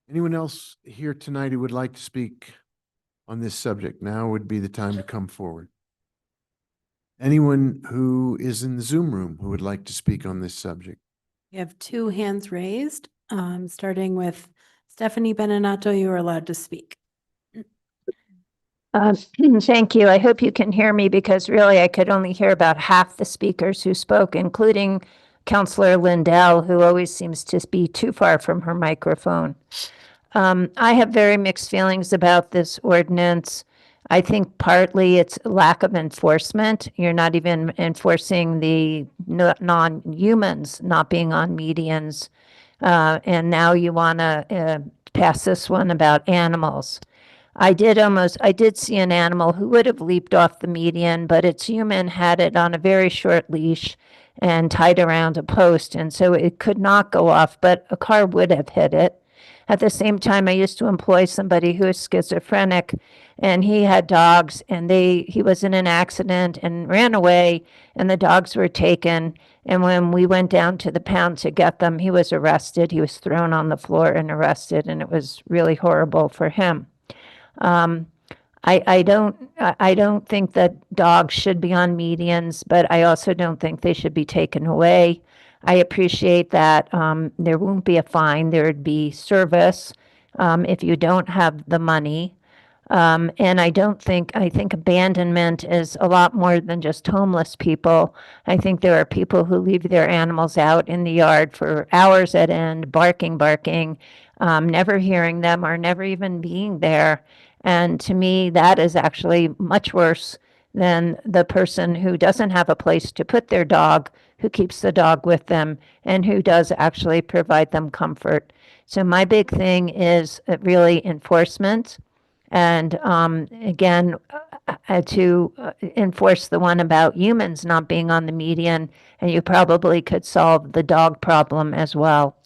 Anyone else here tonight who would like to speak on this subject? Now would be the time to come forward. Anyone who is in the Zoom room who would like to speak on this subject? We have 2 hands raised, starting with Stephanie Benenato. You are allowed to speak. Thank you. I hope you can hear me because really I could only hear about half the speakers who spoke, including Councillor Lindell, who always seems to be too far from her microphone. I have very mixed feelings about this ordinance. I think partly it's lack of enforcement. You're not even enforcing the non-humans not being on medians. And now you want to pass this one about animals. I did see an animal who would have leaped off the median, but its human had it on a very short leash and tied around a post, and so it could not go off, but a car would have hit it. At the same time, I used to employ somebody who is schizophrenic, and he had dogs, and he was in an accident and ran away, and the dogs were taken. And when we went down to the pound to get them, he was arrested. He was thrown on the floor and arrested, and it was really horrible for him. I don't think that dogs should be on medians, but I also don't think they should be taken away. I appreciate that there won't be a fine. There would be service if you don't have the money. And I think abandonment is a lot more than just homeless people. I think there are people who leave their animals out in the yard for hours at end, barking, never hearing them or never even being there. And to me, that is actually much worse than the person who doesn't have a place to put their dog, who keeps the dog with them, and who does actually provide them comfort. So my big thing is really enforcement. And again, to enforce the one about humans not being on the median, and you probably could solve the dog problem as well.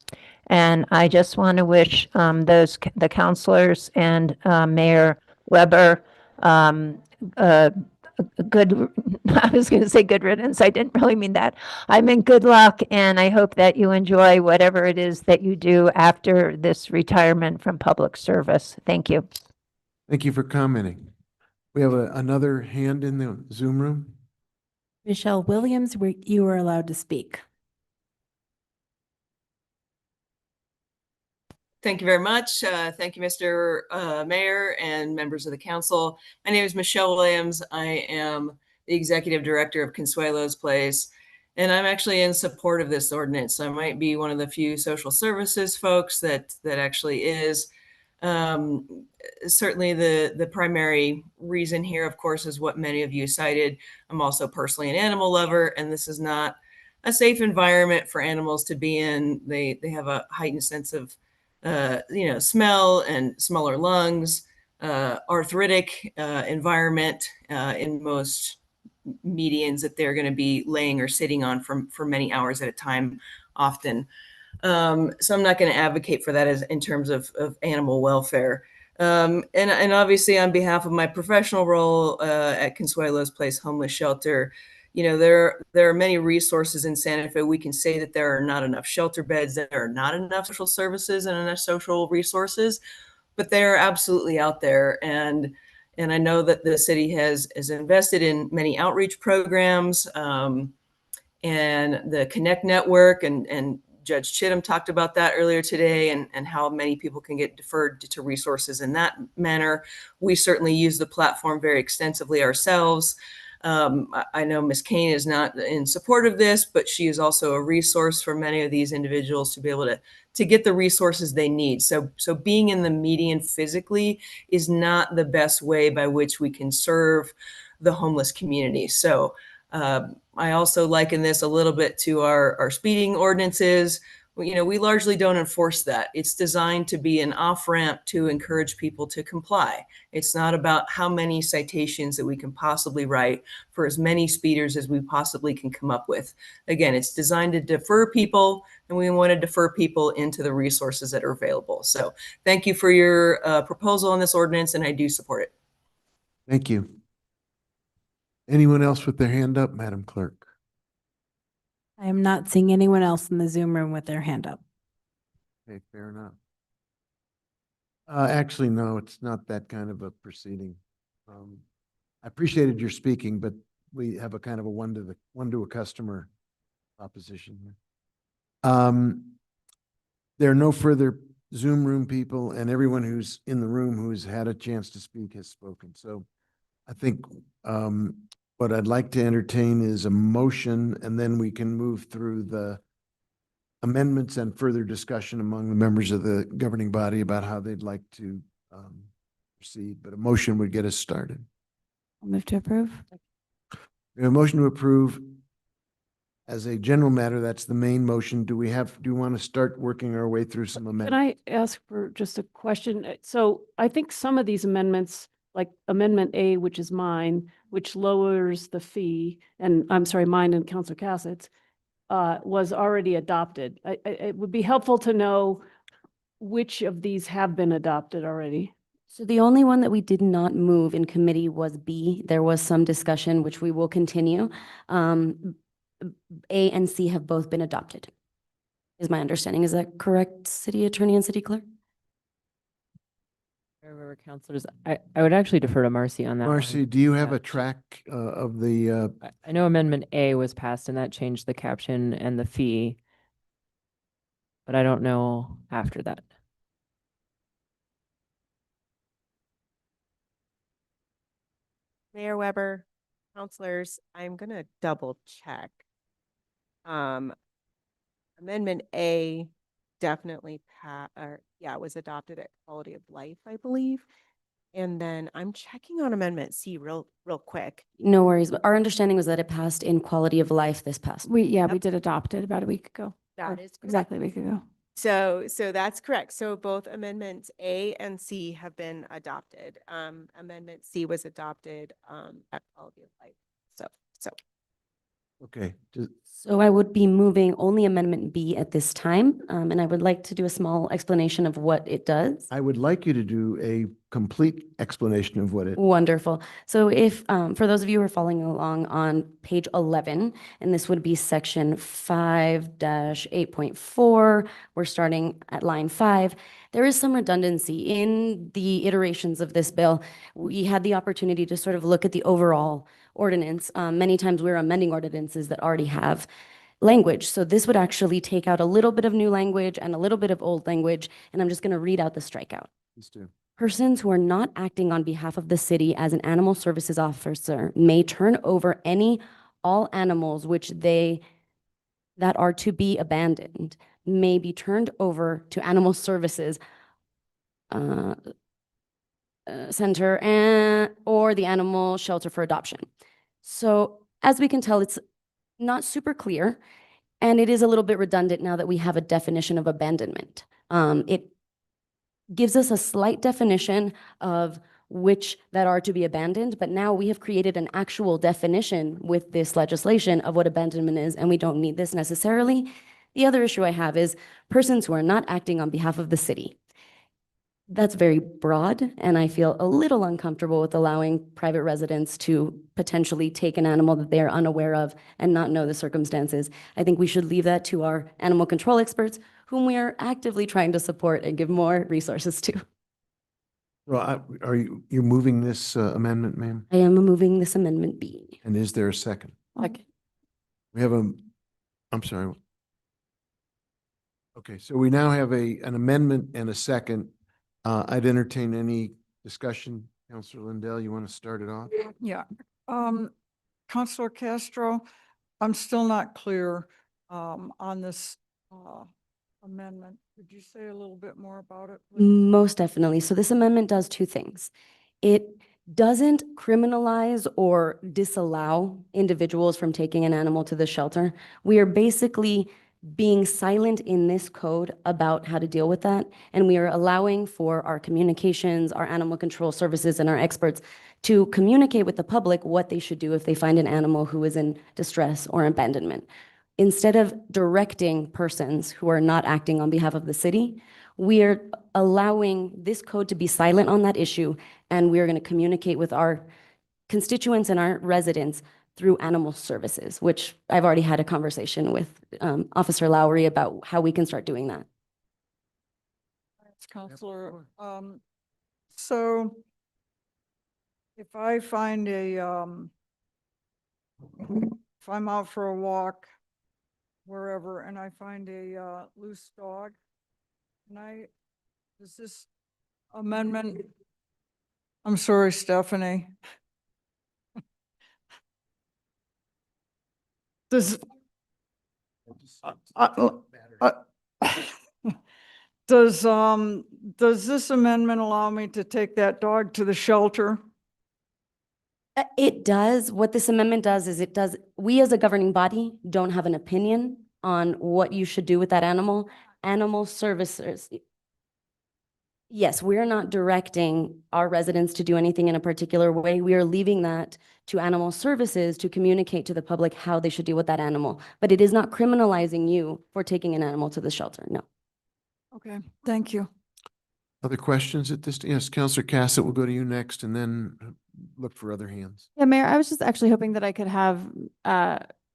And I just want to wish the counselors and Mayor Weber good, I was going to say good riddance. I didn't really mean that. I meant good luck, and I hope that you enjoy whatever it is that you do after this retirement from public service. Thank you. Thank you for commenting. We have another hand in the Zoom room. Michelle Williams, you are allowed to speak. Thank you very much. Thank you, Mr. Mayor and members of the council. My name is Michelle Williams. I am the executive director of Consuelo's Place, and I'm actually in support of this ordinance. I might be one of the few social services folks that actually is. Certainly the primary reason here, of course, is what many of you cited. I'm also personally an animal lover, and this is not a safe environment for animals to be in. They have a heightened sense of, smell and smaller lungs, arthritic environment in most medians that they're going to be laying or sitting on for many hours at a time, often. So I'm not going to advocate for that as in terms of animal welfare. And obviously on behalf of my professional role at Consuelo's Place Homeless Shelter, there are many resources in Santa Fe. We can say that there are not enough shelter beds, there are not enough social services and enough social resources, but they are absolutely out there. And I know that the city has invested in many outreach programs, and the Connect Network, and Judge Chittum talked about that earlier today, and how many people can get deferred to resources in that manner. We certainly use the platform very extensively ourselves. I know Ms. Kane is not in support of this, but she is also a resource for many of these individuals to be able to get the resources they need. So being in the median physically is not the best way by which we can serve the homeless community. So I also liken this a little bit to our speeding ordinances. We largely don't enforce that. It's designed to be an off-ramp to encourage people to comply. It's not about how many citations that we can possibly write for as many speeders as we possibly can come up with. Again, it's designed to defer people, and we want to defer people into the resources that are available. So thank you for your proposal on this ordinance, and I do support it. Thank you. Anyone else with their hand up, Madam Clerk? I am not seeing anyone else in the Zoom room with their hand up. Okay, fair enough. Actually, no, it's not that kind of a proceeding. I appreciated your speaking, but we have a kind of a one to a customer proposition here. There are no further Zoom room people, and everyone who's in the room who's had a chance to speak has spoken. So I think what I'd like to entertain is a motion, and then we can move through the amendments and further discussion among the members of the governing body about how they'd like to proceed. But a motion would get us started. I'll move to approve. We have a motion to approve as a general matter. That's the main motion. Do you want to start working our way through some amendments? Can I ask for just a question? So I think some of these amendments, like Amendment A, which is mine, which lowers the fee, and I'm sorry, mine and Councilor Cassett's, was already adopted. It would be helpful to know which of these have been adopted already. So the only one that we did not move in committee was B. There was some discussion, which we will continue. A and C have both been adopted, is my understanding. Is that correct, City Attorney and City Clerk? I remember councilors, I would actually defer to Marcy on that one. Marcy, do you have a track of the? I know Amendment A was passed and that changed the caption and the fee, but I don't know after that. Mayor Weber, councilors, I'm gonna double check. Amendment A definitely was adopted at quality of life, I believe. And then I'm checking on Amendment C real quick. No worries. But our understanding was that it passed in quality of life this past. We did adopt it about a week ago. That Or is correct. exactly a week ago. So that's correct. So both amendments A and C have been adopted. Amendment C was adopted at quality of life. So. Okay. So I would be moving only Amendment B at this time, and I would like to do a small explanation of what it does. I would like you to do a complete explanation of what it. Wonderful. So if, for those of you who are following along on page 11, and this would be section 5-8.4, we're starting at line 5. There is some redundancy in the iterations of this bill. We had the opportunity to sort of look at the overall ordinance. Many times we're amending ordinances that already have language. So this would actually take out a little bit of new language and a little bit of old language, and I'm just going to read out the strikeout. Please do. Persons who are not acting on behalf of the city as an animal services officer may turn over all animals that are to be abandoned may be turned over to animal services center or the animal shelter for adoption. So as we can tell, it's not super clear. And it is a little bit redundant now that we have a definition of abandonment. It gives us a slight definition of which that are to be abandoned, but now we have created an actual definition with this legislation of what abandonment is, and we don't need this necessarily. The other issue I have is persons who are not acting on behalf of the city. That's very broad, and I feel a little uncomfortable with allowing private residents to potentially take an animal that they are unaware of and not know the circumstances. I think we should leave that to our animal control experts, whom we are actively trying to support and give more resources to. Well, you're moving this amendment, ma'am? I am moving this amendment B. And is there a second? Okay. We have I'm sorry. Okay, so we now have an amendment and a second. I'd entertain any discussion. Counselor Lindell, you want to start it off? Yeah. Counselor Castro, I'm still not clear on this amendment. Could you say a little bit more about it, please? Most definitely. So this amendment does two things. It doesn't criminalize or disallow individuals from taking an animal to the shelter. We are basically being silent in this code about how to deal with that. And we are allowing for our communications, our animal control services, and our experts to communicate with the public what they should do if they find an animal who is in distress or abandonment. Instead of directing persons who are not acting on behalf of the city, we are allowing this code to be silent on that issue, and we are going to communicate with our constituents and our residents through animal services, which I've already had a conversation with Officer Lowry about how we can start doing that. Thanks, Counselor. So if I find if I'm out for a walk wherever and I find a loose dog, does this amendment, I'm sorry, Stephanie. Does does this amendment allow me to take that dog to the shelter? It does. What this amendment does is we as a governing body don't have an opinion on what you should do with that animal. Animal services. Yes, we're not directing our residents to do anything in a particular way. We are leaving that to animal services to communicate to the public how they should deal with that animal. But it is not criminalizing you for taking an animal to the shelter, no. Okay, thank you. Other questions at this? Yes, Counselor Cassett, we'll go to you next and then look for other hands. Yeah, Mayor, I was just actually hoping that I could have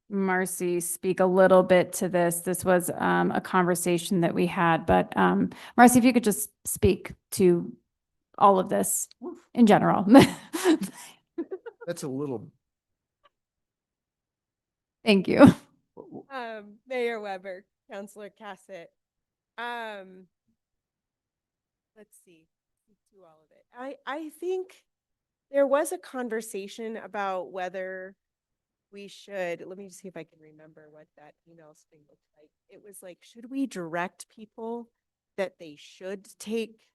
Marcy speak a little bit to this. This was a conversation that we had, but Marcy, if you could just speak to all of this in general. That's a little. Thank you. Mayor Weber, Councilor Cassett. Let's see through all of it. I think there was a conversation about whether we should, let me just see if I can remember what that email string looked like. It was like, should we direct people that they should take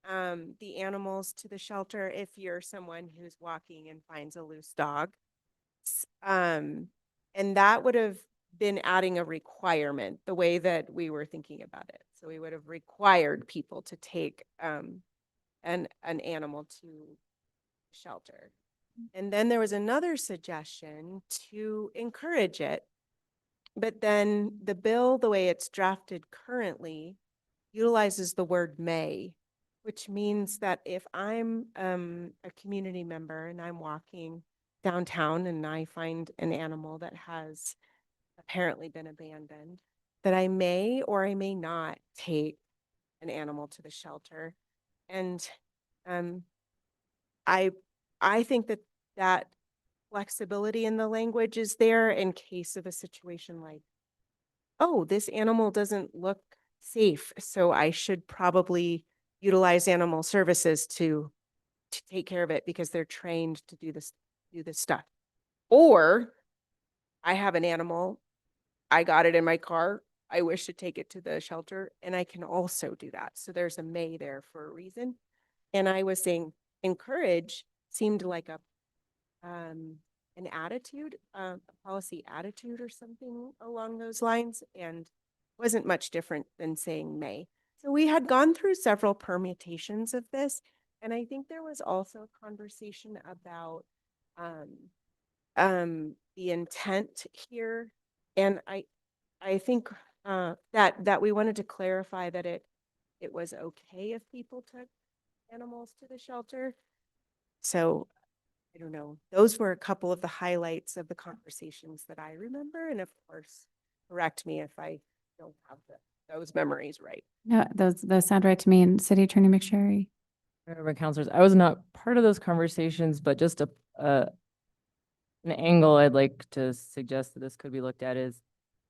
the animals to the shelter if you're someone who's walking and finds a loose dog? And that would have been adding a requirement the way that we were thinking about it. So we would have required people to take an animal to shelter. And then there was another suggestion to encourage it. But then the bill, the way it's drafted currently, utilizes the word may, which means that if I'm a community member and I'm walking downtown and I find an animal that has apparently been abandoned, that I may or I may not take an animal to the shelter. And I think that flexibility in the language is there in case of a situation like, oh, this animal doesn't look safe, so I should probably utilize animal services to take care of it because they're trained to do this stuff. Or I have an animal, I got it in my car, I wish to take it to the shelter, and I can also do that. So there's a may there for a reason. And I was saying encourage seemed like an an attitude, a policy attitude or something along those lines, and wasn't much different than saying may. So we had gone through several permutations of this, and I think there was also a conversation about the intent here. And I think that we wanted to clarify that it was okay if people took animals to the shelter. So I don't know. Those were a couple of the highlights of the conversations that I remember. And of course, correct me if I don't have those memories right. No, those sound right to me. And City Attorney McSherry. Remember, counselors, I was not part of those conversations, but just an angle I'd like to suggest that this could be looked at is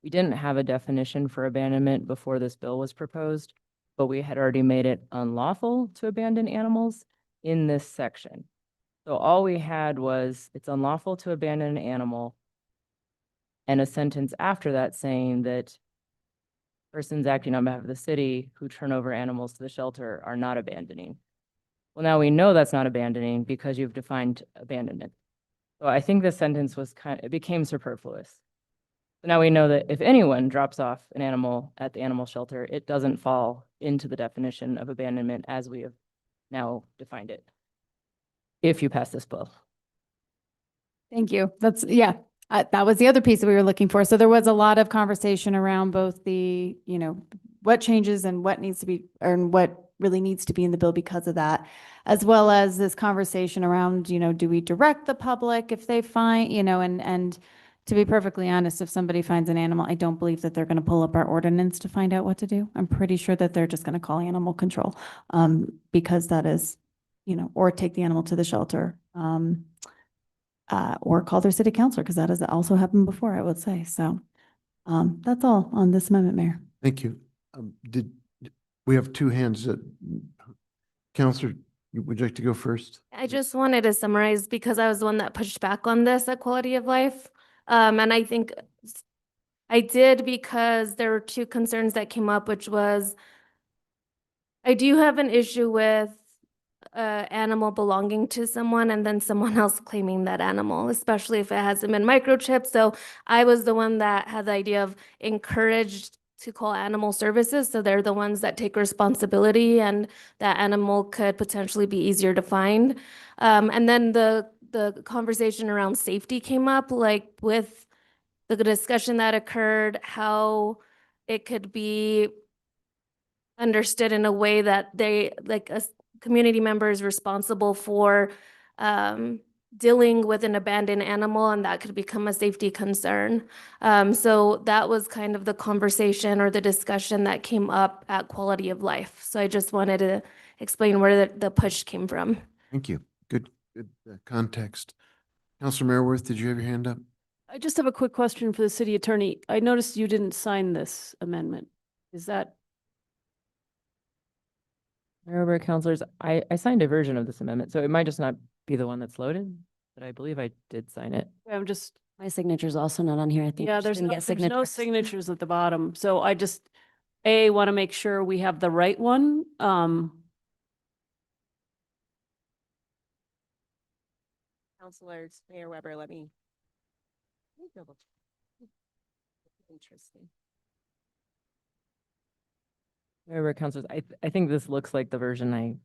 we didn't have a definition for abandonment before this bill was proposed, but we had already made it unlawful to abandon animals in this section. So all we had was it's unlawful to abandon an animal and a sentence after that saying that persons acting on behalf of the city who turn over animals to the shelter are not abandoning. Well, now we know that's not abandoning because you've defined abandonment. So I think this sentence was it became superfluous. So now we know that if anyone drops off an animal at the animal shelter, it doesn't fall into the definition of abandonment as we have now defined it. If you pass this bill. Thank you. That's, yeah, that was the other piece that we were looking for. So there was a lot of conversation around both the, what changes and what needs to be, or what really needs to be in the bill because of that, as well as this conversation around, do we direct the public if they find, and to be perfectly honest, if somebody finds an animal, I don't believe that they're going to pull up our ordinance to find out what to do. I'm pretty sure that they're just going to call animal control, because that is, or take the animal to the shelter, or call their city councilor, because that has also happened before, I would say. So that's all on this amendment, Mayor. Thank you. We have two hands that, Counselor, would you like to go first? I just wanted to summarize because I was the one that pushed back on this at quality of life. And I think I did because there were two concerns that came up, which was I do have an issue with animal belonging to someone and then someone else claiming that animal, especially if it hasn't been microchipped. So I was the one that had the idea of encouraged to call animal services. So they're the ones that take responsibility and that animal could potentially be easier to find. And then the conversation around safety came up, like with the discussion that occurred, how it could be understood in a way that they, like a community member is responsible for dealing with an abandoned animal, and that could become a safety concern. So that was kind of the conversation or the discussion that came up at quality of life. So I just wanted to explain where the push came from. Thank you. Good context. Counselor Mayorworth, did you have your hand up? I just have a quick question for the city attorney. I noticed you didn't sign this amendment. Is that? Remember, counselors, I signed a version of this amendment, so it might just not be the one that's loaded, but I believe I did sign it. I'm just. My signature's also not on here. I think. Yeah, we just there's didn't no, get there's no signatures at the bottom. So I just, want to make sure we have the right one. Counselors, Mayor Weber, let me double check. Interesting. Remember, counselors, I think this looks like the version I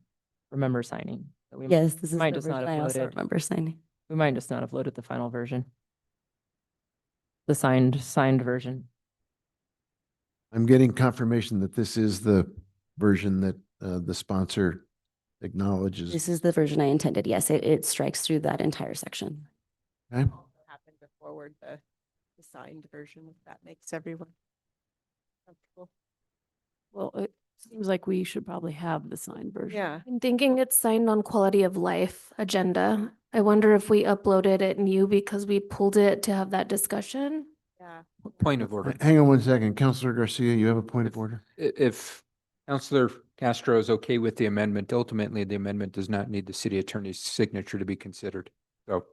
remember signing. So we Yes, this is might the just not version have I also loaded. remember signing. We might just not have loaded the final version. The signed version. I'm getting confirmation that this is the version that the sponsor acknowledges. This is the version I intended. Yes, it strikes through that entire section. Okay. Happened to forward the signed version, if that makes everyone comfortable. Well, it seems like we should probably have the signed version. Yeah. I'm thinking it's signed on quality of life agenda. I wonder if we uploaded it new because we pulled it to have that discussion. Yeah. Point of order. Hang on one second. Counselor Garcia, you have a point of order? If Counselor Castro is okay with the amendment, ultimately the amendment does not need the city attorney's signature to be considered. So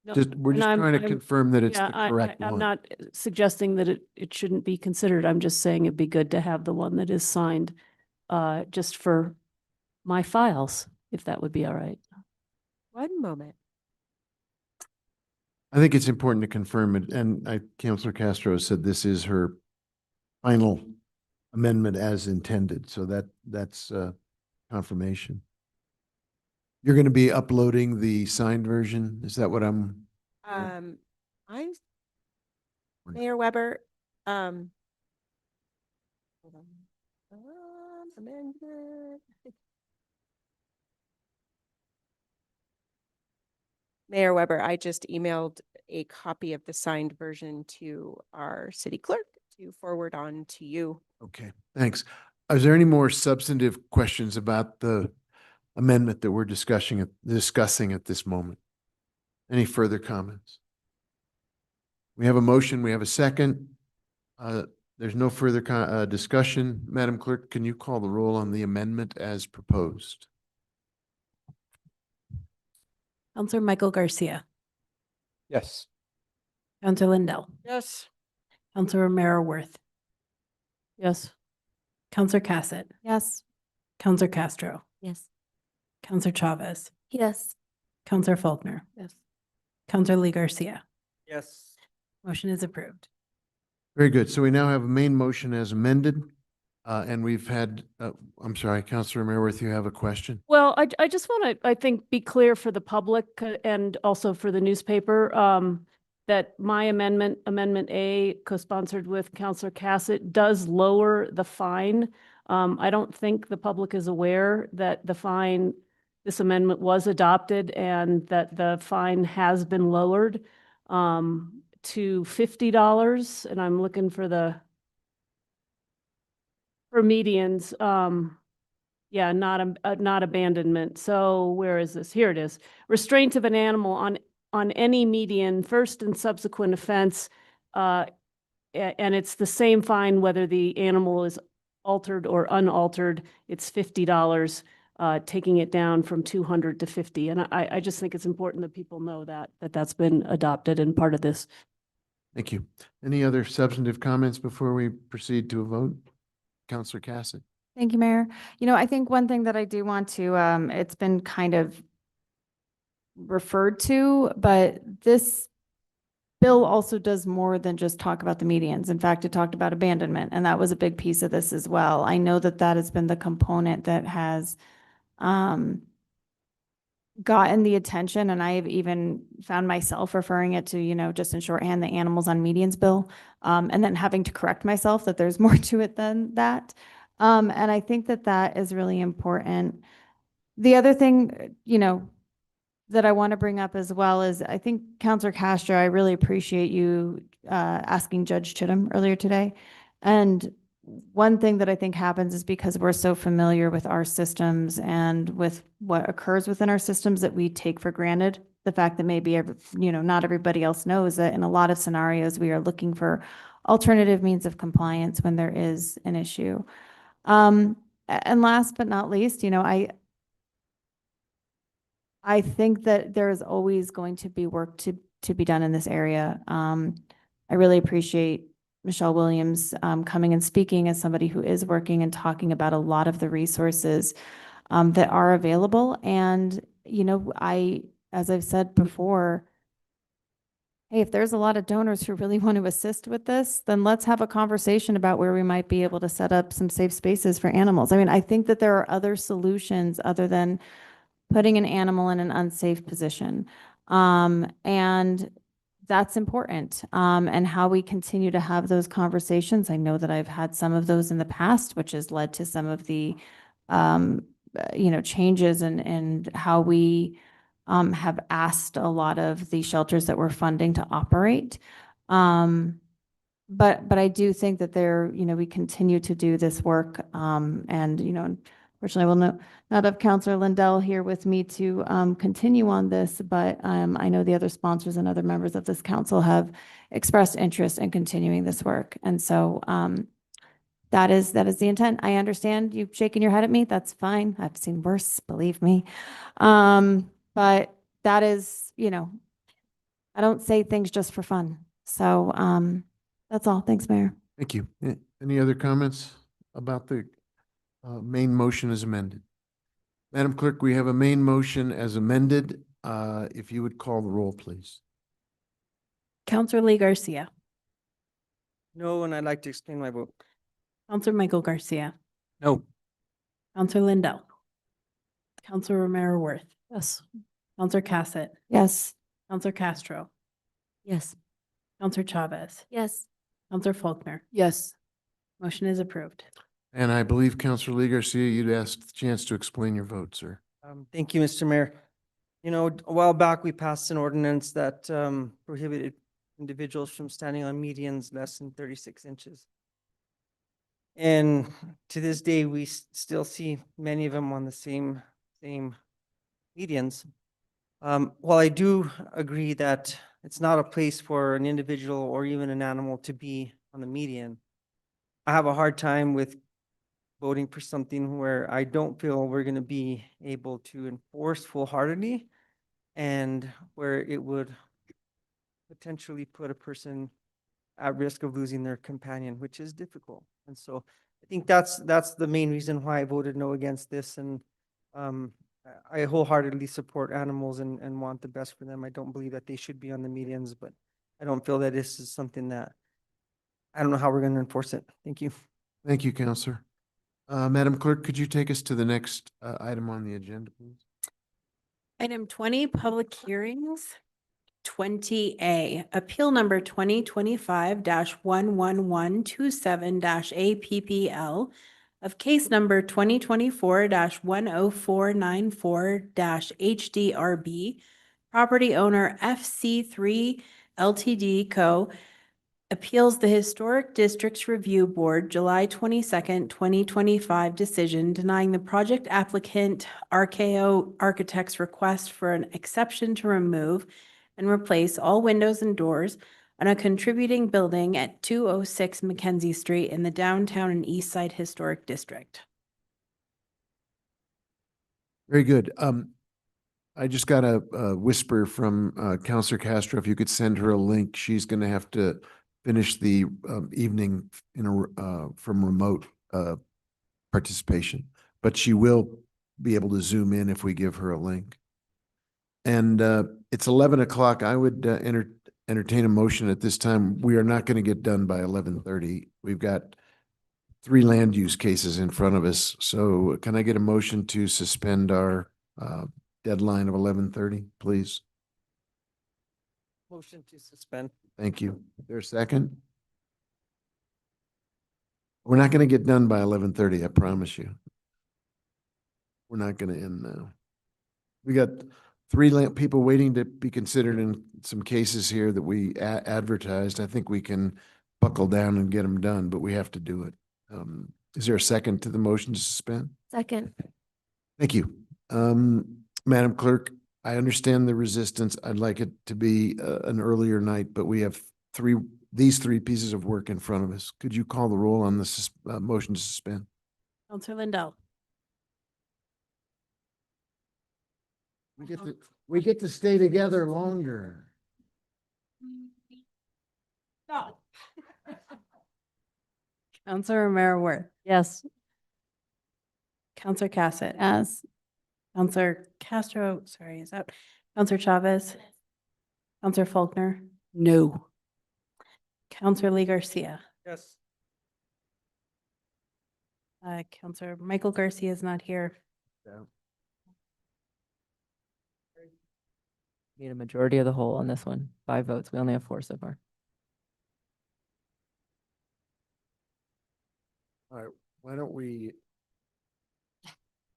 No, we're and just I'm- trying to I'm- confirm that it's yeah, the correct I'm one. not suggesting that it shouldn't be considered. I'm just saying it'd be good to have the one that is signed, just for my files, if that would be all right. One moment. I think it's important to confirm it, and Councilor Castro said this is her final amendment as intended, so that's confirmation. You're going to be uploading the signed version? Is that what I'm? I'm Mayor Weber, hold on. Amendment. Mayor Weber, I just emailed a copy of the signed version to our city clerk to forward on to you. Okay, thanks. Is there any more substantive questions about the amendment that we're discussing at this moment? Any further comments? We have a motion, we have a second. There's no further discussion. Madam Clerk, can you call the roll on the amendment as proposed? Counselor Michael Garcia, Yes. Counselor Lindell, Yes. Counselor Romero Worth, Yes. Counselor Cassett, Yes. Counselor Castro, Yes. Counselor Chavez, Yes. Counselor Faulkner, Yes. Counselor Lee Garcia. Yes. Motion is approved. Very good. So we now have a main motion as amended. And we've had, I'm sorry, Councilor Mayworth, you have a question? Well, I just want to, I think, be clear for the public and also for the newspaper, that my amendment, Amendment A, co-sponsored with Counselor Cassett, does lower the fine. I don't think the public is aware that the fine, this amendment was adopted and that the fine has been lowered to $50. And I'm looking for for medians, yeah, not abandonment. So where is this? Here it is. Restraint of an animal on any median, first and subsequent offense. And it's the same fine whether the animal is altered or unaltered. It's $50, taking it down from 200 to 50. And I just think it's important that people know that's been adopted and part of this. Thank you. Any other substantive comments before we proceed to a vote? Councilor Cassett. Thank you, Mayor. I think one thing that I do want to, it's been kind of referred to, but this bill also does more than just talk about the medians. In fact, it talked about abandonment, and that was a big piece of this as well. I know that that has been the component that has gotten the attention, and I've even found myself referring it to, just in shorthand, the animals on medians bill, and then having to correct myself that there's more to it than that. And I think that that is really important. The other thing, that I want to bring up as well is I think Counselor Castro, I really appreciate you asking Judge Chittum earlier today. And one thing that I think happens is because we're so familiar with our systems and with what occurs within our systems that we take for granted the fact that maybe, not everybody else knows that in a lot of scenarios, we are looking for alternative means of compliance when there is an issue. And last but not least, I think that there is always going to be work to be done in this area. I really appreciate Michelle Williams coming and speaking as somebody who is working and talking about a lot of the resources that are available. And, as I've said before, hey, if there's a lot of donors who really want to assist with this, then let's have a conversation about where we might be able to set up some safe spaces for animals. I mean, I think that there are other solutions other than putting an animal in an unsafe position. And that's important. And how we continue to have those conversations. I know that I've had some of those in the past, which has led to some of the, changes and how we have asked a lot of the shelters that we're funding to operate. But I do think that we continue to do this work. And, unfortunately, I will not have Counselor Lindell here with me to continue on this, but I know the other sponsors and other members of this council have expressed interest in continuing this work. And so that is the intent. I understand you shaking your head at me. That's fine. I've seen worse, believe me. But that is, I don't say things just for fun. So that's all. Thanks, Mayor. Thank you. Any other comments about the main motion as amended? Madam Clerk, we have a main motion as amended. If you would call the roll, please. Counselor Lee Garcia, No, and I'd like to explain my vote. Counselor Michael Garcia, No. Counselor Lindell, Counselor Romero Worth, Yes. Counselor Cassett, Yes. Counselor Castro, Yes. Counselor Chavez, Yes. Counselor Faulkner. Yes. Motion is approved. And I believe Counselor Lee Garcia, you'd asked the chance to explain your vote, sir. Thank you, Mr. Mayor. You know, a while back, we passed an ordinance that prohibited individuals from standing on medians less than 36 inches. And to this day, we still see many of them on the same medians. While I do agree that it's not a place for an individual or even an animal to be on the median, I have a hard time with voting for something where I don't feel we're going to be able to enforce full-heartedly, and where it would potentially put a person at risk of losing their companion, which is difficult. And so I think that's the main reason why I voted no against this. And I wholeheartedly support animals and want the best for them. I don't believe that they should be on the medians, but I don't feel that this is something that, I don't know how we're going to enforce it. Thank you. Thank you, Counselor. Madam Clerk, could you take us to the next item on the agenda, please? Item 20, public hearings. 20A, Appeal Number 2025-11127-APPL of Case Number 2024-10494-HDRB, Property Owner FC3 Ltd. Co. appeals the Historic Districts Review Board July 22nd, 2025 decision denying the project applicant RKO Architects' request for an exception to remove and replace all windows and doors on a contributing building at 206 Mackenzie Street in the downtown and east side historic district. Very good. I just got a whisper from Counselor Castro. If you could send her a link, she's going to have to finish the evening from remote participation, but she will be able to zoom in if we give her a link. And it's 11 o'clock. I would entertain a motion at this time. We are not going to get done by 11:30. We've got 3 land use cases in front of us. So can I get a motion to suspend our deadline of 11:30, please? Motion to suspend. Thank you. Is there a second? We're not going to get done by 11:30, I promise you. We're not going to end now. We got 3 people waiting to be considered in some cases here that we advertised. I think we can buckle down and get them done, but we have to do it. Is there a second to the motion to suspend? Second. Thank you. Madam Clerk, I understand the resistance. I'd like it to be an earlier night, but we have these 3 pieces of work in front of us. Could you call the roll on the motion to suspend? Counselor Lindell, We get to stay together longer. no. Counselor Romero Worth, Yes. Counselor Cassett. Yes. Counselor Castro, sorry, is out. Counselor Chavez. Counselor Faulkner. No. Counselor Lee Garcia. Yes. Counselor Michael Garcia is not here. Need a majority of the whole on this one. 5 votes. We only have 4 so far. All right, why don't we,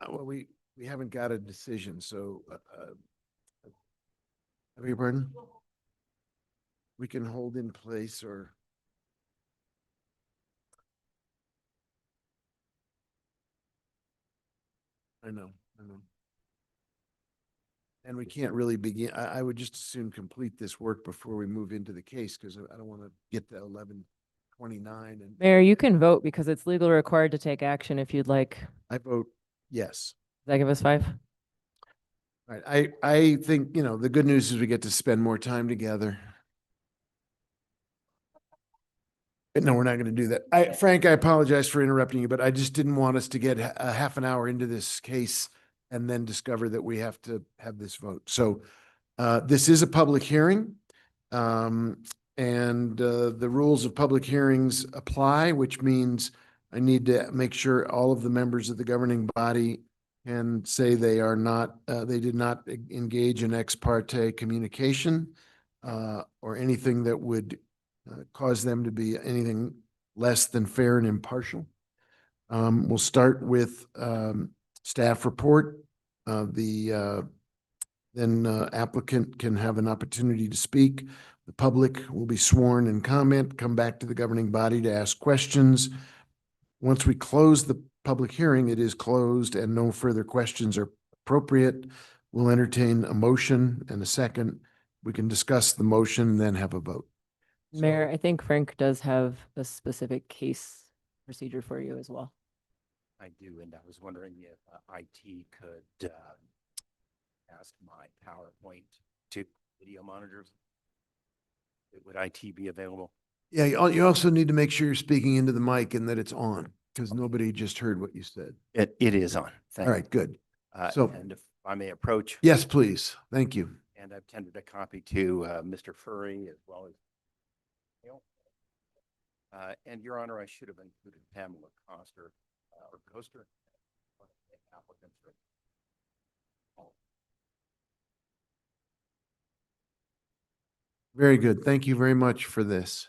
well, we haven't got a decision, so, I beg your pardon? We can hold in place or. I know. And we can't really begin, I would just as soon complete this work before we move into the case, because I don't want to get to 11:29 and. Mayor, you can vote because it's legally required to take action if you'd like. I vote yes. Does that give us 5? All right, I think, the good news is we get to spend more time together. But no, we're not going to do that. Frank, I apologize for interrupting you, but I just didn't want us to get a half an hour into this case and then discover that we have to have this vote. So this is a public hearing. And the rules of public hearings apply, which means I need to make sure all of the members of the governing body can say they are not, they did not engage in ex parte communication or anything that would cause them to be anything less than fair and impartial. We'll start with staff report. Then applicant can have an opportunity to speak. The public will be sworn and comment, come back to the governing body to ask questions. Once we close the public hearing, it is closed and no further questions are appropriate. We'll entertain a motion and a second. We can discuss the motion, then have a vote. Mayor, I think Frank does have a specific case procedure for you as well. I do, and I was wondering if IT could ask my PowerPoint to video monitors. Would IT be available? Yeah, you also need to make sure you're speaking into the mic and that it's on, because nobody just heard what you said. It is on. All right, good. So, and if I may approach. yes, please. Thank you. And I've tendered a copy to Mr. Furry as well as and Your Honor, I should have included Pamela Coster or Coaster. Very good. Thank you very much for this.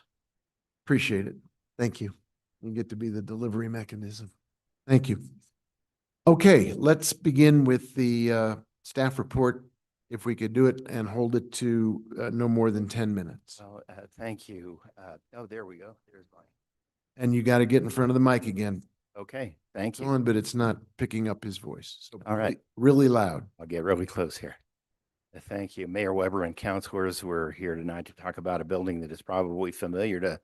Appreciate it. Thank you. You get to be the delivery mechanism. Thank you. Okay, let's begin with the staff report, if we could do it and hold it to no more than 10 minutes. Well, thank you. Oh, there we go. There's mine. And you got to get in front of the mic again. Okay, thank It's you. on, but it's not picking up his voice. So All right. really loud. I'll get really close here. Thank you. Mayor Weber and councilors, we're here tonight to talk about a building that is probably familiar to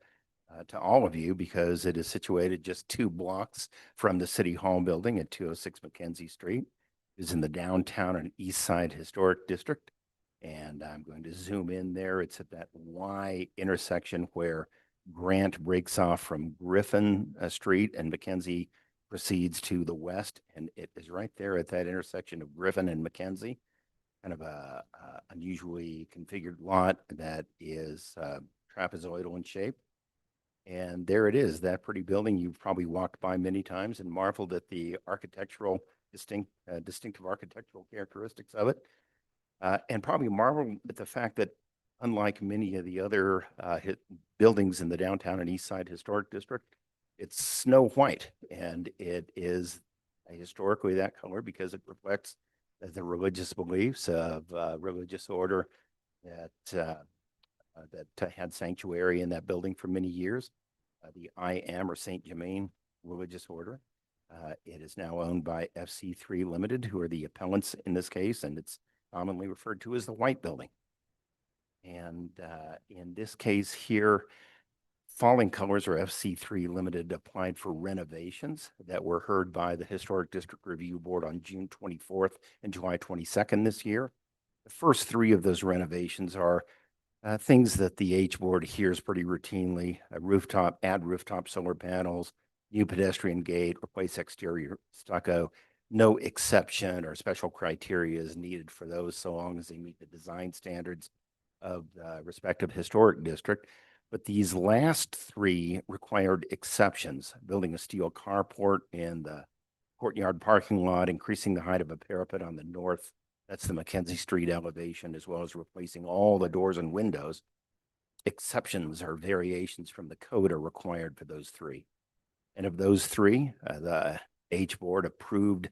all of you because it is situated just 2 blocks from the City Hall building at 206 Mackenzie Street. It is in the downtown and east side historic district. And I'm going to zoom in there. It's at that Y intersection where Grant breaks off from Griffin Street and Mackenzie proceeds to the west. And it is right there at that intersection of Griffin and Mackenzie. Kind of a unusually configured lot that is trapezoidal in shape. And there it is, that pretty building you've probably walked by many times and marveled at the architectural, distinctive architectural characteristics of it. And probably marveled at the fact that unlike many of the other buildings in the downtown and east side historic district, it's snow white. And it is historically that color because it reflects the religious beliefs of religious order that had sanctuary in that building for many years. The I Am or Saint Germain religious order. It is now owned by FC3 Limited, who are the appellants in this case, and it's commonly referred to as the White Building. And in this case here, Falling Colors or FC3 Limited applied for renovations that were heard by the Historic District Review Board on June 24th and July 22nd this year. The first 3 of those renovations are things that the H Board hears pretty routinely: add rooftop solar panels, new pedestrian gate, replace exterior stucco. No exception or special criteria is needed for those so long as they meet the design standards of the respective historic district. But these last 3 required exceptions: building a steel carport in the courtyard parking lot, increasing the height of a parapet on the north, that's the Mackenzie Street elevation, as well as replacing all the doors and windows. Exceptions or variations from the code are required for those 3. And of those 3, the H Board approved,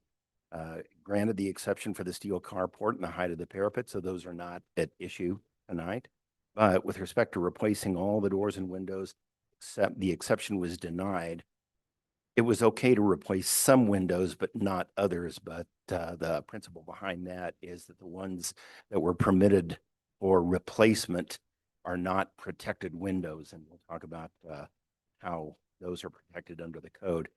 granted the exception for the steel carport and the height of the parapet, so those are not at issue tonight. But with respect to replacing all the doors and windows, except the exception was denied. It was okay to replace some windows, but not others. But the principle behind that is that the ones that were permitted for replacement are not protected windows. And we'll talk about how those are protected under the code.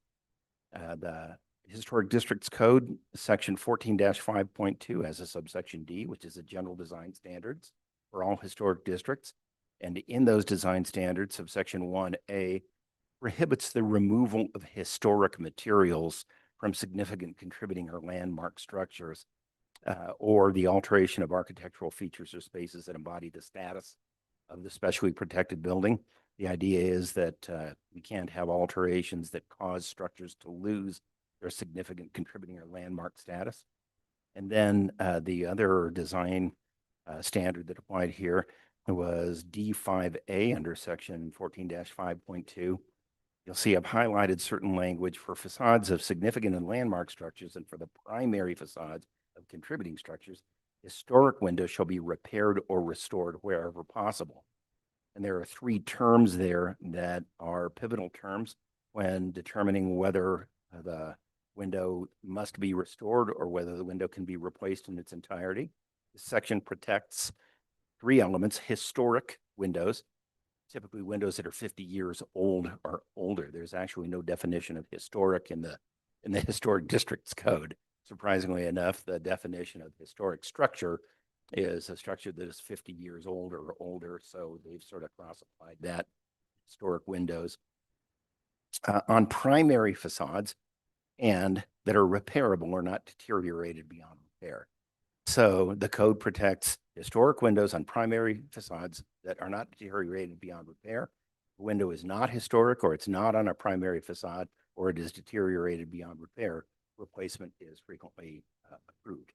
The Historic Districts Code, section 14-5.2 has a subsection D, which is the general design standards for all historic districts. And in those design standards, subsection 1A prohibits the removal of historic materials from significant contributing or landmark structures, or the alteration of architectural features or spaces that embody the status of the specially protected building. The idea is that we can't have alterations that cause structures to lose their significant contributing or landmark status. And then the other design standard that applied here was D5A under section 14-5.2. You'll see I've highlighted certain language for facades of significant and landmark structures, and for the primary facades of contributing structures, historic windows shall be repaired or restored wherever possible. And there are 3 terms there that are pivotal terms when determining whether the window must be restored or whether the window can be replaced in its entirety. This section protects 3 elements: historic windows, typically windows that are 50 years old or older. There's actually no definition of historic in the historic districts code. Surprisingly enough, the definition of historic structure is a structure that is 50 years old or older. So they've sort of classified that historic windows. On primary facades and that are repairable or not deteriorated beyond repair. So the code protects historic windows on primary facades that are not deteriorated beyond repair. The window is not historic, or it's not on a primary facade, or it is deteriorated beyond repair. Replacement is frequently approved.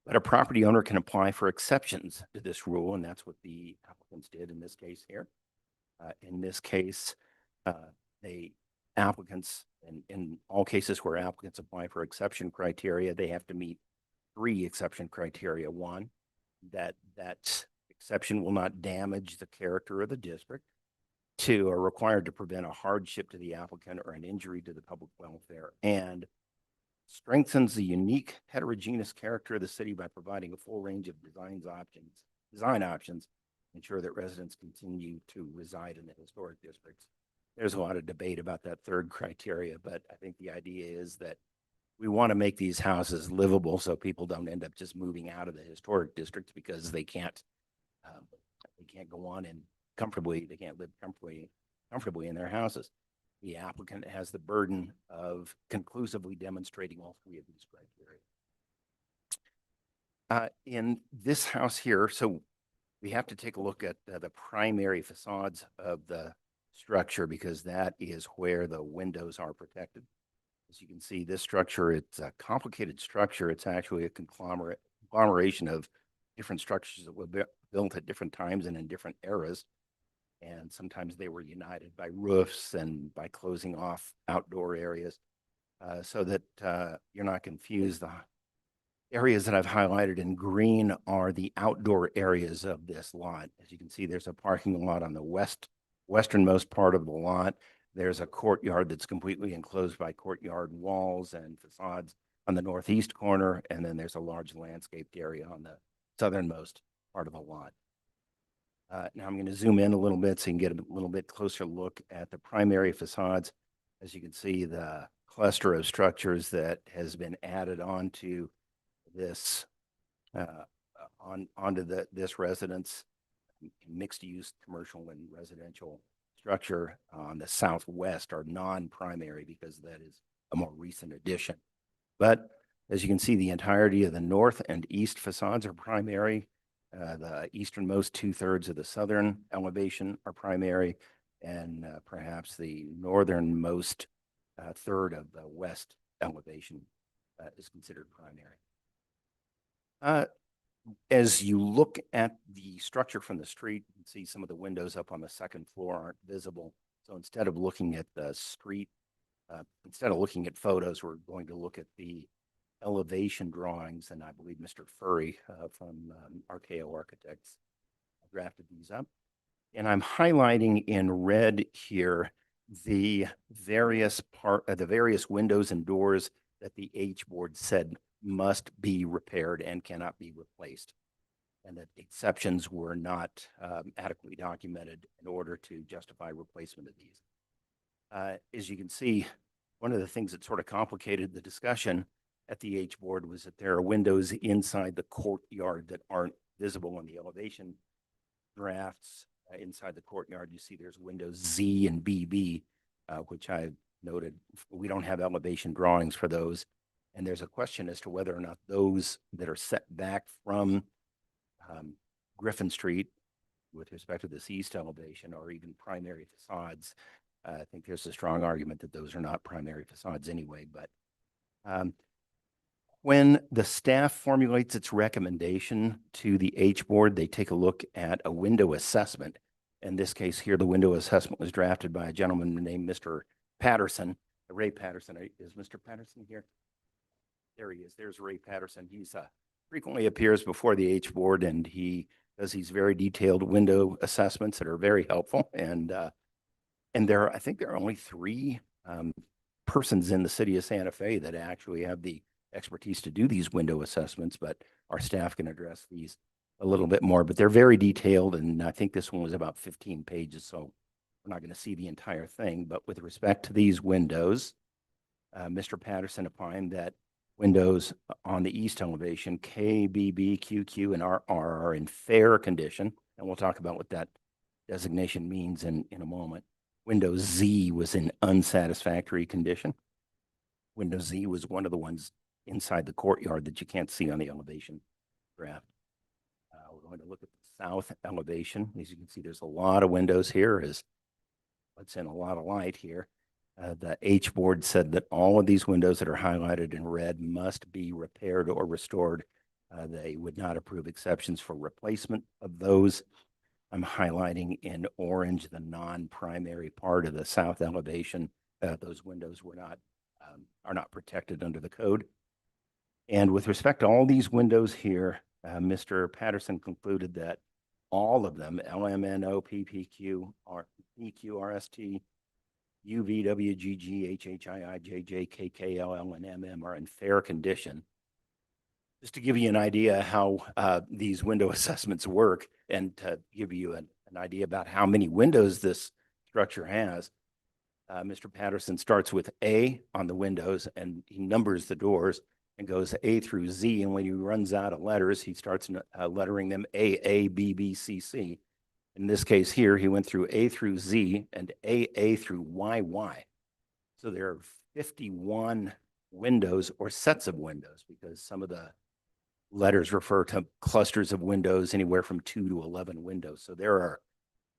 But a property owner can apply for exceptions to this rule, and that's what the applicants did in this case here. In this case, the applicants, and in all cases where applicants apply for exception criteria, they have to meet 3 exception criteria. 1, that exception will not damage the character of the district. 2, are required to prevent a hardship to the applicant or an injury to the public welfare, and strengthens the unique heterogeneous character of the city by providing a full range of design options, ensure that residents continue to reside in the historic districts. There's a lot of debate about that 3rd criteria, but I think the idea is that we want to make these houses livable so people don't end up just moving out of the historic districts because they can't go on and they can't live comfortably in their houses. The applicant has the burden of conclusively demonstrating all 3 of these criteria. In this house here, so we have to take a look at the primary facades of the structure because that is where the windows are protected. As you can see, this structure, it's a complicated structure. It's actually a conglomeration of different structures that were built at different times and in different eras. And sometimes they were united by roofs and by closing off outdoor areas so that you're not confused. The areas that I've highlighted in green are the outdoor areas of this lot. As you can see, there's a parking lot on the westernmost part of the lot. There's a courtyard that's completely enclosed by courtyard walls and facades on the northeast corner. And then there's a large landscaped area on the southernmost part of the lot. Now I'm going to zoom in a little bit so you can get a little bit closer look at the primary facades. As you can see, the cluster of structures that has been added onto this this residence, mixed use commercial and residential structure on the southwest are non-primary because that is a more recent addition. But as you can see, the entirety of the north and east facades are primary. The easternmost 2/3 of the southern elevation are primary, and perhaps the northernmost 1/3 of the west elevation is considered primary. As you look at the structure from the street, you can see some of the windows up on the 2nd floor aren't visible. So instead of looking at the street, instead of looking at photos, we're going to look at the elevation drawings, and I believe Mr. Furry from RKO Architects drafted these up. And I'm highlighting in red here the various windows and doors that the H board said must be repaired and cannot be replaced, and that exceptions were not adequately documented in order to justify replacement of these. As you can see, one of the things that sort of complicated the discussion at the H board was that there are windows inside the courtyard that aren't visible on the elevation drafts. Inside the courtyard, you see there's windows Z and BB, which I noted. We don't have elevation drawings for those. And there's a question as to whether or not those that are set back from Griffin Street with respect to this east elevation or even primary facades, I think there's a strong argument that those are not primary facades anyway, but when the staff formulates its recommendation to the H board, they take a look at a window assessment. In this case here, the window assessment was drafted by a gentleman named Mr. Patterson. Ray Patterson, is Mr. Patterson here? There he is. There's Ray Patterson. He's frequently appears before the H board, and he does these very detailed window assessments that are very helpful. And I think there are only 3 persons in the city of Santa Fe that actually have the expertise to do these window assessments, but our staff can address these a little bit more, but they're very detailed. And I think this one was about 15 pages. So we're not going to see the entire thing, but with respect to these windows, Mr. Patterson opined that windows on the east elevation, K, BB, QQ, and RR are in fair condition. And we'll talk about what that designation means in a moment. Window Z was in unsatisfactory condition. Window Z was one of the ones inside the courtyard that you can't see on the elevation graph. We're going to look at the south elevation. As you can see, there's a lot of windows here. Let's in a lot of light here. The H board said that all of these windows that are highlighted in red must be repaired or restored. They would not approve exceptions for replacement of those. I'm highlighting in orange the non-primary part of the south elevation. Those windows are not protected under the code. And with respect to all these windows here, Mr. Patterson concluded that all of them, LMNO, PPQ, PQ, RST, UV, WGG, HHII, JJ, KKLL, and MM are in fair condition. Just to give you an idea how these window assessments work and to give you an idea about how many windows this structure has, Mr. Patterson starts with A on the windows and he numbers the doors and goes A through Z. And when he runs out of letters, he starts lettering them A, B, B, C, C. In this case here, he went through A through Z and A through YY. So there are 51 windows or sets of windows because some of the letters refer to clusters of windows anywhere from 2 to 11 windows. So there are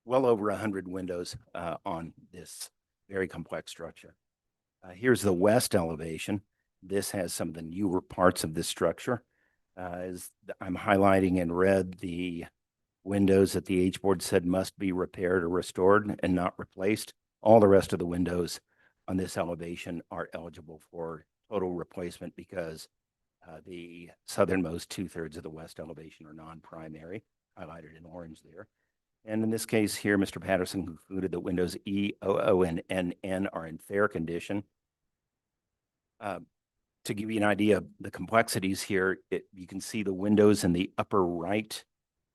well over 100 windows on this very complex structure. Here's the west elevation. This has some of the newer parts of this structure. As I'm highlighting in red the windows that the H board said must be repaired or restored and not replaced. All the rest of the windows on this elevation are eligible for total replacement because the southernmost 2/3 of the west elevation are non-primary, highlighted in orange there. And in this case here, Mr. Patterson concluded that windows E, OO, and NN are in fair condition. To give you an idea of the complexities here, you can see the windows in the upper right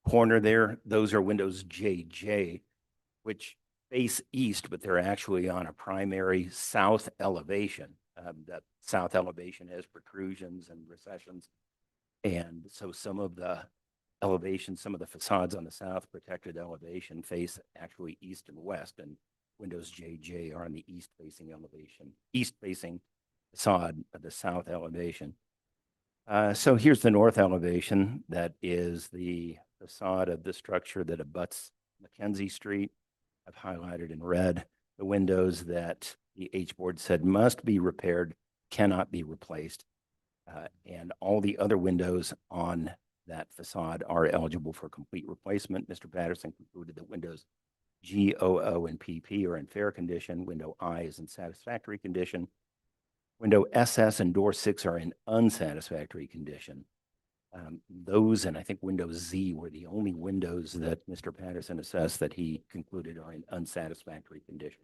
corner there. Those are windows JJ, which face east, but they're actually on a primary south elevation. That south elevation has protrusions and recessions. And so some of the elevations, some of the facades on the south protected elevation face actually east and west, and windows JJ are on the east facing elevation, east facing facade of the south elevation. So here's the north elevation. That is the facade of the structure that abuts Mackenzie Street. I've highlighted in red the windows that the H board said must be repaired, cannot be replaced. And all the other windows on that facade are eligible for complete replacement. Mr. Patterson concluded that windows G, OO, and PP are in fair condition. Window I is in satisfactory condition. Window SS and door 6 are in unsatisfactory condition. Those and I think window Z were the only windows that Mr. Patterson assessed that he concluded are in unsatisfactory condition.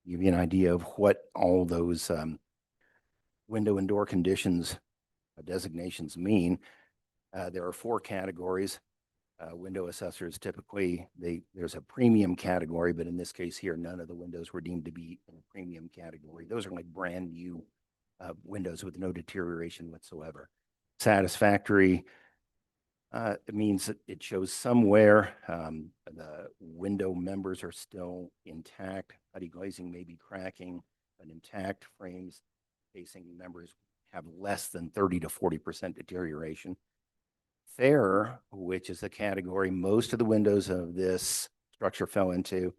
Give you an idea of what all those window and door conditions designations mean. There are 4 categories. Window assessors typically, there's a premium category, but in this case here, none of the windows were deemed to be in a premium category. Those are like brand new windows with no deterioration whatsoever. Satisfactory, it means that it shows somewhere the window members are still intact. Putty glazing may be cracking, but intact frames facing members have less than 30 to 40% deterioration. Fair, which is the category most of the windows of this structure fell into,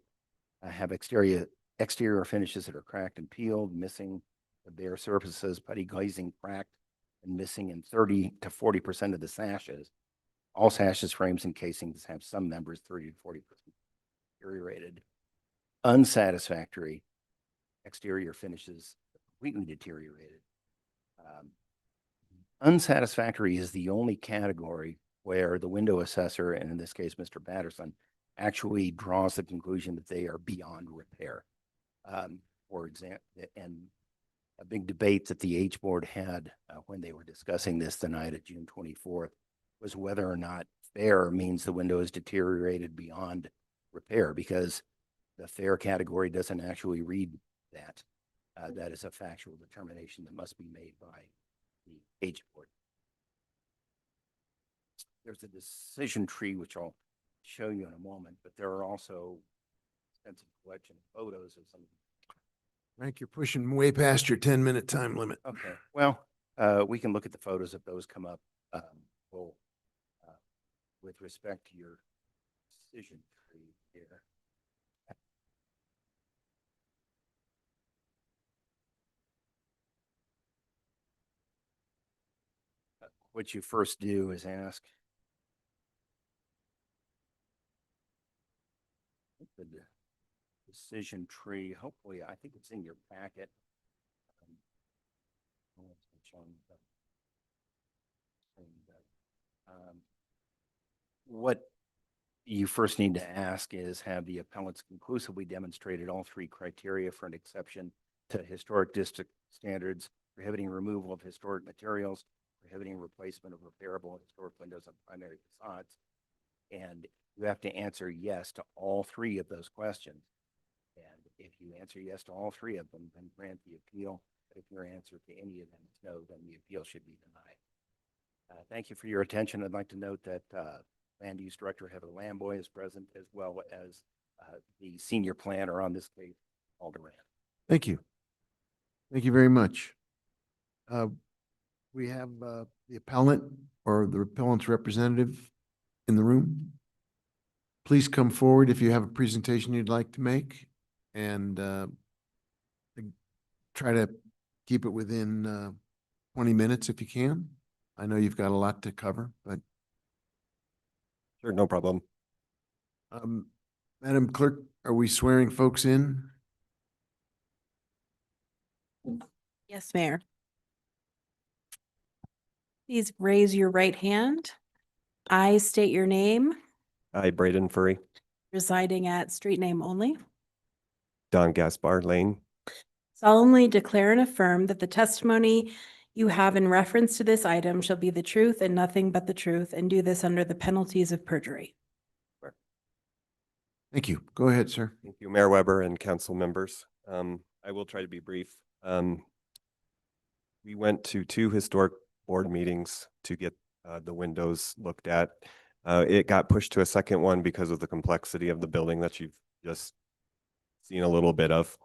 have exterior finishes that are cracked and peeled, missing the bare surfaces, putty glazing cracked and missing in 30 to 40% of the sashes. All sashes, frames, and casings have some members 30 to 40% deteriorated. Unsatisfactory exterior finishes completely deteriorated. Unsatisfactory is the only category where the window assessor, and in this case, Mr. Patterson, actually draws the conclusion that they are beyond repair. For example, and a big debate that the H board had when they were discussing this tonight at June 24th was whether or not fair means the window is deteriorated beyond repair, because the fair category doesn't actually read that. That is a factual determination that must be made by the H board. There's a decision tree, which I'll show you in a moment, but there are also extensive collection of photos of some. Frank, you're pushing way past your 10-minute time limit. Okay, well, we can look at the photos if those come up. We'll, with respect to your decision tree here. What you first do is ask the decision tree. Hopefully, I think it's in your packet. What you first need to ask is, have the appellants conclusively demonstrated all three criteria for an exception to historic district standards, prohibiting removal of historic materials, prohibiting replacement of repairable historic windows on primary facades? And you have to answer yes to all three of those questions. And if you answer yes to all three of them, then grant the appeal. But if your answer to any of them is no, then the appeal should be denied. Thank you for your attention. I'd like to note that Land Use Director Heather Lamboy is present, as well as the senior planner on this case, Alder Rand. Thank you. Thank you very much. We have the appellant or the appellant's representative in the room. Please come forward if you have a presentation you'd like to make, and try to keep it within 20 minutes if you can. I know you've got a lot to cover, but. Sure, no problem. Madam Clerk, are we swearing folks in? Yes, Mayor. Please raise your right hand. I state your name, I, Braden Furry, residing at street name only. Don Gaspar Lane, Solemnly declare and affirm that the testimony you have in reference to this item shall be the truth and nothing but the truth, and do this under the penalties of perjury. Thank you. Go ahead, sir. Thank you, Mayor Weber and council members. I will try to be brief. We went to 2 historic board meetings to get the windows looked at. It got pushed to a second one because of the complexity of the building that you've just seen a little bit of.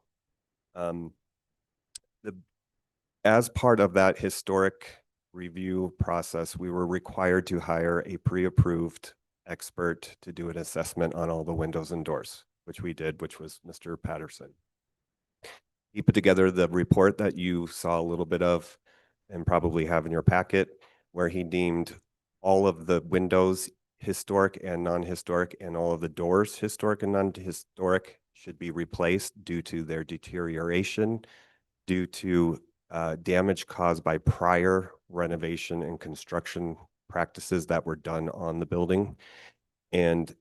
As part of that historic review process, we were required to hire a pre-approved expert to do an assessment on all the windows and doors, which we did, which was Mr. Patterson. He put together the report that you saw a little bit of and probably have in your packet, where he deemed all of the windows historic and non-historic, and all of the doors historic and non-historic should be replaced due to their deterioration, due to damage caused by prior renovation and construction practices that were done on the building. And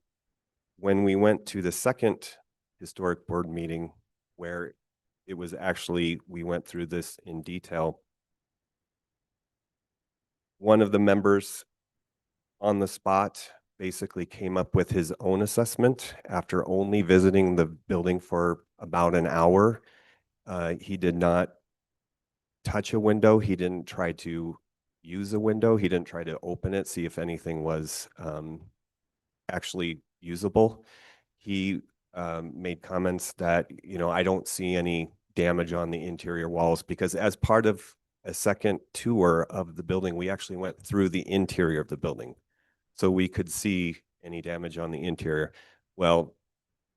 when we went to the second historic board meeting, where it was actually, we went through this in detail, one of the members on the spot basically came up with his own assessment after only visiting the building for about an hour. He did not touch a window. He didn't try to use a window. He didn't try to open it, see if anything was actually usable. He made comments that, you know, I don't see any damage on the interior walls, because as part of a second tour of the building, we actually went through the interior of the building. so we could see any damage on the interior. Well,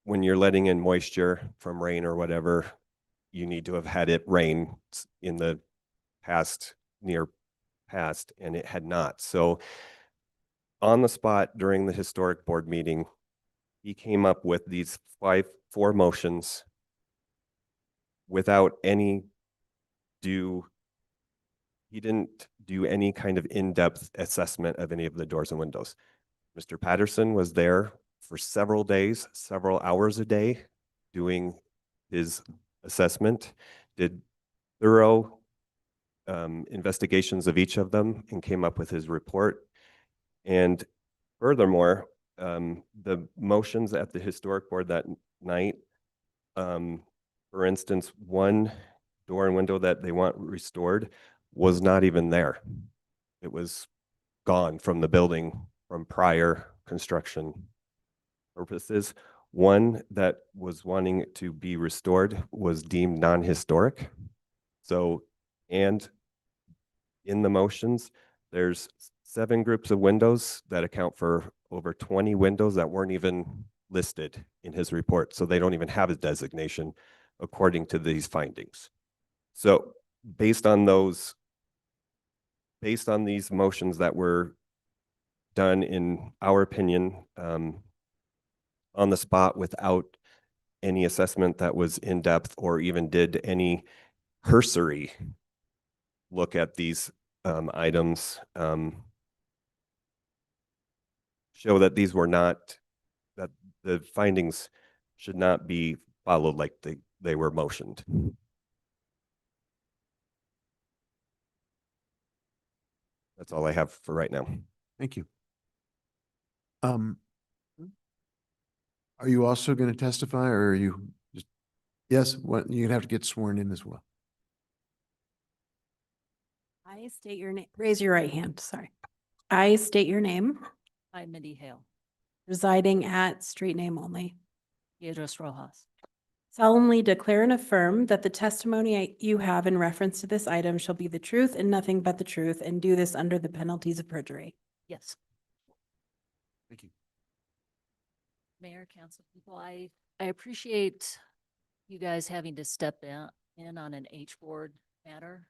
when you're letting in moisture from rain or whatever, you need to have had it rain in the near past, and it had not. So on the spot during the historic board meeting, he came up with these four motions without he didn't do any kind of in-depth assessment of any of the doors and windows. Mr. Patterson was there for several days, several hours a day, doing his assessment, did thorough investigations of each of them and came up with his report. And furthermore, the motions at the historic board that night, for instance, one door and window that they want restored was not even there. It was gone from the building from prior construction purposes. One that was wanting to be restored was deemed non-historic. So, and in the motions, there's 7 groups of windows that account for over 20 windows that weren't even listed in his report. So they don't even have a designation according to these findings. So based on these motions that were done, in our opinion, on the spot without any assessment that was in depth or even did any cursory look at these items, show that these were not, that the findings should not be followed like they were motioned. That's all I have for right now. Thank you. Are you also going to testify, or are you just, yes, what, you're gonna have to get sworn in as well. I state your name, raise your right hand, sorry. I state your name, Hi, Mindy Hale, residing at street name only. Piedras Rojas. Solemnly declare and affirm that the testimony you have in reference to this item shall be the truth and nothing but the truth, and do this under the penalties of perjury. Yes. Thank you. Mayor, council people, I appreciate you guys having to step in on an H board matter.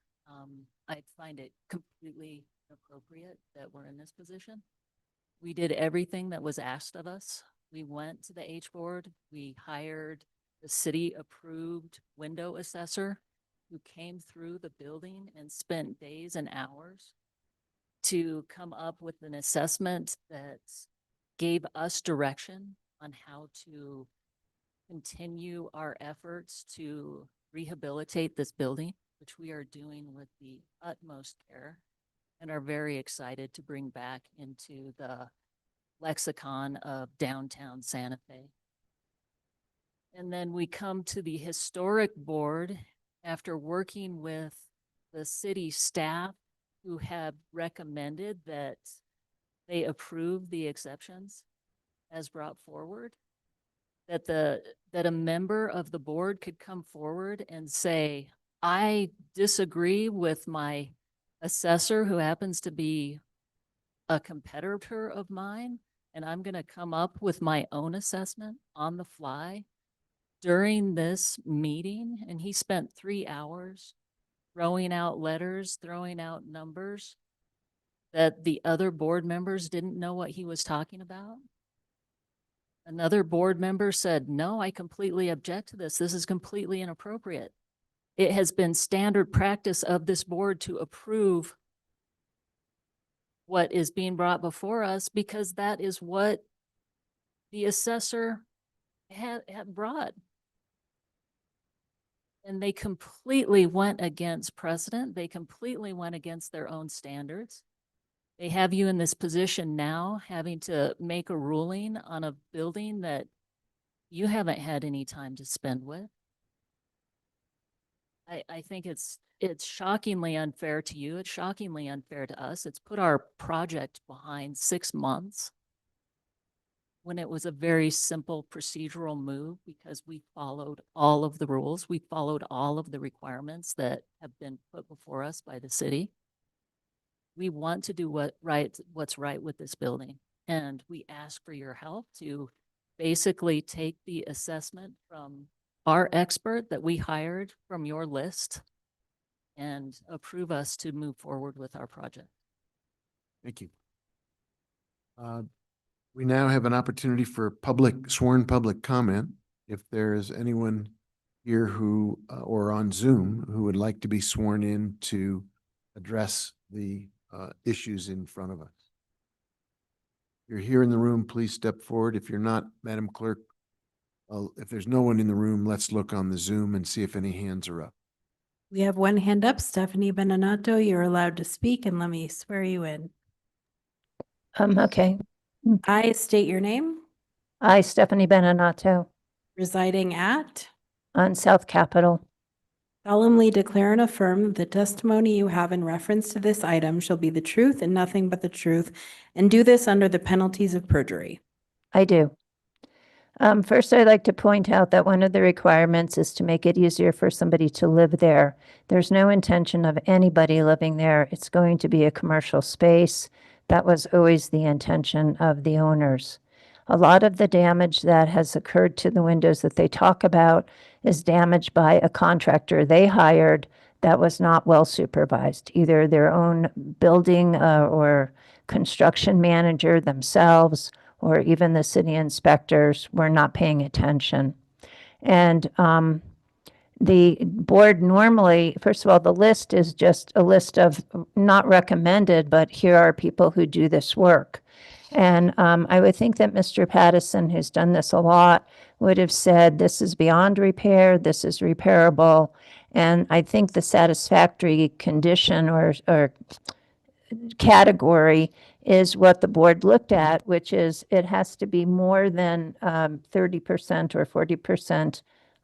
I find it completely appropriate that we're in this position. We did everything that was asked of us. We went to the H board. We hired the city-approved window assessor who came through the building and spent days and hours to come up with an assessment that gave us direction on how to continue our efforts to rehabilitate this building, which we are doing with the utmost care and are very excited to bring back into the lexicon of downtown Santa Fe. And then we come to the historic board after working with the city staff who have recommended that they approve the exceptions as brought forward, that a member of the board could come forward and say, I disagree with my assessor who happens to be a competitor of mine, and I'm going to come up with my own assessment on the fly during this meeting. And he spent 3 hours throwing out letters, throwing out numbers that the other board members didn't know what he was talking about. Another board member said, no, I completely object to this. This is completely inappropriate. It has been standard practice of this board to approve what is being brought before us because that is what the assessor had brought. And they completely went against precedent. They completely went against their own standards. They have you in this position now, having to make a ruling on a building that you haven't had any time to spend with. I think it's shockingly unfair to you. It's shockingly unfair to us. It's put our project behind 6 months when it was a very simple procedural move because we followed all of the rules. We followed all of the requirements that have been put before us by the city. We want to do what's right with this building. And we ask for your help to basically take the assessment from our expert that we hired from your list and approve us to move forward with our project. Thank you. We now have an opportunity for sworn public comment. If there is anyone here who, or on Zoom, who would like to be sworn in to address the issues in front of us. If you're here in the room, please step forward. If you're not, Madam Clerk, if there's no one in the room, let's look on the Zoom and see if any hands are up. We have one hand up. Stephanie Beninato, you're allowed to speak, and let me swear you in. Okay. I state your name. I, Stephanie Beninato, Residing at. on South Capitol, Solemnly declare and affirm that the testimony you have in reference to this item shall be the truth and nothing but the truth, and do this under the penalties of perjury. I do. First, I'd like to point out that one of the requirements is to make it easier for somebody to live there. There's no intention of anybody living there. It's going to be a commercial space. That was always the intention of the owners. A lot of the damage that has occurred to the windows that they talk about is damage by a contractor they hired that was not well supervised, either their own building or construction manager themselves, or even the city inspectors were not paying attention. And the board normally, first of all, the list is just a list of not recommended, but here are people who do this work. And I would think that Mr. Pattison, who's done this a lot, would have said, this is beyond repair, this is repairable. And I think the satisfactory condition or category is what the board looked at, which is it has to be more than 30% or 40%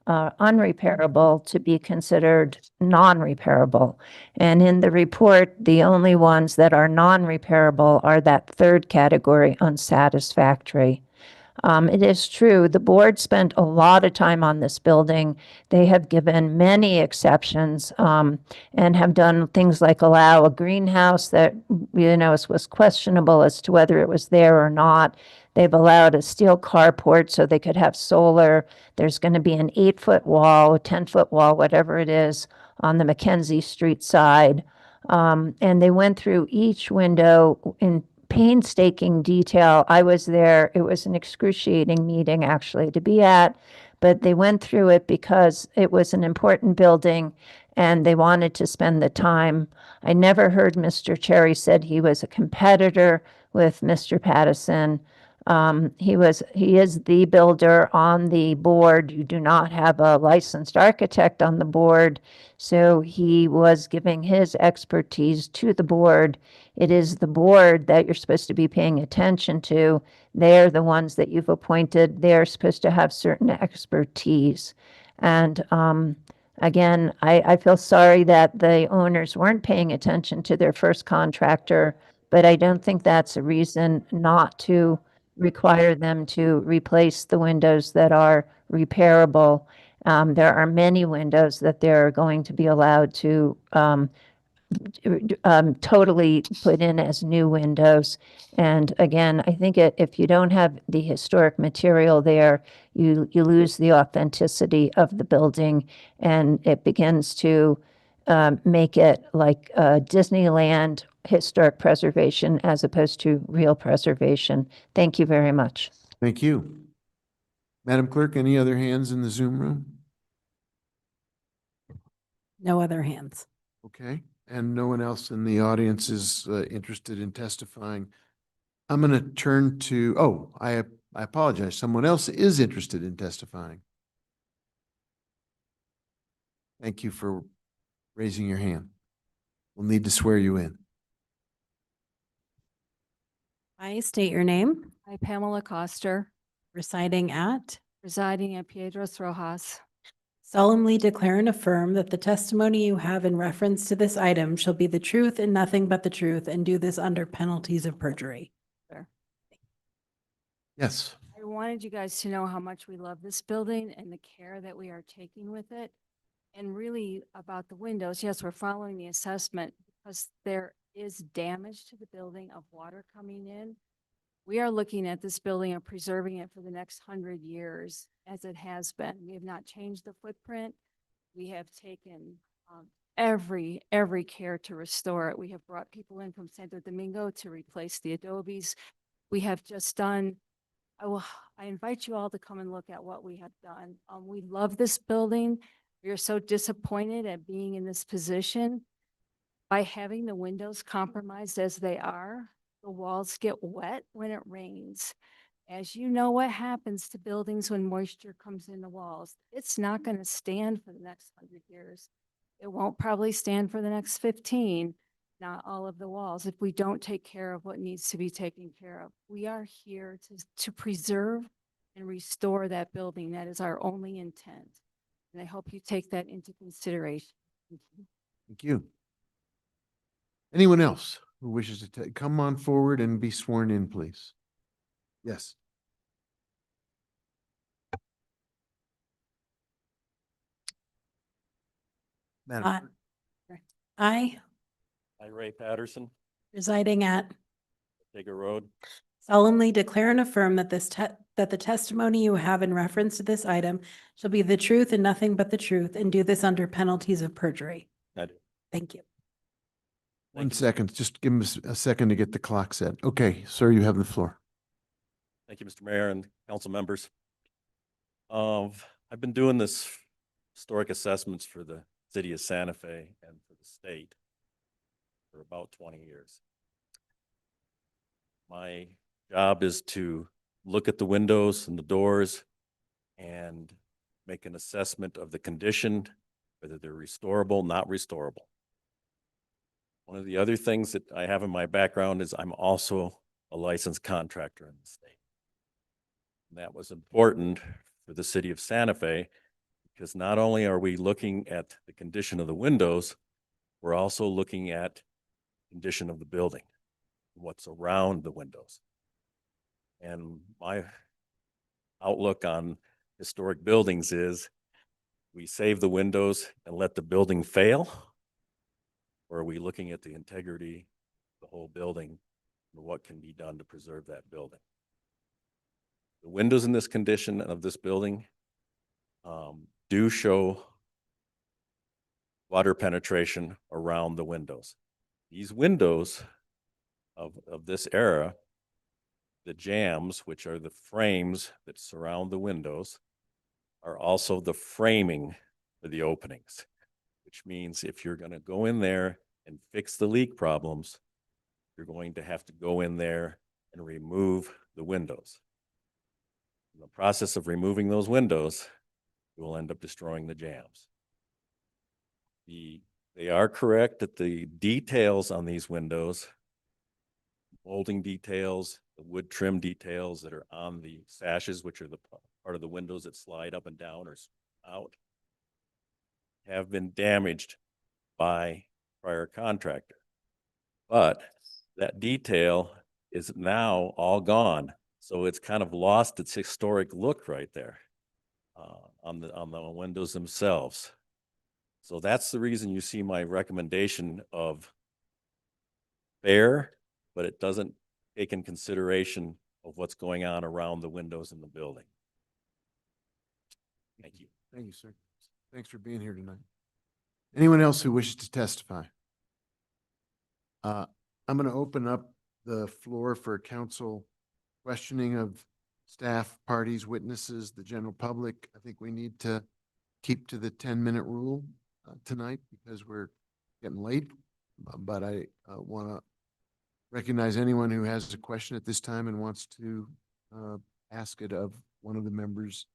unrepairable to be considered non-repairable. And in the report, the only ones that are non-repairable are that third category, unsatisfactory. It is true, the board spent a lot of time on this building. They have given many exceptions and have done things like allow a greenhouse that, was questionable as to whether it was there or not. They've allowed a steel carport so they could have solar. There's going to be an 8-foot wall, a 10-foot wall, whatever it is, on the Mackenzie Street side. And they went through each window in painstaking detail. I was there. It was an excruciating meeting actually to be at, but they went through it because it was an important building and they wanted to spend the time. I never heard Mr. Cherry said he was a competitor with Mr. Pattison. He is the builder on the board. You do not have a licensed architect on the board, so he was giving his expertise to the board. It is the board that you're supposed to be paying attention to. They're the ones that you've appointed. They're supposed to have certain expertise. And again, I feel sorry that the owners weren't paying attention to their first contractor, but I don't think that's a reason not to require them to replace the windows that are repairable. There are many windows that they're going to be allowed to totally put in as new windows. And again, I think if you don't have the historic material there, you lose the authenticity of the building, and it begins to make it like Disneyland historic preservation as opposed to real preservation. Thank you very much. Thank you. Madam Clerk, any other hands in the Zoom room? No other hands. Okay, and no one else in the audience is interested in testifying. I'm going to turn to, I apologize. Someone else is interested in testifying. Thank you for raising your hand. We'll need to swear you in. I state your name. I, Pamela Coster, Residing at. residing at Piedras Rojas, Solemnly declare and affirm that the testimony you have in reference to this item shall be the truth and nothing but the truth, and do this under penalties of perjury. Yes. I wanted you guys to know how much we love this building and the care that we are taking with it. And really about the windows, yes, we're following the assessment because there is damage to the building of water coming in. We are looking at this building and preserving it for the next 100 years, as it has been. We have not changed the footprint. We have taken every care to restore it. We have brought people in from Santo Domingo to replace the adobes. We have just done, I invite you all to come and look at what we have done. We love this building. We are so disappointed at being in this position. By having the windows compromised as they are, the walls get wet when it rains. As you know, what happens to buildings when moisture comes in the walls? It's not going to stand for the next 100 years. It won't probably stand for the next 15, not all of the walls, if we don't take care of what needs to be taken care of. We are here to preserve and restore that building. That is our only intent. And I hope you take that into consideration. Thank you. Thank you. Anyone else who wishes to come on forward and be sworn in, please? Yes. Madam Clerk. I, Ray Patterson, residing at, Digger Road. solemnly declare and affirm that that the testimony you have in reference to this item shall be the truth and nothing but the truth, and do this under penalties of perjury. I do. Thank you. 1 second, just give us a second to get the clock set. Okay, sir, you have the floor. Thank you, Mr. Mayor and council members. I've been doing this historic assessments for the city of Santa Fe and for the state for about 20 years. My job is to look at the windows and the doors and make an assessment of the condition, whether they're restorable, not restorable. One of the other things that I have in my background is I'm also a licensed contractor in the state. And that was important for the city of Santa Fe because not only are we looking at the condition of the windows, we're also looking at condition of the building, what's around the windows. And my outlook on historic buildings is we save the windows and let the building fail, or are we looking at the integrity of the whole building and what can be done to preserve that building? The windows in this condition of this building do show water penetration around the windows. These windows of this era, the jambs, which are the frames that surround the windows, are also the framing for the openings, which means if you're going to go in there and fix the leak problems, you're going to have to go in there and remove the windows. In the process of removing those windows, you will end up destroying the jambs. They are correct that the details on these windows, molding details, the wood trim details that are on the sashes, which are the part of the windows that slide up and down or out, have been damaged by prior contractor. But that detail is now all gone. So it's kind of lost its historic look right there on the windows themselves. So that's the reason you see my recommendation of fair, but it doesn't take in consideration of what's going on around the windows in the building. Thank you. Thank you, sir. Thanks for being here tonight. Anyone else who wishes to testify? I'm going to open up the floor for council questioning of staff, parties, witnesses, the general public. I think we need to keep to the 10-minute rule tonight because we're getting late. But I want to recognize anyone who has a question at this time and wants to ask it of one of the members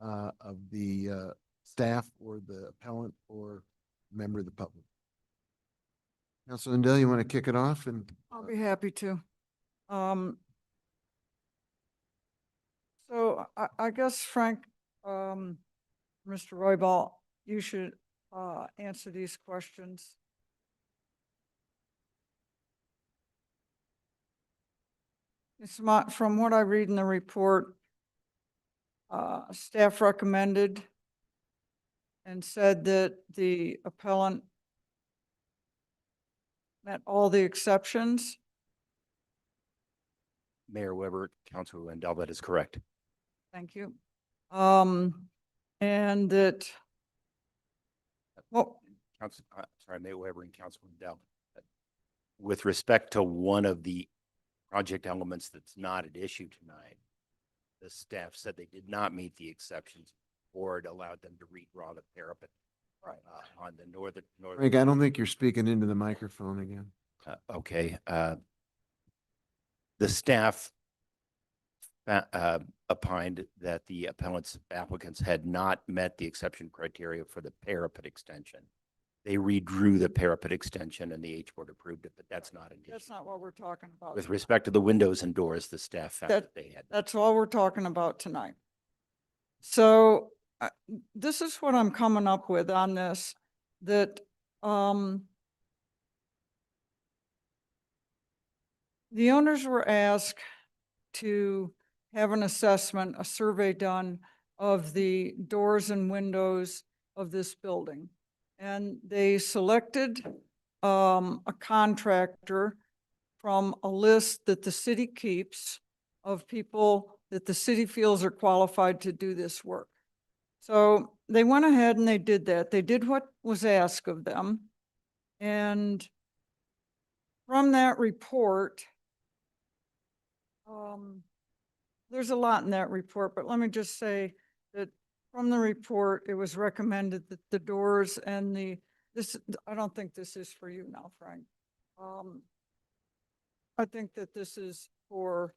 of the staff or the appellant or member of the public. Councilor Lindell, you want to kick it off? And I'll be happy to. So I guess, Frank, Mr. Roybal, you should answer these questions. It's from what I read in the report, staff recommended and said that the appellant met all the exceptions. Mayor Weber, Councilor Wendell, that is correct. Thank you. And that, well, Sorry, Mayor Weber and Councilor Wendell. With respect to one of the project elements that's not at issue tonight, the staff said they did not meet the exceptions. Board allowed them to redraw the parapet on the northern. Frank, I don't think you're speaking into the microphone again. Okay. The staff opined that the applicants had not met the exception criteria for the parapet extension. They redrew the parapet extension and the H board approved it, but that's not an issue. that's not what we're talking about. With respect to the windows and doors, the staff found that they had. That's all we're talking about tonight. So this is what I'm coming up with on this, that the owners were asked to have an assessment, a survey done of the doors and windows of this building. And they selected a contractor from a list that the city keeps of people that the city feels are qualified to do this work. So they went ahead and they did that. They did what was asked of them. And from that report, there's a lot in that report, but let me just say that from the report, it was recommended that the doors and I don't think this is for you now, Frank. I think that this is for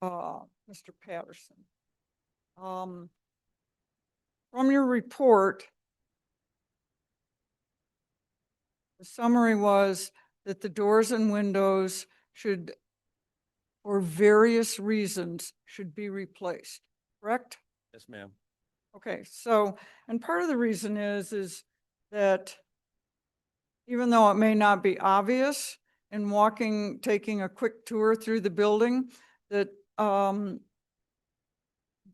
Mr. Patterson. From your report, the summary was that the doors and windows should, for various reasons, should be replaced, correct? Yes, ma'am. Okay, so, and part of the reason is that even though it may not be obvious in taking a quick tour through the building, that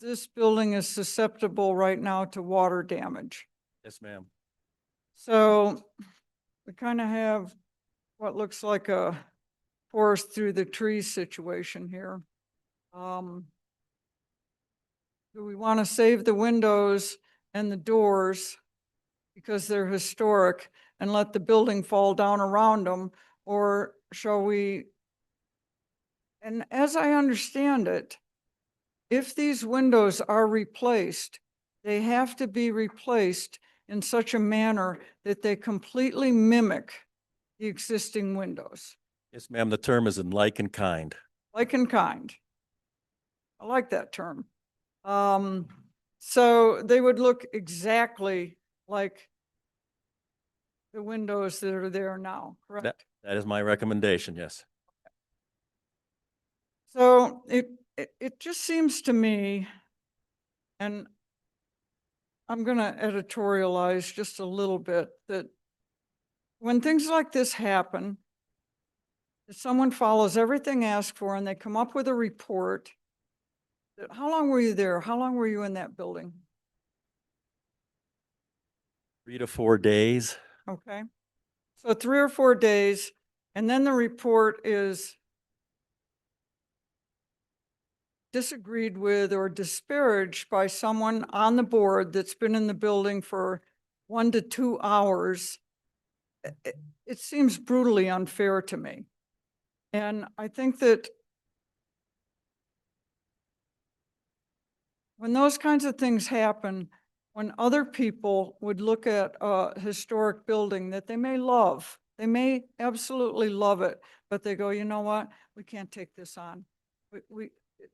this building is susceptible right now to water damage. Yes, ma'am. So we kind of have what looks like a forest through the trees situation here. Do we want to save the windows and the doors because they're historic and let the building fall down around them? Or shall we? And as I understand it, if these windows are replaced, they have to be replaced in such a manner that they completely mimic the existing windows. Yes, ma'am. The term is in like and kind. Like and kind. I like that term. So they would look exactly like the windows that are there now, correct? That is my recommendation, yes. So it just seems to me, and I'm going to editorialize just a little bit, that when things like this happen, if someone follows everything asked for and they come up with a report, that how long were you there? How long were you in that building? 3 to 4 days. Okay. So 3 or 4 days, and then the report is disagreed with or disparaged by someone on the board that's been in the building for 1 to 2 hours. It seems brutally unfair to me. And I think that when those kinds of things happen, when other people would look at a historic building that they may love, they may absolutely love it, but they go, you know what, we can't take this on.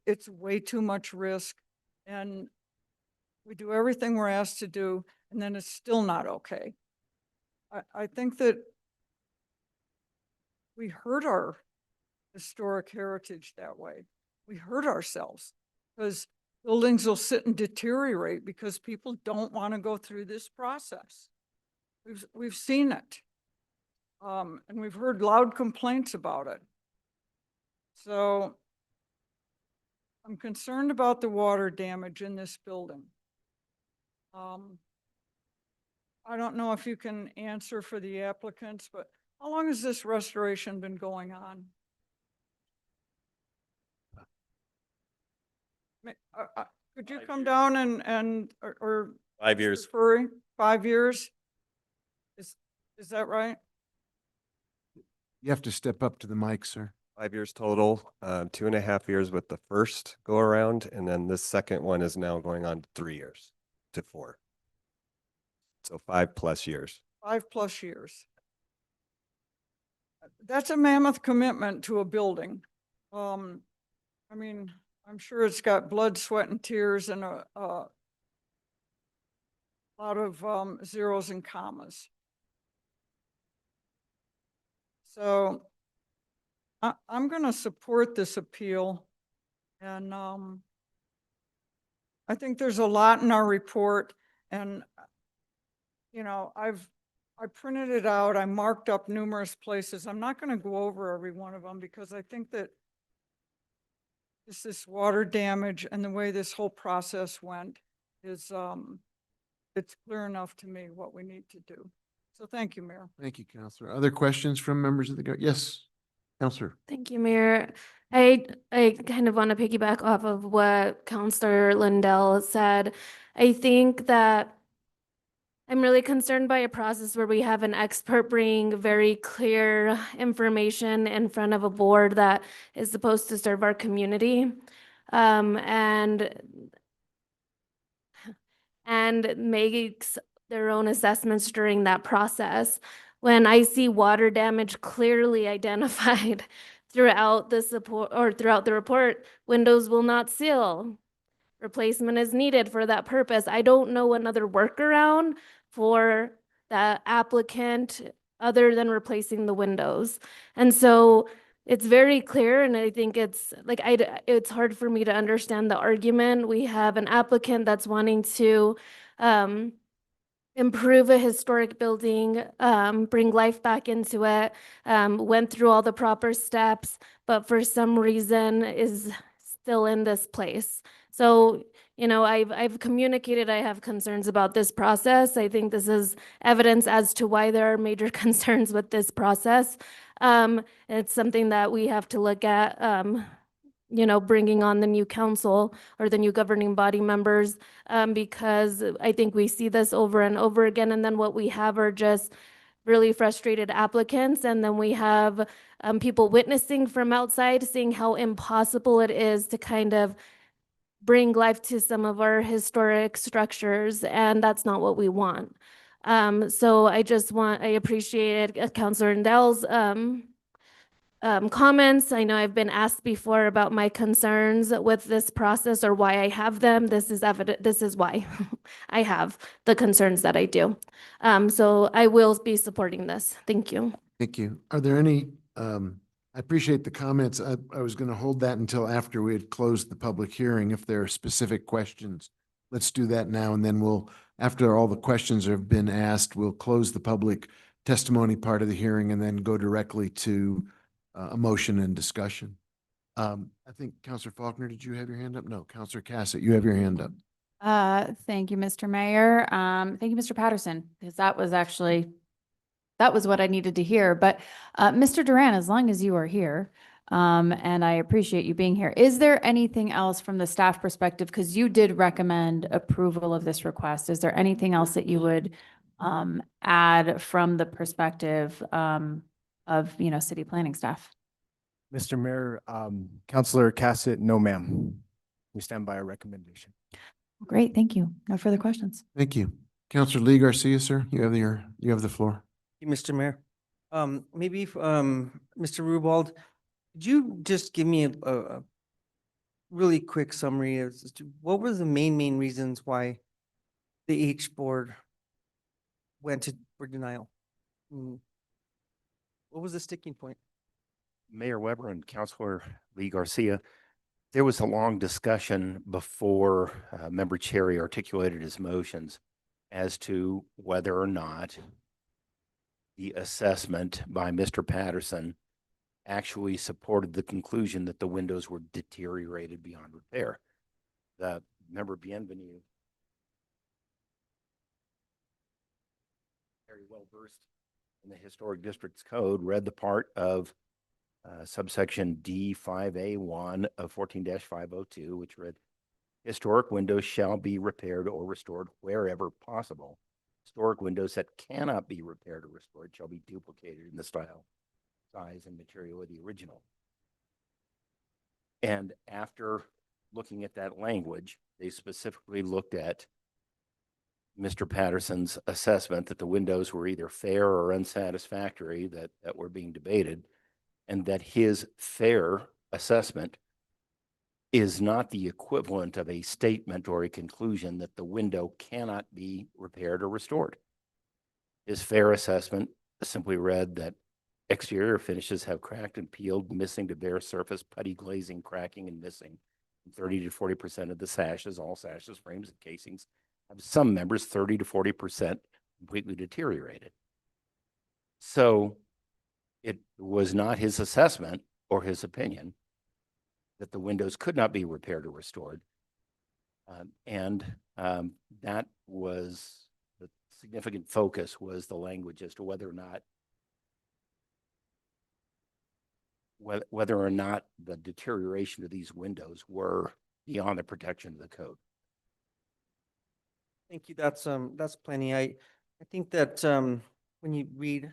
It's way too much risk, and we do everything we're asked to do, and then it's still not okay. I think that we hurt our historic heritage that way. We hurt ourselves because buildings will sit and deteriorate because people don't want to go through this process. We've seen it. And we've heard loud complaints about it. So I'm concerned about the water damage in this building. I don't know if you can answer for the applicants, but how long has this restoration been going on? Could you come down or 5 Mr. years. Furry, 5 years? Is that right? You have to step up to the mic, sir. 5 years total, 2.5 years with the first go around, and then this second one is now going on 3 years to 4. So 5+ years. 5+ years. That's a mammoth commitment to a building. I mean, I'm sure it's got blood, sweat, and tears and a lot of zeros and commas. So I'm going to support this appeal. And I think there's a lot in our report. And, you know, I printed it out. I marked up numerous places. I'm not going to go over every one of them because I think that this water damage and the way this whole process went is, it's clear enough to me what we need to do. So thank you, Mayor. Thank you, Counselor. Other questions from members of the, yes, Counselor. Thank you, Mayor. I kind of want to piggyback off of what Counselor Lindell said. I think that I'm really concerned by a process where we have an expert bring very clear information in front of a board that is supposed to serve our community. And makes their own assessments during that process. When I see water damage clearly identified throughout the support or throughout the report, windows will not seal. Replacement is needed for that purpose. I don't know another workaround for the applicant other than replacing the windows. And so it's very clear, and I think it's like, it's hard for me to understand the argument. We have an applicant that's wanting to improve a historic building, bring life back into it, went through all the proper steps, but for some reason is still in this place. So, you know, I've communicated I have concerns about this process. I think this is evidence as to why there are major concerns with this process. It's something that we have to look at, you know, bringing on the new council or the new governing body members, because I think we see this over and over again. And then what we have are just really frustrated applicants. And then we have people witnessing from outside, seeing how impossible it is to kind of bring life to some of our historic structures. And that's not what we want. So I appreciated Councilor Ndell's comments. I know I've been asked before about my concerns with this process or why I have them. This is evident. This is why I have the concerns that I do. So I will be supporting this. Thank you. Thank you. Are there any, I appreciate the comments. I was going to hold that until after we had closed the public hearing. If there are specific questions, let's do that now. And then we'll, after all the questions have been asked, we'll close the public testimony part of the hearing and then go directly to a motion and discussion. I think Councilor Faulkner, did you have your hand up? No, Councilor Cassett, you have your hand up. Thank you, Mr. Mayor. Thank you, Mr. Patterson, because that was what I needed to hear. But Mr. Duran, as long as you are here, and I appreciate you being here, is there anything else from the staff perspective? Because you did recommend approval of this request. Is there anything else that you would add from the perspective of, you know, city planning staff? Mr. Mayor, Councilor Cassett, no ma'am. We stand by our recommendation. Great, thank you. No further questions. Thank you. Councilor Lee Garcia, sir, you have the floor. Mr. Mayor, maybe if, Mr. Rubald, could you just give me a really quick summary as to what were the main reasons why the H board went for denial? What was the sticking point? Mayor Weber and Councilor Lee Garcia, there was a long discussion before Member Cherry articulated his motions as to whether or not the assessment by Mr. Patterson actually supported the conclusion that the windows were deteriorated beyond repair. The member Bienvenue, very well versed in the Historic Districts Code, read the part of subsection D5A1 of 14-502, which read, Historic windows shall be repaired or restored wherever possible. Historic windows that cannot be repaired or restored shall be duplicated in the style, size, and material of the original. And after looking at that language, they specifically looked at Mr. Patterson's assessment that the windows were either fair or unsatisfactory that were being debated, and that his fair assessment is not the equivalent of a statement or a conclusion that the window cannot be repaired or restored. His fair assessment simply read that exterior finishes have cracked and peeled, missing to bare surface, putty glazing, cracking, and missing 30 to 40% of the sashes. All sashes, frames, and casings have some members 30 to 40% completely deteriorated. So it was not his assessment or his opinion that the windows could not be repaired or restored. That was the significant focus, was the language as to whether or not the deterioration of these windows were beyond the protection of the code. Thank you. That's plenty. I think that when you read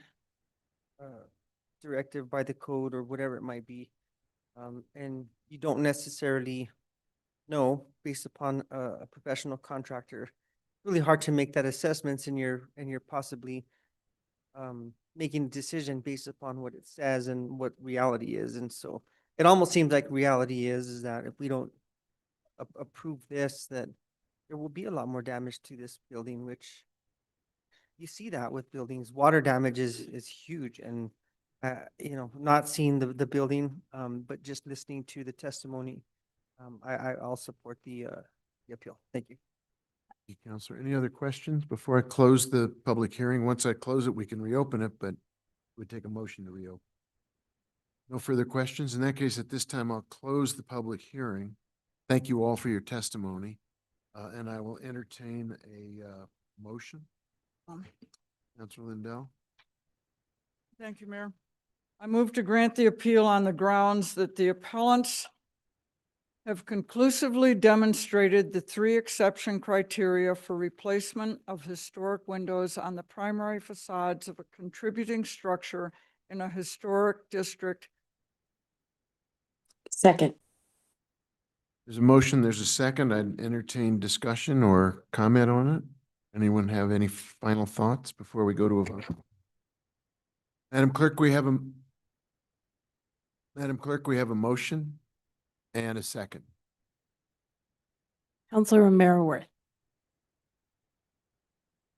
directive by the code or whatever it might be, and you don't necessarily know based upon a professional contractor, really hard to make that assessments, and you're possibly making a decision based upon what it says and what reality is. And so it almost seems like reality is that if we don't approve this, that there will be a lot more damage to this building, which you see that with buildings. Water damage is huge. And not seeing the building, but just listening to the testimony, I'll support the appeal. Thank you. Thank you, Counselor. Any other questions before I close the public hearing? Once I close it, we can reopen it, but we'd take a motion to reopen. No further questions. In that case, at this time, I'll close the public hearing. Thank you all for your testimony. And I will entertain a motion. Counselor Lindell. Thank you, Mayor. I move to grant the appeal on the grounds that the appellants have conclusively demonstrated the 3 exception criteria for replacement of historic windows on the primary facades of a contributing structure in a historic district. Second. There's a motion, there's a second. I'd entertain discussion or comment on it. Anyone have any final thoughts before we go to a vote? Madam Clerk, we have a motion and a second. Counselor Romero Worth,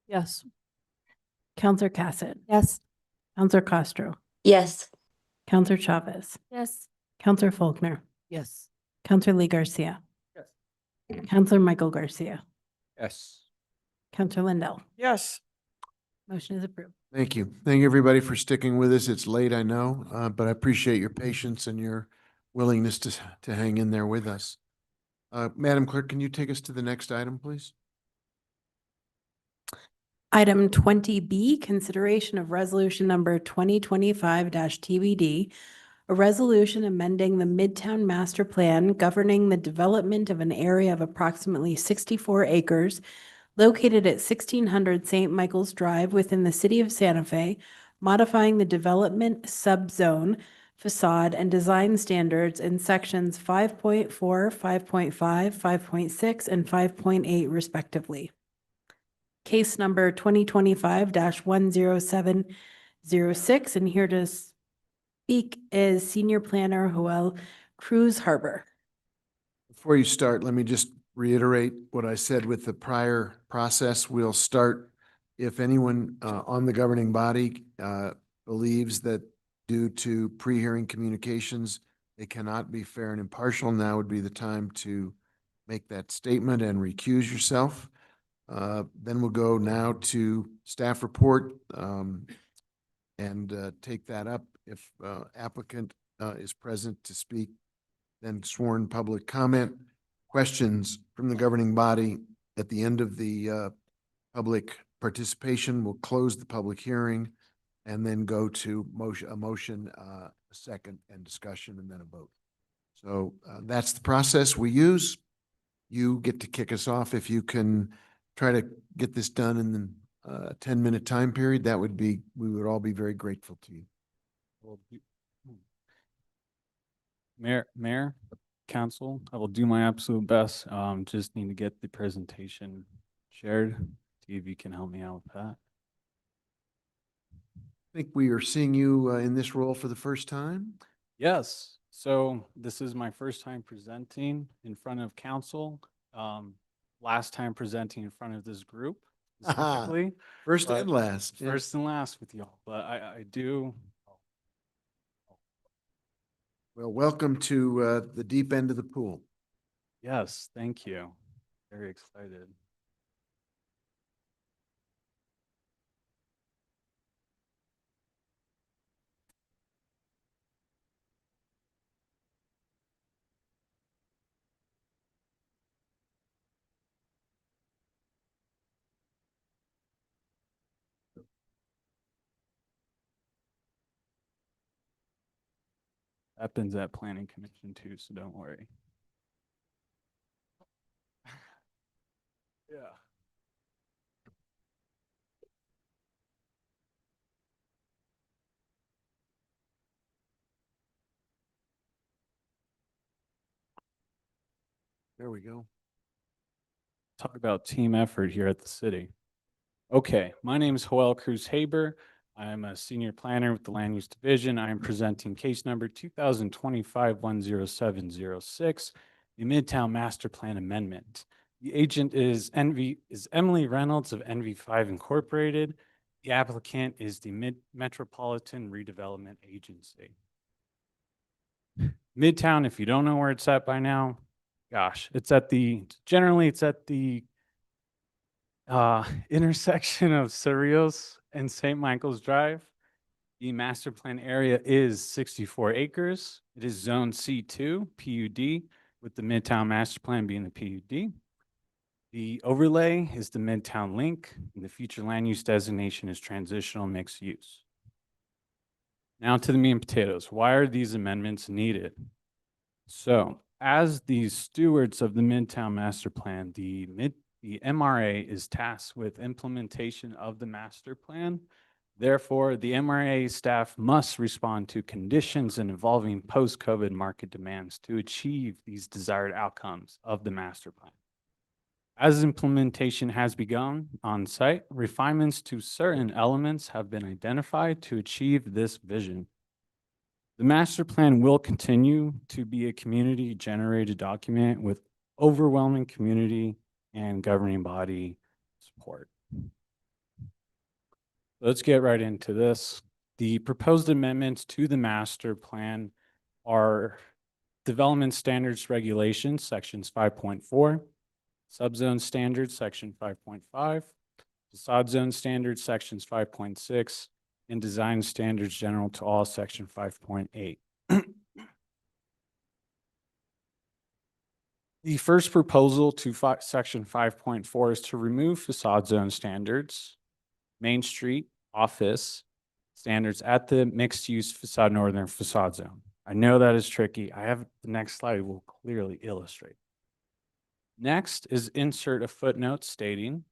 Yes. Counselor Cassett, Yes. Counselor Castro, Yes. Counselor Chavez, Yes. Counselor Faulkner, Yes. Counselor Lee Garcia, Yes. Counselor Michael Garcia, Yes. Counselor Lindell. Yes. Motion is approved. Thank you. Thank you, everybody, for sticking with us. It's late, I know, but I appreciate your patience and your willingness to hang in there with us. Madam Clerk, can you take us to the next item, please? Item 20B, consideration of resolution number 2025-TBD, a resolution amending the Midtown Master Plan governing the development of an area of approximately 64 acres located at 1600 St. Michael's Drive within the city of Santa Fe, modifying the development subzone, facade, and design standards in sections 5.4, 5.5, 5.6, and 5.8 respectively. Case number 2025-10706, and here to speak is Senior Planner Joel Cruz Harbor. Before you start, let me just reiterate what I said with the prior process. We'll start if anyone on the governing body believes that due to pre-hearing communications, they cannot be fair and impartial. Now would be the time to make that statement and recuse yourself. Then we'll go now to staff report and take that up. If applicant is present to speak, then sworn public comment. Questions from the governing body at the end of the public participation. We'll close the public hearing and then go to a motion, a second, and discussion, and then a vote. So that's the process we use. you get to kick us off. If you can try to get this done in a 10-minute time period, that would be, we would all be very grateful to you. Mayor, council, I will do my absolute best. Just need to get the presentation shared. See if you can help me out with that. I think we are seeing you in this role for the first time. Yes, so this is my first time presenting in front of council. Last time presenting in front of this group specifically. First but and last. yeah. First and last with y'all, but I do. Well, welcome to the deep end of the pool. Yes, thank you. Very excited. Happens at planning commission too, so don't worry. Yeah. There we go. Talk about team effort here at the city. Okay, my name is Joel Cruz Haber. I'm a senior planner with the Land Use Division. I am presenting case number 2025-10706, the Midtown Master Plan Amendment. The agent is Emily Reynolds of NV5 Incorporated. The applicant is the Metropolitan Redevelopment Agency. Midtown, if you don't know where it's at by now, gosh, generally it's at the intersection of Cerritos and St. Michael's Drive. The master plan area is 64 acres. It is zone C2 PUD, with the Midtown master plan being the PUD. The overlay is the Midtown link, and the future land use designation is transitional mixed use. Now to the meat and potatoes. Why are these amendments needed? So, as the stewards of the Midtown master plan, the MRA is tasked with implementation of the master plan. Therefore, the MRA staff must respond to conditions and evolving post-COVID market demands to achieve these desired outcomes of the master plan. As implementation has begun on site, refinements to certain elements have been identified to achieve this vision. The master plan will continue to be a community-generated document with overwhelming community and governing body support. Let's get right into this. The proposed amendments to the master plan are development standards regulations, sections 5.4, subzone standards, section 5.5, facade zone standards, sections 5.6, and design standards general to all, section 5.8. The first proposal to section 5.4 is to remove facade zone standards, Main Street office standards at the mixed use facade northern facade zone. I know that is tricky. I have the next slide will clearly illustrate. Next is insert a footnote stating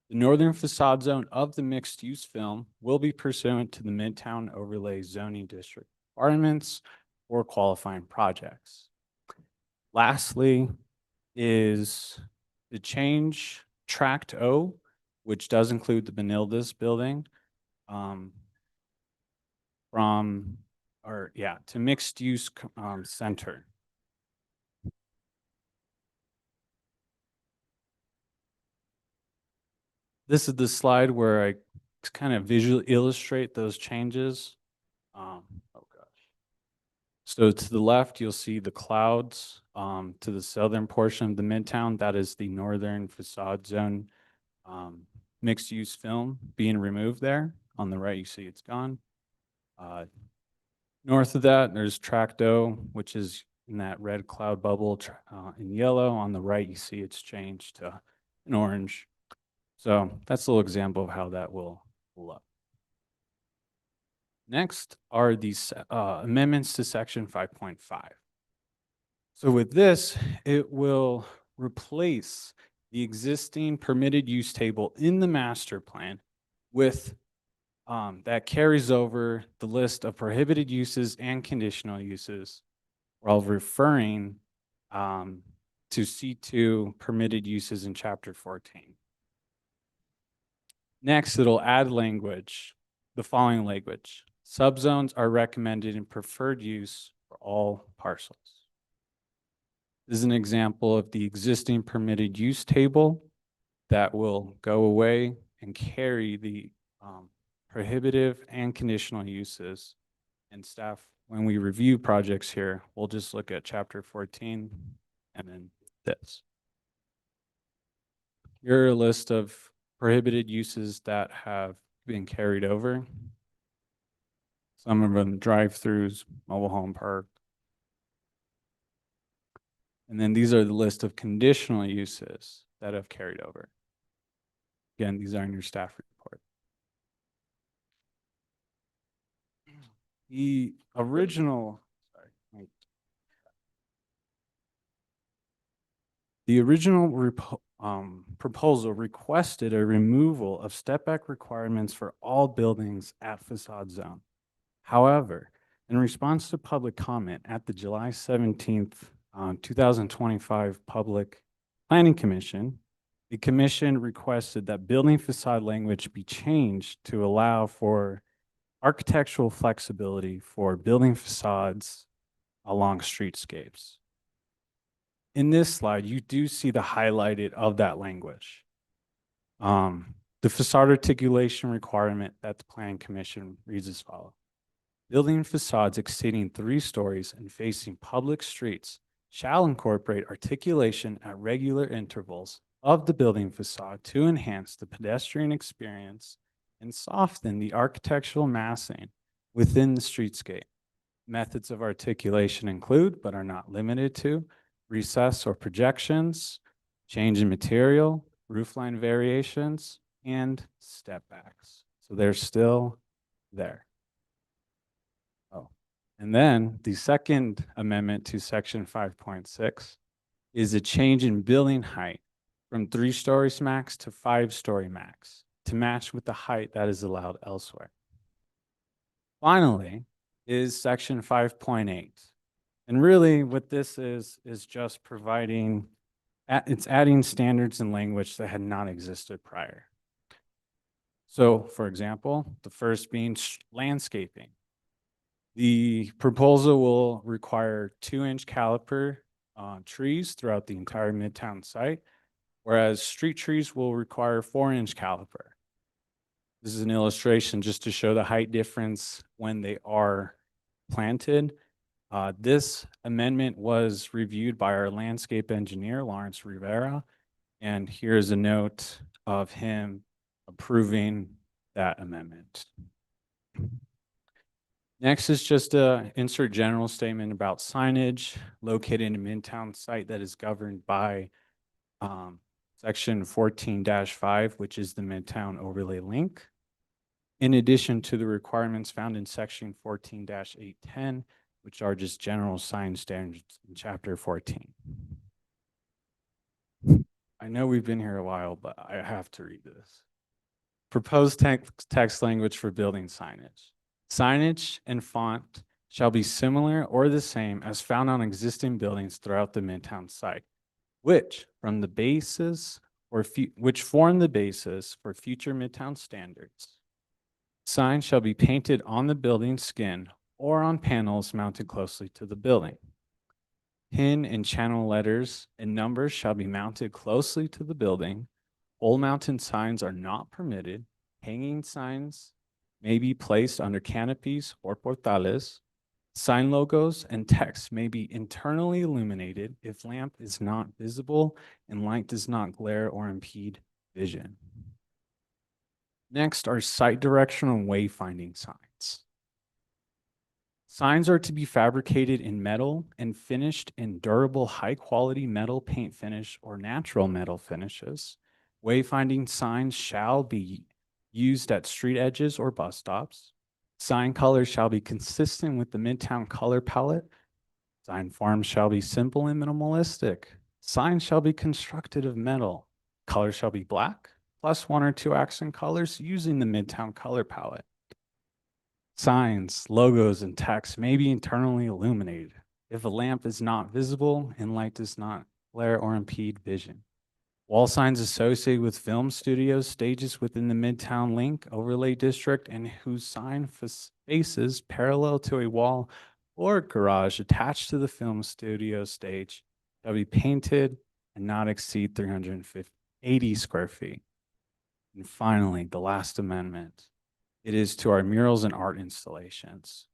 the northern facade zone of the mixed use film will be pursuant to the Midtown Overlay Zoning District requirements for qualifying projects. Lastly is the change tract O, which does include the Benildes building, to mixed use center. This is the slide where I kind of visually illustrate those changes. Oh gosh. So to the left, you'll see the clouds. To the southern portion of the Midtown, that is the northern facade zone mixed use film being removed there. On the right, you see it's gone. North of that, there's tract O, which is in that red cloud bubble in yellow. On the right, you see it's changed to an orange. So that's a little example of how that will look. Next are these amendments to section 5.5. So with this, it will replace the existing permitted use table in the master plan with that carries over the list of prohibited uses and conditional uses while referring to C2 permitted uses in chapter 14. Next, it'll add language, the following language. Subzones are recommended in preferred use for all parcels. This is an example of the existing permitted use table that will go away and carry the prohibitive and conditional uses. And staff, when we review projects here, we'll just look at chapter 14 and then this. Here are a list of prohibited uses that have been carried over. Some of them drive-throughs, mobile home park. And then these are the list of conditional uses that have carried over. Again, these are in your staff report. The original, proposal requested a removal of step back requirements for all buildings at facade zone. However, in response to public comment at the July 17th, 2025 Public Planning Commission, the commission requested that building facade language be changed to allow for architectural flexibility for building facades along streetscapes. In this slide, you do see the highlighted of that language. The facade articulation requirement that the Planning Commission reads as follows. Building facades exceeding 3 stories and facing public streets shall incorporate articulation at regular intervals of the building facade to enhance the pedestrian experience and soften the architectural massing within the streetscape. Methods of articulation include, but are not limited to, recess or projections, change in material, roofline variations, and step backs. So they're still there. Oh, and then the second amendment to section 5.6 is a change in building height from 3 stories max to 5-story max to match with the height that is allowed elsewhere. Finally is section 5.8. And really what this is just providing, it's adding standards and language that had not existed prior. So for example, the first being landscaping. The proposal will require 2-inch caliper trees throughout the entire Midtown site, whereas street trees will require 4-inch caliper. This is an illustration just to show the height difference when they are planted. This amendment was reviewed by our landscape engineer, Lawrence Rivera, and here's a note of him approving that amendment. Next is just a insert general statement about signage located in a Midtown site that is governed by section 14-5, which is the Midtown overlay link. In addition to the requirements found in section 14-810, which are just general sign standards in chapter 14. I know we've been here a while, but I have to read this. Proposed text language for building signage. Signage and font shall be similar or the same as found on existing buildings throughout the Midtown site, which form the basis for future Midtown standards. Signs shall be painted on the building skin or on panels mounted closely to the building. Pin and channel letters and numbers shall be mounted closely to the building. Pole mounted signs are not permitted. Hanging signs may be placed under canopies or portales. Sign logos and text may be internally illuminated if lamp is not visible and light does not glare or impede vision. Next are site directional wayfinding signs. Signs are to be fabricated in metal and finished in durable, high-quality metal paint finish or natural metal finishes. Wayfinding signs shall be used at street edges or bus stops. Sign colors shall be consistent with the Midtown color palette. Sign forms shall be simple and minimalistic. Signs shall be constructed of metal. Color shall be black, plus 1 or 2 accent colors using the Midtown color palette. Signs, logos, and text may be internally illuminated if a lamp is not visible and light does not glare or impede vision. Wall signs associated with film studios, stages within the Midtown Link Overlay District, and whose sign faces parallel to a wall or garage attached to the film studio stage shall be painted and not exceed 380 square feet. And finally, the last amendment. It is to our murals and art installations.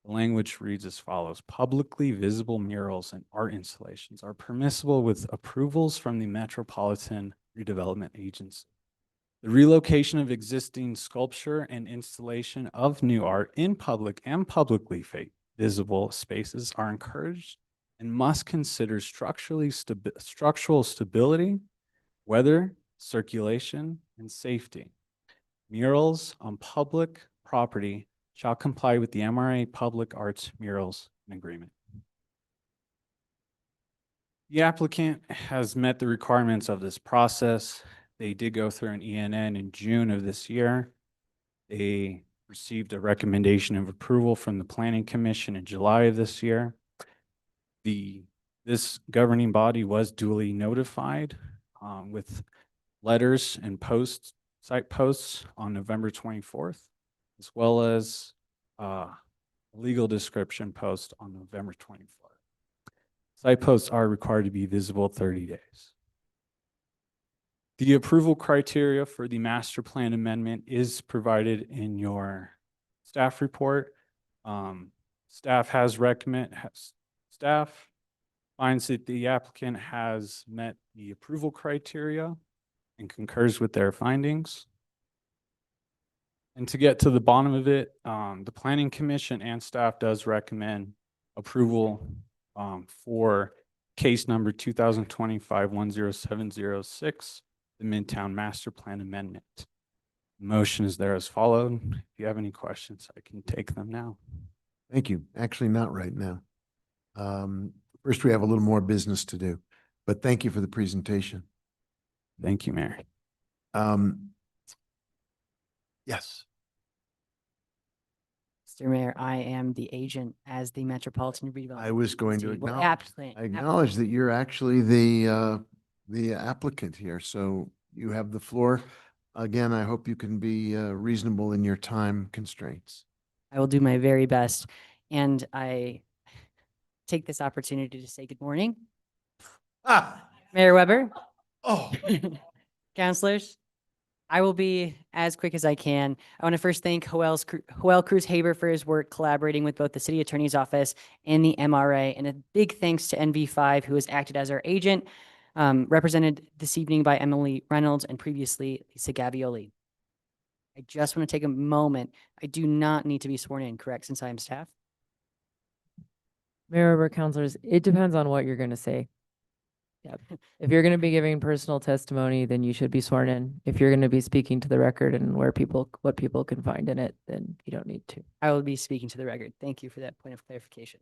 The language reads as follows: publicly visible murals and art installations are permissible with approvals from the Metropolitan Redevelopment Agency. The relocation of existing sculpture and installation of new art in public and publicly visible spaces are encouraged and must consider structural stability, weather, circulation, and safety. Murals on public property shall comply with the MRA Public Arts Murals Agreement. The applicant has met the requirements of this process. They did go through an ENN in June of this year. They received a recommendation of approval from the Planning Commission in July of this year. This governing body was duly notified with letters and site posts on November 24th, as well as a legal description post on November 24th. Site posts are required to be visible 30 days. The approval criteria for the master plan amendment is provided in your staff report. Staff finds that the applicant has met the approval criteria and concurs with their findings. And to get to the bottom of it, the Planning Commission and staff does recommend approval for case number 2025-10706, the Midtown Master Plan Amendment. The motion is there as followed. If you have any questions, I can take them now. Thank you. Actually, not right now. First, we have a little more business to do, but thank you for the presentation. Thank you, Mayor. Yes. Mr. Mayor, I am the agent as the Metropolitan Redevelopment. I was going to Agency. Well, acknowledge that you're actually the applicant here. So you have the floor. Again, I hope you can be reasonable in your time constraints. I will do my very best. And I take this opportunity to say good morning. Mayor Weber. Oh. Councilors. I will be as quick as I can. I want to first thank Joel Cruz Haber for his work collaborating with both the City Attorney's Office and the MRA. And a big thanks to NV5, who has acted as our agent, represented this evening by Emily Reynolds and previously Lisa Gavioli. I just want to take a moment. I do not need to be sworn in, correct, since I am staff? Mayor Weber, councilors, it depends on what you're going to say. Yep. If you're going to be giving personal testimony, then you should be sworn in. If you're going to be speaking to the record and what people can find in it, then you don't need to. I will be speaking to the record. Thank you for that point of clarification.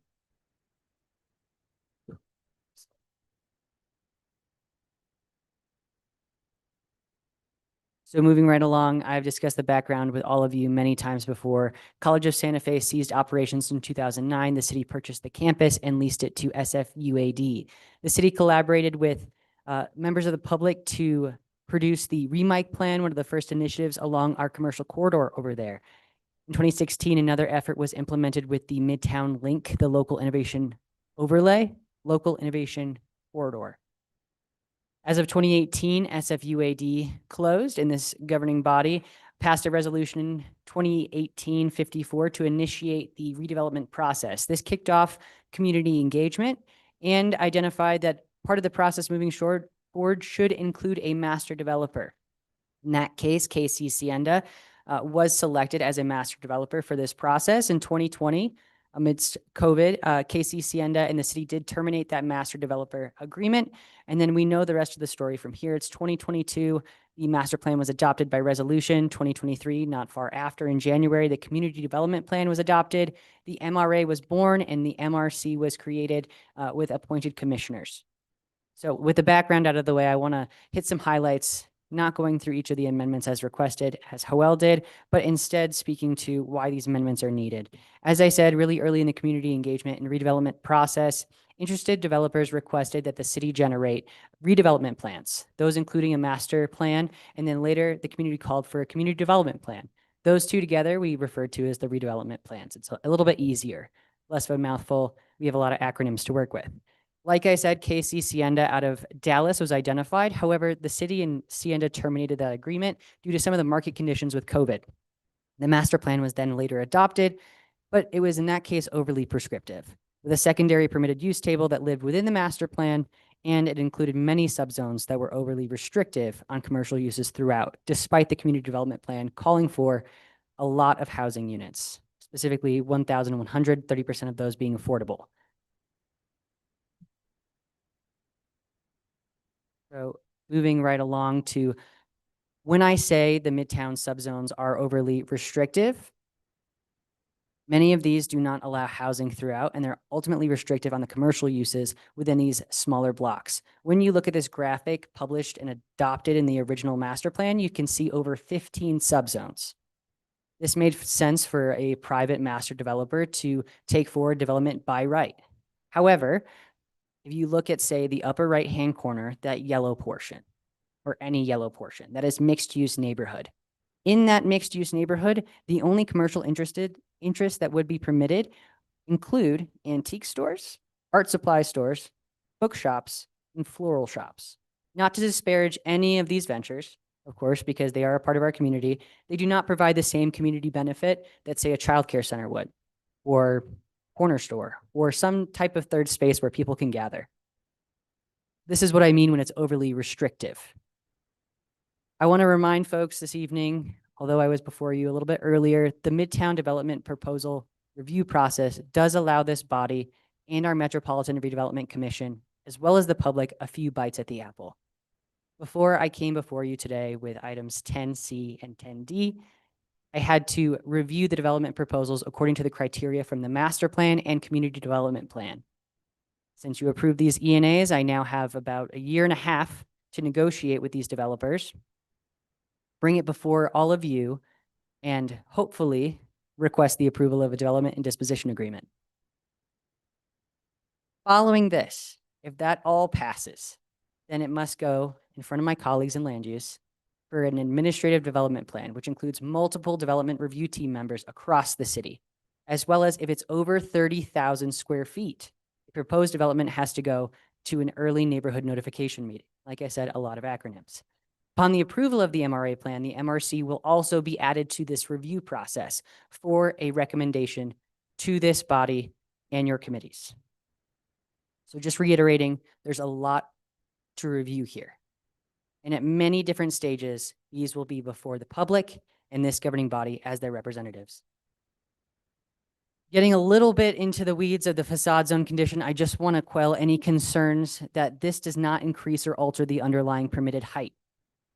So moving right along, I've discussed the background with all of you many times before. College of Santa Fe ceased operations in 2009. The city purchased the campus and leased it to SFUAD. The city collaborated with members of the public to produce the Remike Plan, one of the first initiatives along our commercial corridor over there. In 2016, another effort was implemented with the Midtown Link, the local innovation overlay, local innovation corridor. As of 2018, SFUAD closed, and this governing body passed a resolution 2018-54 to initiate the redevelopment process. This kicked off community engagement and identified that part of the process moving forward should include a master developer. In that case, KC Sienda was selected as a master developer for this process. In 2020, amidst COVID, KC Sienda and the city did terminate that master developer agreement. And then we know the rest of the story from here. It's 2022. The master plan was adopted by resolution. 2023, not far after, in January, the community development plan was adopted. The MRA was born and the MRC was created with appointed commissioners. So with the background out of the way, I want to hit some highlights, not going through each of the amendments as requested, as Hoel did, but instead speaking to why these amendments are needed. As I said, really early in the community engagement and redevelopment process, interested developers requested that the city generate redevelopment plans, those including a master plan, and then later the community called for a community development plan. Those two together we referred to as the redevelopment plans. It's a little bit easier, less of a mouthful. We have a lot of acronyms to work with. Like I said, KC Sienda out of Dallas was identified. However, the city and Sienda terminated that agreement due to some of the market conditions with COVID. The master plan was then later adopted, but it was in that case overly prescriptive, with a secondary permitted use table that lived within the master plan, and it included many subzones that were overly restrictive on commercial uses throughout, despite the community development plan calling for a lot of housing units, specifically 1,100, 30% of those being affordable. So moving right along to when I say the Midtown subzones are overly restrictive, many of these do not allow housing throughout, and they're ultimately restrictive on the commercial uses within these smaller blocks. When you look at this graphic published and adopted in the original master plan, you can see over 15 subzones. This made sense for a private master developer to take forward development by right. However, if you look at, say, the upper right-hand corner, that yellow portion, or any yellow portion, that is mixed-use neighborhood. In that mixed-use neighborhood, the only commercial interests that would be permitted include antique stores, art supply stores, bookshops, and floral shops. Not to disparage any of these ventures, of course, because they are a part of our community. They do not provide the same community benefit that, say, a childcare center would, or corner store, or some type of third space where people can gather. This is what I mean when it's overly restrictive. I want to remind folks this evening, although I was before you a little bit earlier, the Midtown Development Proposal Review process does allow this body and our Metropolitan Redevelopment Commission, as well as the public, a few bites at the apple. Before I came before you today with items 10C and 10D, I had to review the development proposals according to the criteria from the master plan and community development plan. Since you approved these ENAs, I now have about a year and a half to negotiate with these developers, bring it before all of you, and hopefully request the approval of a development and disposition agreement. Following this, if that all passes, then it must go in front of my colleagues in land use for an administrative development plan, which includes multiple development review team members across the city, as well as if it's over 30,000 square feet, the proposed development has to go to an early neighborhood notification meeting. Like I said, a lot of acronyms. Upon the approval of the MRA plan, the MRC will also be added to this review process for a recommendation to this body and your committees. So just reiterating, there's a lot to review here. And at many different stages, these will be before the public and this governing body as their representatives. Getting a little bit into the weeds of the facade zone condition, I just want to quell any concerns that this does not increase or alter the underlying permitted height.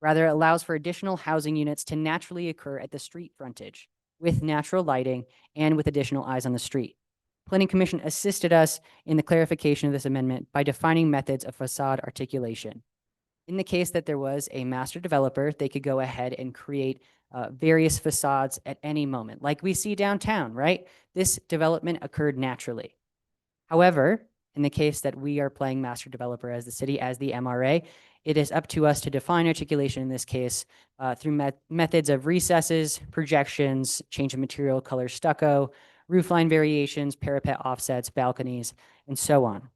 Rather, it allows for additional housing units to naturally occur at the street frontage with natural lighting and with additional eyes on the street. Planning Commission assisted us in the clarification of this amendment by defining methods of facade articulation. In the case that there was a master developer, they could go ahead and create various facades at any moment, like we see downtown, right? This development occurred naturally. However, in the case that we are playing master developer as the city, as the MRA, it is up to us to define articulation in this case through methods of recesses, projections, change of material, color, stucco, roofline variations, parapet offsets, balconies, and so on.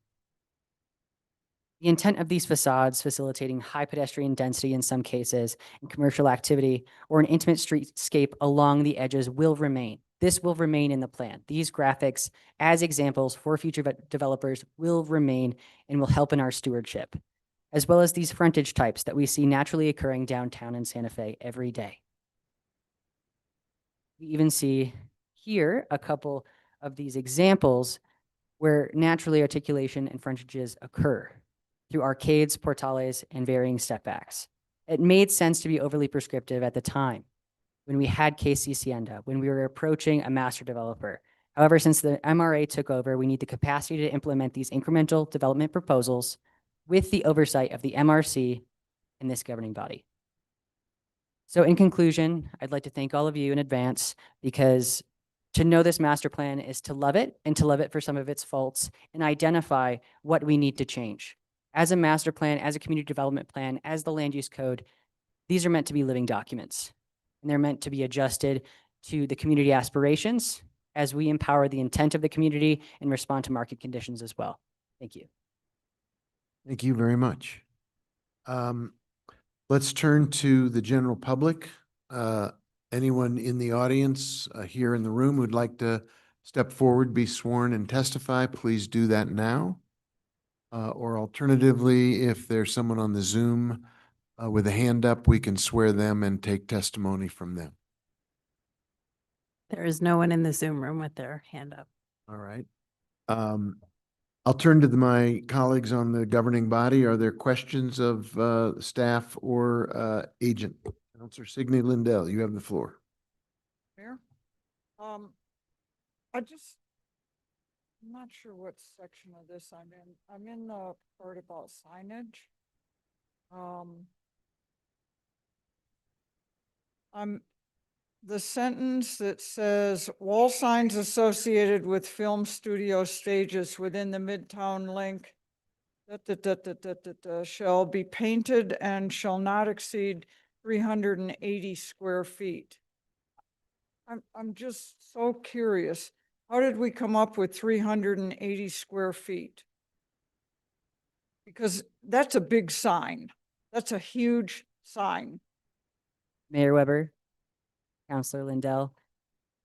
The intent of these facades facilitating high pedestrian density in some cases and commercial activity or an intimate streetscape along the edges will remain. This will remain in the plan. These graphics as examples for future developers will remain and will help in our stewardship, as well as these frontage types that we see naturally occurring downtown in Santa Fe every day. We even see here a couple of these examples where naturally articulation and frontages occur through arcades, portales, and varying stepbacks. It made sense to be overly prescriptive at the time when we had KC Sienda, when we were approaching a master developer. However, since the MRA took over, we need the capacity to implement these incremental development proposals with the oversight of the MRC and this governing body. So in conclusion, I'd like to thank all of you in advance, because to know this master plan is to love it, and to love it for some of its faults, and identify what we need to change. As a master plan, as a community development plan, as the land use code, these are meant to be living documents, and they're meant to be adjusted to the community aspirations as we empower the intent of the community and respond to market conditions as well. Thank you. Thank you very much. Let's turn to the general public. Anyone in the audience here in the room who'd like to step forward, be sworn and testify, please do that now. Or alternatively, if there's someone on the Zoom with a hand up, we can swear them and take testimony from them. There is no one in the Zoom room with their hand up. All right. I'll turn to my colleagues on the governing body. Are there questions of staff or agent? Counselor Signe Lindell, you have the floor. Mayor? I'm not sure what section of this I'm in. I'm in the part about signage. The sentence that says wall signs associated with film studio stages within the Midtown link shall be painted and shall not exceed 380 square feet. I'm just so curious. How did we come up with 380 square feet? Because that's a big sign. That's a huge sign. Mayor Weber, Councilor Lindell,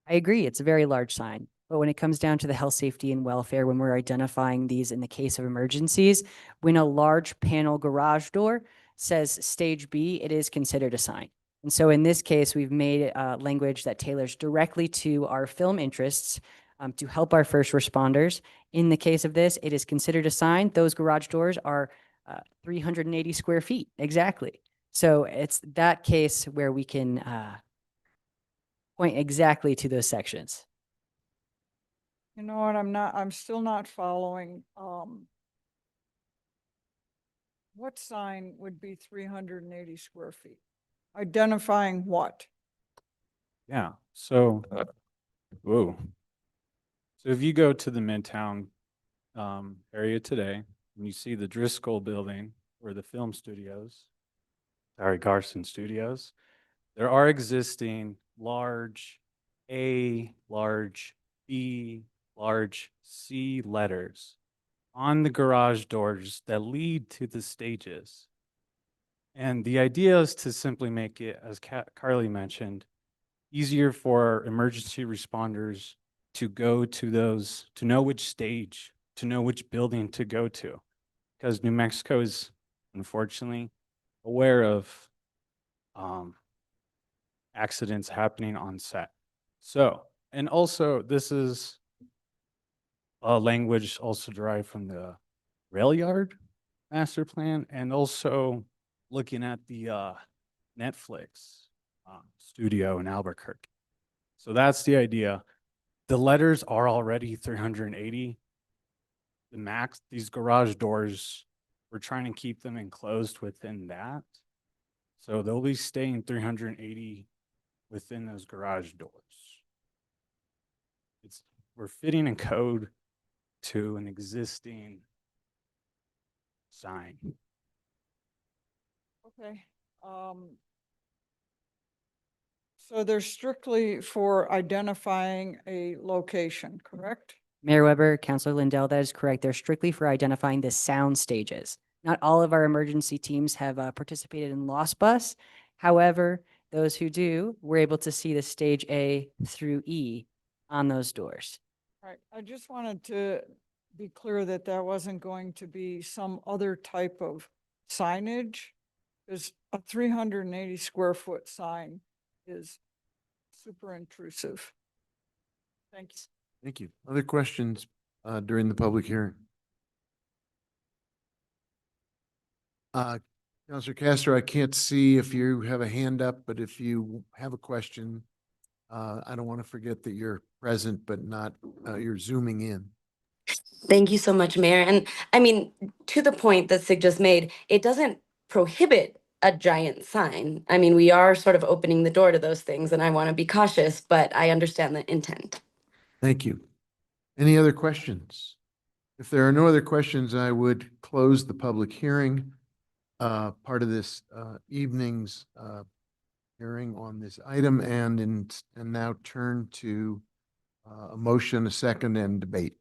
I agree, it's a very large sign. But when it comes down to the health, safety, and welfare, when we're identifying these in the case of emergencies, when a large panel garage door says stage B, it is considered a sign. And so in this case, we've made language that tailors directly to our film interests to help our first responders. In the case of this, it is considered a sign. Those garage doors are 380 square feet, exactly. So it's that case where we can point exactly to those sections. You know what, I'm still not following. What sign would be 380 square feet? Identifying what? Yeah, so, whoa. So if you go to the Midtown area today, and you see the Driscoll building or the film studios, Garson Studios, there are existing large A, large B, large C letters on the garage doors that lead to the stages. And the idea is to simply make it, as Carly mentioned, easier for emergency responders to go to those, to know which stage, to know which building to go to. Because New Mexico is unfortunately aware of accidents happening on set. So, and also this is a language also derived from the rail yard master plan, and also looking at the Netflix studio in Albuquerque. So that's the idea. The letters are already 380. The max, these garage doors, we're trying to keep them enclosed within that. So they'll be staying 380 within those garage doors. We're fitting a code to an existing sign. Okay. So they're strictly for identifying a location, correct? Mayor Weber, Councilor Lindell, that is correct. They're strictly for identifying the sound stages. Not all of our emergency teams have participated in Lost Bus. However, those who do, were able to see the stage A through E on those doors. All right. I just wanted to be clear that that wasn't going to be some other type of signage. Because a 380 square foot sign is super intrusive. Thank you. Thank you. Other questions during the public hearing? Councilor Castro, I can't see if you have a hand up, but if you have a question, I don't want to forget that you're present, but not, you're zooming in. Thank you so much, Mayor. And I mean, to the point that Sig just made, it doesn't prohibit a giant sign. I mean, we are sort of opening the door to those things, and I want to be cautious, but I understand the intent. Thank you. Any other questions? If there are no other questions, I would close the public hearing, part of this evening's hearing on this item, and now turn to a motion, a second, and debate.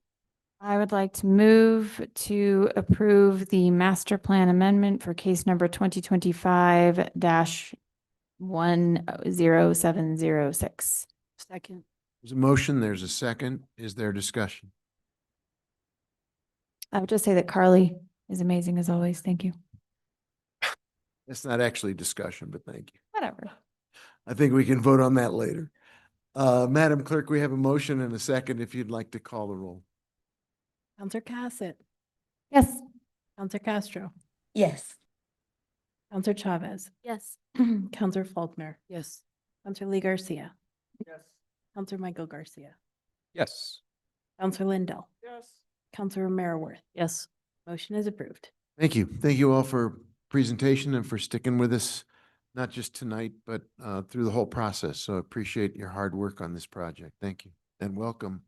I would like to move to approve the master plan amendment for case number 2025-10706. Second. There's a motion, there's a second. Is there discussion? I would just say that Carly is amazing as always. Thank you. It's not actually discussion, but thank you. Whatever. I think we can vote on that later. Madam Clerk, we have a motion and a second if you'd like to call the roll. Counselor Cassett, Yes. Counselor Castro, Yes. Counselor Chavez, Yes. Counselor Faulkner, Yes. Counselor Lee Garcia, Yes. Counselor Michael Garcia, Yes. Counselor Lindell, Yes. Counselor Romero-Worth. Yes. Motion is approved. Thank you. Thank you all for presentation and for sticking with us, not just tonight, but through the whole process. So I appreciate your hard work on this project. Thank you. And welcome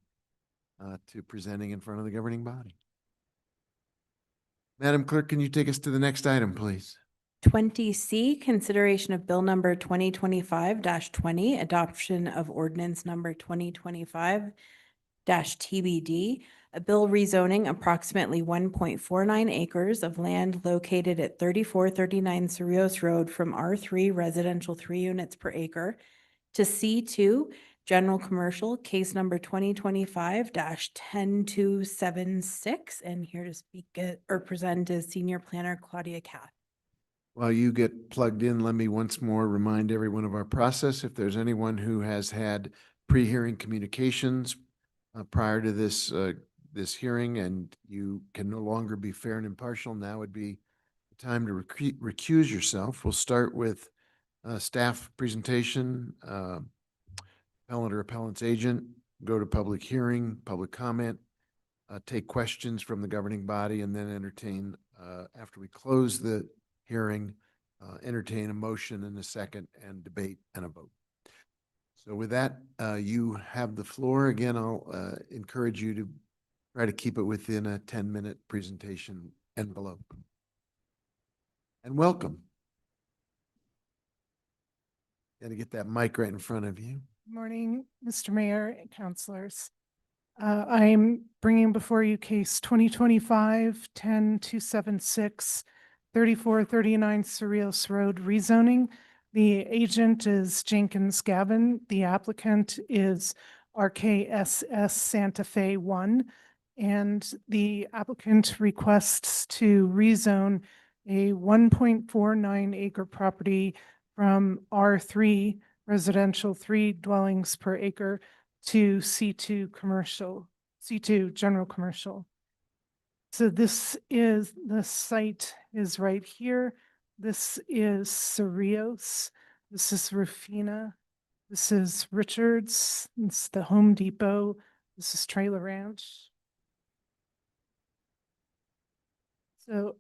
to presenting in front of the governing body. Madam Clerk, can you take us to the next item, please? 20C, consideration of bill number 2025-20, adoption of ordinance number 2025-TBD, a bill rezoning approximately 1.49 acres of land located at 3439 Cerritos Road from R3 residential 3 units per acre to C2 general commercial, case number 2025-10276. And here to speak or present is Senior Planner Claudia Kath. While you get plugged in, let me once more remind everyone of our process. If there's anyone who has had pre-hearing communications prior to this this hearing and you can no longer be fair and impartial, now would be the time to recuse yourself. We'll start with staff presentation, appellant or appellant's agent, go to public hearing, public comment, take questions from the governing body, and then entertain, after we close the hearing, entertain a motion and a second and debate and a vote. So with that, you have the floor. Again, I'll encourage you to try to keep it within a 10-minute presentation envelope. And welcome. Got to get that mic right in front of you. Good morning, Mr. Mayor and councilors. I'm bringing before you case 2025-10276, 3439 Cerritos Road rezoning. The agent is Jenkins Gavin. The applicant is RKSS Santa Fe 1. And the applicant requests to rezone a 1.49 acre property from R3 residential 3 dwellings per acre to C2 commercial, C2 general commercial. So this is, the site is right here. This is Cerritos. This is Rufina. This is Richards. It's the Home Depot. This is Trailer Ranch. So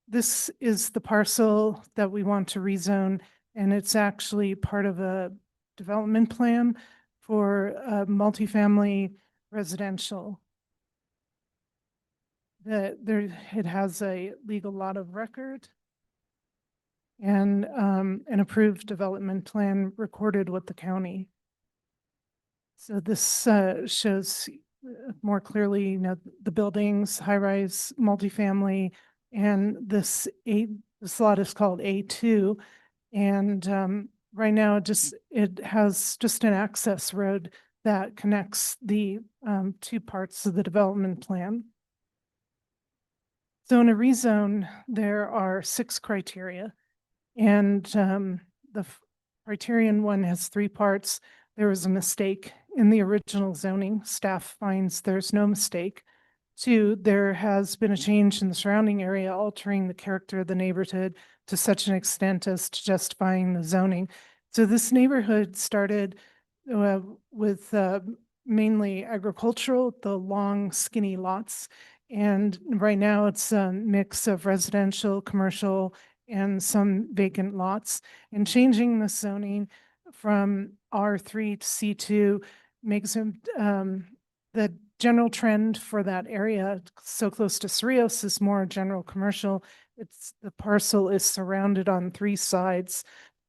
this is the parcel that we want to rezone, and it's actually part of a development plan for multifamily residential. It has a legal lot of record and an approved development plan recorded with the county. So this shows more clearly, you know, the buildings, high-rise, multifamily, and this lot is called A2, and right now it has just an access road that connects the two parts of the development plan. So in a rezone, there are 6 criteria, and the criterion 1 has 3 parts. There was a mistake in the original zoning. Staff finds there's no mistake. 2, there has been a change in the surrounding area, altering the character of the neighborhood to such an extent as to justifying the zoning. So this neighborhood started with mainly agricultural, the long skinny lots. And right now it's a mix of residential, commercial, and some vacant lots. And changing the zoning from R3 to C2 makes the general trend for that area so close to Cerritos is more general commercial. The parcel is surrounded on 3 sides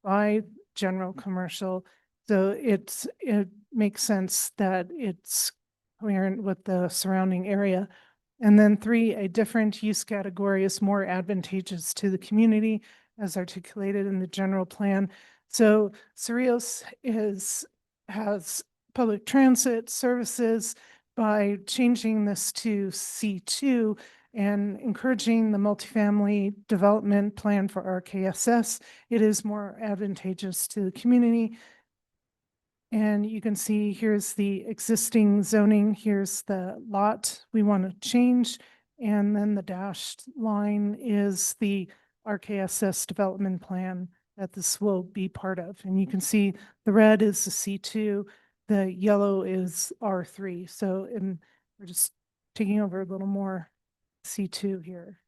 by general commercial. So it makes sense that it's coherent with the surrounding area. And then 3, a different use category is more advantageous to the community as articulated in the general plan. So Cerritos has public transit services. By changing this to C2 and encouraging the multifamily development plan for RKSS, it is more advantageous to the community. And you can see here's the existing zoning, here's the lot we want to change, and then the dashed line is the RKSS development plan that this will be part of. And you can see the red is the C2, the yellow is R3. So we're just taking over a little more C2 here.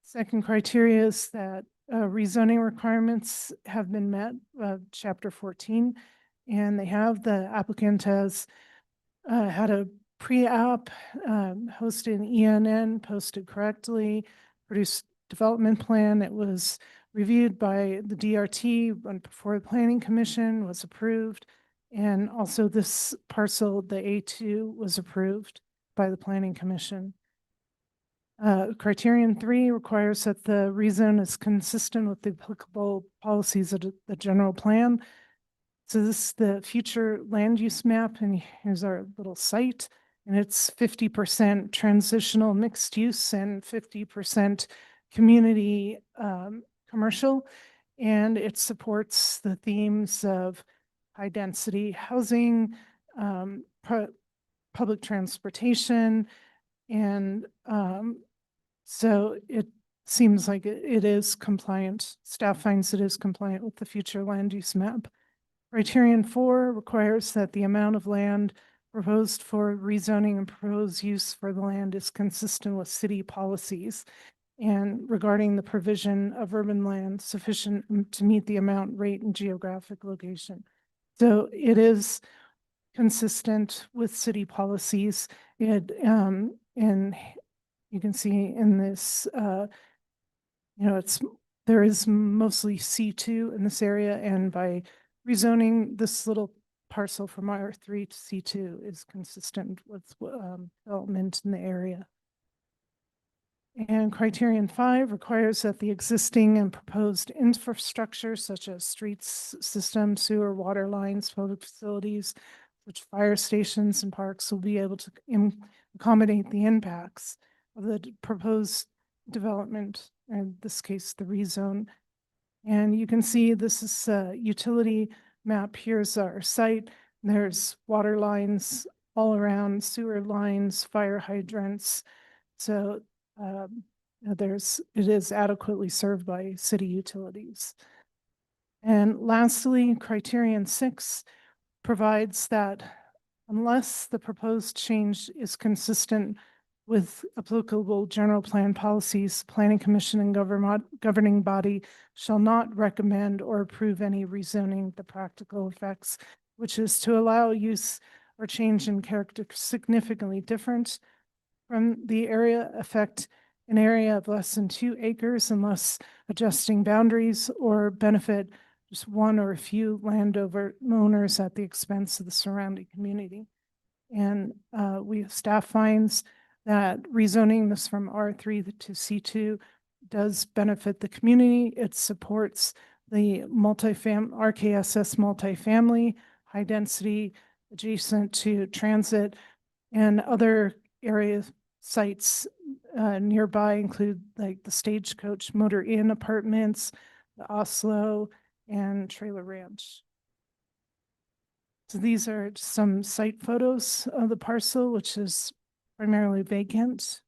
Second criteria is that rezoning requirements have been met, chapter 14, and the applicant has had a pre-app, hosted an ENN, posted correctly, produced development plan. It was reviewed by the DRT went before the Planning Commission, was approved. And also this parcel, the A2, was approved by the Planning Commission. Criterion 3 requires that the rezone is consistent with the applicable policies of the general plan. So this is the future land use map, and here's our little site. And it's 50% transitional mixed use and 50% community commercial. And it supports the themes of high density housing, public transportation, and so it seems like it is compliant. Staff finds it is compliant with the future land use map. Criterion 4 requires that the amount of land proposed for rezoning and proposed use for the land is consistent with city policies. And regarding the provision of urban land sufficient to meet the amount, rate, and geographic location. So it is consistent with city policies. And you can see in this, there is mostly C2 in this area, and by rezoning this little parcel from R3 to C2 is consistent with development in the area. And criterion 5 requires that the existing and proposed infrastructure such as streets, system, sewer, water lines, public facilities, which fire stations and parks will be able to accommodate the impacts of the proposed development, in this case, the rezone. And you can see this is a utility map. Here's our site. There's water lines all around, sewer lines, fire hydrants. So it is adequately served by city utilities. And lastly, criterion 6 provides that unless the proposed change is consistent with applicable general plan policies, Planning Commission and governing body shall not recommend or approve any rezoning. The practical effects, which is to allow use or change in character significantly different from the area, affect an area of less than 2 acres unless adjusting boundaries, or benefit just one or a few landowners at the expense of the surrounding community. And staff finds that rezoning this from R3 to C2 does benefit the community. It supports the RKSS multifamily, high density, adjacent to transit, and other areas, sites nearby include like the Stagecoach Motor Inn apartments, the Oslo, and Trailer Ranch. So these are some site photos of the parcel, which is primarily vacant.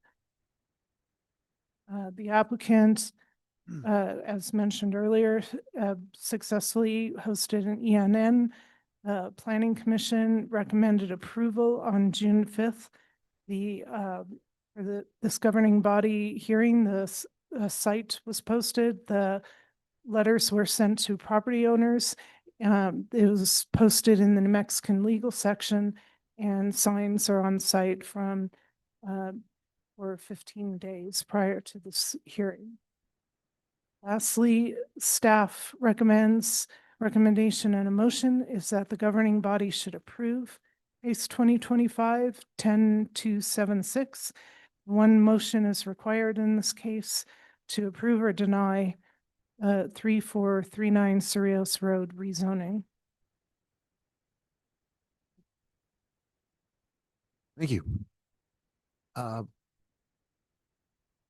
The applicant, as mentioned earlier, successfully hosted an ENN Planning Commission recommended approval on June 5th. This governing body hearing, the site was posted, the letters were sent to property owners. It was posted in the New Mexican legal section, and signs are on site from for 15 days prior to this hearing. Lastly, staff recommendation and a motion is that the governing body should approve case 2025-10276. One motion is required in this case to approve or deny 3439 Cerrios Road rezoning. Thank you.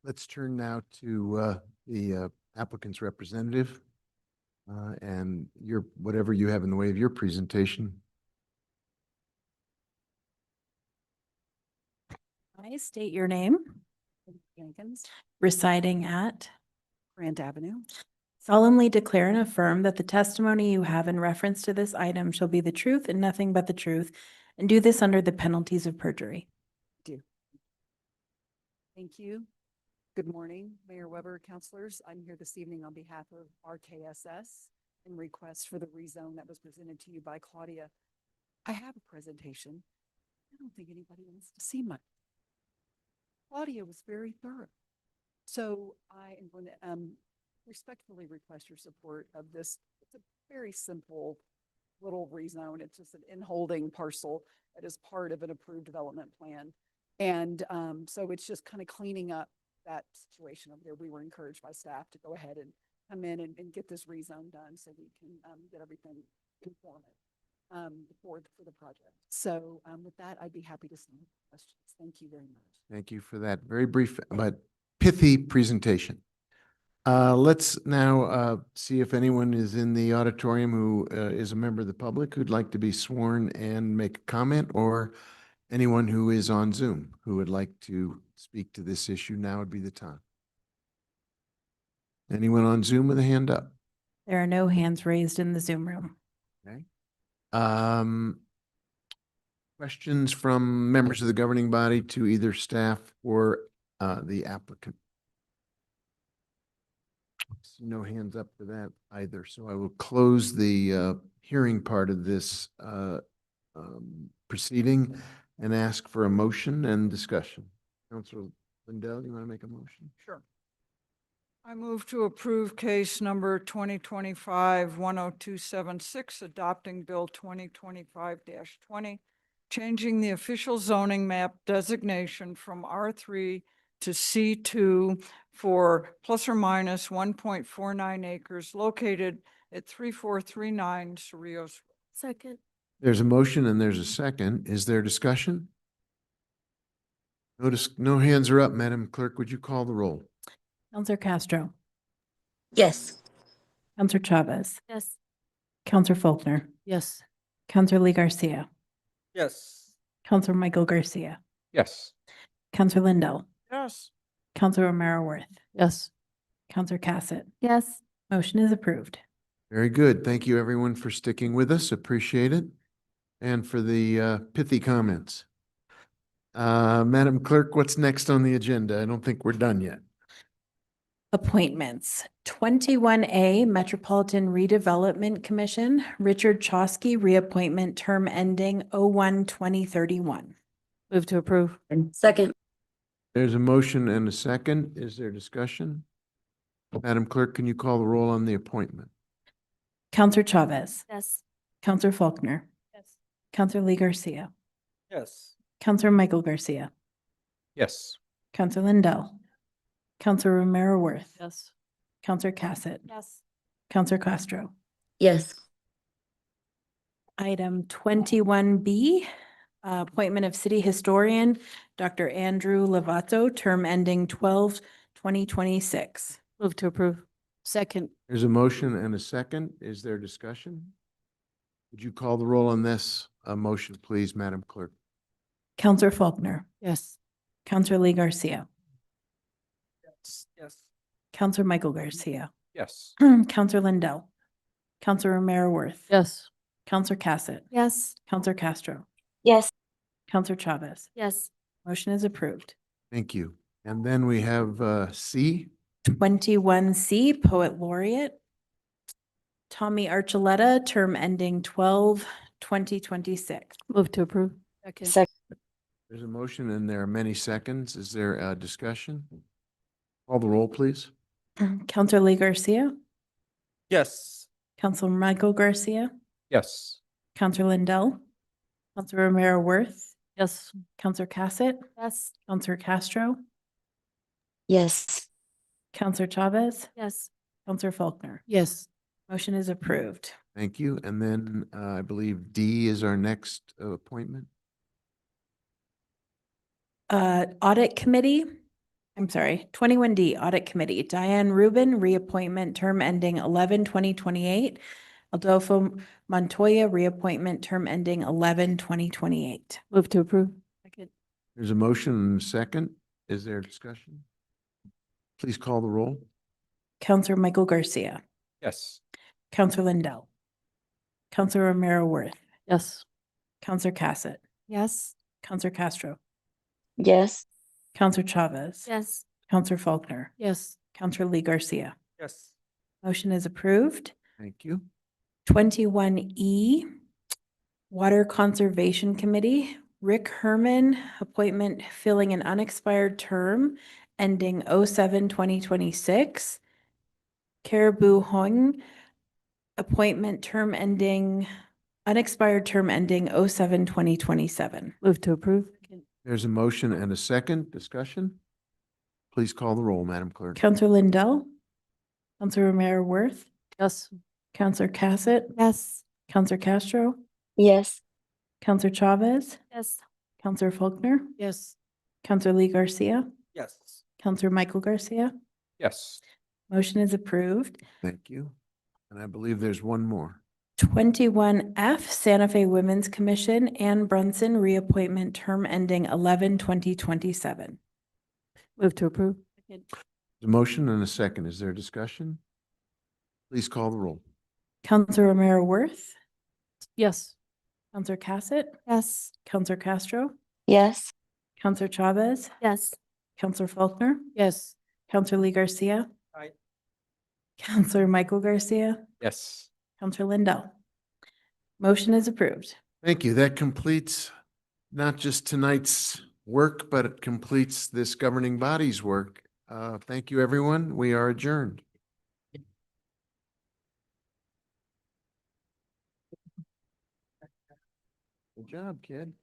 Let's turn now to the applicant's representative and whatever you have in the way of your presentation. I state your name. Jenkins, Residing at. Grant Avenue. Solemnly declare and affirm that the testimony you have in reference to this item shall be the truth and nothing but the truth, and do this under the penalties of perjury. Thank you. Good morning, Mayor Weber, councilors. I'm here this evening on behalf of RKSS in request for the rezone that was presented to you by Claudia. I have a presentation. I don't think anybody wants to see much. Claudia was very thorough. So I am going to respectfully request your support of this. It's a very simple little rezone. It's just an in-holding parcel that is part of an approved development plan. And so it's just kind of cleaning up that situation over there. We were encouraged by staff to go ahead and come in and get this rezone done so we can get everything conforming for the project. So with that, I'd be happy to see questions. Thank you very much. Thank you for that very brief but pithy presentation. Let's now see if anyone is in the auditorium who is a member of the public who'd like to be sworn and make a comment, or anyone who is on Zoom who would like to speak to this issue. Now would be the time. Anyone on Zoom with a hand up? There are no hands raised in the Zoom room. Okay. Questions from members of the governing body to either staff or the applicant? See no hands up for that either. So I will close the hearing part of this proceeding and ask for a motion and discussion. Councilor Lindell, you want to make a motion? Sure. I move to approve case number 2025-10276, adopting Bill 2025-20, changing the official zoning map designation from R3 to C2 for plus or minus 1.49 acres located at 3439 Cerrios. Second. There's a motion and there's a second. Is there discussion? No hands are up. Madam Clerk, would you call the roll? Counselor Castro. Yes. Counselor Chavez. Yes. Counselor Faulkner. Yes. Counselor Lee Garcia. Yes. Counselor Michael Garcia. Yes. Counselor Lindell. Yes. Counselor Romero Worth. Yes. Counselor Cassett. Yes. Motion is approved. Very good. Thank you, everyone, for sticking with us. Appreciate it. And for the pithy comments. Madam Clerk, what's next on the agenda? I don't think we're done yet. Appointments. 21A Metropolitan Redevelopment Commission, Richard Chosky, reappointment, term ending 01/2031. Move to approve. Second. There's a motion and a second. Is there discussion? Madam Clerk, can you call the roll on the appointment? Counselor Chavez. Yes. Counselor Faulkner. Yes. Counselor Lee Garcia. Yes. Counselor Michael Garcia. Yes. Counselor Lindell. Counselor Romero Worth. Yes. Counselor Cassett. Yes. Counselor Castro. Yes. Item 21B, appointment of city historian, Dr. Andrew Lovato, term ending 12/2026. Move to approve. Second. There's a motion and a second. Is there discussion? Would you call the roll on this motion, please, Madam Clerk? Counselor Faulkner. Yes. Counselor Lee Garcia. Yes. Counselor Michael Garcia. Yes. Counselor Lindell. Counselor Romero Worth. Yes. Counselor Cassett, Yes. Counselor Castro, Yes. Counselor Chavez. Yes. Motion is approved. Thank you. And then we have C. 21C, Poet Laureate. Tommy Archuleta, term ending 12/2026. Move to approve. Second. There's a motion and there are many seconds. Is there a discussion? Call the roll, please. Counselor Lee Garcia, Yes. Counselor Michael Garcia, Yes. Counselor Lindell, Counselor Romero Worth, Yes. Counselor Cassett, Yes. Counselor Castro, Yes. Counselor Chavez, Yes. Counselor Faulkner. Yes. Motion is approved. Thank you. And then I believe D is our next appointment. Audit Committee, I'm sorry, 21D, Audit Committee, Diane Rubin, reappointment, term ending 11/2028. Adolfo Montoya, reappointment, term ending 11/2028. Move to approve. There's a motion and a second. Is there discussion? Please call the roll. Counselor Michael Garcia, Yes. Counselor Lindell, Counselor Romero Worth, Yes. Counselor Cassett, Yes. Counselor Castro, Yes. Counselor Chavez. Yes. Counselor Faulkner, Yes. Counselor Lee Garcia. Yes. Motion is approved. Thank you. 21E, Water Conservation Committee, Rick Herman, appointment filling an unexpired term ending 07/2026. Caribou Hong, appointment term ending, unexpired term ending 07/2027. Move to approve. There's a motion and a second. Discussion? Please call the roll, Madam Clerk. Counselor Lindell, Counselor Romero Worth, Yes. Counselor Cassett, Yes. Counselor Castro, Yes. Counselor Chavez, Yes. Counselor Faulkner, Yes. Counselor Lee Garcia, Yes. Counselor Michael Garcia. Yes. Motion is approved. Thank you. And I believe there's one more. 21F, Santa Fe Women's Commission, Ann Brunson, reappointment, term ending 11/2027. Move to approve. There's a motion and a second. Is there discussion? Please call the roll. Counselor Romero Worth, Yes. Counselor Cassett, Yes. Counselor Castro, Yes. Counselor Chavez, Yes. Counselor Faulkner, Yes. Counselor Lee Garcia, Aye. Counselor Michael Garcia, Yes. Counselor Lindell. Motion is approved. Thank you. That completes not just tonight's work, but it completes this governing body's work. Thank you, everyone. We are adjourned. Good job, kid.